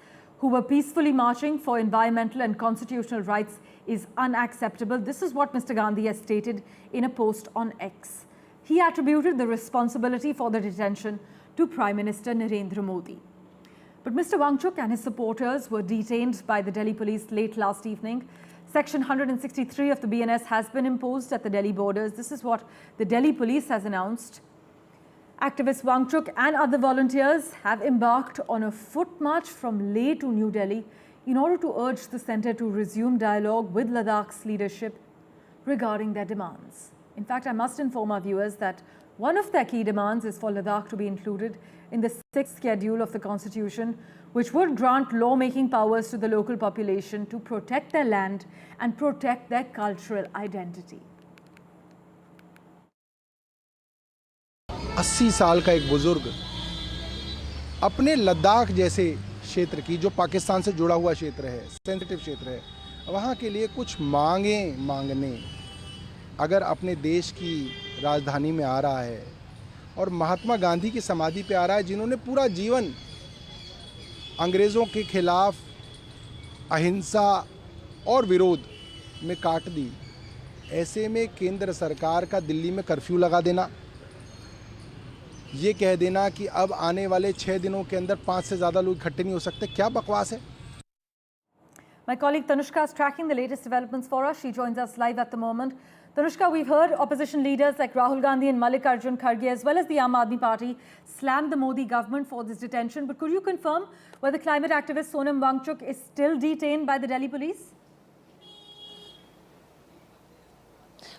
who were peacefully marching for environmental and constitutional rights is unacceptable. This is what Mr. Gandhi has stated in a post on X. He attributed the responsibility for the detention to Prime Minister Narendra Modi. But Mr. Wangchuk and his supporters were detained by the Delhi police late last evening. Section 163 of the BNS has been imposed at the Delhi borders. This is what the Delhi police has announced. Activist Wangchuk and other volunteers have embarked on a foot march from Leh to New Delhi in order to urge the centre to resume dialogue with Ladakh's leadership regarding their demands. In fact, I must inform our viewers that one of their key demands is for Ladakh to be included in the 6th schedule of the Constitution, which would grant lawmaking powers to the local population to protect their land and protect their cultural identity.
80 साल का एक बुजुर्ग अपने लद्दाख जैसे क्षेत्र की, जो पाकिस्तान से जुड़ा हुआ क्षेत्र है, सेंसिटिव क्षेत्र है, वहाँ के लिए कुछ मांगने अगर अपने देश की राजधानी में आ रहा है और महात्मा गांधी की समाधि पे आ रहा है, जिन्होंने पूरा जीवन अंग्रेज़ों के खिलाफ अहिंसा और विरोध में काट दी, ऐसे में केंद्र सरकार का दिल्ली में कर्फ्यू लगा देना, ये कह देना कि अब आने वाले 6 दिनों के अंदर 5 से ज़्यादा लोग इकट्ठे नहीं हो सकते, क्या बकवास है।
My colleague Tanushka is tracking the latest developments for us. She joins us live at the moment. Tanushka, we've heard opposition leaders like Rahul Gandhi and Mallikarjun Kharge, as well as the Aam Aadmi Party, slam the Modi government for this detention. But could you confirm whether climate activist Sonam Wangchuk is still detained by the Delhi police?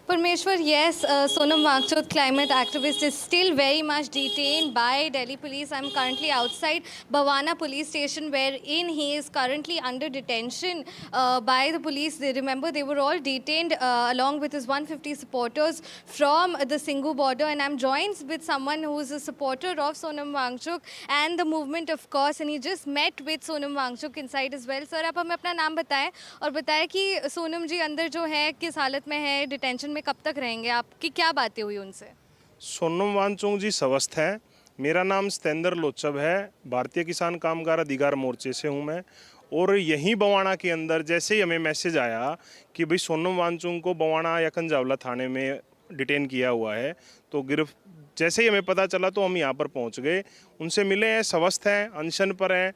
Parmeshwar, yes, Sonam Wangchuk, climate activist, is still very much detained by Delhi police. I'm currently outside Bhawana police station, wherein he is currently under detention by the police. Remember, they were all detained along with his 150 supporters from the Singhu border. And I'm joined with someone who is a supporter of Sonam Wangchuk and the movement, of course. And he just met with Sonam Wangchuk inside as well. Sir, आप हमें अपना नाम बताएं और बताएं कि सोनम जी अंदर जो है किस हालत में है, डिटेंशन में कब तक रहेंगे, आपकी क्या बातें हुई उनसे?
सोनम वांगचुक जी स्वस्थ हैं। मेरा नाम सतेंद्र लोचब है, भारतीय किसान कामगार अधिकार मोर्चे से हूं मैं। और यहीं बवाना के अंदर जैसे ही हमें मैसेज आया कि भाई सोनम वांगचुक को बवाना या कंजावला थाने में डिटेन किया हुआ है, तो जैसे ही हमें पता चला तो हम यहाँ पर पहुँच गए, उनसे मिले हैं, स्वस्थ हैं, अनशन पर हैं,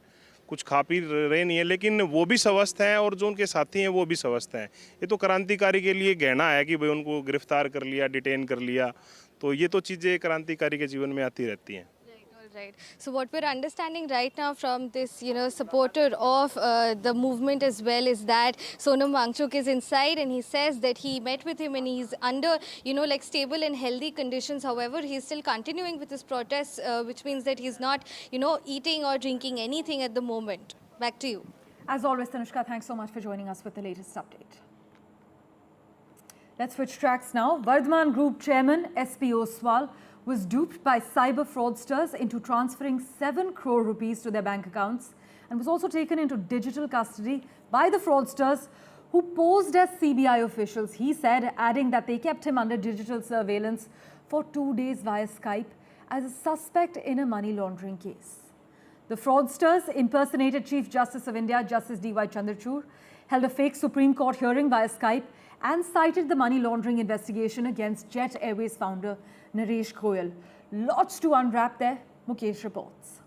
कुछ खा पी रहे नहीं है, लेकिन वो भी स्वस्थ हैं और जो उनके साथी हैं वो भी स्वस्थ हैं। ये तो क्रांतिकारी के लिए गहना है कि भाई उनको गिरफ्तार कर लिया, डिटेन कर लिया, तो ये तो चीज़ें क्रांतिकारी के जीवन में आती रहती हैं।
Right. So what we're understanding right now from this, supporter of the movement as well is that Sonam Wangchuk is inside, and he says that he met with him and he's under, like stable and healthy conditions. However, he's still continuing with his protests, which means that he's not, eating or drinking anything at the moment. Back to you.
As always, Tanushka, thanks so much for joining us with the latest update. Let's switch tracks now. Vardhman Group Chairman SP Oswal was duped by cyber fraudsters into transferring 7 crore rupees to their bank accounts and was also taken into digital custody by the fraudsters who posed as CBI officials, he said, adding that they kept him under digital surveillance for 2 days via Skype as a suspect in a money laundering case. The fraudsters impersonated Chief Justice of India, Justice D.Y. Chandrachud, held a fake Supreme Court hearing via Skype and cited the money laundering investigation against Jet Airways founder Naresh Goyal. Lots to unwrap there. Mukesh reports.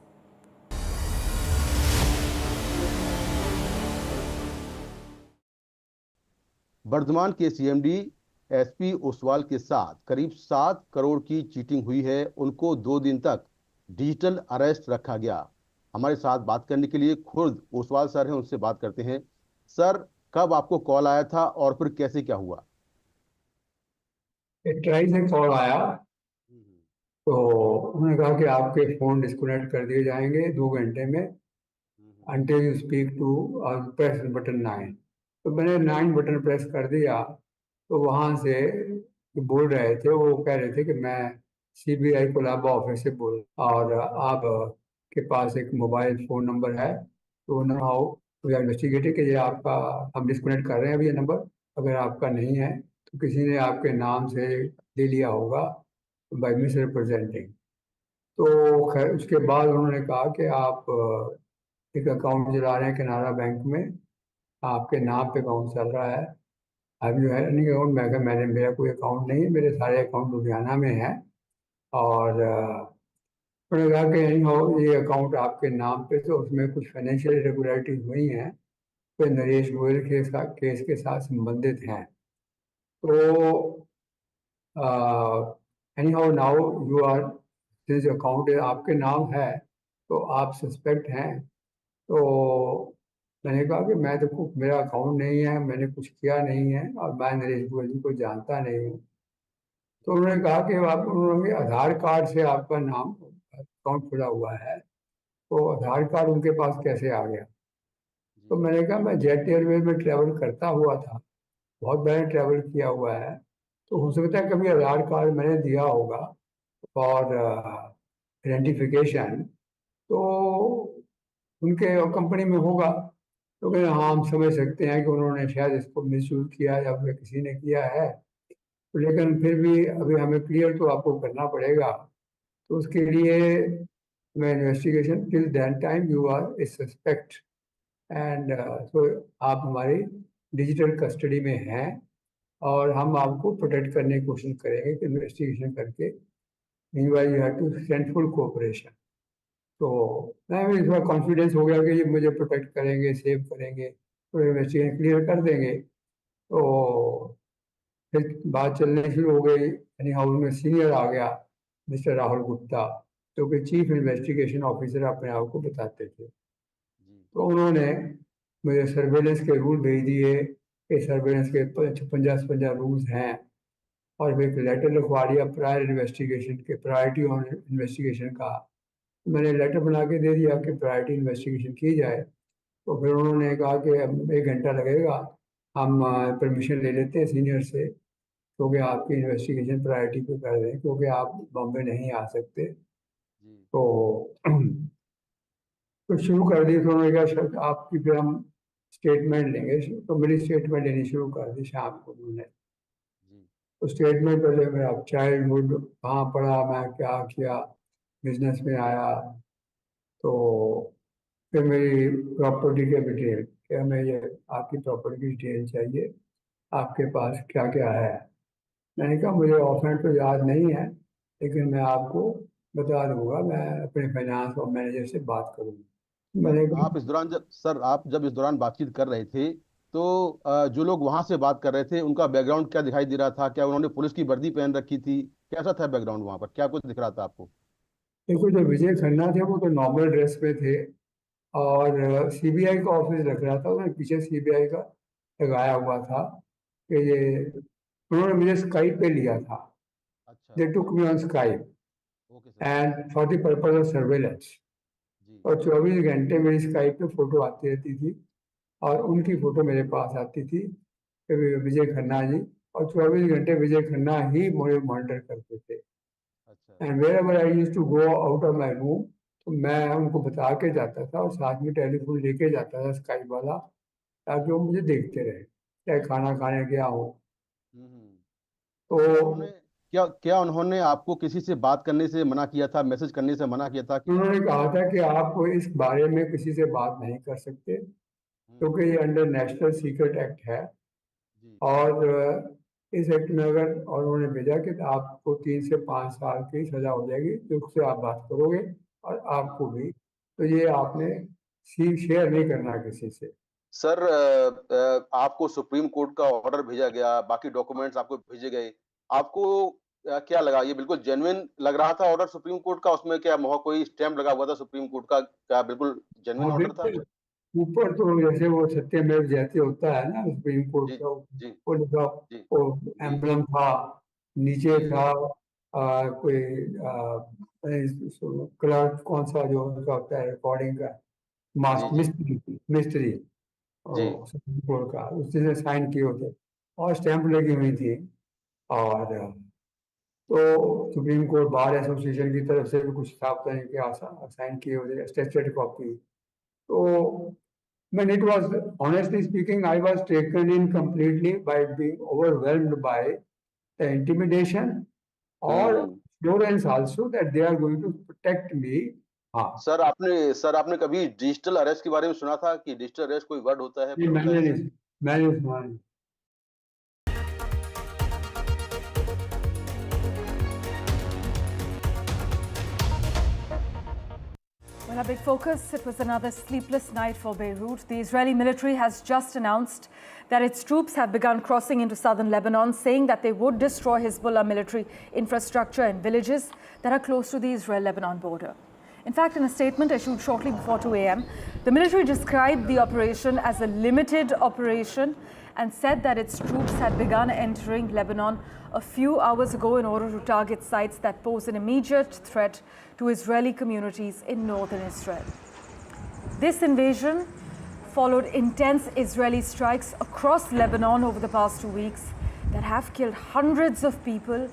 Varthaman के CMD SP Oswal के साथ करीब 7 करोड़ की cheating हुई है। उनको 2 दिन तक डिजिटल अरेस्ट रखा गया। हमारे साथ बात करने के लिए खुद ओसवाल सर हैं, उनसे बात करते हैं। सर, कब आपको कॉल आया था और फिर कैसे क्या हुआ?
ट्राई से कॉल आया तो उन्होंने कहा कि आपके फ़ोन डिस्कनेक्ट कर दिए जाएंगे 2 घंटे में, until you speak to press button 9। तो मैंने 9 बटन प्रेस कर दिया तो वहाँ से बोल रहे थे, वो कह रहे थे कि मैं सीबीआई कोलंबो ऑफिस से बोल और आप के पास एक मोबाइल फ़ोन नंबर है, तो नाउ वी आर इन्वेस्टिगेटिंग कि ये आपका हम डिस्कनेक्ट कर रहे हैं अभी ये नंबर, अगर आपका नहीं है तो किसी ने आपके नाम से ले लिया होगा बाय मिस रिप्रेजेंटिंग। तो खैर उसके बाद उन्होंने कहा कि आप एक अकाउंट चला रहे हैं कनारा बैंक में, आपके नाम पे अकाउंट चल रहा है। अब जो है नहीं अकाउंट, मैं मैंने मेरा कोई अकाउंट नहीं है, मेरे सारे अकाउंट लुधियाना में है। और उन्होंने कहा कि नहीं हो ये अकाउंट आपके नाम पे, तो उसमें कुछ फाइनेंशियल इरेगुलरिटीज हुई हैं, तो नरेश गोयल के साथ केस के साथ संबंधित हैं। तो anyhow now you are, this account आपके नाम है तो आप सस्पेक्ट हैं। तो मैंने कहा कि मैं तो मेरा अकाउंट नहीं है, मैंने कुछ किया नहीं है और मैं नरेश गोयल जी को जानता नहीं हूँ। तो उन्होंने कहा कि आप, उन्होंने आधार कार्ड से आपका नाम अकाउंट खुला हुआ है, तो आधार कार्ड उनके पास कैसे आ गया? तो मैंने कहा मैं जेट एयरवेज में ट्रैवल करता हुआ था, बहुत बार ट्रैवल किया हुआ है, तो हो सकता है कभी आधार कार्ड मैंने दिया होगा और आइडेंटिफिकेशन, तो उनके कंपनी में होगा। तो कहते हाँ हम समझ सकते हैं कि उन्होंने शायद इसको मिसयूज किया या फिर किसी ने किया है, तो लेकिन फिर भी अभी हमें क्लियर तो आपको करना पड़ेगा। तो उसके लिए मैं investigation, till that time you are a suspect and तो आप हमारी डिजिटल कस्टडी में हैं और हम आपको प्रोटेक्ट करने की कोशिश करेंगे कि इन्वेस्टिगेशन करके, meanwhile you have to send full cooperation. तो मैं भी थोड़ा कॉन्फिडेंस हो गया कि ये मुझे प्रोटेक्ट करेंगे, सेव करेंगे, तो इन्वेस्टिगेशन क्लियर कर देंगे। तो फिर बात चलने शुरू हो गई, यानी हाउस में सीनियर आ गया मिस्टर राहुल गुप्ता, जो कि चीफ इन्वेस्टिगेशन ऑफिसर अपने आप को बताते थे। तो उन्होंने मुझे सर्वेलेंस के रूल भेज दिए कि सर्वेलेंस के 56 रूल्स हैं, और फिर एक लेटर लिखवा दिया प्रायर इन्वेस्टिगेशन के, प्रायोरिटी ऑन इन्वेस्टिगेशन का। मैंने लेटर बना के दे दिया कि प्रायोरिटी इन्वेस्टिगेशन की जाए। तो फिर उन्होंने कहा कि अब 1 घंटा लगेगा, हम परमिशन ले लेते हैं सीनियर से, क्योंकि आपकी इन्वेस्टिगेशन प्रायोरिटी पे कर दें, क्योंकि आप बॉम्बे नहीं आ सकते। तो शुरू कर दी। तो उन्होंने कहा सर आपकी फिर हम स्टेटमेंट लेंगे, तो मेरी स्टेटमेंट लेनी शुरू कर दी शाम को उन्होंने। तो स्टेटमेंट पहले मेरा चाइल्डहुड कहाँ पढ़ा, मैं क्या किया, बिजनेस में आया, तो फिर मेरी प्रॉपर्टी के डिटेल, क्या हमें ये आपकी प्रॉपर्टी की डिटेल चाहिए, आपके पास क्या क्या है। मैंने कहा मुझे ऑफहैंड तो याद नहीं है, लेकिन मैं आपको बता दूंगा, मैं अपने फाइनेंस और मैनेजर से बात करूंगा। मैंने कहा
आप इस दौरान जब सर आप जब इस दौरान बातचीत कर रहे थे, तो जो लोग वहां से बात कर रहे थे उनका बैकग्राउंड क्या दिखाई दे रहा था? क्या उन्होंने पुलिस की वर्दी पहन रखी थी? कैसा था बैकग्राउंड वहां पर, क्या कुछ दिख रहा था आपको?
देखो जो विजय खन्ना थे वो तो नॉर्मल ड्रेस में थे, और सीबीआई का ऑफिस लग रहा था, उन्होंने पीछे सीबीआई का लगाया हुआ था कि ये, उन्होंने मुझे स्काइप पे लिया था। They took me on Skype and for the purpose of surveillance, और 24 घंटे मेरी स्काइप पे फोटो आती रहती थी, और उनकी फोटो मेरे पास आती थी कि विजय खन्ना जी, और 24 घंटे विजय खन्ना ही मुझे मॉनिटर करते थे। And wherever I used to go out of my room, तो मैं उनको बता के जाता था, और साथ में टेलीफोन लेके जाता था स्काइप वाला, ताकि वो मुझे देखते रहे, चाहे खाना खाने गया हो। तो
क्या क्या उन्होंने आपको किसी से बात करने से मना किया था, मैसेज करने से मना किया था कि
उन्होंने कहा था कि आप इस बारे में किसी से बात नहीं कर सकते, क्योंकि ये अंडर नेशनल सीक्रेट एक्ट है, और इस एक्ट में अगर, और उन्होंने भेजा कि आपको 3 से 5 साल की सजा हो जाएगी तो उससे आप बात करोगे, और आपको भी, तो ये आपने शेयर नहीं करना किसी से।
सर आपको सुप्रीम कोर्ट का ऑर्डर भेजा गया, बाकी डॉक्यूमेंट्स आपको भेजे गए, आपको क्या लगा? ये बिल्कुल जेन्युइन लग रहा था ऑर्डर सुप्रीम कोर्ट का? उसमें क्या कोई स्टैम्प लगा हुआ था सुप्रीम कोर्ट का? क्या बिल्कुल जेन्युइन
हाँ
ऑर्डर था?
बिल्कुल, ऊपर तो जैसे वो सत्यमेव जयते होता है ना सुप्रीम कोर्ट का, वो लिखा, वो एम्बलम था, नीचे था कोई क्लर्क, कौन सा जो उनका होता है रिकॉर्डिंग का, मिस्त्री, मिस्त्री सुप्रीम कोर्ट का, उसने साइन किए होते और स्टैंप लगी हुई थी। और तो सुप्रीम कोर्ट बार एसोसिएशन की तरफ से भी कुछ था, पता नहीं क्या साइन किए होते, स्टेचुटरी कॉपी। तो when it was, honestly speaking, I was taken in completely by being overwhelmed by the intimidation or assurance also that they are going to protect me हाँ
सर आपने कभी डिजिटल अरेस्ट के बारे में सुना था कि डिजिटल अरेस्ट कोई वर्ड होता है?
नहीं, मैंने सुना नहीं।
Well, a big focus, it was another sleepless night for Beirut. The Israeli military has just announced that its troops have begun crossing into southern Lebanon, saying that they would destroy Hezbollah military infrastructure in villages that are close to the Israel-Lebanon border. In fact, in a statement issued shortly before 2 a.m., the military described the operation as a limited operation and said that its troops had begun entering Lebanon a few hours ago in order to target sites that pose an immediate threat to Israeli communities in northern Israel. This invasion followed intense Israeli strikes across Lebanon over the past 2 weeks that have killed hundreds of people,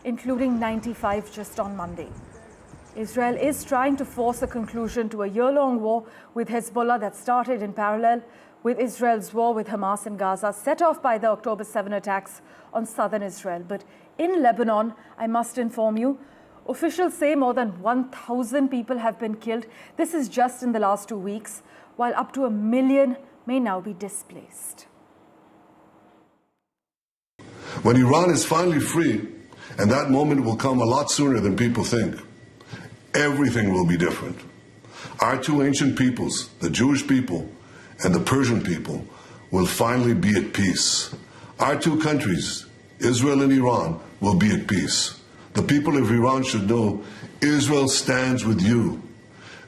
including 95 just on Monday. Israel is trying to force a conclusion to a year-long war with Hezbollah that started in parallel with Israel's war with Hamas in Gaza, set off by the October 7 attacks on southern Israel. But in Lebanon, I must inform you, officials say more than 1,000 people have been killed. This is just in the last 2 weeks, while up to 1 million may now be displaced.
When Iran is finally free, and that moment will come a lot sooner than people think, everything will be different. Our two ancient peoples, the Jewish people and the Persian people, will finally be at peace. Our two countries, Israel and Iran, will be at peace. The people of Iran should know Israel stands with you.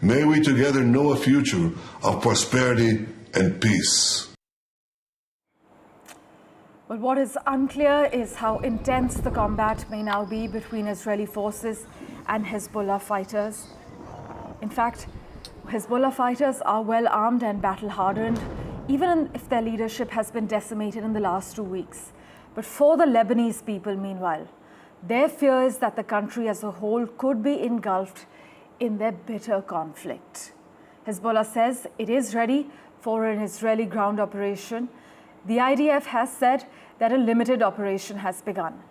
May we together know a future of prosperity and peace.
But what is unclear is how intense the combat may now be between Israeli forces and Hezbollah fighters. In fact, Hezbollah fighters are well armed and battle hardened, even if their leadership has been decimated in the last 2 weeks. But for the Lebanese people, meanwhile, their fear is that the country as a whole could be engulfed in their bitter conflict. Hezbollah says it is ready for an Israeli ground operation. The IDF has said that a limited operation has begun.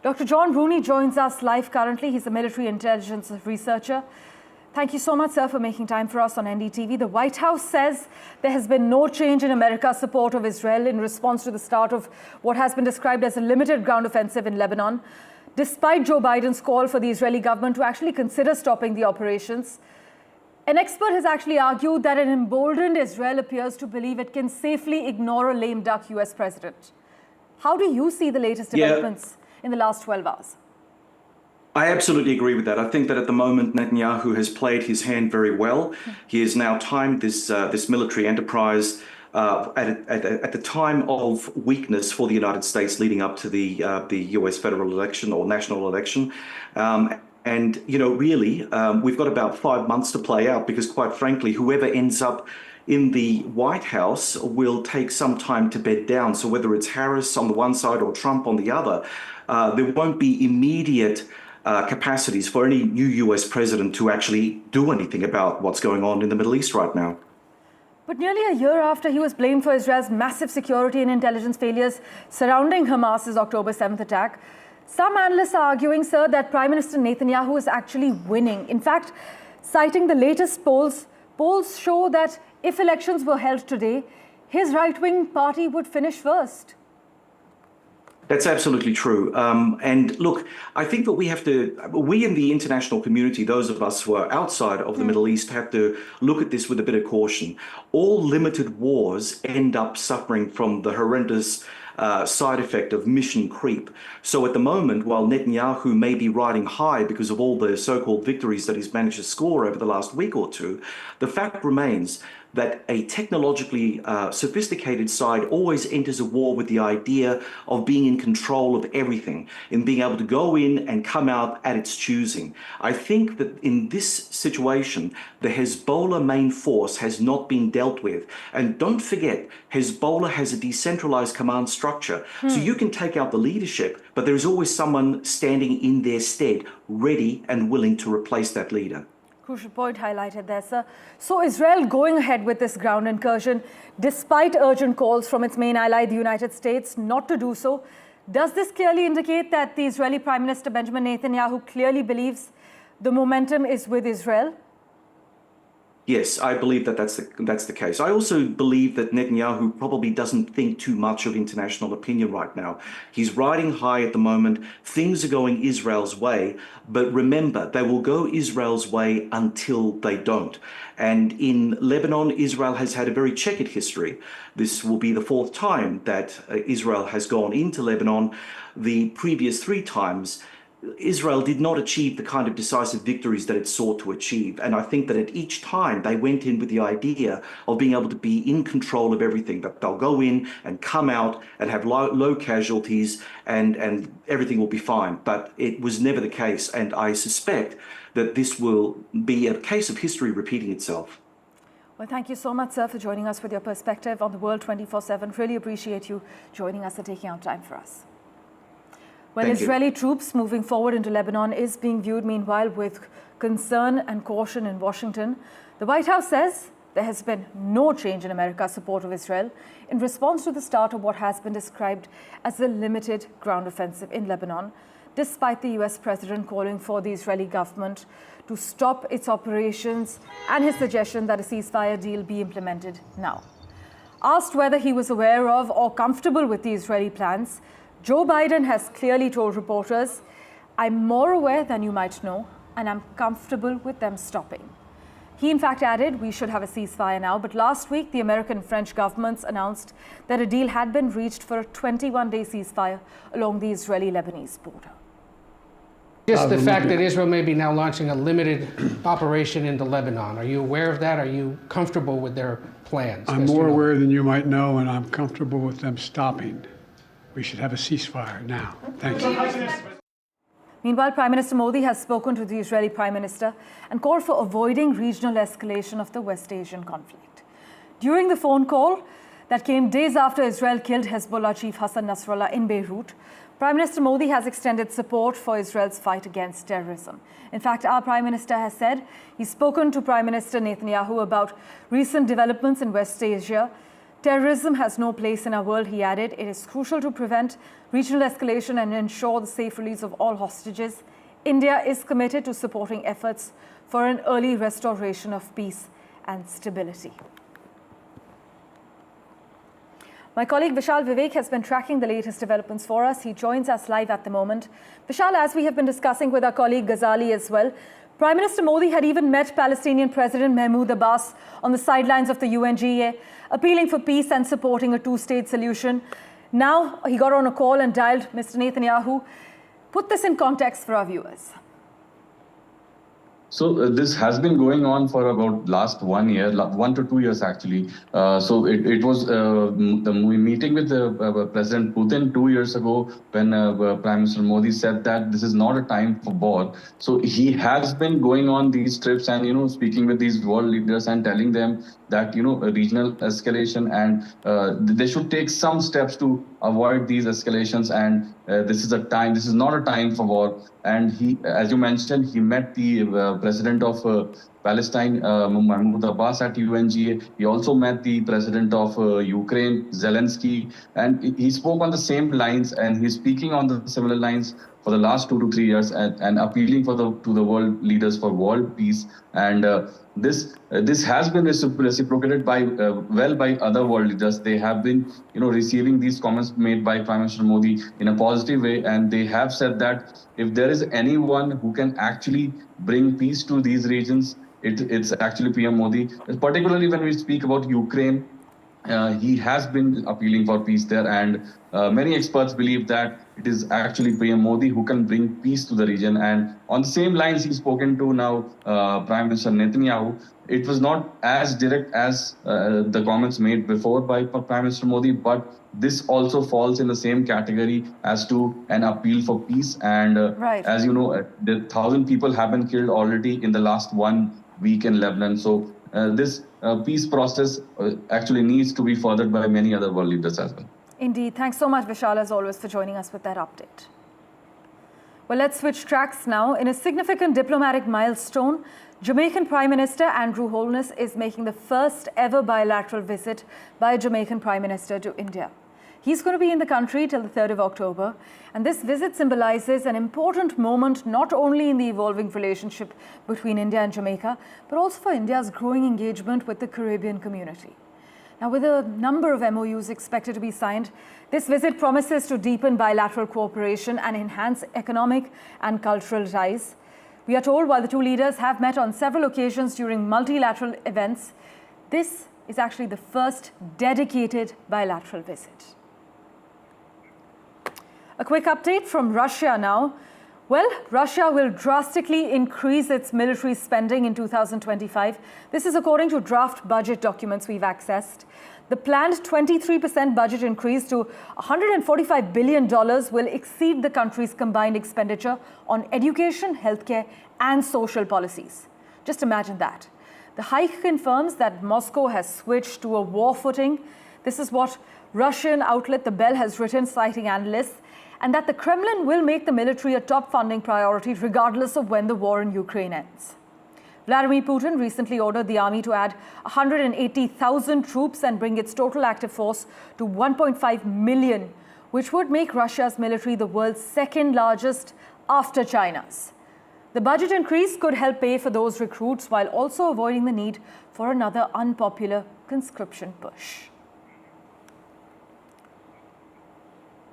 Dr. John Rooney joins us live currently. He's a military intelligence researcher. Thank you so much, sir, for making time for us on NDTV. The White House says there has been no change in America's support of Israel in response to the start of what has been described as a limited ground offensive in Lebanon, despite Joe Biden's call for the Israeli government to actually consider stopping the operations. An expert has actually argued that an emboldened Israel appears to believe it can safely ignore a lame duck US president. How do you see the latest developments in the last 12 hours?
I absolutely agree with that. I think that at the moment Netanyahu has played his hand very well. He has now timed this military enterprise at the time of weakness for the United States leading up to the US federal election or national election. And, you know, really, we've got about 5 months to play out because, quite frankly, whoever ends up in the White House will take some time to bed down. So whether it's Harris on the one side or Trump on the other, there won't be immediate capacities for any new US president to actually do anything about what's going on in the Middle East right now.
But nearly a year after he was blamed for Israel's massive security and intelligence failures surrounding Hamas's October 7th attack, some analysts are arguing, sir, that Prime Minister Netanyahu is actually winning. In fact, citing the latest polls show that if elections were held today, his right-wing party would finish first.
That's absolutely true. And look, I think that we in the international community, those of us who are outside of the Middle East, have to look at this with a bit of caution. All limited wars end up suffering from the horrendous side effect of mission creep. So at the moment, while Netanyahu may be riding high because of all the so-called victories that he's managed to score over the last week or two, the fact remains that a technologically sophisticated side always enters a war with the idea of being in control of everything, in being able to go in and come out at its choosing. I think that in this situation, the Hezbollah main force has not been dealt with. And don't forget, Hezbollah has a decentralized command structure. So you can take out the leadership, but there is always someone standing in their stead, ready and willing to replace that leader.
Crucial point highlighted there, sir. So Israel going ahead with this ground incursion, despite urgent calls from its main ally, the United States, not to do so. Does this clearly indicate that the Israeli Prime Minister Benjamin Netanyahu clearly believes the momentum is with Israel?
Yes, I believe that that's the case. I also believe that Netanyahu probably doesn't think too much of international opinion right now. He's riding high at the moment. Things are going Israel's way, but remember, they will go Israel's way until they don't. And in Lebanon, Israel has had a very checkered history. This will be the fourth time that Israel has gone into Lebanon. The previous three times, Israel did not achieve the kind of decisive victories that it sought to achieve. And I think that at each time they went in with the idea of being able to be in control of everything, that they'll go in and come out and have low casualties and everything will be fine. But it was never the case. And I suspect that this will be a case of history repeating itself.
Well, thank you so much, sir, for joining us with your perspective on the world 24/7. Really appreciate you joining us and taking out time for us. Well, Israeli troops moving forward into Lebanon is being viewed, meanwhile, with concern and caution in Washington. The White House says there has been no change in America's support of Israel in response to the start of what has been described as a limited ground offensive in Lebanon, despite the US president calling for the Israeli government to stop its operations and his suggestion that a ceasefire deal be implemented now. Asked whether he was aware of or comfortable with the Israeli plans, Joe Biden has clearly told reporters, "I'm more aware than you might know, and I'm comfortable with them stopping." He in fact added, "We should have a ceasefire now," but last week the American and French governments announced that a deal had been reached for a 21-day ceasefire along the Israeli-Lebanese border.
Just the fact that Israel may be now launching a limited operation into Lebanon, are you aware of that? Are you comfortable with their plans?
I'm more aware than you might know, and I'm comfortable with them stopping. We should have a ceasefire now. Thank you.
Meanwhile, Prime Minister Modi has spoken to the Israeli Prime Minister and called for avoiding regional escalation of the West Asian conflict. During the phone call that came days after Israel killed Hezbollah chief Hassan Nasrallah in Beirut, Prime Minister Modi has extended support for Israel's fight against terrorism. In fact, our Prime Minister has said he's spoken to Prime Minister Netanyahu about recent developments in West Asia. Terrorism has no place in our world, he added. It is crucial to prevent regional escalation and ensure the safe release of all hostages. India is committed to supporting efforts for an early restoration of peace and stability. My colleague Vishal Vivek has been tracking the latest developments for us. He joins us live at the moment. Vishal, as we have been discussing with our colleague Ghazali as well, Prime Minister Modi had even met Palestinian President Mahmoud Abbas on the sidelines of the UNGA, appealing for peace and supporting a two-state solution. Now he got on a call and dialed Mr. Netanyahu. Put this in context for our viewers.
So this has been going on for about last 1 year, 1 to 2 years actually. So it was the meeting with President Putin 2 years ago when Prime Minister Modi said that this is not a time for war. So he has been going on these trips and, speaking with these world leaders and telling them that, regional escalation and they should take some steps to avoid these escalations, and this is not a time for war. And he, as you mentioned, he met the president of Palestine, Mahmoud Abbas, at UNGA. He also met the president of Ukraine, Zelensky, and he spoke on the same lines, and he's speaking on the similar lines for the last 2 to 3 years, and appealing to the world leaders for world peace. And this has been reciprocated by other world leaders. They have been receiving these comments made by Prime Minister Modi in a positive way, and they have said that if there is anyone who can actually bring peace to these regions, it's actually PM Modi. Particularly when we speak about Ukraine, he has been appealing for peace there, and many experts believe that it is actually PM Modi who can bring peace to the region. And on the same lines he's spoken to now Prime Minister Netanyahu. It was not as direct as the comments made before by Prime Minister Modi, but this also falls in the same category as to an appeal for peace. And as you know, 1,000 people have been killed already in the last 1 week in Lebanon. So this peace process actually needs to be furthered by many other world leaders as well.
Indeed. Thanks so much, Vishal, as always, for joining us with that update. Well, let's switch tracks now. In a significant diplomatic milestone, Jamaican Prime Minister Andrew Holness is making the first ever bilateral visit by a Jamaican Prime Minister to India. He's going to be in the country till the 3rd of October, and this visit symbolizes an important moment not only in the evolving relationship between India and Jamaica, but also for India's growing engagement with the Caribbean community. Now, with a number of MOUs expected to be signed, this visit promises to deepen bilateral cooperation and enhance economic and cultural ties. We are told while the two leaders have met on several occasions during multilateral events, this is actually the first dedicated bilateral visit. A quick update from Russia now. Well, Russia will drastically increase its military spending in 2025. This is according to draft budget documents we've accessed. The planned 23% budget increase to $145 billion will exceed the country's combined expenditure on education, healthcare, and social policies. Just imagine that. The hike confirms that Moscow has switched to a war footing. This is what Russian outlet The Bell has written, citing analysts, and that the Kremlin will make the military a top funding priority regardless of when the war in Ukraine ends. Vladimir Putin recently ordered the army to add 180,000 troops and bring its total active force to 1.5 million, which would make Russia's military the world's second largest after China's. The budget increase could help pay for those recruits while also avoiding the need for another unpopular conscription push.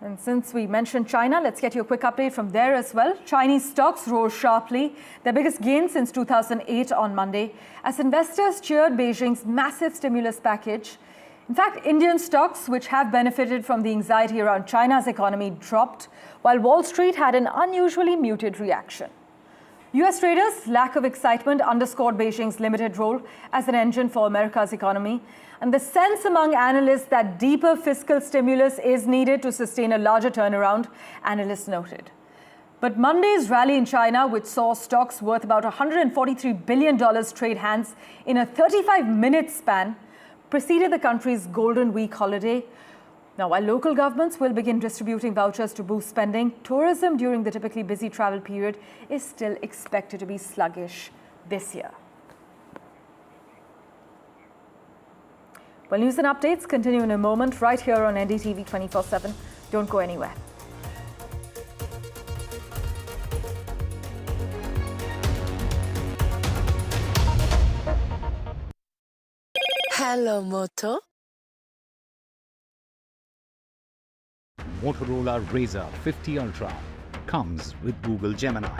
And since we mentioned China, let's get you a quick update from there as well. Chinese stocks rose sharply, their biggest gain since 2008 on Monday, as investors cheered Beijing's massive stimulus package. In fact, Indian stocks, which have benefited from the anxiety around China's economy, dropped, while Wall Street had an unusually muted reaction. US traders' lack of excitement underscored Beijing's limited role as an engine for America's economy, and the sense among analysts that deeper fiscal stimulus is needed to sustain a larger turnaround, analysts noted. But Monday's rally in China, which saw stocks worth about $143 billion trade hands in a 35-minute span, preceded the country's Golden Week holiday. Now, while local governments will begin distributing vouchers to boost spending, tourism during the typically busy travel period is still expected to be sluggish this year. Well, news and updates continue in a moment right here on NDTV 24/7. Don't go anywhere.
Hello, Moto.
Motorola Razr 50 Ultra comes with Google Gemini.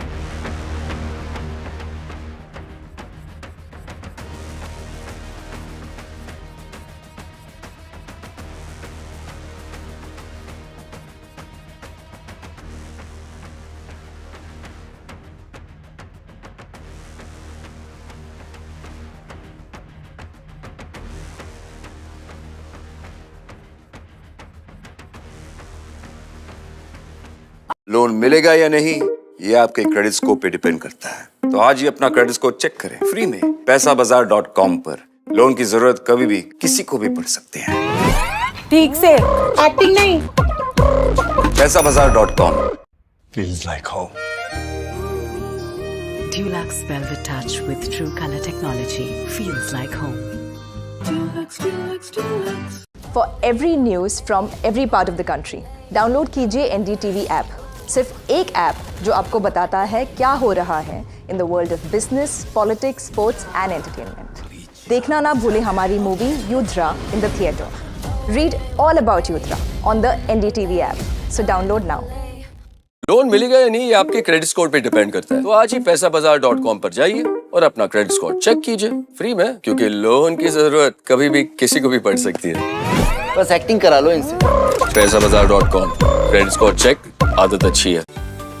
Loan मिलेगा या नहीं ये आपके credit score पे depend करता है। तो आज ही अपना क्रेडिट स्कोर चेक करें फ्री में पैसाबाजार.com पर। लोन की जरूरत कभी भी किसी को भी पड़ सकती है।
ठीक से एक्टिंग नहीं।
पैसाबाजार.com feels like home.
Dulux Velvet Touch with True Color Technology feels like home.
For every news from every part of the country, download कीजिए NDTV ऐप। सिर्फ एक ऐप जो आपको बताता है क्या हो रहा है in the world of business, politics, sports and entertainment. देखना ना भूलें हमारी movie Yudhra in the theatre. Read all about Yudhra on the NDTV app. So download now.
Loan मिलेगा या नहीं ये आपके क्रेडिट स्कोर पे डिपेंड करता है। तो आज ही पैसाबाजार.com पर जाइए और अपना क्रेडिट स्कोर चेक कीजिए फ्री में, क्योंकि लोन की जरूरत कभी भी किसी को भी पड़ सकती है।
बस एक्टिंग करा लो इनसे।
पैसाबाजार.com क्रेडिट स्कोर चेक, आदत अच्छी है।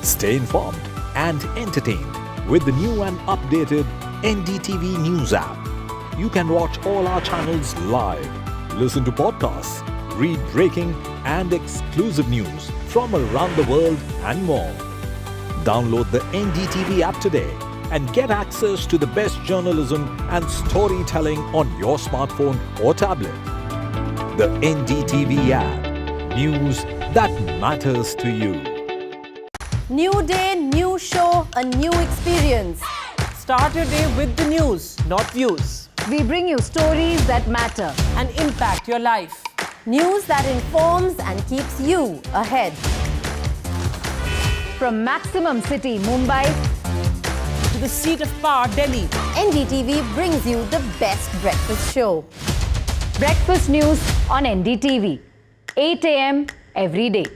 Stay informed and entertained with the new and updated NDTV News app. You can watch all our channels live, listen to podcasts, read breaking and exclusive news from around the world and more. Download the NDTV app today and get access to the best journalism and storytelling on your smartphone or tablet. The NDTV app. News that matters to you.
New day, new show, a new experience.
Start your day with the news, not views.
We bring you stories that matter
and impact your life.
News that informs and keeps you ahead.
From Maximum City, Mumbai,
To the seat of power, Delhi.
NDTV brings you the best breakfast show.
breakfast news on NDTV, 8 a.m. every day.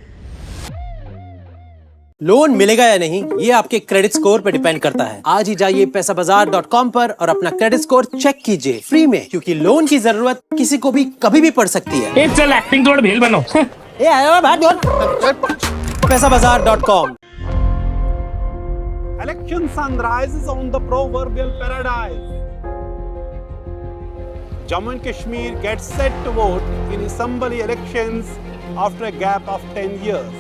Loan मिलेगा या नहीं ये आपके credit score पे depend करता है। आज ही जाइए पैसाबाजार.com पर और अपना क्रेडिट स्कोर चेक कीजिए फ्री में, क्योंकि लोन की जरूरत किसी को भी कभी भी पड़ सकती है।
चल एक्टिंग थोड़ा भेल बनो।
ये आया बात पैसाबाजार.com।
Election sunrise is on the proverbial paradise. Jammu and Kashmir gets set to vote in assembly elections after a gap of 10 years.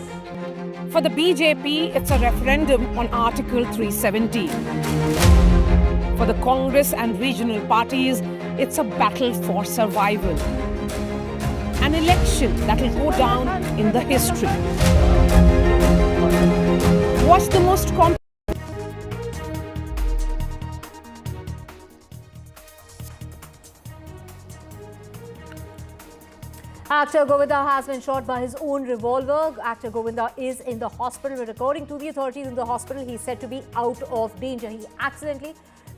For the BJP, it's a referendum on Article 370. For the Congress and regional parties, it's a battle for survival. An election that will go down in the history. What's the most
Actor Govinda has been shot by his own revolver. Actor Govinda is in the hospital, but according to the authorities in the hospital, he's said to be out of danger. He accidentally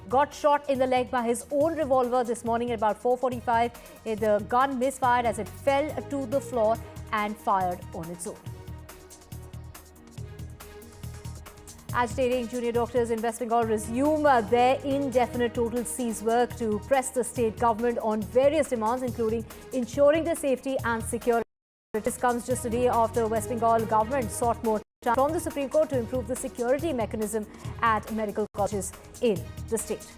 got shot in the leg by his own revolver this morning at about 4:45. The gun misfired as it fell to the floor and fired on its own. Agitating junior doctors in West Bengal resume their indefinite total cease work to press the state government on various demands, including ensuring their safety and security. This comes just a day after West Bengal government sought more time from the Supreme Court to improve the security mechanism at medical colleges in the state.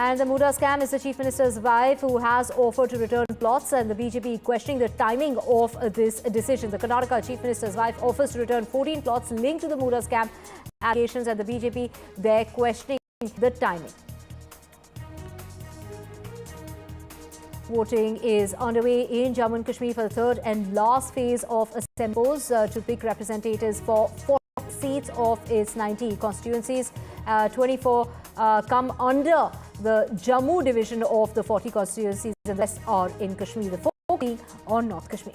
And the Muda scam is the Chief Minister's wife who has offered to return plots, and the BJP questioning the timing of this decision. The Karnataka Chief Minister's wife offers to return 14 plots linked to the Muda scam allegations, and the BJP they're questioning the timing. Voting is underway in Jammu and Kashmir for the third and last phase of assemblies to pick representatives for 40 seats of its 90 constituencies. 24 come under the Jammu division of the 40 constituencies, and the rest are in Kashmir, the 4 being on North Kashmir.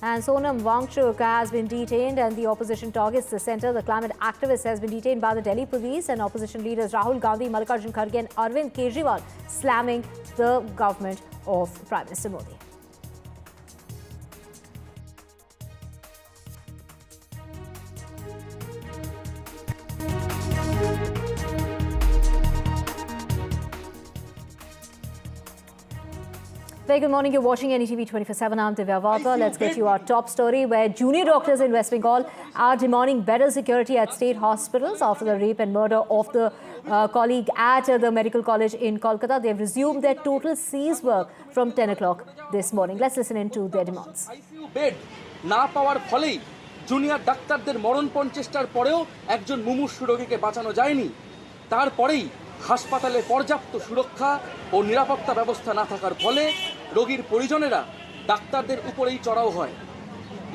And Sonam Wangchuk has been detained, and the opposition targets the centre. The climate activist has been detained by the Delhi police, and opposition leaders Rahul Gandhi, Mallikarjun Kharge and Arvind Kejriwal slamming the government of Prime Minister Modi. Very good morning. You're watching NDTV 24/7. I'm Divya Varta. Let's get you our top story, where junior doctors in West Bengal are demanding better security at state hospitals after the rape and murder of the colleague at the medical college in Kolkata. They've resumed their total cease work from 10 o'clock this morning. Let's listen in to their demands.
Bed না পাওয়ার ফলেই junior ডাক্তারদের মরণপণ চেষ্টার পরেও একজন মুমূর্ষু রোগীকে বাঁচানো যায়নি। তারপরেই হাসপাতালে পর্যাপ্ত সুরক্ষা ও নিরাপত্তা ব্যবস্থা না থাকার ফলে রোগীর পরিজনেরা ডাক্তারদের উপরেই চড়াও হয়।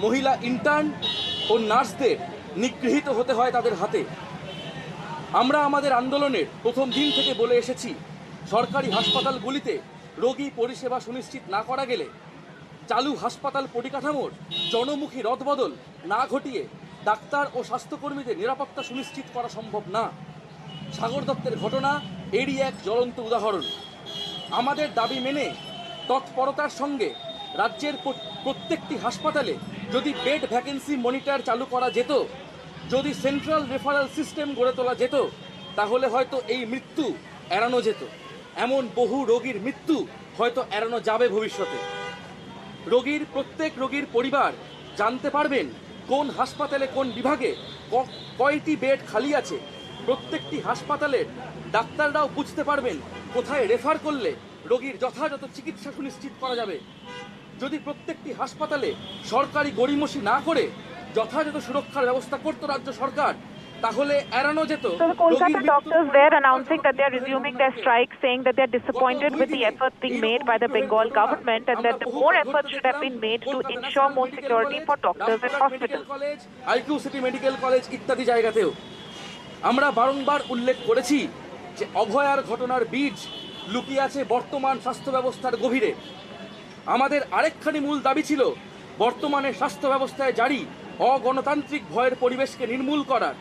মহিলা ইন্টার্ন ও নার্সদের নিগৃহীত হতে হয় তাদের হাতে। আমরা আমাদের আন্দোলনের প্রথম দিন থেকে বলে এসেছি, সরকারি হাসপাতালগুলিতে রোগী পরিষেবা সুনিশ্চিত না করা গেলে, চালু হাসপাতাল পরিকাঠামোর জনমুখী রদবদল না ঘটিয়ে ডাক্তার ও স্বাস্থ্যকর্মীদের নিরাপত্তা সুনিশ্চিত করা সম্ভব না। সাগর দত্তের ঘটনা এরই এক জ্বলন্ত উদাহরণ। আমাদের দাবি মেনে তৎপরতার সঙ্গে রাজ্যের প্রত্যেকটি হাসপাতালে যদি বেড ভ্যাকেন্সি মনিটর চালু করা যেত, যদি সেন্ট্রাল রেফারাল সিস্টেম গড়ে তোলা যেত, তাহলে হয়তো এই মৃত্যু এড়ানো যেত। এমন বহু রোগীর মৃত্যু হয়তো এড়ানো যাবে ভবিষ্যতে। প্রত্যেক রোগীর পরিবার জানতে পারবেন কোন হাসপাতালে কোন বিভাগে কয়টি বেড খালি আছে। প্রত্যেকটি হাসপাতালের ডাক্তাররাও বুঝতে পারবেন কোথায় রেফার করলে রোগীর যথাযথ চিকিৎসা সুনিশ্চিত করা যাবে। যদি প্রত্যেকটি হাসপাতালে সরকারি গড়িমসি না করে যথাযথ সুরক্ষার ব্যবস্থা করত রাজ্য সরকার, তাহলে এড়ানো যেত।
So the Kolkata doctors were announcing that they are resuming their strike, saying that they are disappointed with the efforts being made by the Bengal government, and that the more efforts should have been made to ensure more security for doctors and hospitals.
IQ city medical college ইত্যাদি জায়গাতেও আমরা বারংবার উল্লেখ করেছি, যে অভয়ার ঘটনার বীজ লুকিয়ে আছে বর্তমান স্বাস্থ্য ব্যবস্থার গভীরে। আমাদের আরেকখানি মূল দাবি ছিল বর্তমানে স্বাস্থ্য ব্যবস্থায় জারি অগণতান্ত্রিক ভয়ের পরিবেশকে নির্মূল করার,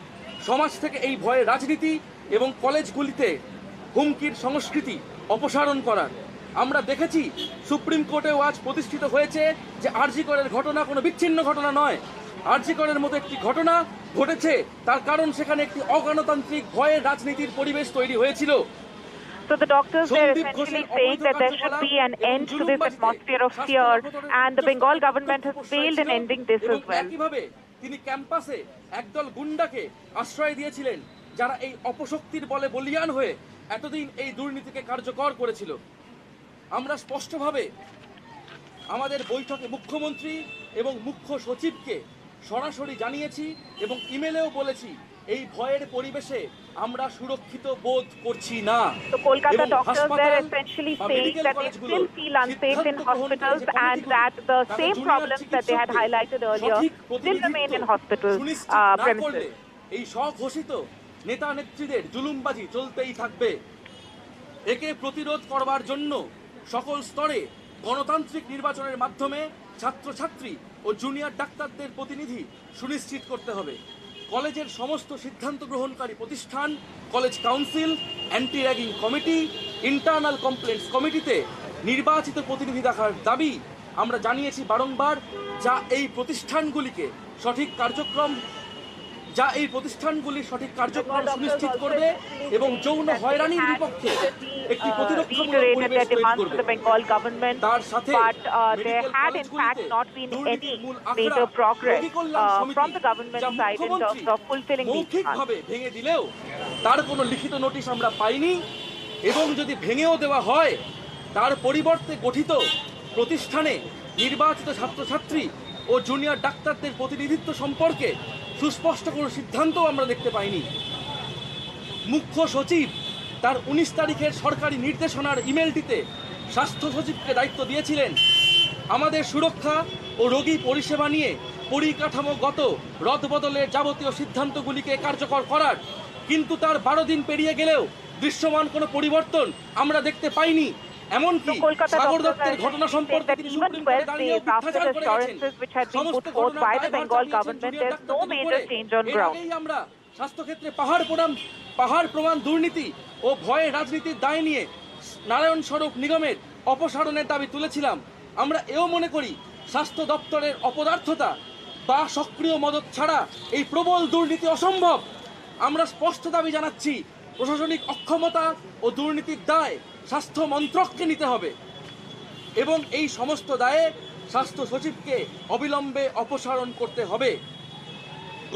সমাজ থেকে এই ভয়ের রাজনীতি এবং কলেজগুলিতে হুমকির সংস্কৃতি অপসারণ করার। আমরা দেখেছি সুপ্রিম কোর্টেও আজ প্রতিষ্ঠিত হয়েছে যে আরজি করের ঘটনা কোনো বিচ্ছিন্ন ঘটনা নয়। আরজি করের মতো একটি ঘটনা ঘটেছে, তার কারণ সেখানে একটি অগণতান্ত্রিক ভয়ের রাজনীতির পরিবেশ তৈরি হয়েছিল।
So the doctors are essentially saying that there should be an end to this atmosphere of fear, and the Bengal government has failed in ending this as well.
একইভাবে তিনি ক্যাম্পাসে একদল গুন্ডাকে আশ্রয় দিয়েছিলেন যারা এই অপশক্তির বলে বলিয়ান হয়ে এতদিন এই দুর্নীতিকে কার্যকর করেছিল। আমরা স্পষ্টভাবে আমাদের বৈঠকে মুখ্যমন্ত্রী এবং মুখ্য সচিবকে সরাসরি জানিয়েছি এবং ইমেলেও বলেছি এই ভয়ের পরিবেশে আমরা সুরক্ষিত বোধ করছি না।
So Kolkata doctors are essentially saying that they still feel unsafe in hospitals and that the same problems that they had highlighted earlier still remain in hospital premises.
এই স্বঘোষিত নেতা নেত্রীদের জুলুমবাজি চলতেই থাকবে। একে প্রতিরোধ করবার জন্য সকল স্তরে গণতান্ত্রিক নির্বাচনের মাধ্যমে ছাত্রছাত্রী ও জুনিয়র ডাক্তারদের প্রতিনিধি সুনিশ্চিত করতে হবে। কলেজের সমস্ত সিদ্ধান্ত গ্রহণকারী প্রতিষ্ঠান, college council, anti ragging committee, internal complaints কমিটিতে নির্বাচিত প্রতিনিধি রাখার দাবি আমরা জানিয়েছি বারংবার, যা এই প্রতিষ্ঠানগুলির সঠিক কার্যক্রম সুনিশ্চিত করবে এবং যৌন হয়রানির বিপক্ষে একটি প্রতিরক্ষামূলক পরিবেশ তৈরি করবে। তার সাথে
there had in fact not been any major progress from the government side in terms of fulfilling these
মৌখিকভাবে ভেঙে দিলেও তার কোনো লিখিত নোটিশ আমরা পাইনি, এবং যদি ভেঙেও দেওয়া হয় তার পরিবর্তে গঠিত প্রতিষ্ঠানে নির্বাচিত ছাত্রছাত্রী ও জুনিয়র ডাক্তারদের প্রতিনিধিত্ব সম্পর্কে সুস্পষ্ট কোনো সিদ্ধান্তও আমরা দেখতে পাইনি। মুখ্য সচিব তার 19 তারিখের সরকারি নির্দেশনার ইমেলটিতে স্বাস্থ্য সচিবকে দায়িত্ব দিয়েছিলেন আমাদের সুরক্ষা ও রোগী পরিষেবা নিয়ে পরিকাঠামোগত রদবদলের যাবতীয় সিদ্ধান্তগুলিকে কার্যকর করার, কিন্তু তার 12 দিন পেরিয়ে গেলেও দৃশ্যমান কোনো পরিবর্তন আমরা দেখতে পাইনি। এমনকি সাগর দত্তের ঘটনা সম্পর্কে তিনি সুপ্রিম কোর্টে দাঁড়িয়েও মিথ্যাচার করে গেছেন। সমস্ত ঘটনা আমরা স্বাস্থ্যক্ষেত্রে পাহাড় প্রমাণ দুর্নীতি ও ভয়ের রাজনীতির দায় নিয়ে নারায়ণ সড়ক নিগমের অপসারণের দাবি তুলেছিলাম। আমরা এও মনে করি স্বাস্থ্য দপ্তরের অপদার্থতা বা সক্রিয় মদত ছাড়া এই প্রবল দুর্নীতি অসম্ভব। আমরা স্পষ্ট দাবি জানাচ্ছি প্রশাসনিক অক্ষমতা ও দুর্নীতির দায় স্বাস্থ্য মন্ত্রককে নিতে হবে এবং এই সমস্ত দায়ে স্বাস্থ্য সচিবকে অবিলম্বে অপসারণ করতে হবে।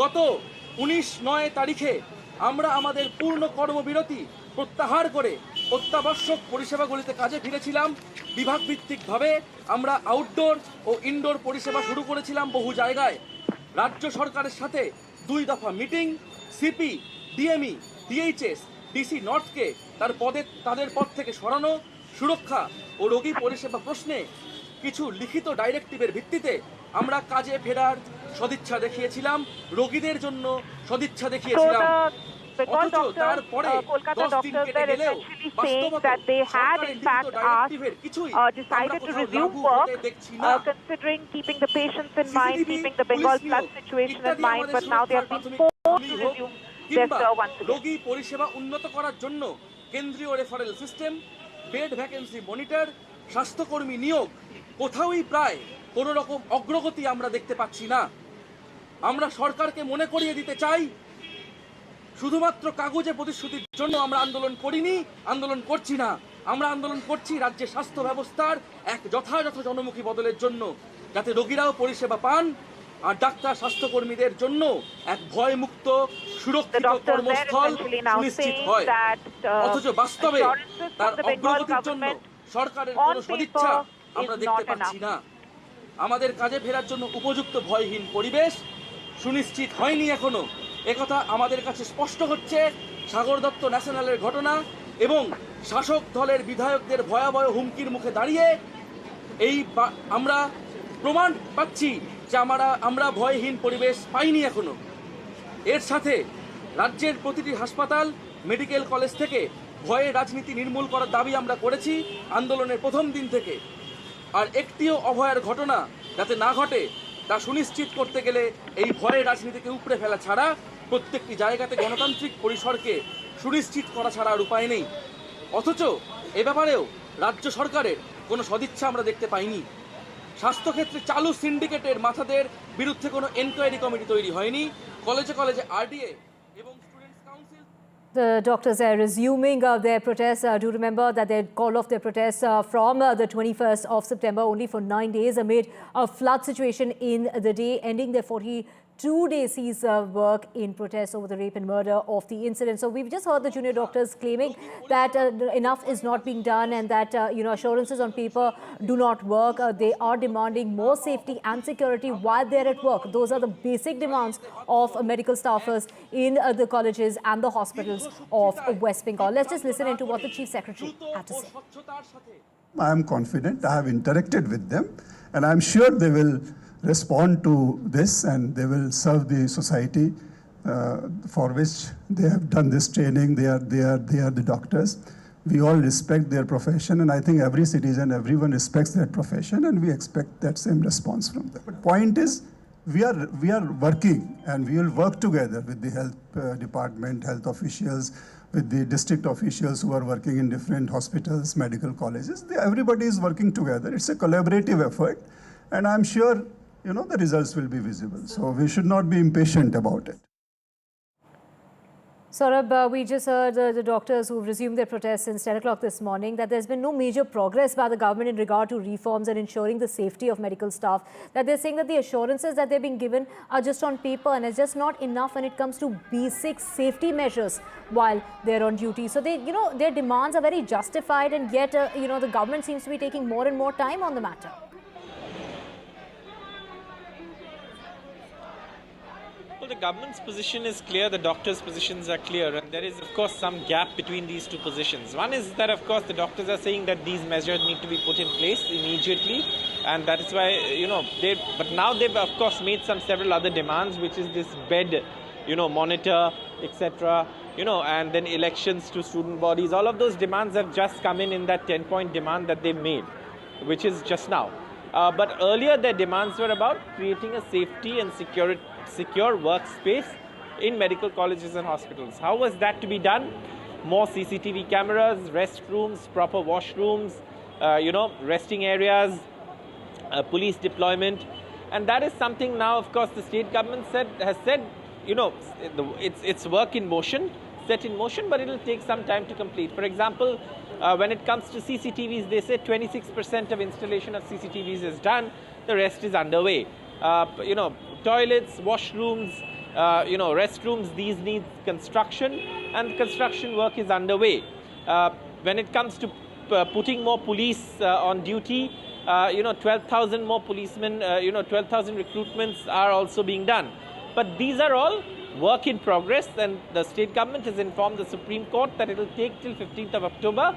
গত 19/9 তারিখে আমরা আমাদের পূর্ণ কর্মবিরতি প্রত্যাহার করে অত্যাবশ্যক পরিষেবাগুলিতে কাজে ফিরেছিলাম। বিভাগ ভিত্তিকভাবে আমরা আউটডোর ও ইনডোর পরিষেবা শুরু করেছিলাম বহু জায়গায়। রাজ্য সরকারের সাথে 2 দফা meeting, CP, DME, DHS, DC নর্থকে তাদের পদ থেকে সরানো, সুরক্ষা ও রোগী পরিষেবা প্রশ্নে কিছু লিখিত ডাইরেক্টিভের ভিত্তিতে আমরা কাজে ফেরার সদিচ্ছা দেখিয়েছিলাম, রোগীদের জন্য সদিচ্ছা দেখিয়েছিলাম।
Because Kolkata doctors were essentially saying that they had in fact decided to resume work, considering keeping the patients in mind, keeping the Bengal flood situation in mind, but now they have been forced to resume their serve once again.
রোগী পরিষেবা উন্নত করার জন্য কেন্দ্রীয় referral system, bed vacancy monitor, স্বাস্থ্যকর্মী নিয়োগ, কোথাওই প্রায় কোনো রকম অগ্রগতি আমরা দেখতে পাচ্ছি না। আমরা সরকারকে মনে করিয়ে দিতে চাই, শুধুমাত্র কাগজে প্রতিশ্রুতির জন্য আমরা আন্দোলন করিনি, আন্দোলন করছি না। আমরা আন্দোলন করছি রাজ্যের স্বাস্থ্য ব্যবস্থার এক যথাযথ জনমুখী বদলের জন্য, যাতে রোগীরাও পরিষেবা পান আর ডাক্তার স্বাস্থ্যকর্মীদের জন্য এক ভয়মুক্ত সুরক্ষিত কর্মস্থল সুনিশ্চিত হয়। অথচ বাস্তবে তার অগ্রগতির জন্য সরকারের কোনো সদিচ্ছা আমরা দেখতে পাচ্ছি না। আমাদের কাজে ফেরার জন্য উপযুক্ত ভয়হীন পরিবেশ সুনিশ্চিত হয়নি এখনো। একথা আমাদের কাছে স্পষ্ট হচ্ছে সাগর দত্ত ন্যাশনালের ঘটনা এবং শাসক দলের বিধায়কদের ভয়াবহ হুমকির মুখে দাঁড়িয়ে আমরা প্রমাণ পাচ্ছি যে আমরা ভয়হীন পরিবেশ পাইনি এখনো। এর সাথে রাজ্যের প্রতিটি হাসপাতাল, মেডিকেল কলেজ থেকে ভয়ের রাজনীতি নির্মূল করার দাবি আমরা করেছি আন্দোলনের প্রথম দিন থেকে। আর একটিও অভয়ের ঘটনা যাতে না ঘটে তা সুনিশ্চিত করতে গেলে এই ভয়ের রাজনীতিকে উপড়ে ফেলা ছাড়া, প্রত্যেকটি জায়গাতে গণতান্ত্রিক পরিসরকে সুনিশ্চিত করা ছাড়া আর উপায় নেই। অথচ এ ব্যাপারেও রাজ্য সরকারের কোনো সদিচ্ছা আমরা দেখতে পাইনি। স্বাস্থ্যক্ষেত্রে চালু সিন্ডিকেটের মাথাদের বিরুদ্ধে কোনো এনকোয়ারি কমিটি তৈরি হয়নি। কলেজে কলেজে আরডিএ এবং students council.
The doctors are resuming their protests. Do remember that they called off their protests from the 21st of September only for 9 days amid a flood situation in the day, ending their 42-day cease work in protest over the rape and murder of the incident. So we've just heard the junior doctors claiming that enough is not being done and that assurances on paper do not work. They are demanding more safety and security while they're at work. Those are the basic demands of medical staffers in the colleges and the hospitals of West Bengal. Let's just listen into what the Chief Secretary had to say.
I am confident. I have interacted with them and I'm sure they will respond to this and they will serve the society for which they have done this training. They are the doctors. We all respect their profession and I think every citizen, everyone respects their profession and we expect that same response from them. But point is, we are working and we will work together with the health department, health officials, with the district officials who are working in different hospitals, medical colleges. Everybody is working together. It's a collaborative effort and I'm sure the results will be visible. So we should not be impatient about it.
Saurabh, we just heard the doctors who've resumed their protests since 10 o'clock this morning that there's been no major progress by the government in regard to reforms and ensuring the safety of medical staff. That they're saying that the assurances that they're being given are just on paper and it's just not enough when it comes to basic safety measures while they're on duty. So their demands are very justified and yet, the government seems to be taking more and more time on the matter.
Well, the government's position is clear, the doctors' positions are clear, and there is, of course, some gap between these two positions. One is that, of course, the doctors are saying that these measures need to be put in place immediately, and that is why, but now they've, of course, made several other demands, which is this bed, monitor, etc., and then elections to student bodies. All of those demands have just come in that 10-point demand that they made, which is just now. But earlier, their demands were about creating a safety and secure workspace in medical colleges and hospitals. How was that to be done? More CCTV cameras, restrooms, proper washrooms, resting areas, police deployment. And that is something now, of course, the state government has said, it's work in motion, set in motion, but it will take some time to complete. For example, when it comes to CCTVs, they say 26% of installation of CCTVs is done, the rest is underway. Toilets, washrooms, restrooms, these need construction and construction work is underway. When it comes to putting more police on duty, 12,000 more policemen, 12,000 recruitments are also being done. But these are all work in progress and the state government has informed the Supreme Court that it will take till 15th of October.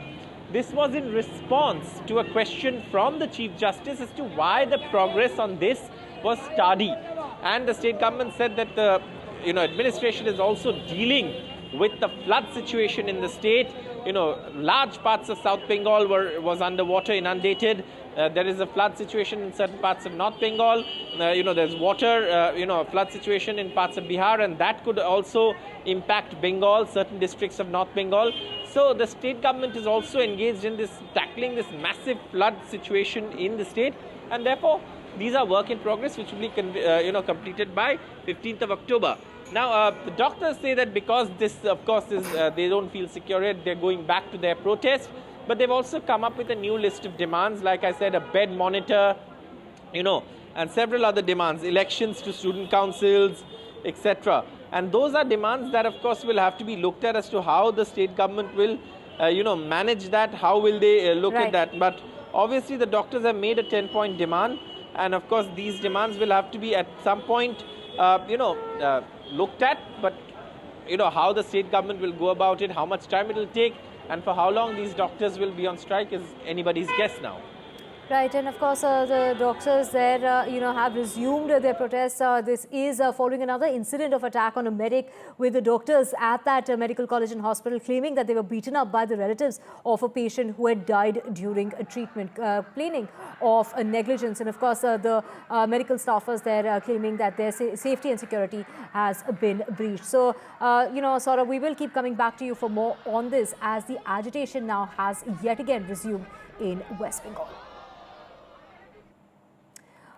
This was in response to a question from the Chief Justice as to why the progress on this was tardy. And the state government said that the administration is also dealing with the flood situation in the state. Large parts of South Bengal was underwater, inundated. There is a flood situation in certain parts of North Bengal. There's water, flood situation in parts of Bihar, and that could also impact Bengal, certain districts of North Bengal. So the state government is also engaged in tackling this massive flood situation in the state, and therefore these are work in progress which will be completed by 15th of October. Now, the doctors say that because this, of course, they don't feel secure yet, they're going back to their protest. But they've also come up with a new list of demands, like I said, a bed monitor, and several other demands, elections to student councils, etc. And those are demands that, of course, will have to be looked at as to how the state government will, manage that, how will they look at that. But obviously, the doctors have made a 10-point demand. And of course, these demands will have to be at some point, looked at. But, how the state government will go about it, how much time it will take, and for how long these doctors will be on strike is anybody's guess now.
Right, and of course, the doctors there, have resumed their protests. This is following another incident of attack on a medic, with the doctors at that medical college and hospital claiming that they were beaten up by the relatives of a patient who had died during a treatment, complaining of negligence. And of course, the medical staffers there claiming that their safety and security has been breached. So, Saurabh, we will keep coming back to you for more on this, as the agitation now has yet again resumed in West Bengal.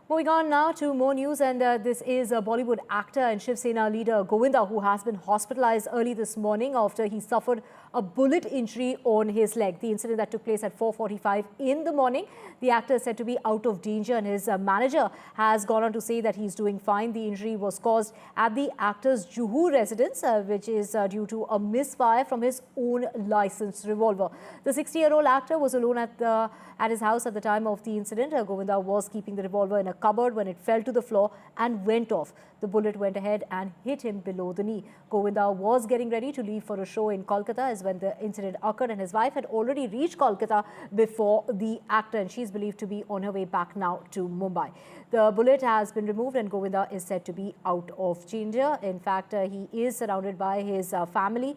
Moving on now to more news, and this is a Bollywood actor and Shiv Sena leader Govinda, who has been hospitalized early this morning after he suffered a bullet injury on his leg. The incident that took place at 4:45 in the morning. The actor is said to be out of danger, and his manager has gone on to say that he's doing fine. The injury was caused at the actor's Juhu residence, which is due to a misfire from his own licensed revolver. The 60-year-old actor was alone at his house at the time of the incident. Govinda was keeping the revolver in a cupboard when it fell to the floor and went off. The bullet went ahead and hit him below the knee. Govinda was getting ready to leave for a show in Kolkata as when the incident occurred, and his wife had already reached Kolkata before the actor, and she's believed to be on her way back now to Mumbai. The bullet has been removed and Govinda is said to be out of danger. In fact, he is surrounded by his family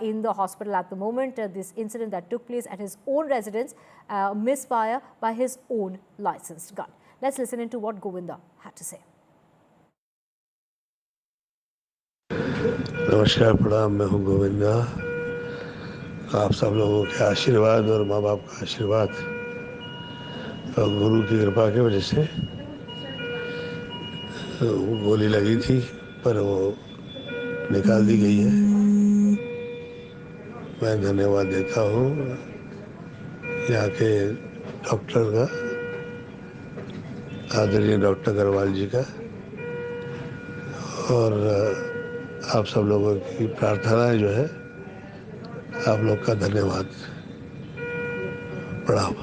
in the hospital at the moment. This incident that took place at his own residence, misfire by his own licensed gun. Let's listen into what Govinda had to say.
नमस्कार, प्रणाम। मैं हूं गोविंदा। आप सब लोगों के आशीर्वाद और माँ बाप का आशीर्वाद और गुरु की कृपा की वजह से गोली लगी थी, पर वो निकाल दी गई है। मैं धन्यवाद देता हूँ यहाँ के डॉक्टर का, आदरणीय डॉक्टर अग्रवाल जी का, और आप सब लोगों की प्रार्थनाएं जो है, आप लोग का धन्यवाद। प्रणाम।